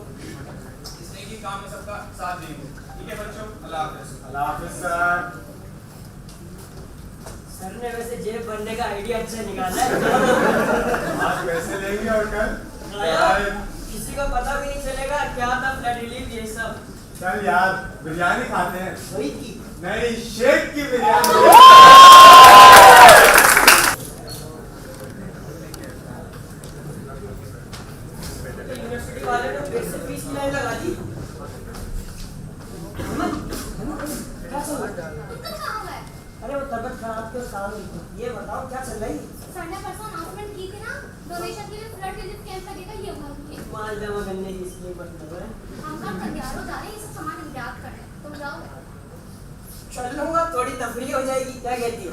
اس نیکی کام میں سب کا ساتھ دیں گے. ٹھیک ہے بچوں, اللہ حافظ. اللہ حافظ سر. سر نے ویسے جیب بننے کا آئیڈیا اچھا نکالا ہے. آج پیسے لیں گے اور کل کسی کو پتا بھی نہیں چلے گا کیا تھا فلڈ ریلیف یہ سب. چل یار, بریانی کھاتے ہیں. وہی کی نہیں, شیخ کی بریانی. یونیورسٹی والے نے پھر سے فیس نہیں لگا دی. کیا چل رہا ہے؟ ارے وہ طبیعت خراب کے کام نہیں. یہ بتاؤ کیا چل رہی ہے؟ سر نے پرسوں اناؤنسمنٹ کی تھی نا, ڈونیشن کے لیے فلڈ ریلیف کیمپ لگے گا, یہ ہوا مال جمع کرنے کی اس لیے بٹ لگ رہا ہے. ہم کام تیار ہو جا رہے ہیں, یہ سب سامان امداد کر رہے ہیں. تم جاؤ. چل لوں گا, تھوڑی تفریح ہو جائے گی. کیا کہتی ہے؟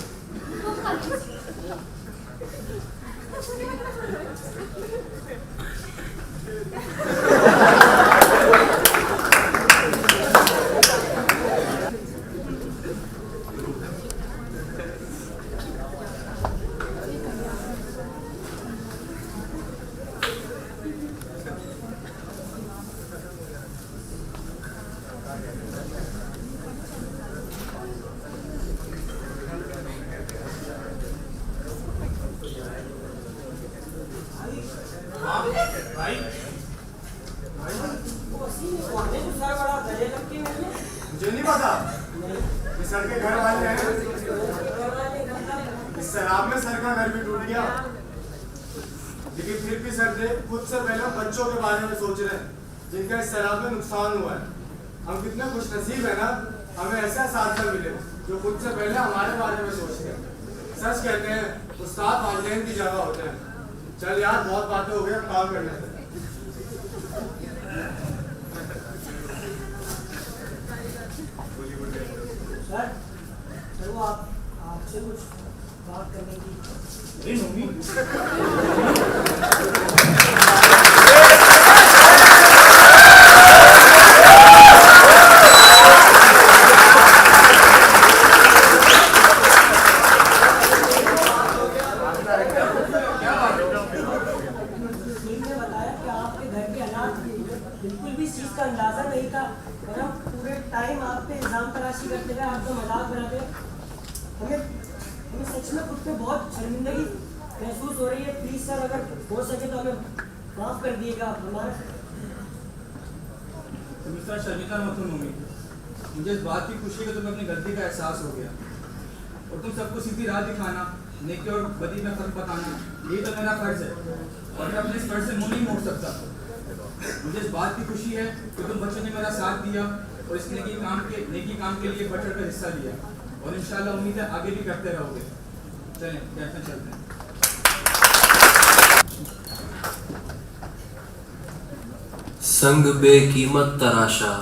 مجھے نہیں پتا, یہ سر کے گھر والے ہیں. اس سیلاب میں سر کا گھر بھی ٹوٹ گیا, لیکن پھر بھی سر نے خود سے پہلے بچوں کے بارے میں سوچ رہے ہیں جن کا اس سیلاب میں نقصان ہوا ہے. ہم کتنے خوش نصیب ہیں نا, ہمیں ایسا ساتھ ملے جو خود سے پہلے ہمارے بارے میں سوچتے ہیں. سچ کہتے ہیں استاد والدین کی جگہ ہوتے ہیں. چل یار, بہت باتیں ہو گئی, ہم کام کرنے سے. سر وہ آپ سے کچھ بات کرنے کی. بتایا کہ آپ کے گھر کے حالات بالکل بھی اس چیز کا اندازہ نہیں تھا, اور ہم پورے ٹائم آپ پہ الزام تراشی کرتے رہے, آپ کو مذاق بناتے رہے. ہمیں سچ میں خود پہ بہت شرمندگی محسوس ہو رہی ہے. پلیز سر, اگر ہو سکے تو ہمیں معاف کر دیے گا. ہمارا تم اس طرح شرمندہ مت ہو ممی. مجھے اس بات کی خوشی ہے کہ تمہیں اپنی غلطی کا احساس ہو گیا, اور تم سب کو سیدھی راہ دکھانا, نیکی اور بدی میں فرق بتانا, یہی تو میرا فرض ہے, اور میں اپنے اس فرض سے منہ نہیں موڑ سکتا. مجھے اس بات کی خوشی ہے کہ تم بچوں نے میرا ساتھ دیا اور اس نیکی کام کے لیے بڑھ چڑھ کر حصہ لیا, اور انشاءاللہ امید ہے آگے بھی کرتے رہو گے. چلیں کیسے چلتے ہیں. سنگ بے قیمت تراشا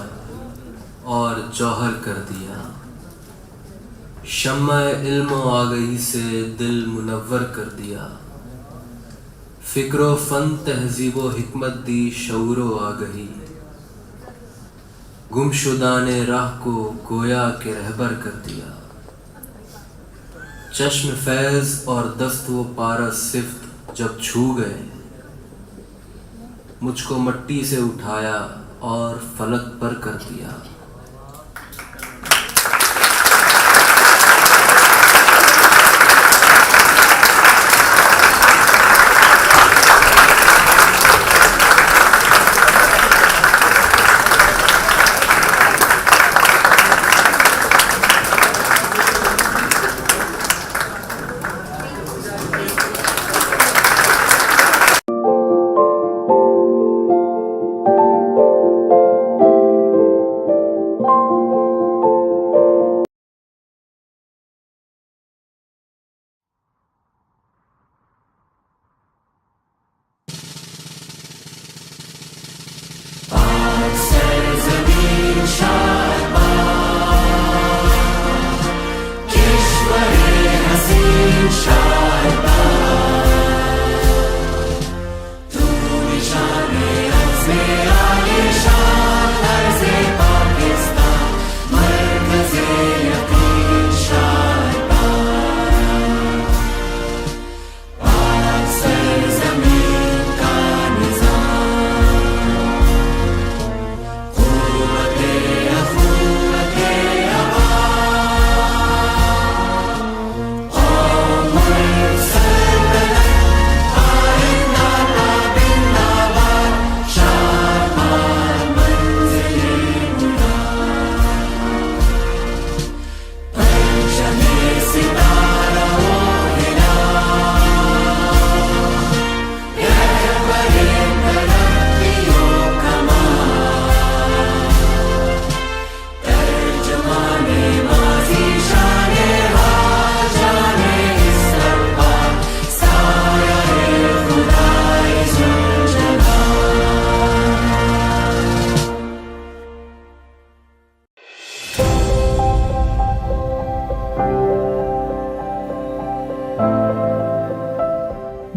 اور جوہر کر دیا, شمع علم و آگہی سے دل منور کر دیا, فکر و فن تہذیب و حکمت دی شعور و آگہی, گمشدان راہ کو گویا کے رہبر کر دیا, چشم فیض اور دست و پارس صفت جب چھو گئے, مجھ کو مٹی سے اٹھایا اور فلک پر کر دیا.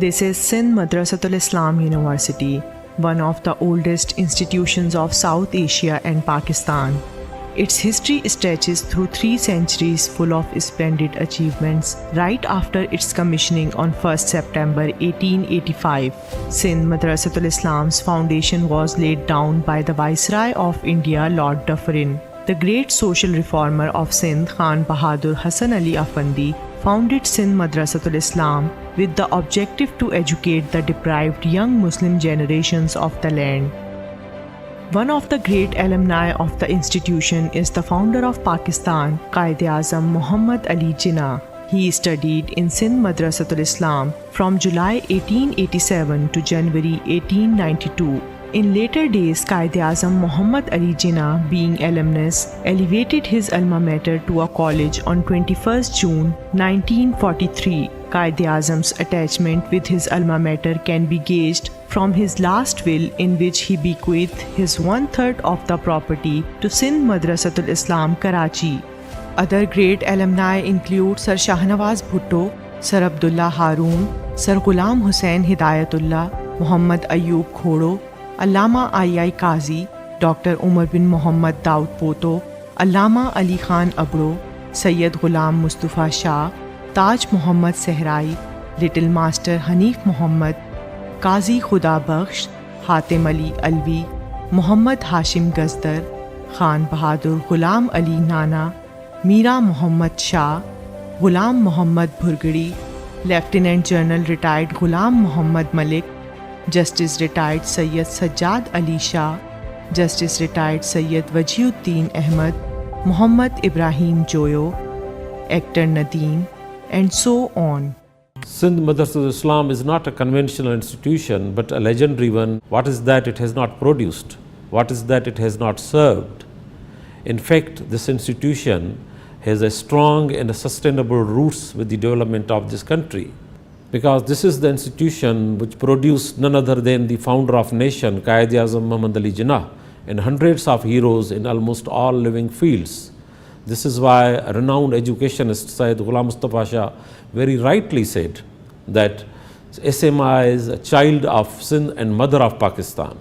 This is Sindh Madressatul Islam University, one of the oldest institutions of South Asia and Pakistan. Its history stretches through 3 centuries full of splendid achievements. Right after its commissioning on 1st September 1885, Sindh Madressatul Islam's foundation was laid down by the Viceroy of India, Lord Dufferin. The great social reformer of Sindh, Khan Bahadur Hassan Ali Afandi, founded Sindh Madressatul Islam with the objective to educate the deprived young Muslim generations of the land. One of the great alumni of the institution is the founder of Pakistan, Quaid-e-Azam Muhammad Ali Jinnah. He studied in Sindh Madressatul Islam from July 1887 to January 1892. In later days, Quaid-e-Azam Muhammad Ali Jinnah, being alumnus, elevated his alma mater to a college on 21st June 1943. Quaid-e-Azam's attachment with his alma mater can be gauged from his last will, in which he bequeathed his 1/3 of the property to Sindh Madressatul Islam, Karachi. Other great alumni include Sir Shahnawaz Bhutto, Sir Abdullah Haroon, Sir Ghulam Hussain Hidayatullah, Muhammad Ayub Khodo, Allama I.I. Qazi, Dr. Umar bin Muhammad Daud Poto, Allama Ali Khan Abro, Sayyid Ghulam Mustafa Shah, Taj Muhammad Sehrai, Little Master Hanif Muhammad, Qazi Khuda Bakhsh, Hatim Ali Alvi, Muhammad Hashim Gazdar, Khan Bahadur Ghulam Ali Nana, Mira Muhammad Shah, Ghulam Muhammad Bhurgadi, Lieutenant General retired Ghulam Muhammad Malik, Justice retired Sayyid Sajjad Ali Shah, Justice retired Sayyid Wajiuddin Ahmad, Muhammad Ibrahim Joyo, Actor Nadeem, and so on. Sindh Madressatul Islam is not a conventional institution but a legendary one. What is that it has not produced? What is that it has not served? In fact, this institution has a strong and a sustainable roots with the development of this country, because this is the institution which produced none other than the founder of nation, Quaid-e-Azam Muhammad Ali Jinnah, and hundreds of heroes in almost all living fields. This is why a renowned educationist Sayyid Ghulam Mustafa Shah very rightly said that SMI is a child of Sindh and mother of Pakistan.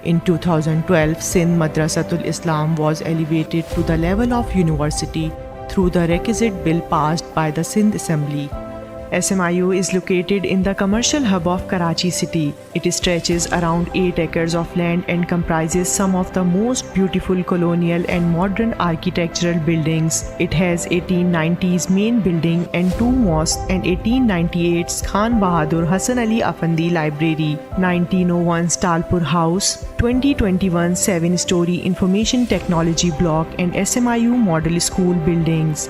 In 2012, Sindh Madressatul Islam was elevated to the level of university through the requisite bill passed by the Sindh Assembly. Smiu is located in the commercial hub of Karachi city. It stretches around 8 acres of land and comprises some of the most beautiful colonial and modern architectural buildings. It has 1890s main building and 2 mosques and 1898's Khan Bahadur Hassan Ali Afandi Library, 1901's Talpur House, 2021 7-story information technology block and Smiu model school buildings.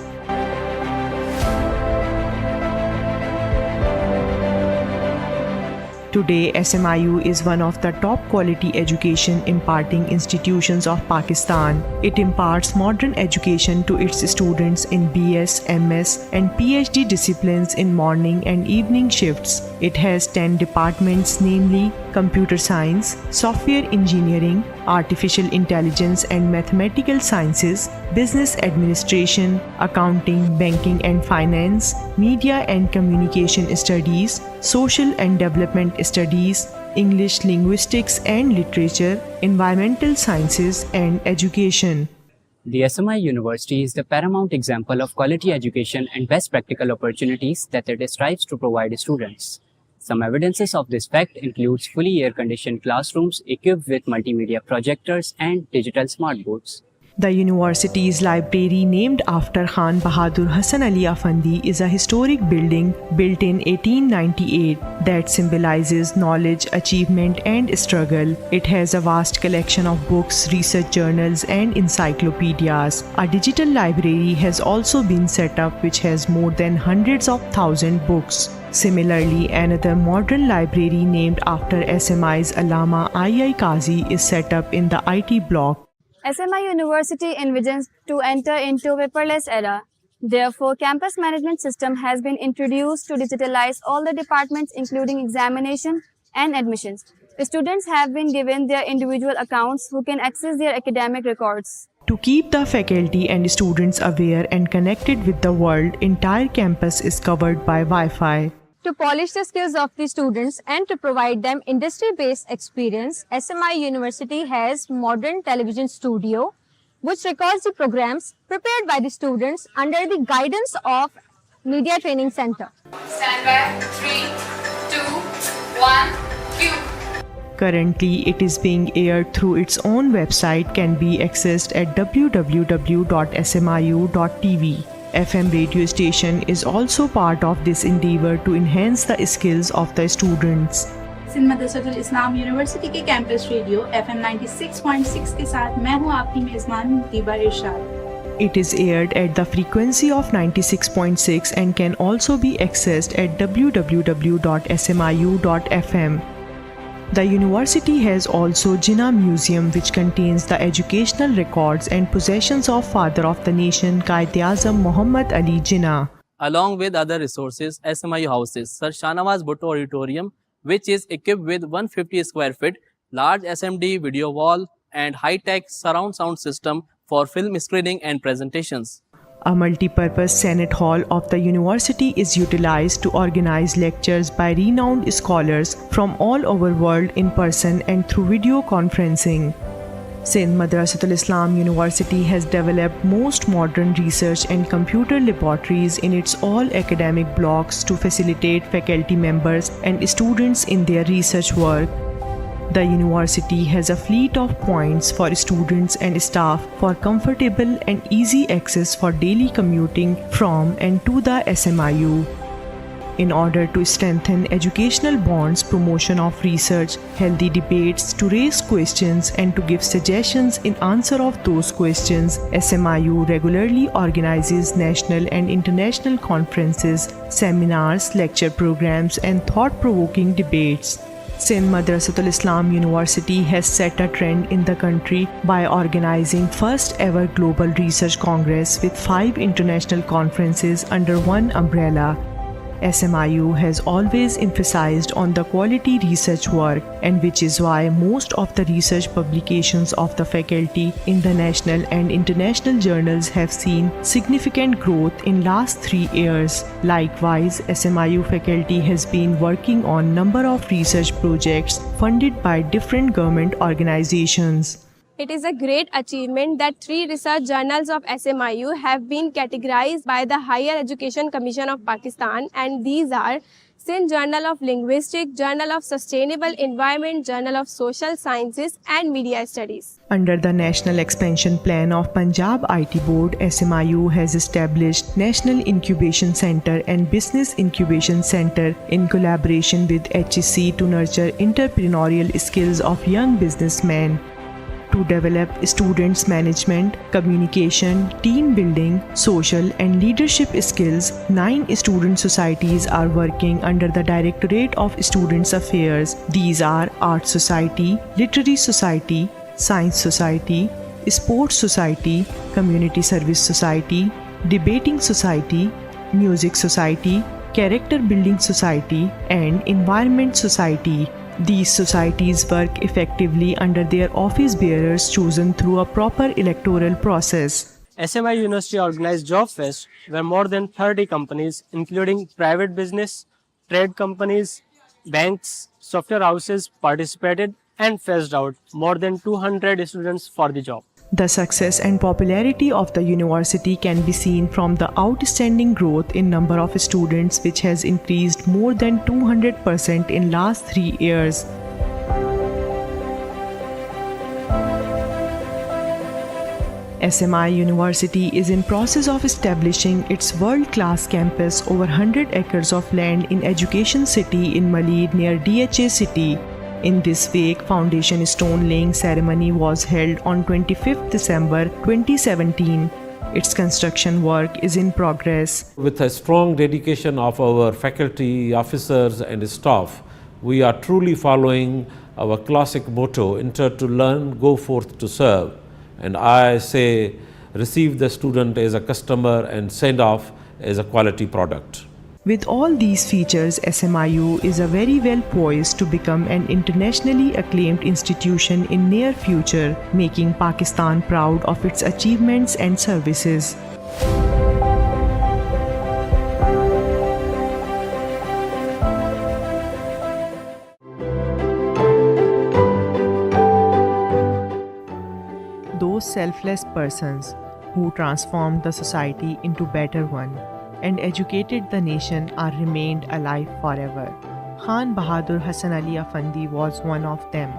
Today, Smiu is one of the top quality education imparting institutions of Pakistan. It imparts modern education to its students in BS, MS and PhD disciplines in morning and evening shifts. It has 10 departments, namely computer science, software engineering, artificial intelligence and mathematical sciences, business administration, accounting, banking and finance, media and communication studies, social and development studies, English linguistics and literature, environmental sciences and education. The SMI University is the paramount example of quality education and best practical opportunities that it strives to provide students. Some evidences of this fact includes fully air-conditioned classrooms equipped with multimedia projectors and digital smartboards. The university's library, named after Khan Bahadur Hassan Ali Afandi, is a historic building built in 1898 that symbolizes knowledge, achievement and struggle. It has a vast collection of books, research journals and encyclopedias. A digital library has also been set up which has more than hundreds of thousands books. Similarly, another modern library named after SMI's Allama II Qazi is set up in the IT block. SMI University envisions to enter into a paperless era. Therefore, campus management system has been introduced to digitalize all the departments including examination and admissions. The students have been given their individual accounts who can access their academic records. To keep the faculty and students aware and connected with the world, entire campus is covered by Wi-Fi. To polish the skills of the students and to provide them industry-based experience, SMI University has modern television studio which records the programs prepared by the students under the guidance of Media Training Center. Stand by, 3, 2, 1, cue. Currently, it is being aired through its own website, can be accessed at www.smiu.tv. FM radio station is also part of this endeavor to enhance the skills of the students. Sindh Madressatul Islam university के campus radio FM 96.6 के साथ मैं हूं आपकी मेजबान दीबा इरशाद. It is aired at the frequency of 96.6 and can also be accessed at www.smiu.fm. The university has also Jinnah Museum, which contains the educational records and possessions of Father of the Nation Quaid-e-Azam Muhammad Ali Jinnah. Along with other resources, SMIU houses Sir Shahnawaz Bhutto Auditorium, which is equipped with 150 square feet, large SMD video wall and high-tech surround sound system for film screening and presentations. A multi-purpose Senate Hall of the university is utilized to organize lectures by renowned scholars from all over world in person and through video conferencing. Sindh Madressatul Islam University has developed most modern research and computer laboratories in its all academic blocks to facilitate faculty members and students in their research work. The university has a fleet of points for students and staff for comfortable and easy access for daily commuting from and to the SMIU. In order to strengthen educational bonds, promotion of research, healthy debates, to raise questions and to give suggestions in answer of those questions, SMIU regularly organizes national and international conferences, seminars, lecture programs and thought-provoking debates. Sindh Madressatul Islam University has set a trend in the country by organizing first ever Global Research Congress with 5 international conferences under one umbrella. SMIU has always emphasized on the quality research work, and which is why most of the research publications of the faculty in the national and international journals have seen significant growth in last 3 years. Likewise, SMIU faculty has been working on number of research projects funded by different government organizations. It is a great achievement that 3 research journals of SMIU have been categorized by the Higher Education Commission of Pakistan, and these are Sindh Journal of Linguistics, Journal of Sustainable Environment, Journal of Social Sciences and Media Studies. Under the National Expansion Plan of Punjab IT Board, SMIU has established National Incubation Center and Business Incubation Center in collaboration with HEC to nurture entrepreneurial skills of young businessmen. To develop students' management, communication, team building, social and leadership skills, 9 student societies are working under the Directorate of Students' Affairs. These are Art Society, Literary Society, Science Society, Sports Society, Community Service Society, Debating Society, Music Society, Character Building Society, and Environment Society. These societies work effectively under their office bearers chosen through a proper electoral process. SMI University organized Job Fest, where more than 30 companies, including private business, trade companies, banks, software houses, participated and fetched out more than 200 students for the job. The success and popularity of the university can be seen from the outstanding growth in number of students, which has increased more than 200% in last 3 years. SMI University is in process of establishing its world-class campus over 100 acres of land in Education City in Malid near DHA City. In this wake, foundation stone laying ceremony was held on 25th December 2017. Its construction work is in progress. With a strong dedication of our faculty, officers and staff, we are truly following our classic motto, enter to learn, go forth to serve. And I say, receive the student as a customer and send off as a quality product. With all these features, SMIU is a very well poised to become an internationally acclaimed institution in near future, making Pakistan proud of its achievements and services. Those selfless persons who transformed the society into better one and educated the nation are remained alive forever. Khan Bahadur Hassan Ali Afandi was one of them,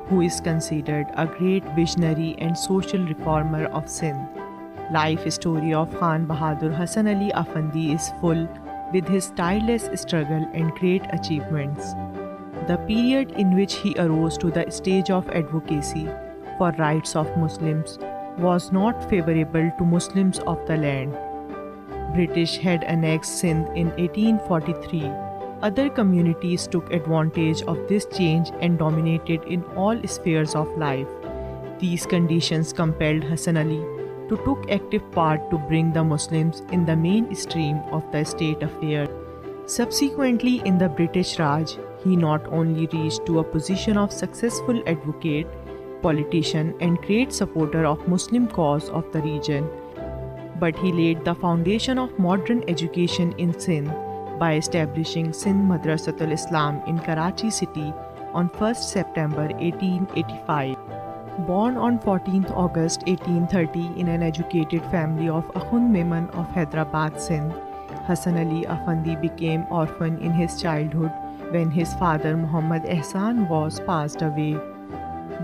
who is considered a great visionary and social reformer of Sindh. Life story of Khan Bahadur Hassan Ali Afandi is full with his tireless struggle and great achievements. The period in which he arose to the stage of advocacy for rights of Muslims was not favorable to Muslims of the land. British had annexed Sindh in 1843. Other communities took advantage of this change and dominated in all spheres of life. These conditions compelled Hassan Ali to take active part to bring the Muslims in the mainstream of the state affair. Subsequently, in the British Raj, he not only reached to a position of successful advocate, politician and great supporter of Muslim cause of the region, but he laid the foundation of modern education in Sindh by establishing Sindh Madressatul Islam in Karachi city on 1st September 1885. Born on 14th August 1830 in an educated family of Akhund Memon of Hyderabad, Sindh, Hassan Ali Afandi became orphan in his childhood when his father Muhammad Ehsan was passed away.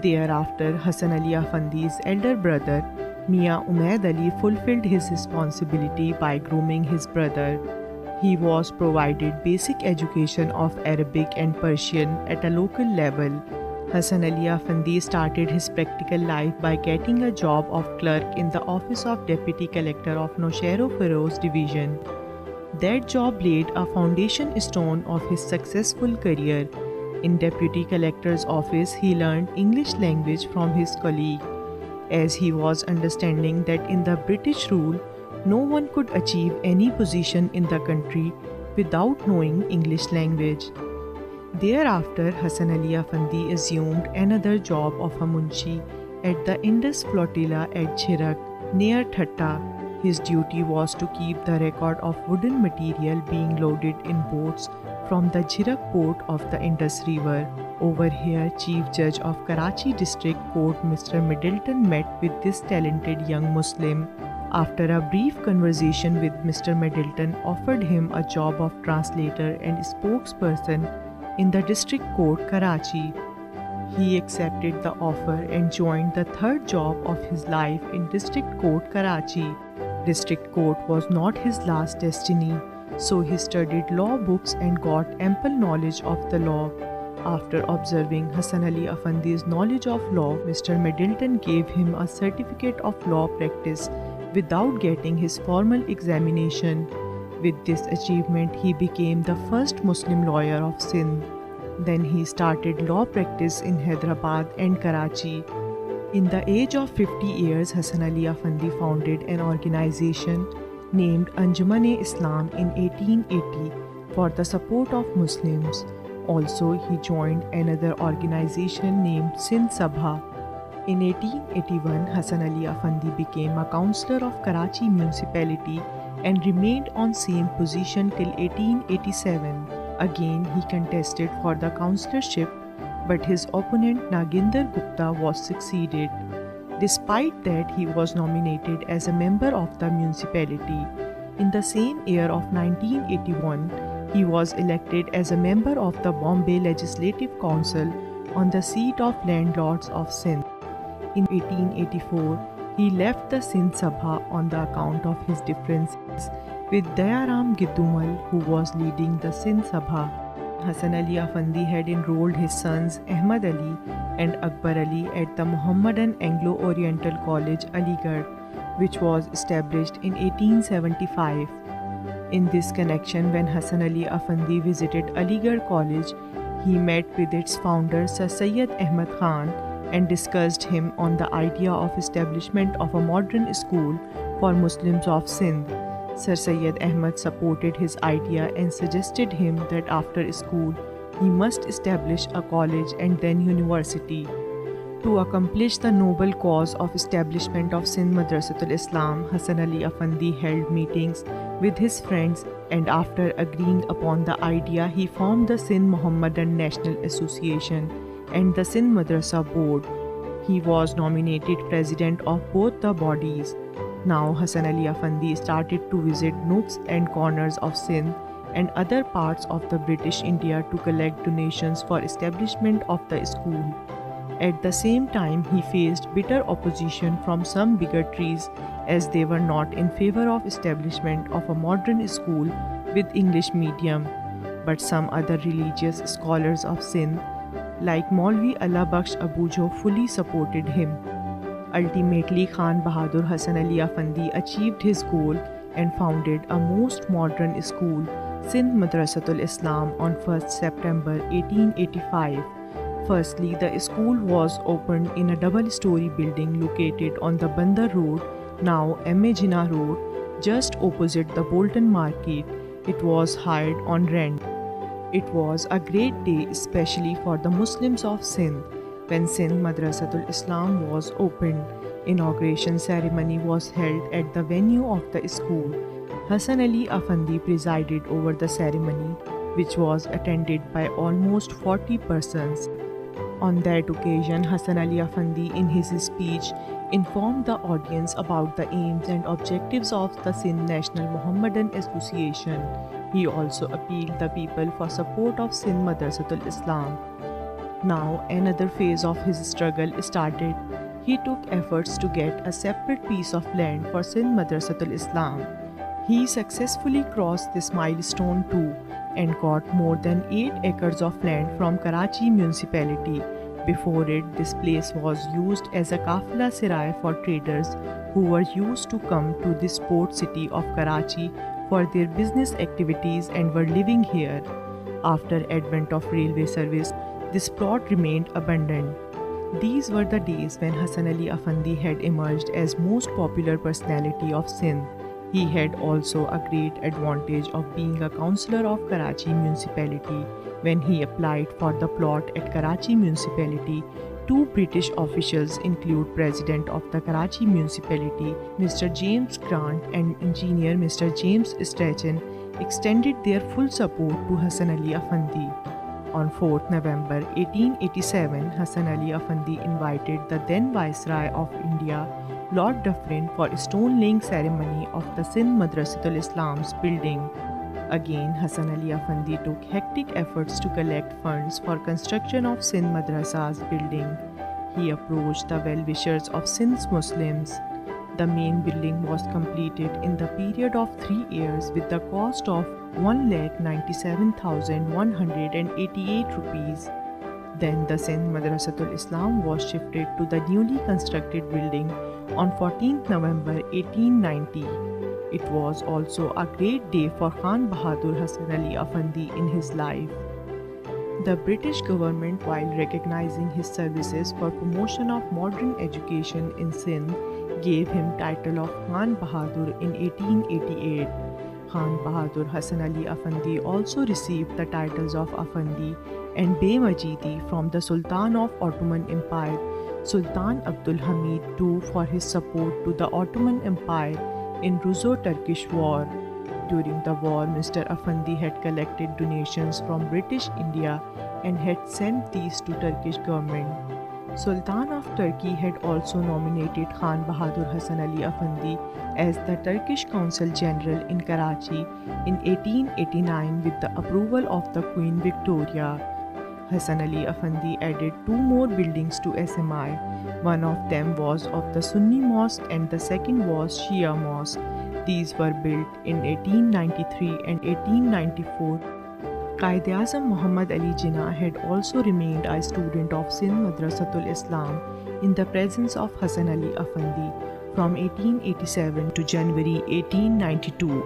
Thereafter, Hassan Ali Afandi's elder brother Mia Umaid Ali fulfilled his responsibility by grooming his brother. He was provided basic education of Arabic and Persian at a local level. Hassan Ali Afandi started his practical life by getting a job of clerk in the office of Deputy Collector of Nowshera Feroz Division. That job laid a foundation stone of his successful career. In Deputy Collector's office, he learned English language from his colleague, as he was understanding that in the British rule, no one could achieve any position in the country without knowing English language. Thereafter, Hassan Ali Afandi assumed another job of a munshi at the Indus Flotilla at Jhirak, near Thatta. His duty was to keep the record of wooden material being loaded in boats from the Jhirak port of the Indus River. Over here, Chief Judge of Karachi District Court Mr. Middleton met with this talented young Muslim. After a brief conversation with Mr. Middleton offered him a job of translator and spokesperson in the District Court, Karachi. He accepted the offer and joined the third job of his life in District Court, Karachi. District Court was not his last destiny, so he studied law books and got ample knowledge of the law. After observing Hassan Ali Afandi's knowledge of law, Mr. Middleton gave him a certificate of law practice without getting his formal examination. With this achievement, he became the first Muslim lawyer of Sindh. Then he started law practice in Hyderabad and Karachi. In the age of 50 years, Hassan Ali Afandi founded an organization named Anjuman-e-Islam in 1880 for the support of Muslims. Also, he joined another organization named Sindh Sabha. In 1881, Hasan Ali Afandi became a councillor of Karachi municipality and remained on same position till 1887. Again, he contested for the councillorship, but his opponent Naginder Gupta was succeeded. Despite that, he was nominated as a member of the municipality. In the same year of 1981, he was elected as a member of the Bombay Legislative Council on the seat of landlords of Sindh. In 1884, he left the Sindh Sabha on the account of his differences with Dayaram Giddumal, who was leading the Sindh Sabha. Hasan Ali Afandi had enrolled his sons Ahmad Ali and Akbar Ali at the Mohammedan Anglo-Oriental College, Aligarh, which was established in 1875. In this connection, when Hasan Ali Afandi visited Aligarh College, he met with its founder Sir Syed Ahmad Khan and discussed him on the idea of establishment of a modern school for Muslims of Sindh. Sir Syed Ahmad supported his idea and suggested him that after school, he must establish a college and then university. To accomplish the noble cause of establishment of Sindh Madressatul Islam, Hasan Ali Afandi held meetings with his friends, and after agreeing upon the idea, he formed the Sindh Mohammedan National Association and the Sindh Madrasa Board. He was nominated president of both the bodies. Now Hasan Ali Afandi started to visit nooks and corners of Sindh and other parts of the British India to collect donations for establishment of the school. At the same time, he faced bitter opposition from some bigotries as they were not in favor of establishment of a modern school with English medium. But some other religious scholars of Sindh, like Maulvi Allah Bakhsh Abujo, fully supported him. Ultimately, Khan Bahadur Hasan Ali Afandi achieved his goal and founded a most modern school, Sindh Madressatul Islam, on 1st September 1885. Firstly, the school was opened in a double-story building located on the Bandar Road, now M.A. Jinnah Road, just opposite the Bolton Market. It was hired on rent. It was a great day, especially for the Muslims of Sindh, when Sindh Madressatul Islam was opened. Inauguration ceremony was held at the venue of the school. Hasan Ali Afandi presided over the ceremony, which was attended by almost 40 persons. On that occasion, Hasan Ali Afandi, in his speech, informed the audience about the aims and objectives of the Sindh National Mohammedan Association. He also appealed the people for support of Sindh Madressatul Islam. Now, another phase of his struggle started. He took efforts to get a separate piece of land for Sindh Madressatul Islam. He successfully crossed this milestone too and got more than 8 acres of land from Karachi municipality. Before it, this place was used as a kafla sarai for traders who were used to come to this port city of Karachi for their business activities and were living here. After advent of railway service, this plot remained abandoned. These were the days when Hasan Ali Afandi had emerged as most popular personality of Sindh. He had also a great advantage of being a councillor of Karachi municipality. When he applied for the plot at Karachi municipality, 2 British officials, include President of the Karachi municipality, Mr. James Grant, and engineer Mr. James Strachan, extended their full support to Hasan Ali Afandi. On 4th November 1887, Hasan Ali Afandi invited the then Viceroy of India, Lord Dufferin, for a stone-laying ceremony of the Sindh Madrasatul Islam's building. Again, Hasan Ali Afandi took hectic efforts to collect funds for construction of Sindh Madrasa's building. He approached the well-wishers of Sindh's Muslims. The main building was completed in the period of 3 years with the cost of 1,97,188 rupees. Then the Sindh Madrasatul Islam was shifted to the newly constructed building on 14th November 1890. It was also a great day for Khan Bahadur Hasan Ali Afandi in his life. The British government, while recognizing his services for promotion of modern education in Sindh, gave him title of Khan Bahadur in 1888. Khan Bahadur Hassan Ali Afandi also received the titles of Afandi and Bey Majidi from the Sultan of Ottoman Empire, Sultan Abdul Hamid II, for his support to the Ottoman Empire in Russo-Turkish War. During the war, Mr. Afandi had collected donations from British India and had sent these to Turkish government. Sultan of Turkey had also nominated Khan Bahadur Hassan Ali Afandi as the Turkish Consul General in Karachi in 1889 with the approval of the Queen Victoria. Hassan Ali Afandi added 2 more buildings to SMI. One of them was of the Sunni Mosque and the second was Shia Mosque. These were built in 1893 and 1894. Quaid-e-Azam Muhammad Ali Jinnah had also remained a student of Sindh Madressatul Islam in the presence of Hassan Ali Afandi from 1887 to January 1892.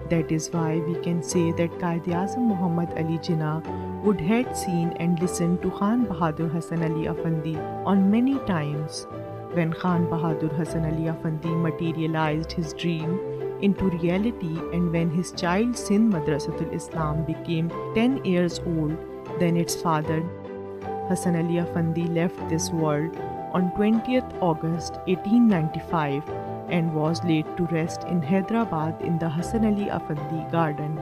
That is why we can say that Quaid-e-Azam Muhammad Ali Jinnah would have seen and listened to Khan Bahadur Hassan Ali Afandi on many times. When Khan Bahadur Hassan Ali Afandi materialized his dream into reality and when his child Sindh Madressatul Islam became 10 years old, then its father Hassan Ali Afandi left this world on 20th August 1895 and was laid to rest in Hyderabad in the Hassan Ali Afandi Garden.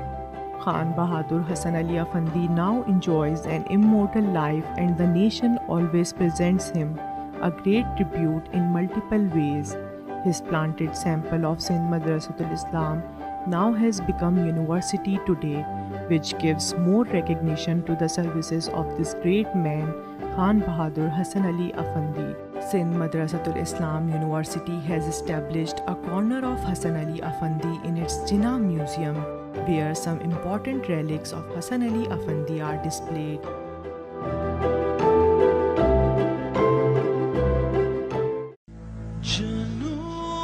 Khan Bahadur Hassan Ali Afandi now enjoys an immortal life and the nation always presents him a great tribute in multiple ways. His planted sample of Sindh Madressatul Islam now has become university today, which gives more recognition to the services of this great man, Khan Bahadur Hassan Ali Afandi. Sindh Madressatul Islam University has established a corner of Hassan Ali Afandi in its Jinnah Museum, where some important relics of Hassan Ali Afandi are displayed.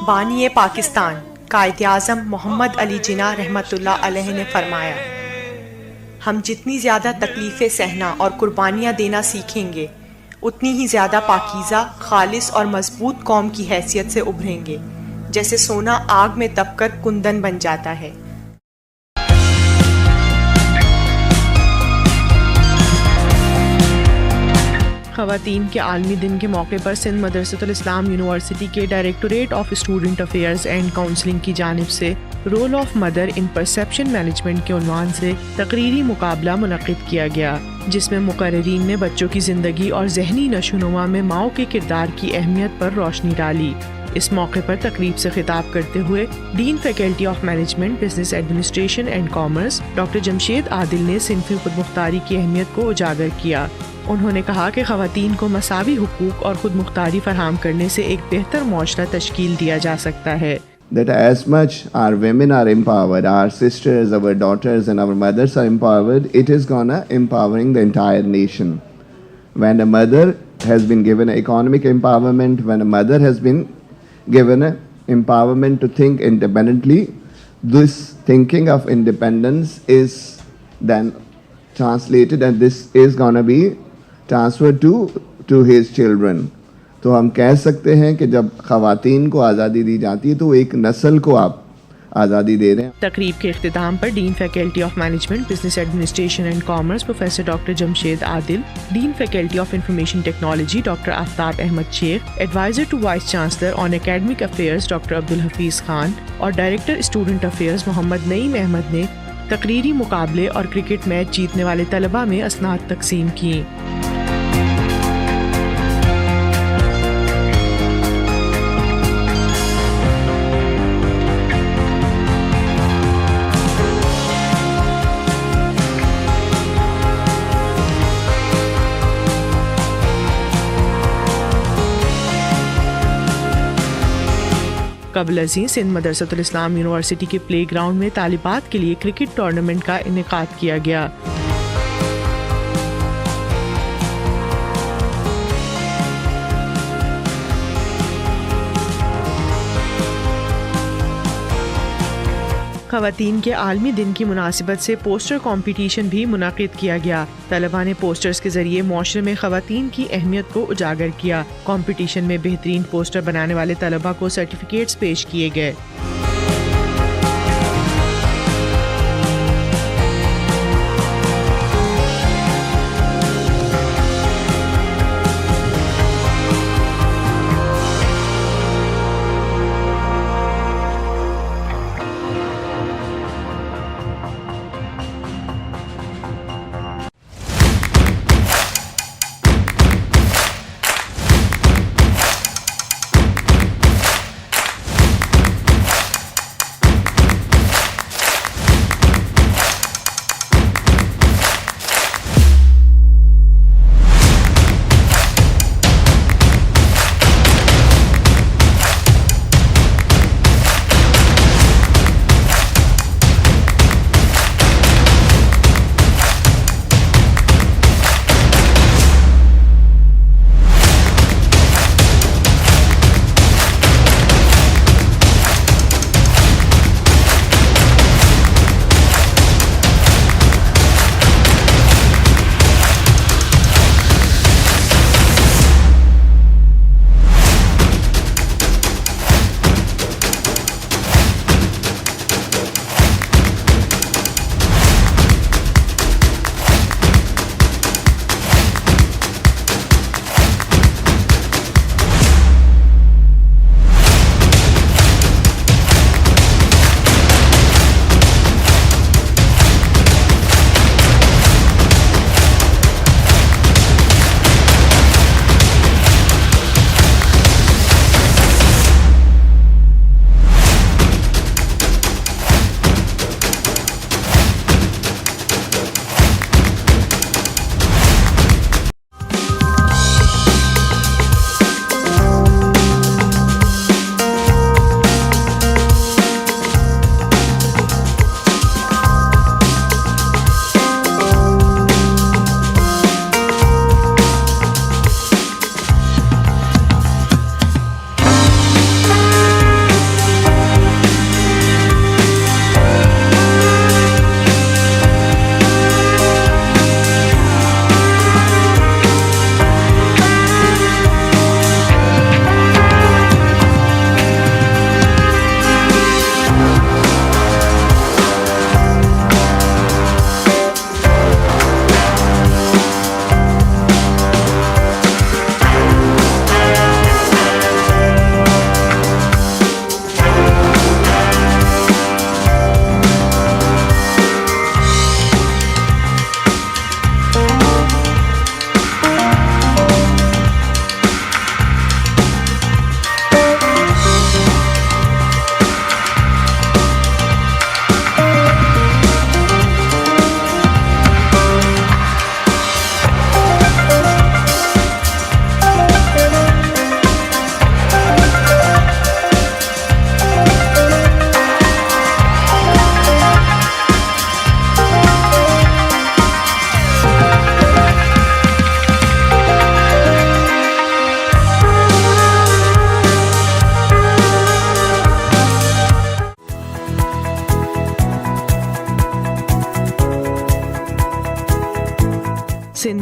بانی پاکستان قائد-اعظم محمد علی جناح رحمۃ اللہ علیہ نے فرمایا، ہم جتنی زیادہ تکلیفیں سہنا اور قربانیاں دینا سیکھیں گے اتنی ہی زیادہ پاکیزہ، خالص اور مضبوط قوم کی حیثیت سے ابھریں گے، جیسے سونا آگ میں تپ کر کندن بن جاتا ہے۔ خواتین کے عالمی دن کے موقع پر سندھ مدرسۃ الاسلام یونیورسٹی کے directorate of student affairs and counselling کی جانب سے role of mother in perception management کے عنوان سے تقریری مقابلہ منعقد کیا گیا، جس میں مقررین نے بچوں کی زندگی اور ذہنی نشوونما میں ماؤں کے کردار کی اہمیت پر روشنی ڈالی۔ اس موقع پر تقریب سے خطاب کرتے ہوئے dean faculty of management business administration and commerce doctor Jamshed Adil نے صنفی خود مختاری کی اہمیت کو اجاگر کیا۔ انہوں نے کہا کہ خواتین کو مساوی حقوق اور خود مختاری فراہم کرنے سے ایک بہتر معاشرہ تشکیل دیا جا سکتا ہے۔ That as much our women are empowered, our sisters, our daughters and our mothers are empowered, it is gonna empowering the entire nation. When a mother has been given economic empowerment, when a mother has been given empowerment to think independently, this thinking of independence is then translated and this is gonna be transferred to his children. تو ہم کہہ سکتے ہیں کہ جب خواتین کو آزادی دی جاتی ہے تو ایک نسل کو آپ آزادی دے رہے ہیں۔ تقریب کے اختتام پر dean faculty of management business administration and commerce professor doctor Jamshed Adil, dean faculty of information technology doctor Aftab Ahmed Shaikh, adviser to vice chancellor on academic affairs doctor Abdul Hafeez Khan اور director student affairs Muhammad Naeem Ahmed نے تقریری مقابلے اور کرکٹ میچ جیتنے والے طلباء میں اسناد تقسیم کیں۔ قبل ازیں سندھ مدرسۃ الاسلام یونیورسٹی کے پلے گراؤنڈ میں طالبات کے لیے کرکٹ ٹورنامنٹ کا انعقاد کیا گیا۔ خواتین کے عالمی دن کی مناسبت سے پوسٹر کمپٹیشن بھی منعقد کیا گیا۔ طلباء نے پوسٹرز کے ذریعے معاشرے میں خواتین کی اہمیت کو اجاگر کیا۔ کمپٹیشن میں بہترین پوسٹر بنانے والے طلباء کو سرٹیفکیٹس پیش کیے گئے۔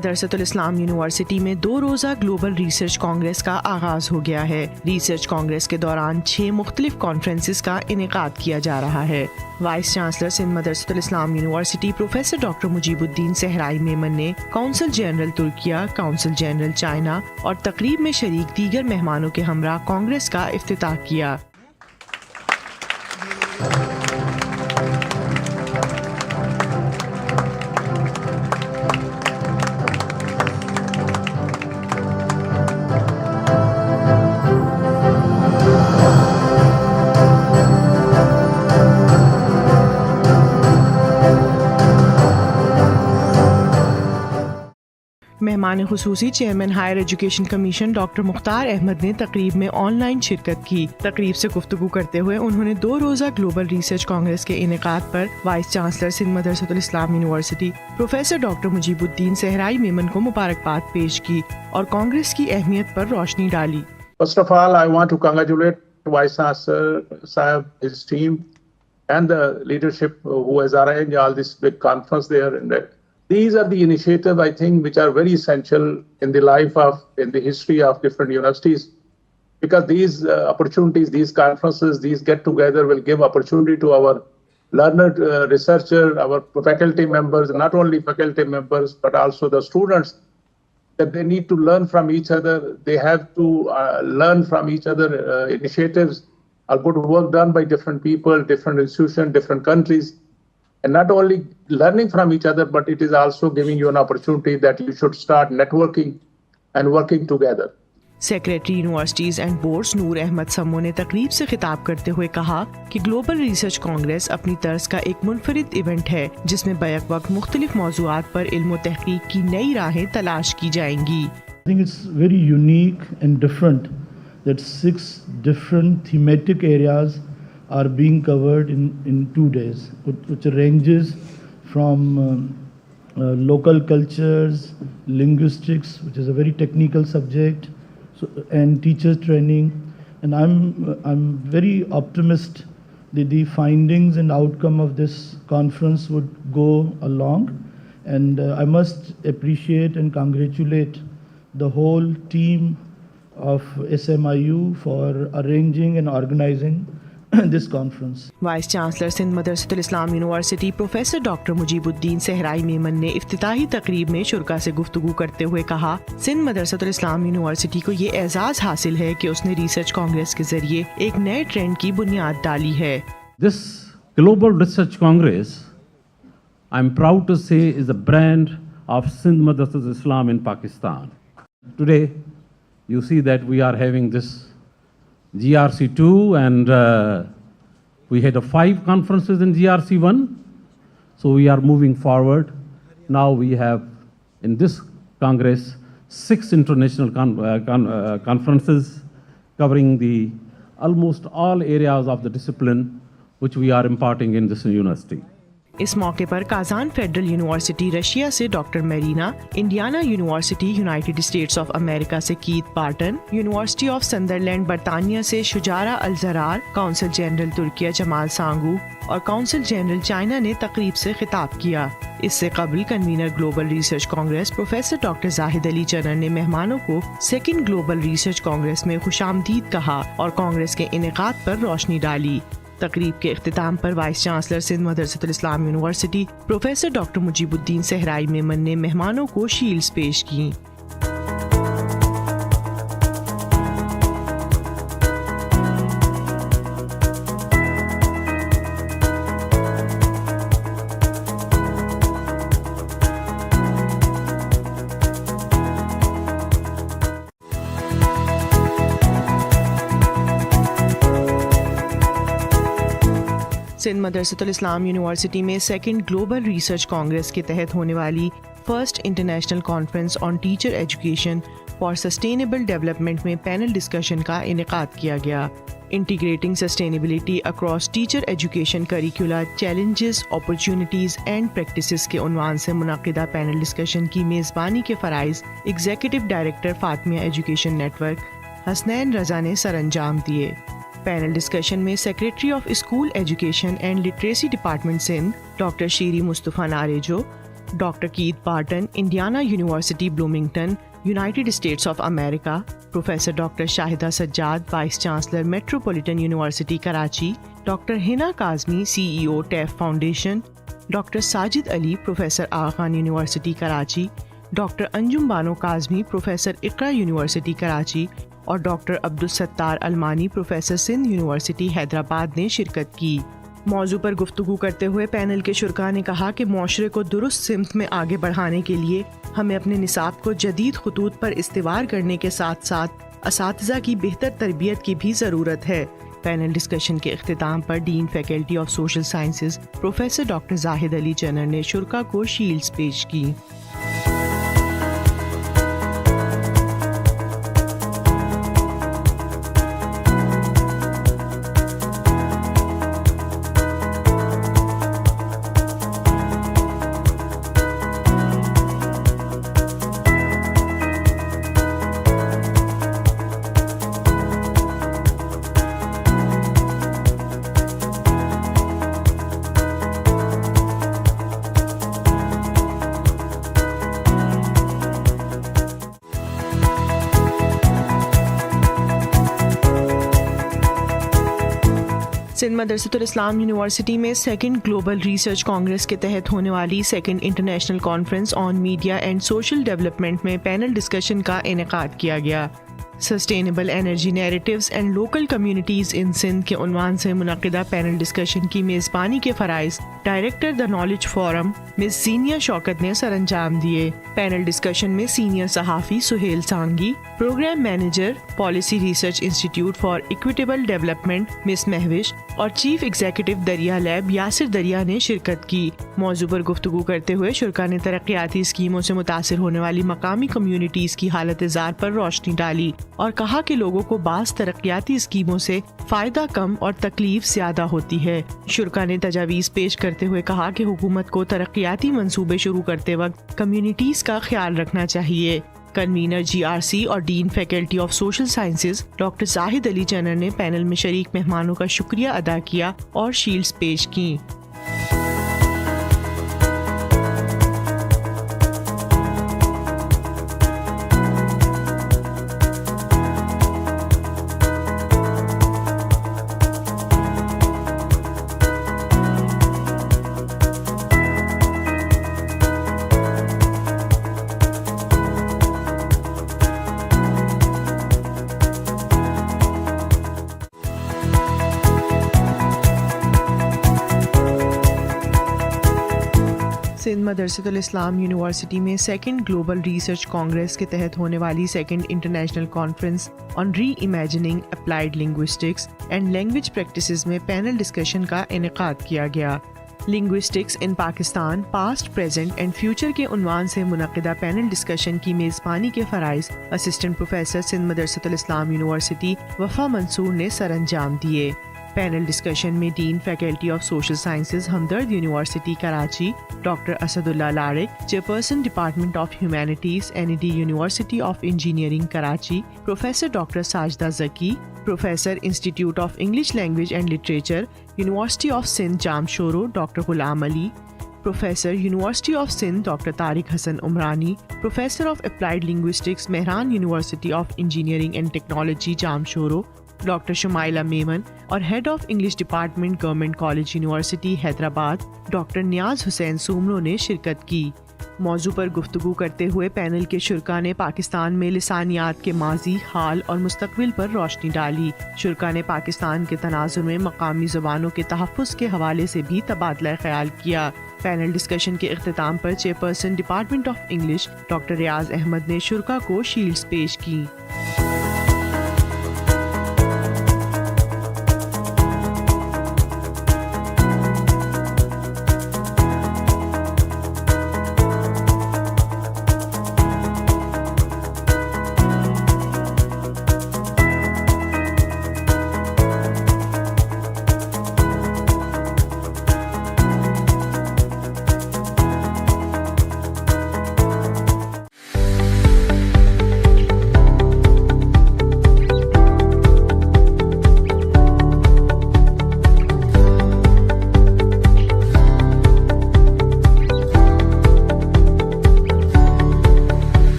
مدرسۃ الاسلام یونیورسٹی میں 2 روزہ گلوبل ریسرچ کانگریس کا آغاز ہو گیا ہے۔ ریسرچ کانگریس کے دوران 6 مختلف کانفرنسز کا انعقاد کیا جا رہا ہے۔ Voice chancellor Sindh Madressatul Islam university professor doctor Mujeeb الدین صحرائی میمن نے council general Türkiye, council general China اور تقریب میں شریک دیگر مہمانوں کے ہمراہ کانگریس کا افتتاح کیا۔ مہمان خصوصی chairman higher education commission doctor Mukhtar Ahmed نے تقریب میں آن لائن شرکت کی۔ تقریب سے گفتگو کرتے ہوئے انہوں نے 2 روزہ گلوبل ریسرچ کانگریس کے انعقاد پر voice chancellor Sindh Madressatul Islam university professor doctor Mujeeb الدین صحرائی میمن کو مبارکباد پیش کی اور کانگریس کی اہمیت پر روشنی ڈالی۔ First of all, I want to congratulate Vice Chancellor Sahib, his team, and the leadership who has arranged all this big conference there. And these are the initiatives, I think, which are very essential in the life of, in the history of different universities, because these opportunities, these conferences, these get-together will give opportunity to our learned researcher, our faculty members, not only faculty members, but also the students, that they need to learn from each other. They have to learn from each other initiatives or good work done by different people, different institutions, different countries. And not only learning from each other, but it is also giving you an opportunity that you should start networking and working together. Secretary universities and boards Noor Ahmed Samo نے تقریب سے خطاب کرتے ہوئے کہا کہ global research Congress اپنی طرز کا ایک منفرد ایونٹ ہے جس میں بیک وقت مختلف موضوعات پر علم و تحقیق کی نئی راہیں تلاش کی جائیں گی۔ I think it's very unique and different that 6 different thematic areas are being covered in 2 days, which ranges from local cultures, linguistics, which is a very technical subject, and teacher training. And I'm very optimistic that the findings and outcome of this conference would go along. And I must appreciate and congratulate the whole team of SMIU for arranging and organizing this conference. Vice chancellor Sindh Madressatul Islam university professor doctor Mujeeb الدین صحرائی میمن نے افتتاحی تقریب میں شرکاء سے گفتگو کرتے ہوئے کہا، سندھ مدرسۃ الاسلام یونیورسٹی کو یہ اعزاز حاصل ہے کہ اس نے ریسرچ کانگریس کے ذریعے ایک نئے ٹرینڈ کی بنیاد ڈالی ہے۔ This Global Research Congress, I'm proud to say, is a brand of Sindh Madressatul Islam in Pakistan. Today, you see that we are having this GRC2 and we had 5 conferences in GRC1, so we are moving forward. Now we have in this Congress 6 international conferences covering the almost all areas of the discipline which we are imparting in this university. اس موقع پر Kazan federal university Russia سے doctor Marina, Indiana university united states of امریکہ سے Keith Barton, university of Sunderland برطانیہ سے شجارہ الزرار، consul general Turkiye Cemal Sangu اور کونسل جنرل چائنا نے تقریب سے خطاب کیا۔ اس سے قبل convener global research congress professor doctor Zahid Ali چنر نے مہمانوں کو 2nd گلوبل ریسرچ کانگریس میں خوش آمدید کہا اور کانگریس کے انعقاد پر روشنی ڈالی۔ تقریب کے اختتام پر voice chancellor Sindh Madressatul Islam university professor doctor Mujeeb الدین صحرائی میمن نے مہمانوں کو شیلڈز پیش کیں۔ سندھ مدرسۃ الاسلام یونیورسٹی میں 2nd گلوبل ریسرچ کانگریس کے تحت ہونے والی first international conference on teacher education for sustainable development میں پینل ڈسکشن کا انعقاد کیا گیا۔ Integrating sustainability across teacher education curricula challenges, opportunities and practices کے عنوان سے منعقدہ پینل ڈسکشن کی میزبانی کے فرائض executive director Fatimiyah education network Hasnain Raza نے سر انجام دیے۔ پینل ڈسکشن میں secretary of school education and literacy department Sindh doctor Sherry Mustafa Narejo, Dr. Keith Barton, Indiana University, Bloomington, United States of America; Professor Dr. Shahida Sajjad, Vice Chancellor, Metropolitan University, Karachi; Dr. Hina Kazmi, CEO, TAF Foundation; Dr. Sajid Ali, Professor Aga Khan University, Karachi; Dr. Anjum Bano Kazmi, Professor Iqra University, Karachi اور doctor Abdul Sattar Almani, professor Sindh university Hyderabad نے شرکت کی۔ موضوع پر گفتگو کرتے ہوئے panel کے شرکاء نے کہا کہ معاشرے کو درست سمت میں آگے بڑھانے کے لیے ہمیں اپنے نصاب کو جدید خطوط پر استوار کرنے کے ساتھ ساتھ اساتذہ کی بہتر تربیت کی بھی ضرورت ہے۔ پینل ڈسکشن کے اختتام پر dean faculty of social sciences professor doctor Zahid Ali چنر نے شرکاء کو شیلڈز پیش کی۔ سندھ مدرسۃ الاسلام یونیورسٹی میں سیکنڈ گلوبل ریسرچ کانگریس کے تحت ہونے والی second international conference on media and social development میں پینل ڈسکشن کا انعقاد کیا گیا۔ Sustainable energy narratives and local communities in Sindh کے عنوان سے منعقدہ پینل ڈسکشن کی میزبانی کے فرائض director the knowledge forum Ms Zenia Shaukat نے سر انجام دیے۔ پینل ڈسکشن میں سینئر صحافی Sohail Sangi, program manager policy research institute for equitable development Ms Mahvish اور chief executive Darya lab Yasir Darya نے شرکت کی۔ موضوع پر گفتگو کرتے ہوئے شرکاء نے ترقیاتی اسکیموں سے متاثر ہونے والی مقامی کمیونٹیز کی حالت زار پر روشنی ڈالی اور کہا کہ لوگوں کو بعض ترقیاتی اسکیموں سے فائدہ کم اور تکلیف زیادہ ہوتی ہے۔ شرکاء نے تجاویز پیش کرتے ہوئے کہا کہ حکومت کو ترقیاتی منصوبے شروع کرتے وقت کمیونٹیز کا خیال رکھنا چاہیے۔ کنوینر GRC اور dean faculty of social sciences doctor Zahid Ali چنر نے پینل میں شریک مہمانوں کا شکریہ ادا کیا اور شیلڈز پیش کیں۔ سندھ مدرسۃ الاسلام یونیورسٹی میں سیکنڈ گلوبل ریسرچ کانگریس کے تحت ہونے والی second international conference on reimagining applied linguistics and language practices میں پینل ڈسکشن کا انعقاد کیا گیا۔ Linguistics in Pakistan past, present and future کے عنوان سے منعقدہ پینل ڈسکشن کی میزبانی کے فرائض assistant professor Sindh Madressatul Islam university وفا منصور نے سر انجام دیے۔ پینل ڈسکشن میں dean faculty of social sciences Hamdard university Karachi doctor Asadullah Lariq, chairperson department of humanities NED university of engineering Karachi professor doctor Sajida Zaki, professor institute of English language and literature university of Sindh Jamshoro doctor Ghulam Ali, professor university of Sindh doctor Tariq Hassan Imrani, professor of applied linguistics Mehran university of engineering and technology Jamshoro doctor Shumaila Memon اور head of English department government college university Hyderabad doctor Niaz Hussain Soomro نے شرکت کی۔ موضوع پر گفتگو کرتے ہوئے panel کے شرکاء نے پاکستان میں لسانیات کے ماضی، حال اور مستقبل پر روشنی ڈالی۔ شرکاء نے پاکستان کے تناظر میں مقامی زبانوں کے تحفظ کے حوالے سے بھی تبادلہ خیال کیا۔ پینل ڈسکشن کے اختتام پر chairperson department of English doctor Riaz Ahmed نے شرکاء کو شیلڈز پیش کی۔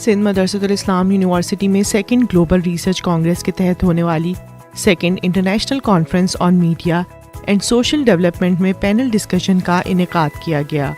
سندھ مدرسۃ الاسلام یونیورسٹی میں سیکنڈ گلوبل ریسرچ کانگریس کے تحت ہونے والی second international conference on media and social development میں پینل ڈسکشن کا انعقاد کیا گیا.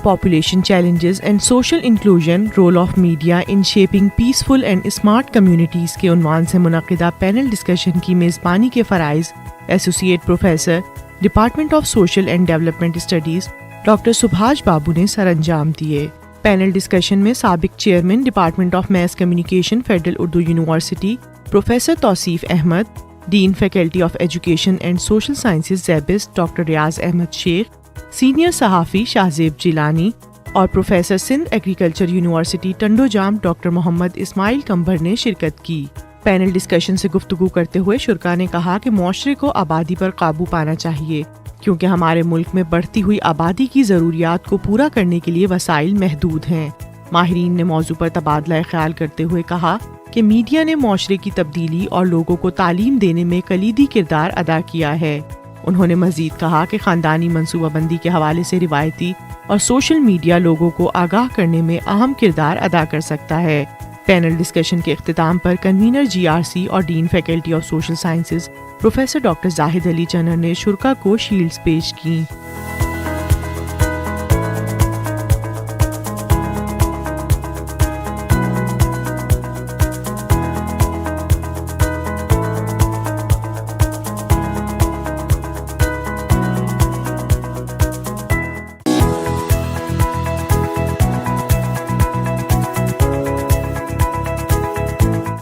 Population challenges and social inclusion role of media in shaping peaceful and smart communities کے عنوان سے منعقدہ پینل ڈسکشن کی میزبانی کے فرائض associate professor department of social and development studies doctor سبھاش بابو نے سر انجام دیے. پینل ڈسکشن میں سابق chairman department of mass communication federal Urdu university professor Tauseef Ahmed, dean faculty of education and social sciences Zabis doctor Riaz Ahmed Shaikh, senior صحافی شاہزیب جیلانی اور professor Sindh agriculture university Tando Jam doctor Muhammad Ismail Kumbar نے شرکت کی. پینل ڈسکشن سے گفتگو کرتے ہوئے شرکاء نے کہا کہ معاشرے کو آبادی پر قابو پانا چاہیے کیونکہ ہمارے ملک میں بڑھتی ہوئی آبادی کی ضروریات کو پورا کرنے کے لیے وسائل محدود ہیں. ماہرین نے موضوع پر تبادلہ خیال کرتے ہوئے کہا کہ میڈیا نے معاشرے کی تبدیلی اور لوگوں کو تعلیم دینے میں کلیدی کردار ادا کیا ہے. انہوں نے مزید کہا کہ خاندانی منصوبہ بندی کے حوالے سے روایتی اور سوشل میڈیا لوگوں کو آگاہ کرنے میں اہم کردار ادا کر سکتا ہے. پینل ڈسکشن کے اختتام پر کنوینر GRC اور dean faculty of social sciences professor doctor Zahid Ali چنر نے شرکاء کو شیلڈز پیش کیں.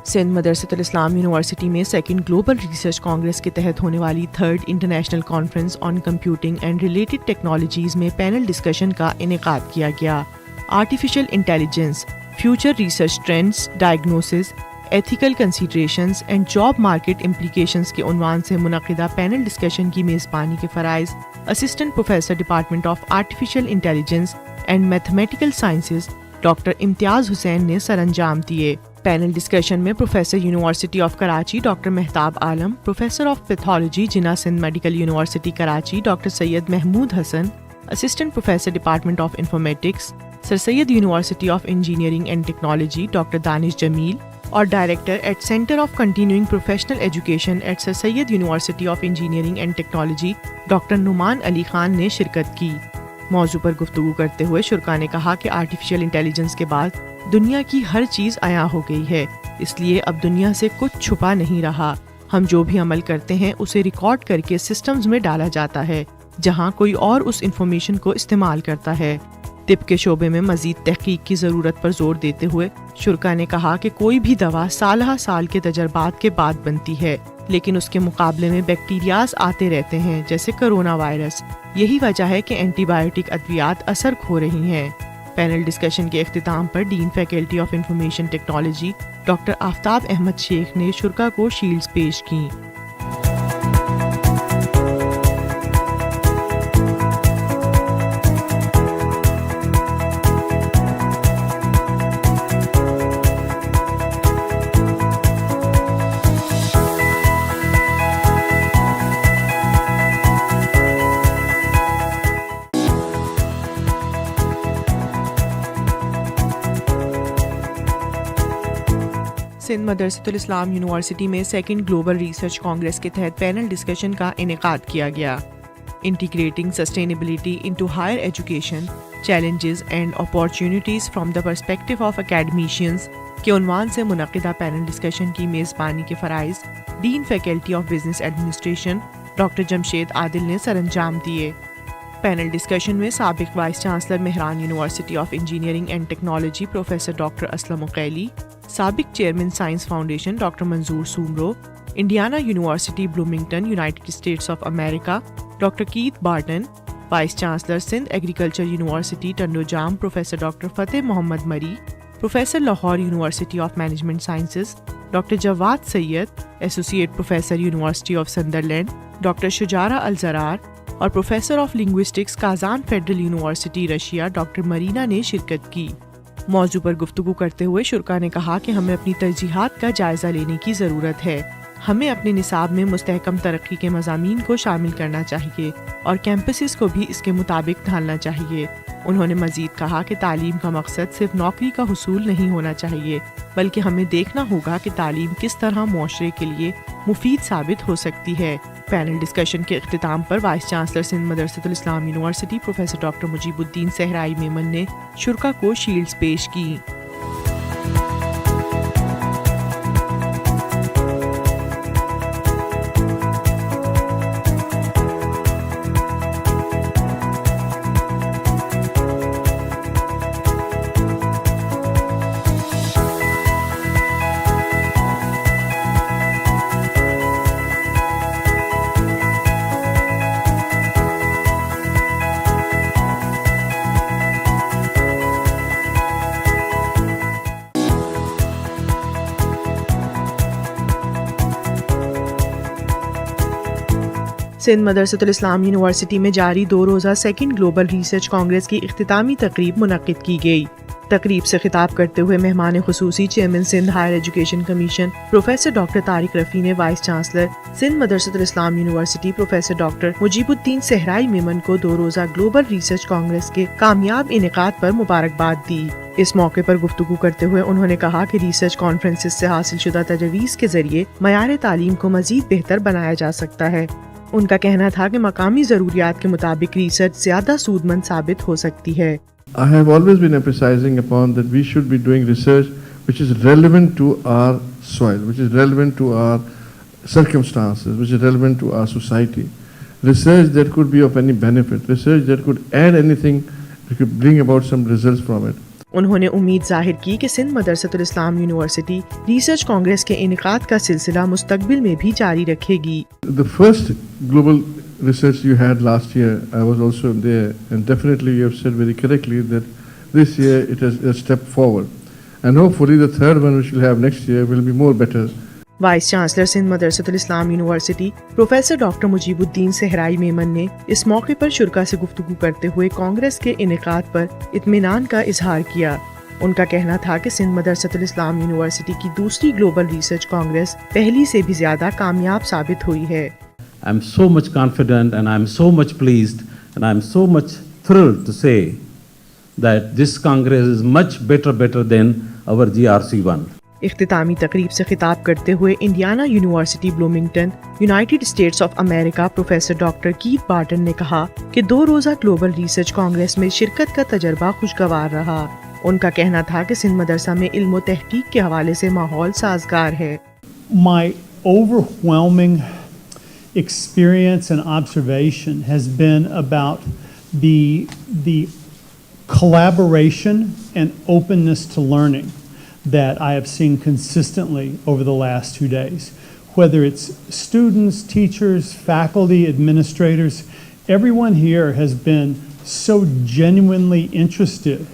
سندھ مدرسۃ الاسلام یونیورسٹی میں سیکنڈ گلوبل ریسرچ کانگریس کے تحت ہونے والی third international conference on computing and related technologies میں پینل ڈسکشن کا انعقاد کیا گیا. Artificial intelligence, future research trends, diagnosis, ethical considerations and job market implications کے عنوان سے منعقدہ پینل ڈسکشن کی میزبانی کے فرائض assistant professor department of artificial intelligence and mathematical sciences doctor Imtiaz Hussain نے سر انجام دیے. پینل ڈسکشن میں professor university of Karachi doctor Mahtab Alam, professor of pathology Jinnah Sindh medical university Karachi doctor Syed Mahmood Hassan, assistant professor department of informatics sir Syed university of engineering and technology doctor Danish Jamil اور director at centre of continuing professional education at sir Syed university of engineering and technology doctor Noman Ali Khan نے شرکت کی. موضوع پر گفتگو کرتے ہوئے شرکاء نے کہا کہ آرٹیفیشل انٹیلیجنس کے بعد دنیا کی ہر چیز عیاں ہو گئی ہے، اس لیے اب دنیا سے کچھ چھپا نہیں رہا. ہم جو بھی عمل کرتے ہیں اسے ریکارڈ کر کے سسٹمز میں ڈالا جاتا ہے جہاں کوئی اور اس انفارمیشن کو استعمال کرتا ہے. طب کے شعبے میں مزید تحقیق کی ضرورت پر زور دیتے ہوئے شرکاء نے کہا کہ کوئی بھی دوا سالہ سال کے تجربات کے بعد بنتی ہے، لیکن اس کے مقابلے میں بیکٹیریاز آتے رہتے ہیں جیسے کرونا وائرس. یہی وجہ ہے کہ اینٹی بایوٹک ادویات اثر کھو رہی ہیں. پینل ڈسکشن کے اختتام پر dean faculty of information technology doctor Aftab Ahmed Shaikh نے شرکاء کو شیلڈز پیش کیں. سندھ مدرسۃ الاسلام یونیورسٹی میں سیکنڈ گلوبل ریسرچ کانگریس کے تحت پینل ڈسکشن کا انعقاد کیا گیا. Integrating sustainability into higher education challenges and opportunities from the perspective of academicians کے عنوان سے منعقدہ پینل ڈسکشن کی میزبانی کے فرائض dean faculty of business administration doctor Jamshed Adil نے سر انجام دیے. پینل ڈسکشن میں سابق vice chancellor Mehran university of engineering and technology professor doctor Aslam Uqaili, سابق chairman science foundation doctor Manzoor Soomro, Indiana university Bloomington united states of امریکہ doctor Keith Barton, vice chancellor Sindh agriculture university Tando Jam professor doctor Fateh Muhammad Marri, professor Lahore university of management sciences doctor Jawad Syed, associate professor university of Sunderland doctor شجارہ الزرار اور professor of linguistics Kazan federal university Russia doctor Marina نے شرکت کی. موضوع پر گفتگو کرتے ہوئے شرکاء نے کہا کہ ہمیں اپنی ترجیحات کا جائزہ لینے کی ضرورت ہے. ہمیں اپنے نصاب میں مستحکم ترقی کے مضامین کو شامل کرنا چاہیے اور کیمپسز کو بھی اس کے مطابق ڈھالنا چاہیے. انہوں نے مزید کہا کہ تعلیم کا مقصد صرف نوکری کا حصول نہیں ہونا چاہیے، بلکہ ہمیں دیکھنا ہوگا کہ تعلیم کس طرح معاشرے کے لیے مفید ثابت ہو سکتی ہے۔ پینل ڈسکشن کے اختتام پر voice chancellor Sindh Madressatul Islam university professor doctor Mujeeb الدین صحرائی میمن نے شرکا کو شیلڈز پیش کی۔ سندھ مدرسۃ الاسلام یونیورسٹی میں جاری 2 روزہ سیکنڈ گلوبل ریسرچ کانگریس کی اختتامی تقریب منعقد کی گئی۔ تقریب سے خطاب کرتے ہوئے مہمان خصوصی chairman Sindh higher education commission professor doctor Tariq Rafi نے vice chancellor Sindh Madressatul Islam university professor doctor Mujeeb الدین صحرائی میمن کو 2 روزہ گلوبل ریسرچ کانگریس کے کامیاب انعقاد پر مبارکباد دی۔ اس موقع پر گفتگو کرتے ہوئے انہوں نے کہا کہ ریسرچ کانفرنسز سے حاصل شدہ تجاویز کے ذریعے معیار تعلیم کو مزید بہتر بنایا جا سکتا ہے۔ ان کا کہنا تھا کہ مقامی ضروریات کے مطابق ریسرچ زیادہ سود مند ثابت ہو سکتی ہے۔ I have always been emphasizing upon that we should be doing research which is relevant to our soil, which is relevant to our circumstances, which is relevant to our society. Research that could be of any benefit, research that could add anything, that could bring about some results from it. انہوں نے امید ظاہر کی کہ Sindh Madressatul Islam university research Congress کے انعقاد کا سلسلہ مستقبل میں بھی جاری رکھے گی۔ The first global research you had last year, I was also there, and definitely you have said very correctly that this year it is a step forward, and hopefully the third one which we'll have next year will be more better. Vice chancellor Sindh Madressatul Islam university professor doctor Mujeeb الدین صحرائی میمن نے اس موقع پر شرکا سے گفتگو کرتے ہوئے کانگریس کے انعقاد پر اطمینان کا اظہار کیا۔ ان کا کہنا تھا کہ سندھ مدرسۃ الاسلام یونیورسٹی کی دوسری گلوبل ریسرچ کانگریس پہلی سے بھی زیادہ کامیاب ثابت ہوئی ہے۔ I am so much confident and I am so much pleased and I am so much thrilled to say that this Congress is much better than our GRC1. اختتامی تقریب سے خطاب کرتے ہوئے Indiana university Bloomington United status of America professor doctor Keith Barton نے کہا کہ 2 روزہ گلوبل ریسرچ کانگریس میں شرکت کا تجربہ خوشگوار رہا۔ ان کا کہنا تھا کہ سندھ مدرسہ میں علم و تحقیق کے حوالے سے ماحول سازگار ہے۔ My overwhelming experience and observation has been about the collaboration and openness to learning that I have seen consistently over the last 2 days. Whether it's students, teachers, faculty, administrators, everyone here has been so genuinely interested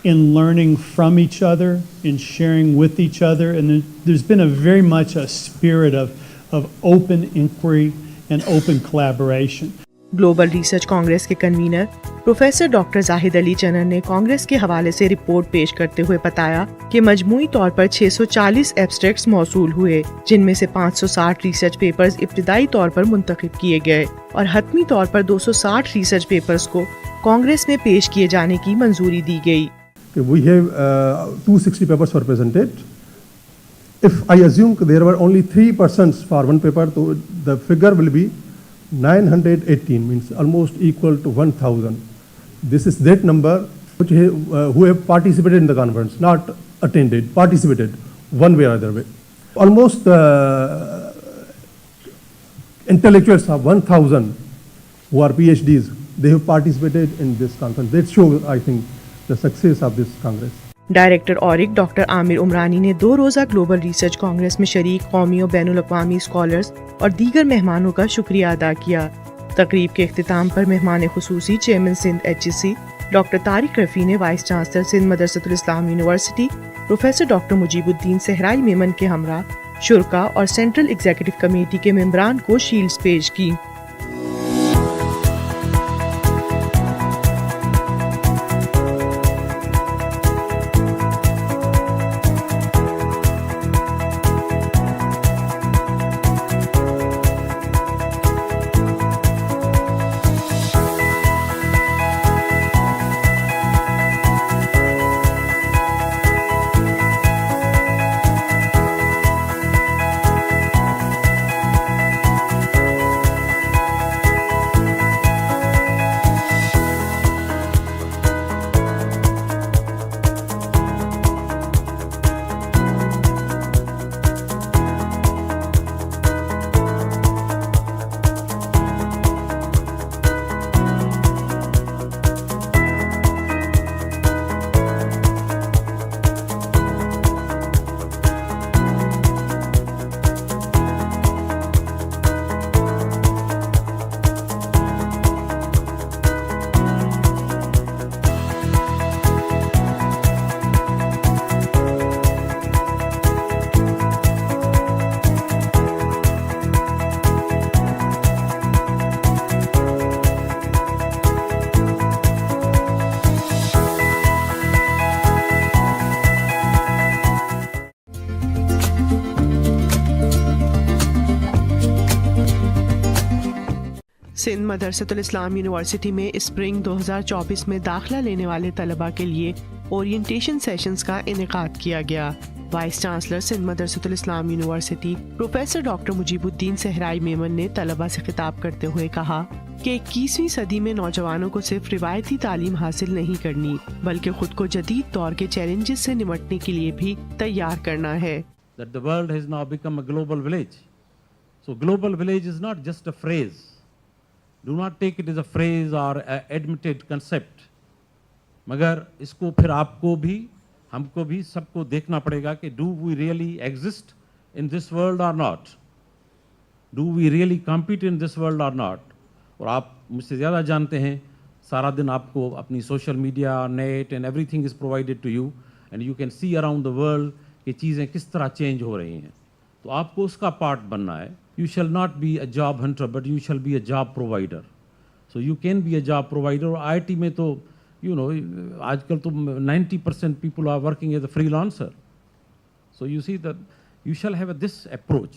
in learning from each other, in sharing with each other, and there's been very much a spirit of open inquiry and open collaboration. Global research Congress کے convener professor doctor Zahid علی چنن نے کانگریس کے حوالے سے report پیش کرتے ہوئے بتایا کہ مجموعی طور پر 640 ایبسٹریکٹس موصول ہوئے، جن میں سے 560 ریسرچ پیپرز ابتدائی طور پر منتخب کیے گئے اور حتمی طور پر 260 ریسرچ پیپرز کو کانگریس میں پیش کیے جانے کی منظوری دی گئی۔ We have 260 papers were presented. If I assume there were only 3 persons for one paper, so the figure will be 918, means almost equal to 1,000. This is that number which who have participated in the conference, not attended, participated one way or other way. Almost intellectuals of 1,000 who are PhDs, they have participated in this conference. That shows, I think, the success of this Congress. Director ORIC doctor Aamir Imrani نے 2 روزہ global research Congress میں شریک قومی و بین الاقوامی scholars اور دیگر مہمانوں کا شکریہ ادا کیا۔ تقریب کے اختتام پر مہمان خصوصی chairman Sindh HEC doctor Tariq Rafi نے vice chancellor Sindh Madressatul Islam university professor doctor Mujeeb الدین صحرائی میمن کے ہمراہ شرکا اور سینٹرل ایگزیکٹو کمیٹی کے ممبران کو شیلڈز پیش کی۔ सिंध मदरसतुल इस्लाम यूनिवर्सिटी में स्प्रिंग 2024 में दाखिला लेने वाले तलबा के लिए ओरिएंटेशन सेशंस का इनेकाद किया गया। Vice chancellor Sindh Madressatul Islam university professor doctor Mujeebuddin Sahrai Memon ने तलबा से खिताब करते हुए कहा कि 21वीं सदी में नौजवानों को सिर्फ रिवायती तालीम हासिल नहीं करनी बल्कि खुद को जदीद दौर के चैलेंजेस से निपटने के लिए भी तैयार करना है। That the world has now become a global village. So global village is not just a phrase. Do not take it as a phrase or an admitted concept. मगर इसको फिर आपको भी हमको भी सबको देखना पड़ेगा कि do we really exist in this world or not? Do we really compete in this world or not? और आप मुझसे ज़्यादा जानते हैं, सारा दिन आपको अपनी social media, net and everything is provided to you and you can see around the world कि चीज़ें किस तरह चेंज हो रही हैं। तो आपको उसका पार्ट बनना है। You shall not be a job hunter but you shall be a job provider. So you can be a job provider. और IIT में तो आजकल तो 90% people are working as a freelancer. So you see that you shall have this approach.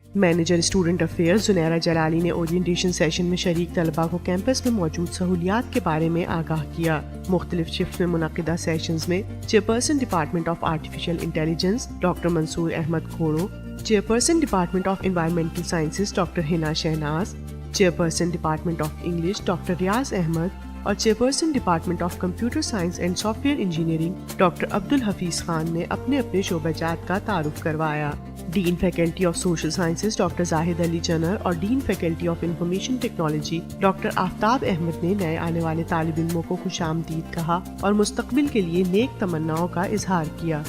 Manager student affairs Junaira Jalali ने orientation session में शरीक तलबा को कैंपस में मौजूद सहूलियात के बारे में आगाह किया। मुख्तलिफ शिफ्ट में मुनक़िदा सेशंस में chairperson department of artificial intelligence doctor Mansoor Ahmed Khoro, chairperson department of environmental sciences doctor Hina Shahnaz, chairperson department of English doctor Riaz Ahmed और chairperson department of computer science and software engineering doctor Abdul Hafeez Khan ने अपने अपने शोबाजात का तारुफ करवाया। Dean faculty of social sciences doctor Zahid Ali जनर और dean faculty of information technology doctor Aftab Ahmed ने नए आने वाले तालिब इल्मों को खुशामदीद कहा और मुस्तकबिल के लिए नेक तमन्नाओं का इजहार किया।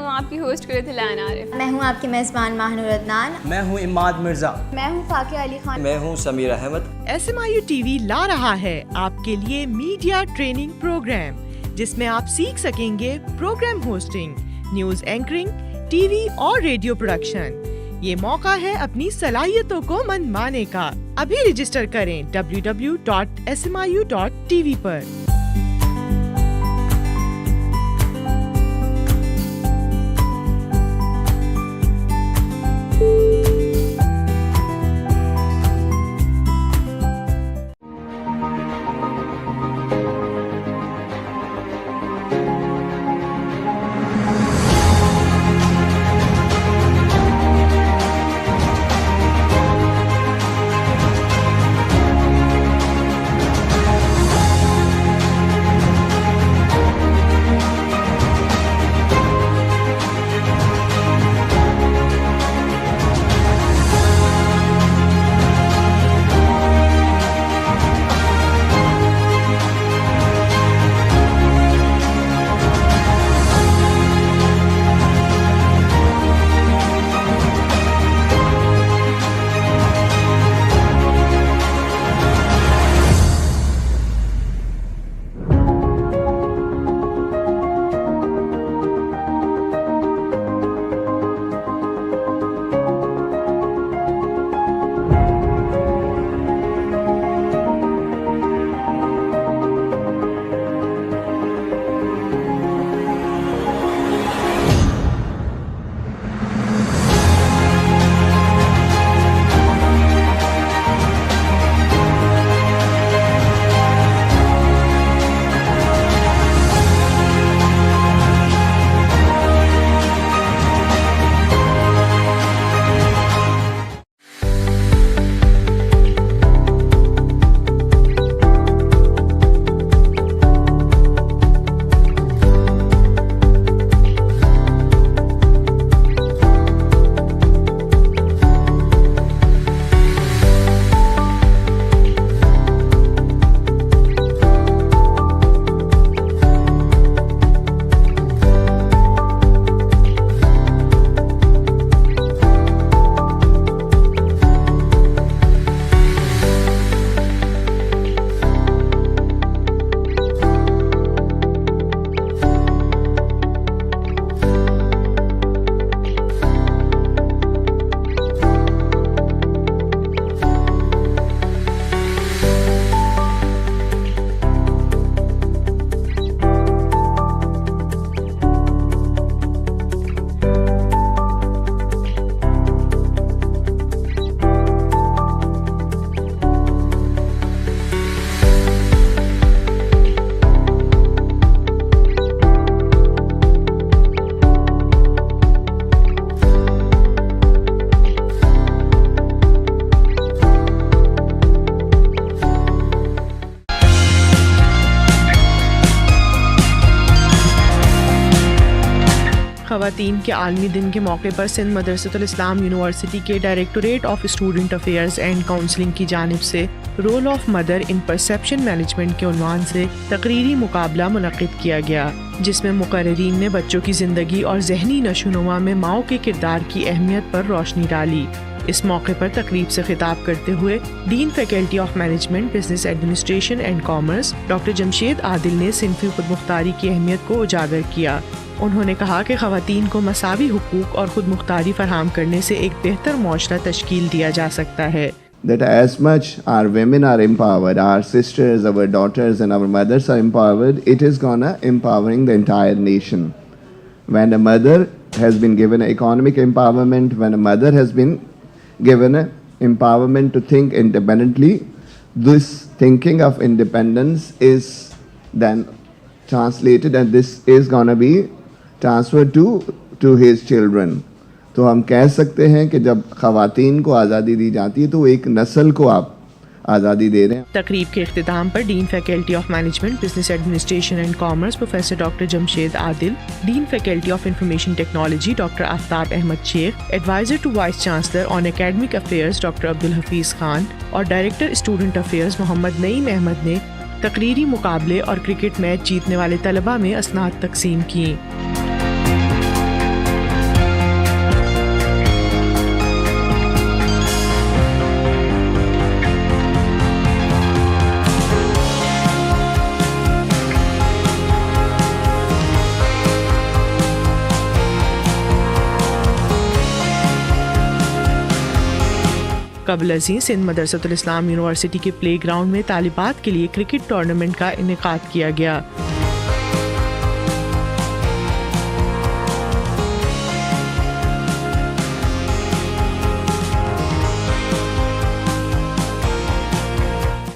आपकी होस्ट कुरैत आरिफ। मैं हूँ आपकी मेज़बान माहनूर अदनान। मैं हूँ इमाद मिर्जा। मैं हूँ फाकिया अली खान। मैं हूँ समीर अहमद। SMIU TV ला रहा है आपके लिए मीडिया ट्रेनिंग प्रोग्राम जिसमें आप सीख सकेंगे programme hosting, news anchoring, TV और रेडियो प्रोडक्शन। ये मौका है अपनी सलाहियतों को मनवाने का। अभी रजिस्टर करें www.smiu.tv पर। خواتین کے عالمی دن کے موقع پر سندھ مدرسۃ الاسلام یونیورسٹی کے directorate of student affairs and counselling کی جانب سے role of mother in perception management کے عنوان سے تقریری مقابلہ منعقد کیا گیا، جس میں مقررین نے بچوں کی زندگی اور ذہنی نشوونما میں ماؤں کے کردار کی اہمیت پر روشنی ڈالی۔ اس موقع پر تقریب سے خطاب کرتے ہوئے dean faculty of management business administration and commerce doctor Jamshed Adil نے صنفی خود مختاری کی اہمیت کو اجاگر کیا۔ انہوں نے کہا کہ خواتین کو مساوی حقوق اور خود مختاری فراہم کرنے سے ایک بہتر معاشرہ تشکیل دیا جا سکتا ہے۔ That as much our women are empowered, our sisters, our daughters and our mothers are empowered, it is gonna empowering the entire nation. When a mother has been given economic empowerment, when a mother has been given empowerment to think independently, this thinking of independence is then translated and this is gonna be transferred to his children. تو ہم کہہ سکتے ہیں کہ جب خواتین کو آزادی دی جاتی ہے تو ایک نسل کو آپ آزادی دے رہے ہیں۔ تقریب کے اختتام پر dean faculty of management business administration and commerce professor doctor Jamshed Adil, dean faculty of information technology doctor Aftab Ahmed Shaikh, adviser to vice chancellor on academic affairs doctor Abdul Hafeez Khan اور director student affairs Muhammad Naeem Ahmed نے تقریری مقابلے اور کرکٹ میچ جیتنے والے طلباء میں اسناد تقسیم کیں۔ قبل ازیں سندھ مدرسۃ الاسلام یونیورسٹی کے پلے گراؤنڈ میں طالبات کے لیے کرکٹ ٹورنامنٹ کا انعقاد کیا گیا۔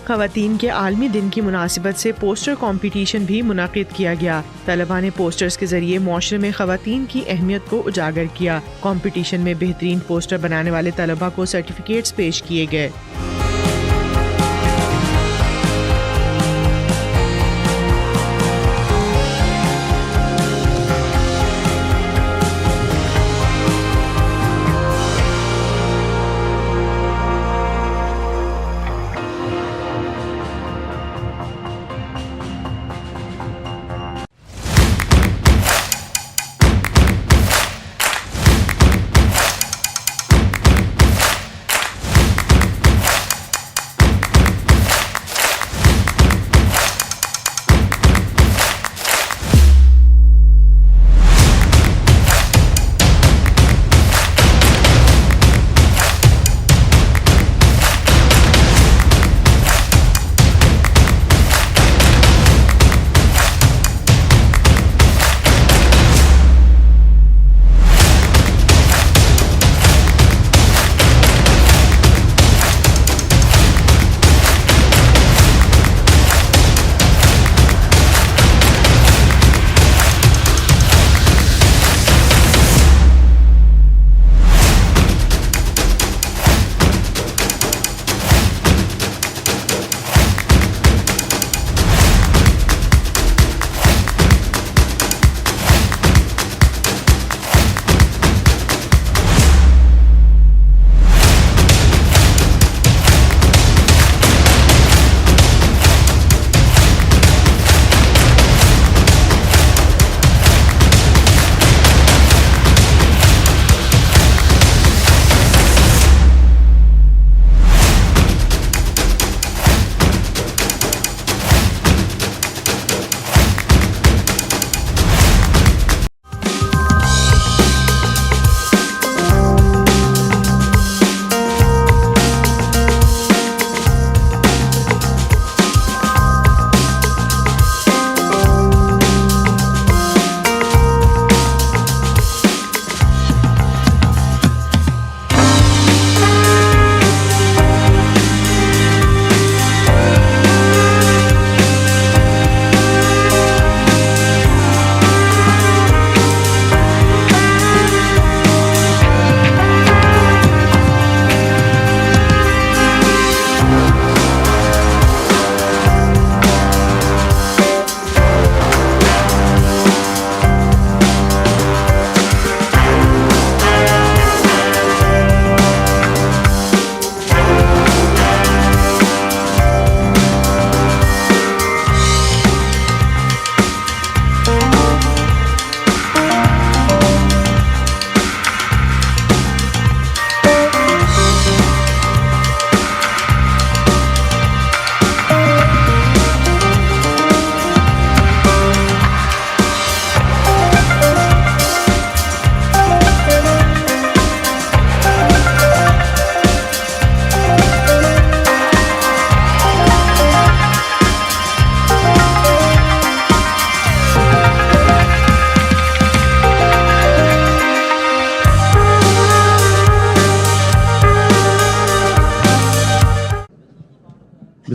خواتین کے عالمی دن کی مناسبت سے پوسٹر کمپٹیشن بھی منعقد کیا گیا۔ طلباء نے پوسٹرز کے ذریعے معاشرے میں خواتین کی اہمیت کو اجاگر کیا۔ کمپٹیشن میں بہترین پوسٹر بنانے والے طلباء کو سرٹیفکیٹس پیش کیے گئے۔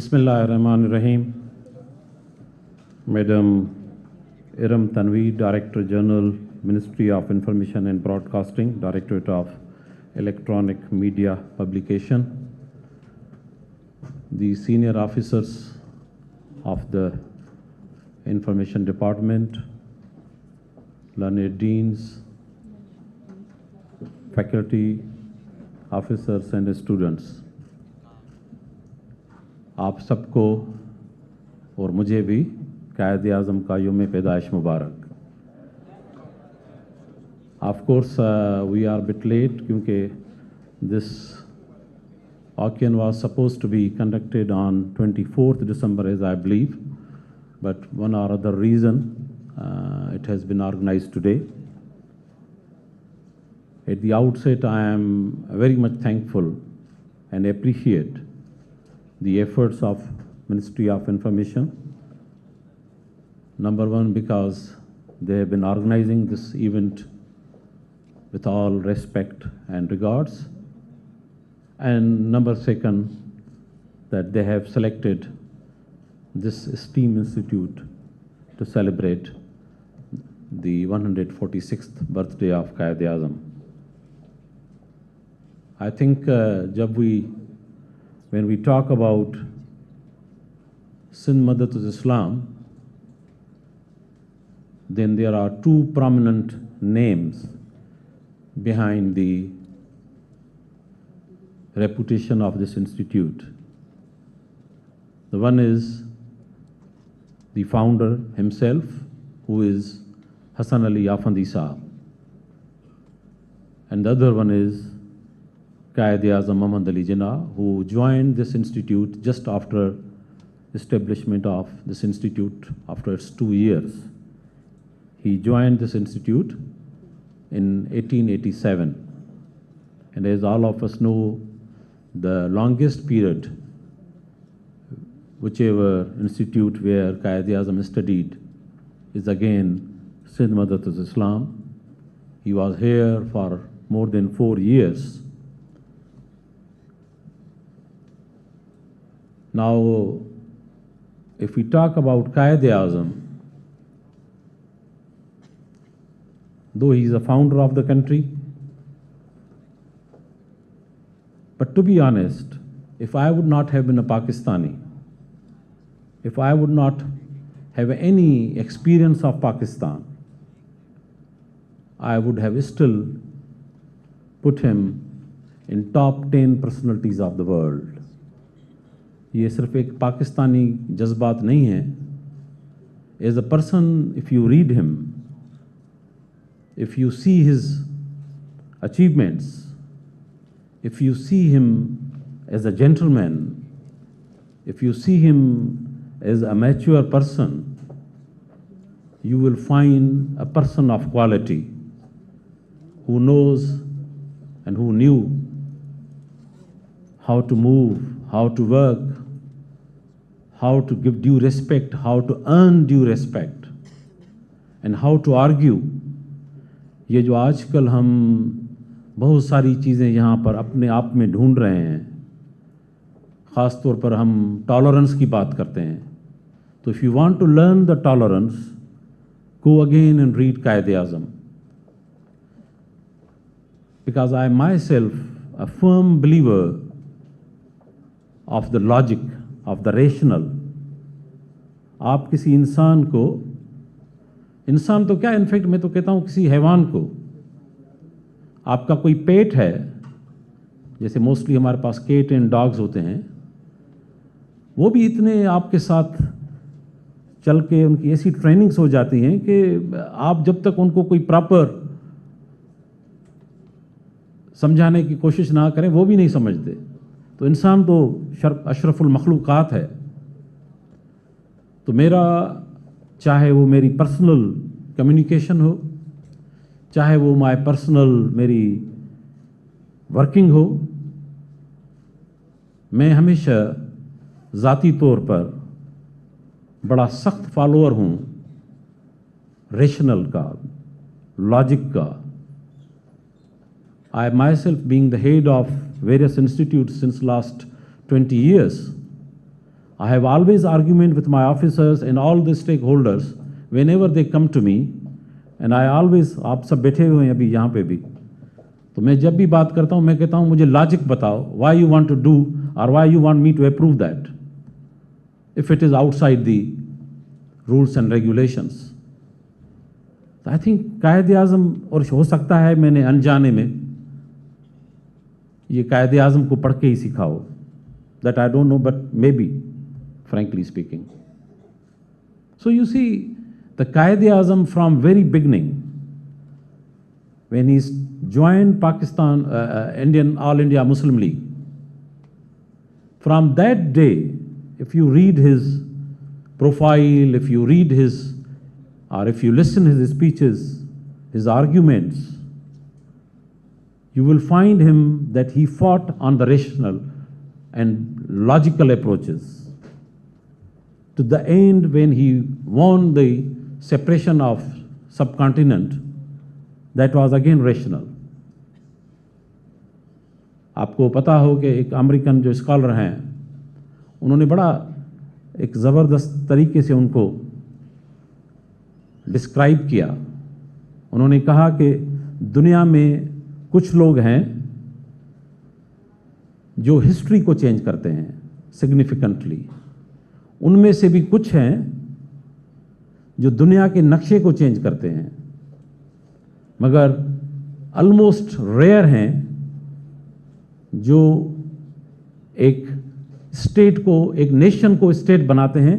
Bismillahirrahmanirrahim. Madam Iram Tanvi, Director General, Ministry of Information and Broadcasting, Directorate of Electronic Media Publication, the senior officers of the Information Department, learned deans, faculty, officers and students. आप सबको और मुझे भी कायद-ए-आज़म का यौम पैदाइश मुबारक. Of course, we are a bit late क्योंकि this occasion was supposed to be conducted on 24th December, as I believe, but one or other reason it has been organized today. At the outset, I am very much thankful and appreciate the efforts of Ministry of Information. Number one, because they have been organizing this event with all respect and regards. And number second, that they have selected this esteemed institute to celebrate the 146th birthday of Qaid-e-Azam. I think when we talk about Sindh Madressatul Islam, then there are two prominent names behind the reputation of this institute. The one is the founder himself, who is Hassan Ali Afandi Saab. And the other one is Qaid-e-Azam Muhammad Ali Jinnah, who joined this institute just after establishment of this institute after its 2 years. He joined this institute in 1887. And as all of us know, the longest period, whichever institute where Qaid-e-Azam studied, is again Sindh Madressatul Islam. He was here for more than 4 years. Now, if we talk about Qaid-e-Azam, though he is a founder of the country, but to be honest, if I would not have been a Pakistani, if I would not have any experience of Pakistan, I would have still put him in top 10 personalities of the world. ये सिर्फ एक पाकिस्तानी जज्बात नहीं है. As a person, if you read him, if you see his achievements, if you see him as a gentleman, if you see him as a mature person, you will find a person of quality who knows and who knew how to move, how to work, how to give due respect, how to earn due respect, and how to argue. ये जो आजकल हम बहुत सारी चीज़ें यहाँ पर अपने आप में ढूंढ रहे हैं, ख़ास तौर पर हम टॉलरेंस की बात करते हैं. तो if you want to learn the tolerance, go again and read Qaid-e-Azam. Because I myself, a firm believer of the logic, of the rational. आप किसी इंसान को, इंसान तो क्या, इनफैक्ट मैं तो कहता हूँ किसी हैवान को, आपका कोई पेट है, जैसे मोस्टली हमारे पास कैट एंड डॉग्स होते हैं, वो भी इतने आपके साथ चल के उनकी ऐसी ट्रेनिंग्स हो जाती हैं कि आप जब तक उनको कोई प्रॉपर समझाने की कोशिश ना करें वो भी नहीं समझते. तो इंसान तो अशरफुल मखलूक़ात है. तो मेरा, चाहे वो मेरी पर्सनल कम्युनिकेशन हो, चाहे वो माय पर्सनल मेरी वर्किंग हो, मैं हमेशा ज़ाती तौर पर बड़ा सख्त फॉलोअर हूँ रेशनल का, लॉजिक का. I myself, being the head of various institutes since last 20 years, I have always argument with my officers and all the stakeholders whenever they come to me, and I always, आप सब बैठे हुए हैं अभी यहाँ पे भी, तो मैं जब भी बात करता हूँ मैं कहता हूँ मुझे लॉजिक बताओ, why you want to do or why you want me to approve that if it is outside the rules and regulations. तो I think कायदे आज़म, और हो सकता है मैंने अनजाने में ये कायदे आज़म को पढ़ के ही सीखा हो, that I don't know, but maybe, frankly speaking. So you see, the Qaeda Azam from very beginning, when he joined Pakistan, All India Muslim League, from that day, if you read his profile, if you read his, or if you listen to his speeches, his arguments, you will find him that he fought on the rational and logical approaches. To the end, when he won the separation of subcontinent, that was again rational. आपको पता हो कि एक American जो scholar हैं, उन्होंने बड़ा एक ज़बरदस्त तरीके से उनको डिस्क्राइब किया. उन्होंने कहा कि दुनिया में कुछ लोग हैं जो हिस्ट्री को चेंज करते हैं सिग्निफिकेंटली, उनमें से भी कुछ हैं जो दुनिया के नक्शे को चेंज करते हैं, मगर ऑलमोस्ट रेयर हैं जो एक स्टेट को, एक नेशन को स्टेट बनाते हैं.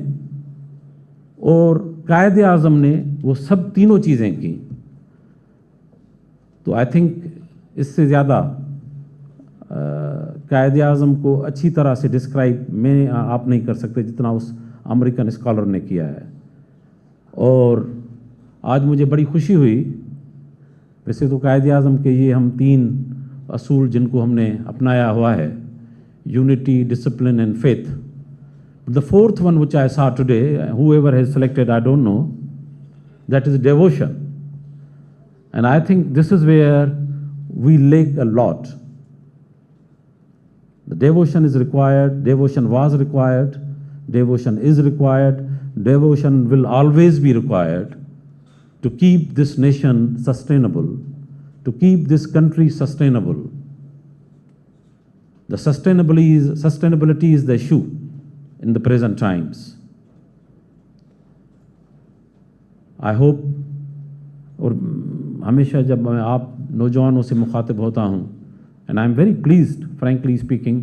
और कायदे आज़म ने वो सब तीनों चीज़ें की. तो आई थिंक इससे ज़्यादा कायदे आज़म को अच्छी तरह से डिस्क्राइब मैं आप नहीं कर सकते जितना उस अमेरिकन स्कॉलर ने किया है. और आज मुझे बड़ी खुशी हुई, वैसे तो कायदे आज़म के ये हम 3 असूल जिनको हमने अपनाया हुआ है, unity, discipline and faith. The fourth one which I saw today, whoever has selected, I don't know, that is devotion. And I think this is where we lack a lot. The devotion is required, devotion was required, devotion is required, devotion will always be required to keep this nation sustainable, to keep this country sustainable. The sustainability is the issue in the present times. I hope, और हमेशा जब मैं आप नौजवानों से मुखातिब होता हूँ, and I am very pleased, frankly speaking,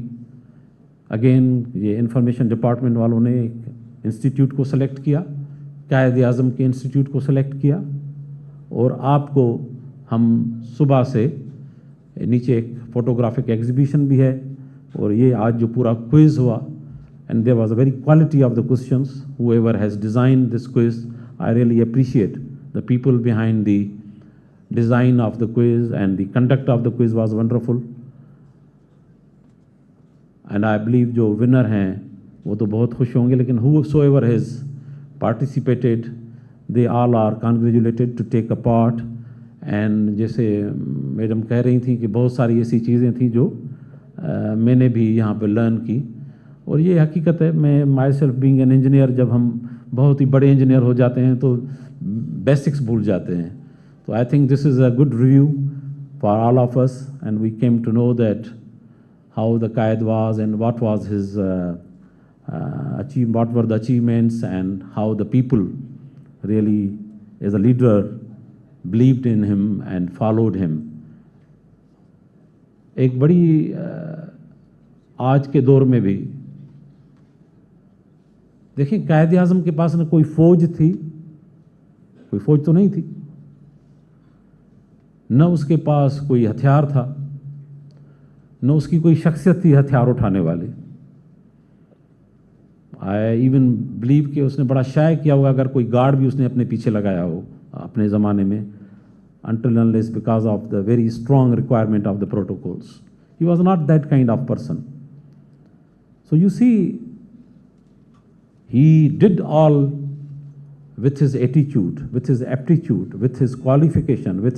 again ये इंफॉर्मेशन डिपार्टमेंट वालों ने एक इंस्टीट्यूट को सेलेक्ट किया, कायदे आज़म के इंस्टीट्यूट को सेलेक्ट किया, और आपको हम सुबह से नीचे एक फोटोग्राफिक एग्जीबिशन भी है, और ये आज जो पूरा क्विज़ हुआ, and there was a very quality of the questions. Whoever has designed this quiz, I really appreciate the people behind the design of the quiz, and the conduct of the quiz was wonderful. And I believe जो winner हैं वो तो बहुत खुश होंगे, लेकिन whosoever has participated, they all are congratulated to take a part. And जैसे madam कह रही थी कि बहुत सारी ऐसी चीज़ें थी जो मैंने भी यहाँ पे लर्न की, और ये हकीकत है. मैं my self being an engineer, जब हम बहुत ही बड़े इंजीनियर हो जाते हैं तो बेसिक्स भूल जाते हैं. तो I think this is a good review for all of us, and we came to know that how the Quaid was and what was his what were the achievements, and how the people really, as a leader, believed in him and followed him. एक बड़ी आज के दौर में भी देखिए, कायदे आज़म के पास न कोई फौज थी, कोई फौज तो नहीं थी, न उसके पास कोई हथियार था, न उसकी कोई शख्सियत थी हथियार उठाने वाली. आई इवन बिलीव कि उसने बड़ा शाय किया होगा अगर कोई गार्ड भी उसने अपने पीछे लगाया हो अपने ज़माने में, until unless because of the very strong requirement of the protocols. He was not that kind of person. So you see, he did all with his attitude, with his aptitude, with his qualification, with